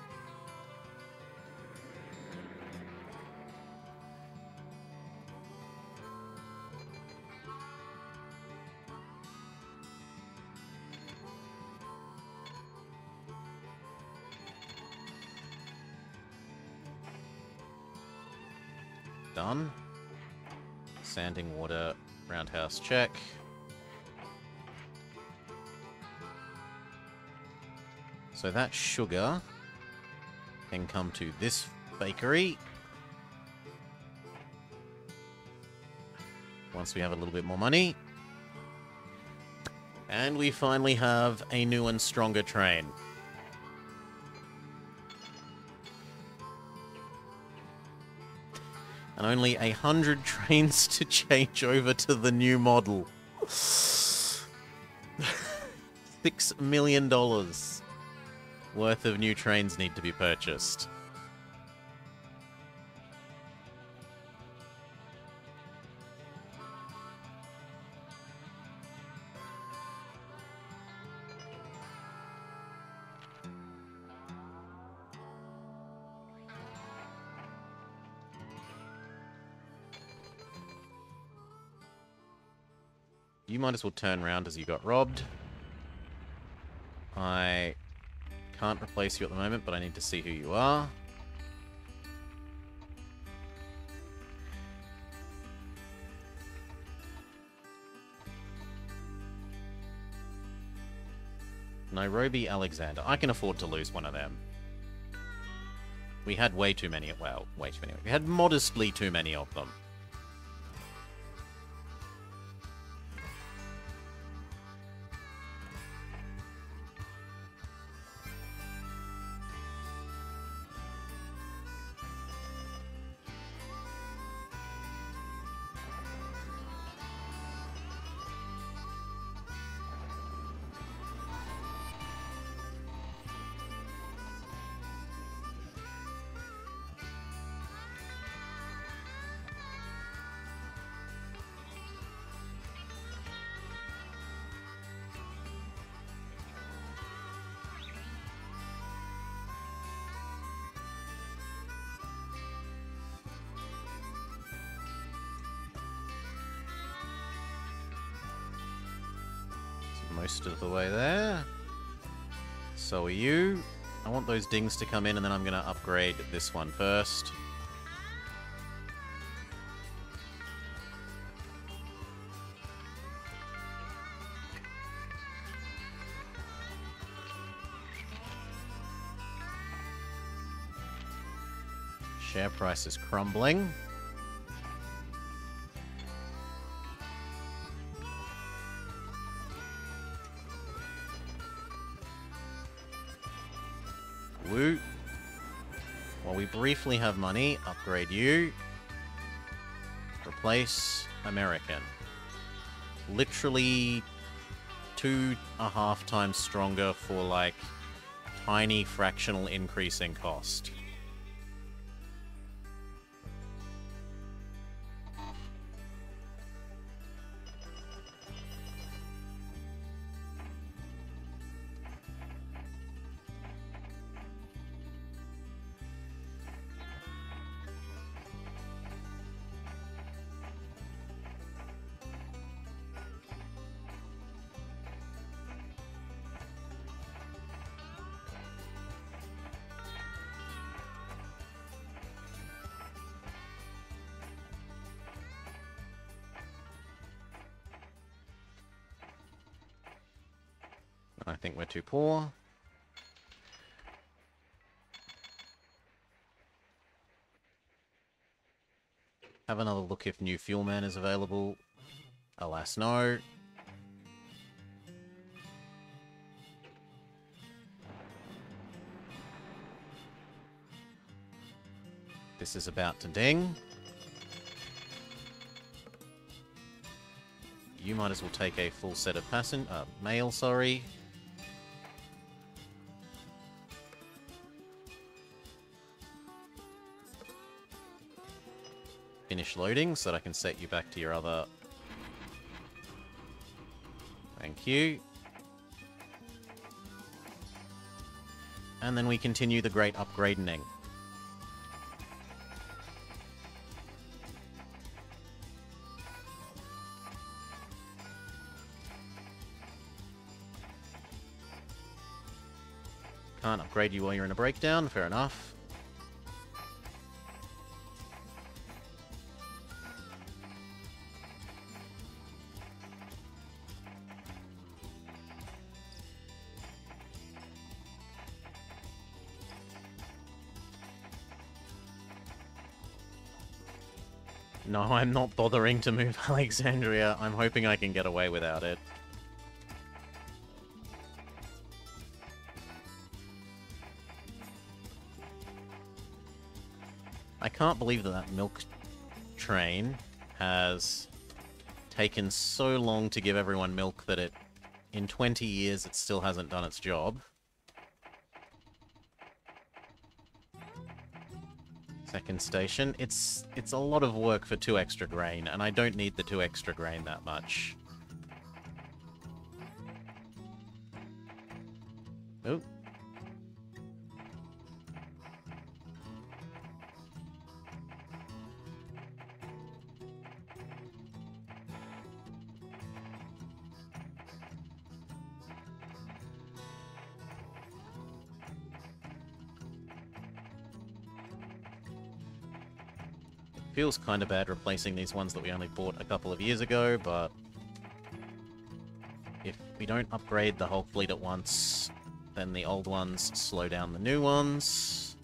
Done. Sanding water, roundhouse check. So that sugar can come to this bakery. Once we have a little bit more money. And we finally have a new and stronger train. And only 100 trains to change over to the new model. $6 million worth of new trains need to be purchased. You might as well turn around as you got robbed. I can't replace you at the moment, but I need to see who you are. Nairobi, Alexander. I can afford to lose one of them. We had way too many. Well, way too many. We had modestly too many of them. Most of the way there. So are you. I want those dings to come in, and then I'm going to upgrade this one first. Share price is crumbling. Woo. While we briefly have money, upgrade you. Replace American. Literally 2.5 times stronger for, like, tiny fractional increase in cost. I think we're too poor. Have another look if new fuel man is available. Alas, no. This is about to ding. You might as well take a full set of mail, sorry. finish loading so that I can set you back to your other... Thank you. And then we continue the great upgrading. Can't upgrade you while you're in a breakdown, fair enough. No, I'm not bothering to move Alexandria. I'm hoping I can get away without it. I can't believe that that milk train has taken so long to give everyone milk that it, in 20 years, it still hasn't done its job. Second station. It's a lot of work for 2 extra grain, and I don't need the 2 extra grain that much. Oh. Feels kind of bad replacing these ones that we only bought a couple of years ago, but if we don't upgrade the whole fleet at once, then the old ones slow down the new ones.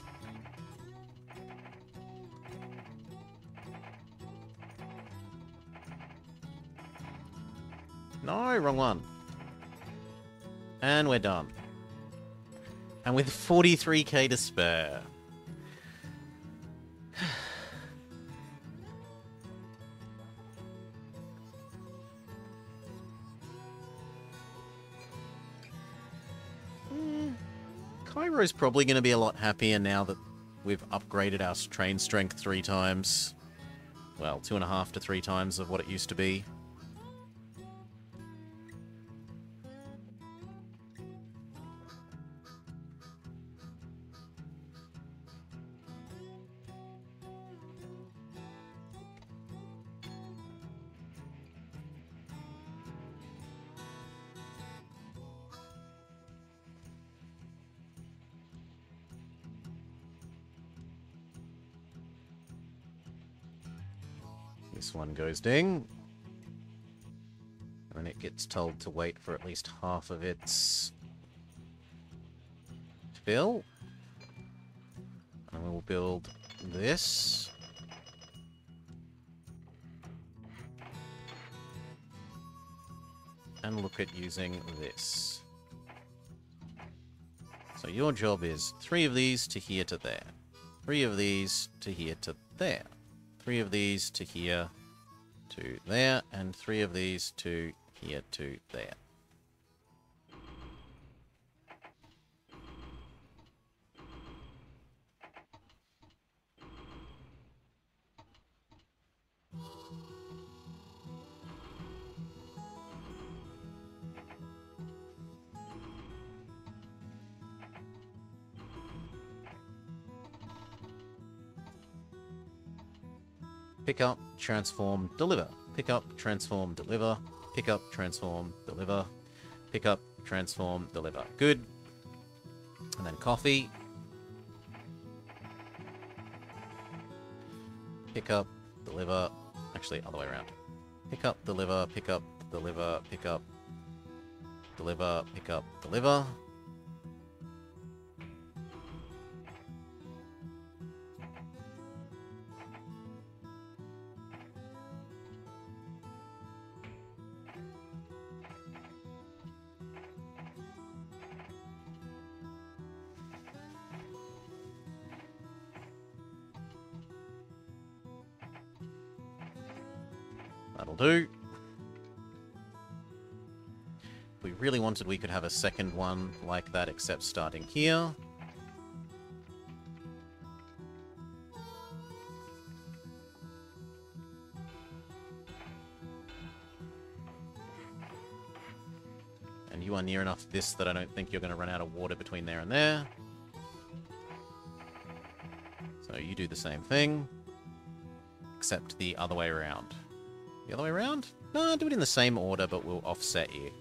No, wrong one. And we're done. And with 43k to spare. Cairo's probably going to be a lot happier now that we've upgraded our train strength 3 times. Well, 2.5 to 3 times of what it used to be. This one goes ding. And then it gets told to wait for at least half of its fill. And we'll build this. And look at using this. So your job is 3 of these to here to there. 3 of these to here to there. 3 of these to here to there, and 3 of these to here to there. Pick up, transform, deliver. Pick up, transform, deliver. Pick up, transform, deliver. Pick up, transform, deliver. Good. And then coffee. Pick up, deliver. Actually, other way around. Pick up, deliver, pick up, deliver, pick up, deliver, pick up, deliver. That'll do. If we really wanted, we could have a second one like that, except starting here. And you are near enough this that I don't think you're going to run out of water between there and there. So you do the same thing, except the other way around. The other way around? No, do it in the same order, but we'll offset you.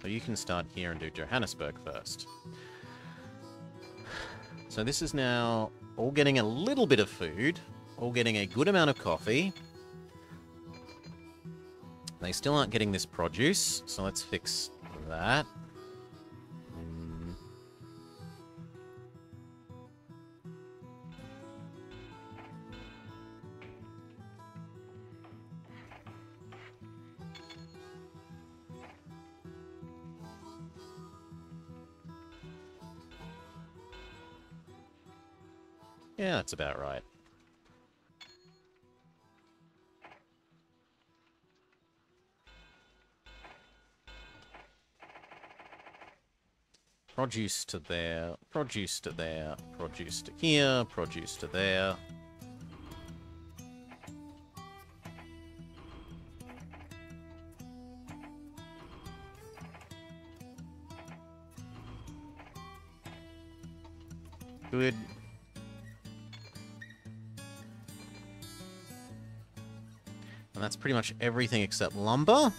So you can start here and do Johannesburg first. So this is now all getting a little bit of food, all getting a good amount of coffee. They still aren't getting this produce, so let's fix that. Yeah, that's about right. Produce to there, produce to there, produce to here, produce to there. Good. And that's pretty much everything except lumber.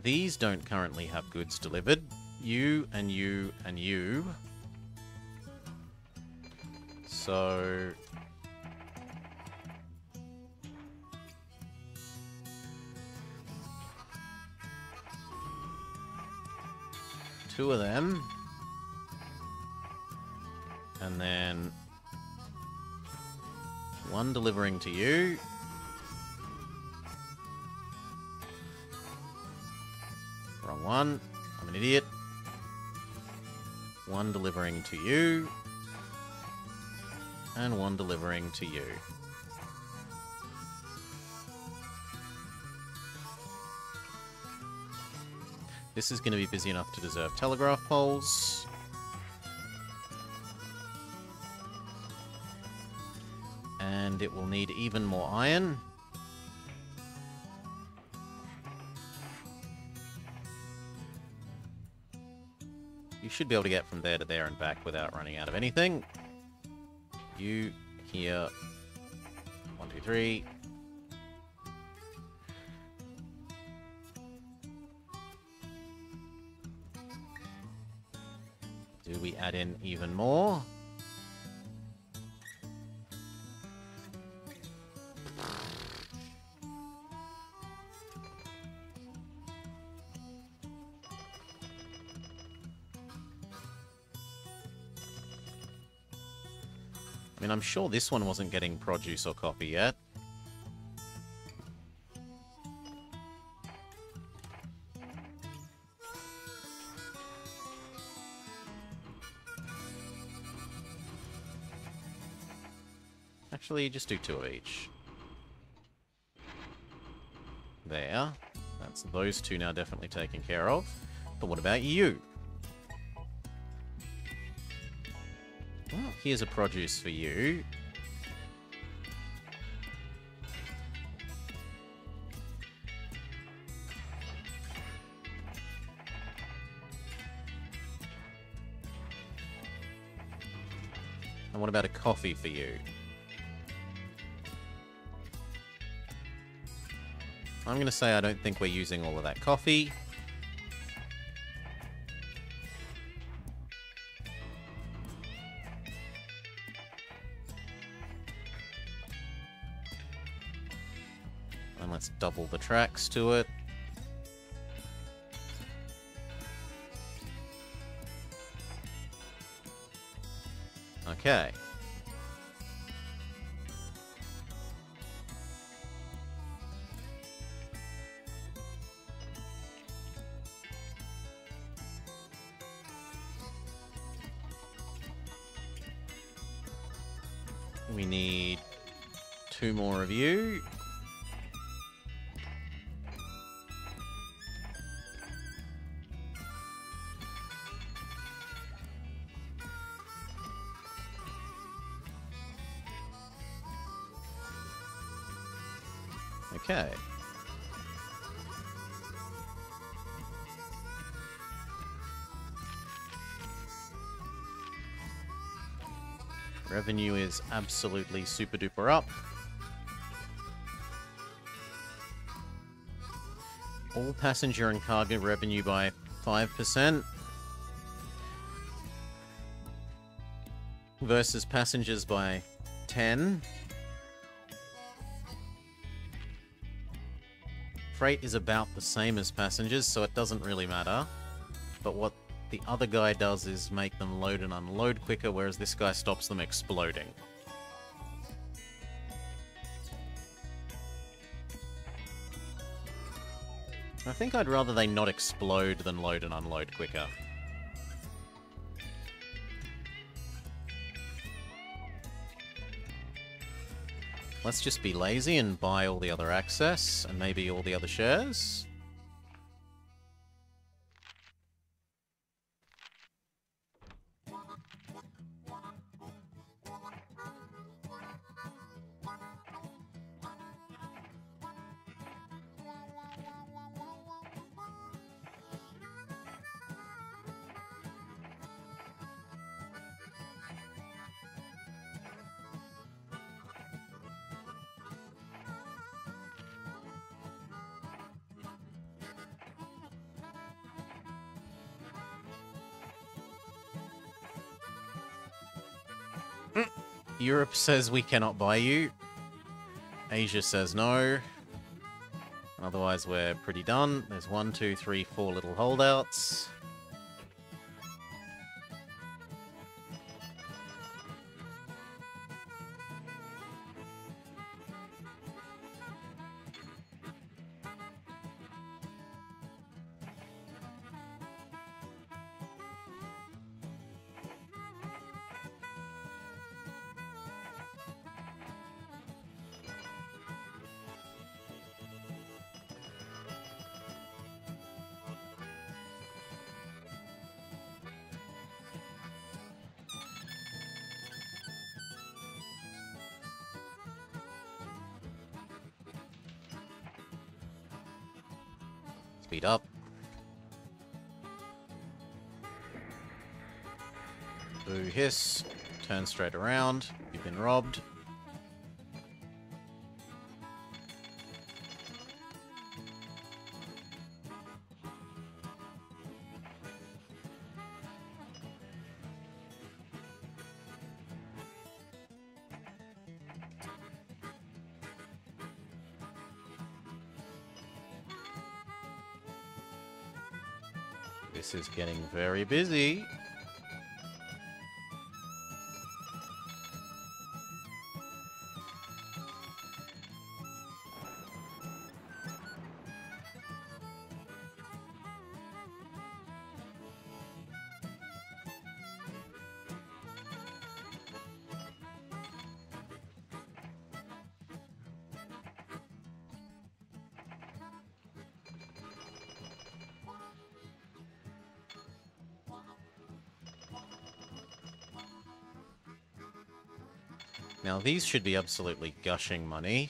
These don't currently have goods delivered. You and you and you. So... two of them. And then... one delivering to you. Wrong one. I'm an idiot. One delivering to you. And one delivering to you. This is going to be busy enough to deserve telegraph poles. And it will need even more iron. You should be able to get from there to there and back without running out of anything. You, here, 1, 2, 3. Do we add in even more? I mean, I'm sure this one wasn't getting produce or coffee yet. Actually, just do 2 of each. There. That's those 2 now definitely taken care of. But what about you? Well, here's a produce for you. And what about a coffee for you? I'm going to say I don't think we're using all of that coffee. And let's double the tracks to it. Okay. We need 2 more of you. Okay. Revenue is absolutely super duper up. All passenger and cargo revenue by 5%. Versus passengers by 10. Freight is about the same as passengers, so it doesn't really matter. But what the other guy does is make them load and unload quicker, whereas this guy stops them exploding. I think I'd rather they not explode than load and unload quicker. Let's just be lazy and buy all the other access, and maybe all the other shares. Europe says we cannot buy you. Asia says no. Otherwise, we're pretty done. There's 1, 2, 3, 4 little holdouts. Speed up. Boo hiss. Turn straight around. You've been robbed. This is getting very busy. Now, these should be absolutely gushing money.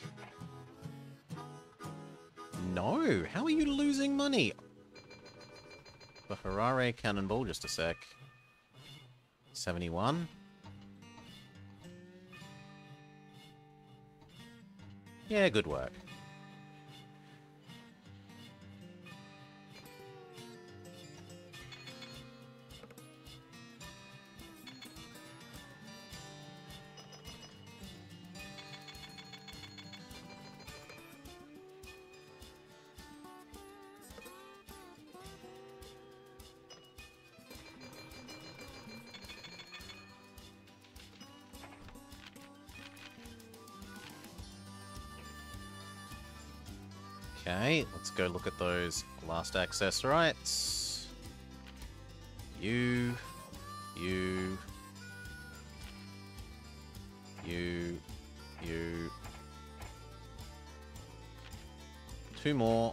No! How are you losing money? The Ferrari Cannonball, just a sec. 71. Yeah, good work. Okay, let's go look at those last access rights. You. 2 more.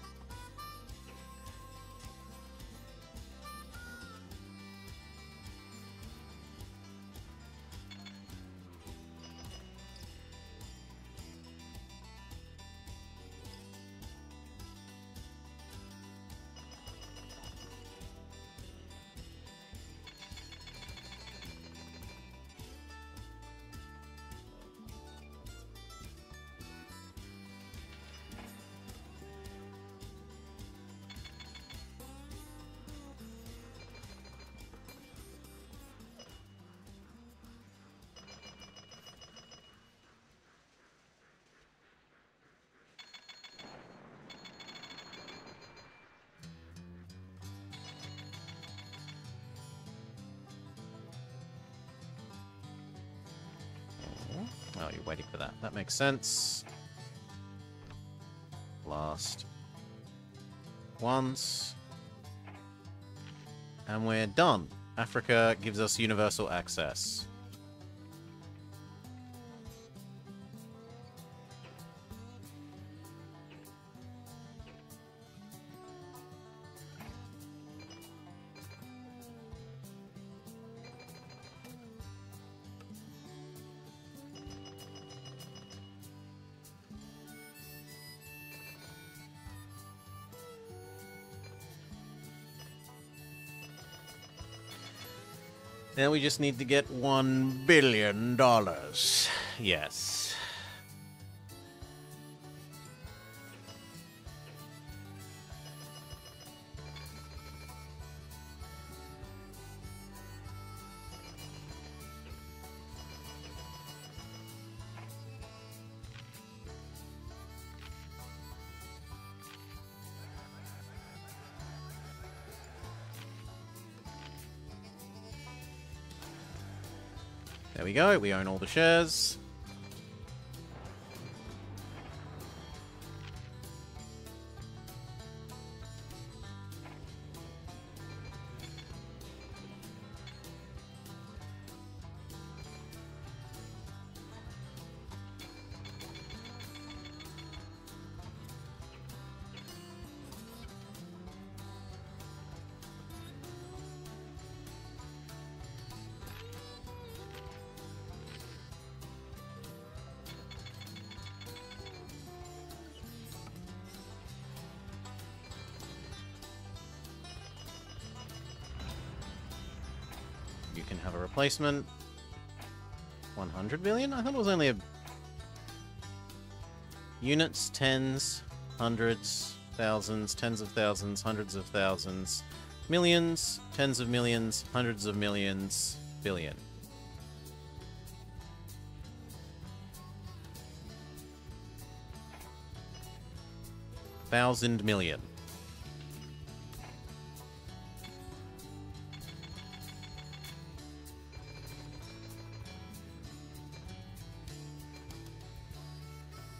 Oh, you're waiting for that. That makes sense. Last once. And we're done. Africa gives us universal access. Now we just need to get $1 billion. Yes. There we go, we own all the shares. You can have a replacement. 100 million? I thought it was only a... Units, tens, hundreds, thousands, tens of thousands, hundreds of thousands, millions, tens of millions, hundreds of millions, billion. Thousand million.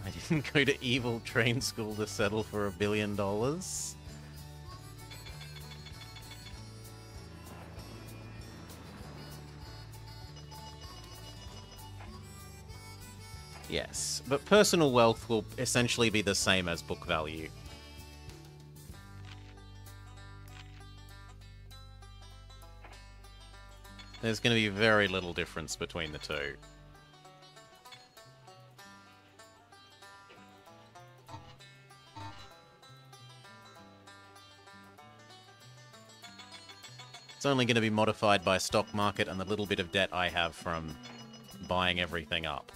I didn't go to evil train school to settle for $1 billion. Yes, but personal wealth will essentially be the same as book value. There's going to be very little difference between the two. It's only going to be modified by stock market and the little bit of debt I have from buying everything up.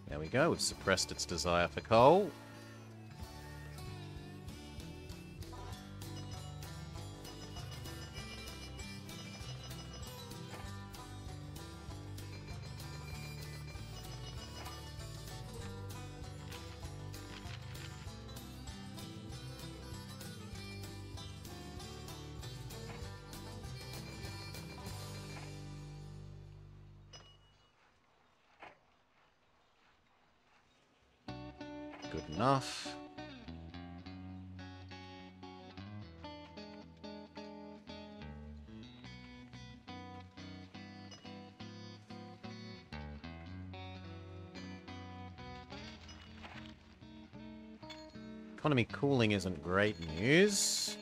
There we go, we've suppressed its desire for coal. good enough. Economy cooling isn't great news.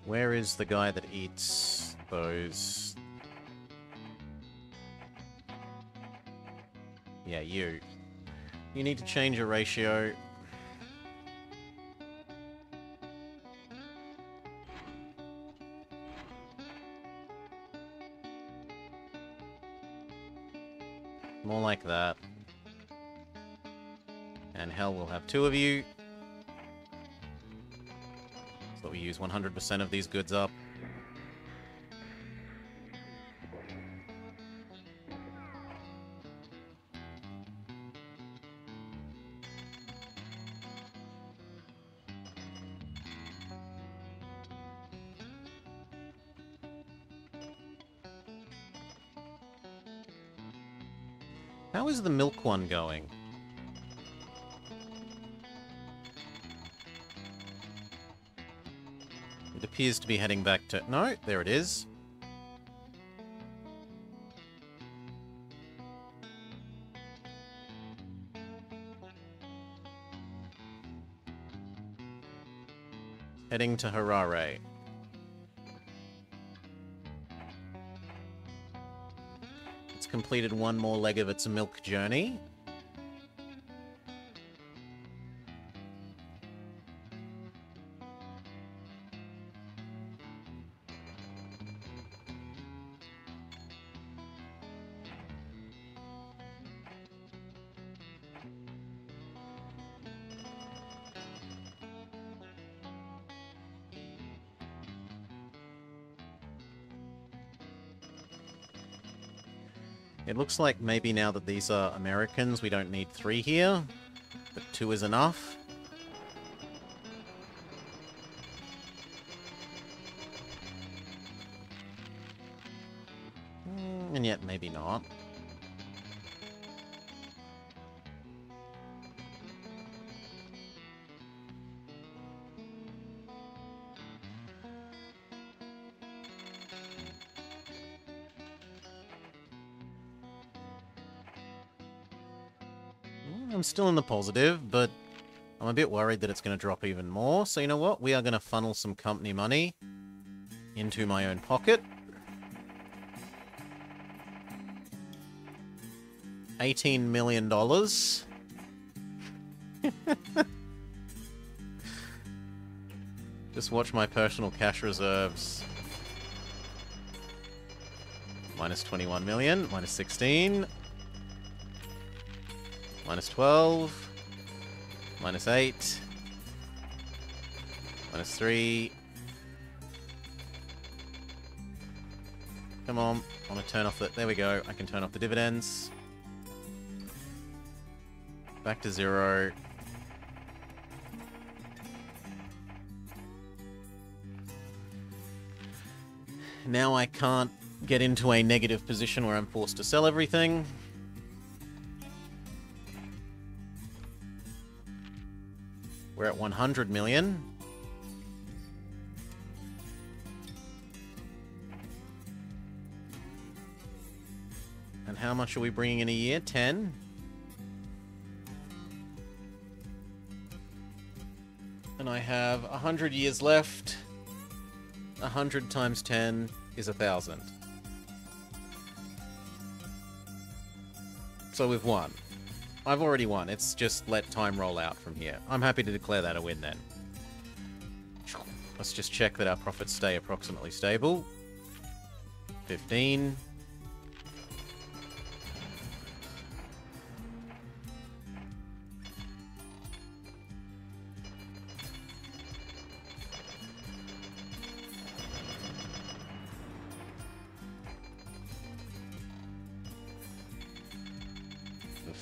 Where is the guy that eats those? Yeah, you. You need to change your ratio. More like that. And hell, we'll have 2 of you. So we use 100% of these goods up. How is the milk one going? It appears to be heading back to... No, there it is. Heading to Harare. It's completed one more leg of its milk journey. It looks like maybe now that these are Americans, we don't need 3 here, but 2 is enough. And yet, maybe not. I'm still in the positive, but I'm a bit worried that it's going to drop even more. So you know what? We are going to funnel some company money into my own pocket. $18 million. Just watch my personal cash reserves. Minus 21 million, minus 16. Minus 12, minus 8, minus 3. Come on, I want to turn off the... There we go, I can turn off the dividends. Back to 0. Now I can't get into a negative position where I'm forced to sell everything. We're at 100 million. And how much are we bringing in a year? 10? And I have 100 years left. 100 times 10 is 1,000. So we've won. I've already won. It's just let time roll out from here. I'm happy to declare that a win then. Let's just check that our profits stay approximately stable. 15.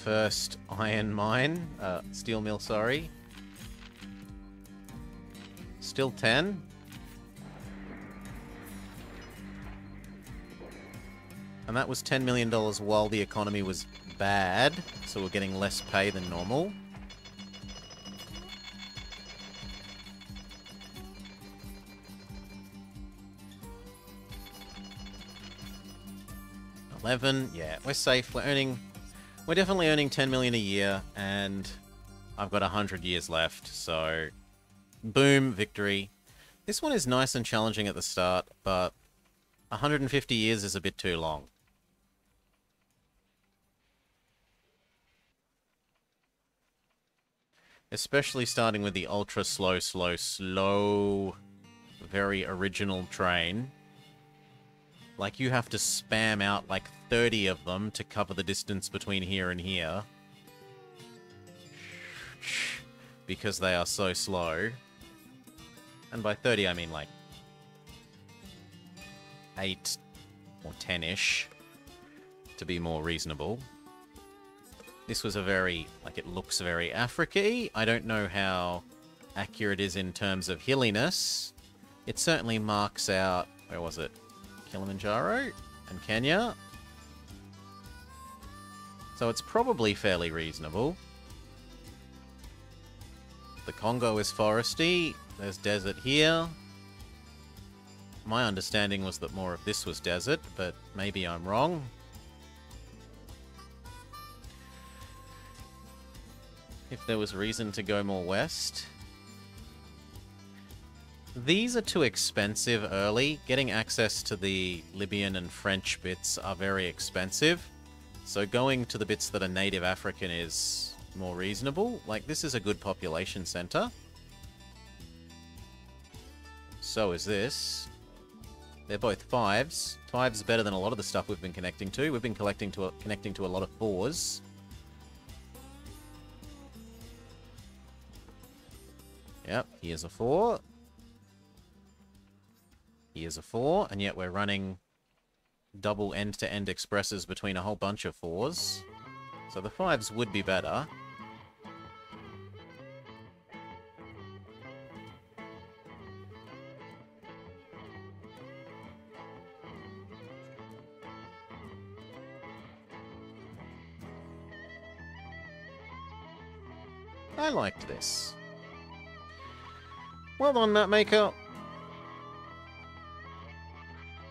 first iron mine, steel mill, sorry. Still 10. And that was $10 million while the economy was bad, so we're getting less pay than normal. Yeah, we're safe. We're definitely earning 10 million a year, and I've got 100 years left, so boom, victory. This one is nice and challenging at the start, but 150 years is a bit too long. Especially starting with the ultra slow, very original train. Like, you have to spam out like 30 of them to cover the distance between here and here. Because they are so slow. And by 30, I mean like 8 or 10-ish, to be more reasonable. This was a very, like, it looks very Africa-y. I don't know how accurate it is in terms of hilliness. It certainly marks out, where was it? Kilimanjaro and Kenya. So it's probably fairly reasonable. The Congo is foresty. There's desert here. My understanding was that more of this was desert, but maybe I'm wrong. If there was reason to go more west. These are too expensive early. Getting access to the Libyan and French bits are very expensive. So going to the bits that are native African is more reasonable. Like, this is a good population center. So is this. They're both 5s. 5's better than a lot of the stuff we've been connecting to. We've been connecting to a lot of 4s. Yep, here's a 4. Here's a 4, and yet we're running double end-to-end expresses between a whole bunch of 4s. So the 5s would be better. I liked this. Well done, Mapmaker.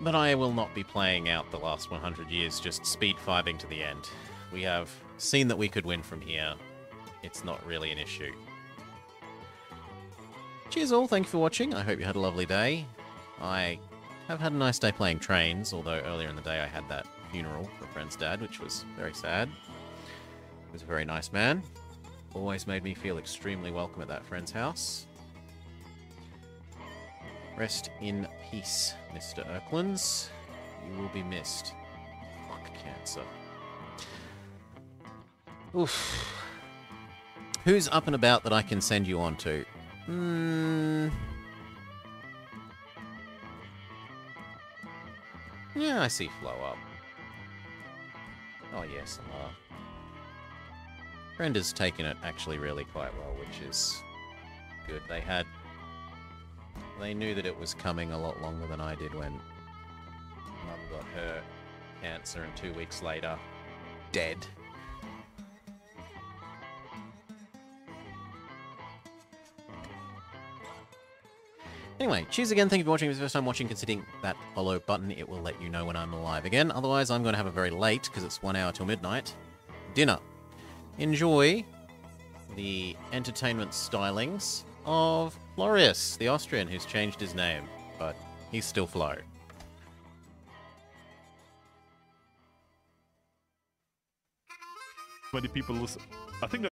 But I will not be playing out the last 100 years just speed 5ing to the end. We have seen that we could win from here. It's not really an issue. Cheers all, thank you for watching. I hope you had a lovely day. I have had a nice day playing trains, although earlier in the day I had that funeral for a friend's dad, which was very sad. He was a very nice man. Always made me feel extremely welcome at that friend's house. Rest in peace, Mr. Erklands. You will be missed. Fuck cancer. Oof. Who's up and about that I can send you on to? Yeah, I see Flow up. Oh yes, Brenda's taken it actually really quite well, which is good. They knew that it was coming a lot longer than I did when Mum got her cancer and 2 weeks later, dead. Anyway, cheers again, thank you for watching. If it's your first time watching, considering that follow button, it will let you know when I'm live again. Otherwise, I'm going to have a very late, because it's 1 hour till midnight, dinner. Enjoy the entertainment stylings of Florius, the Austrian, who's changed his name, but he's still Flo. Many people listen. I think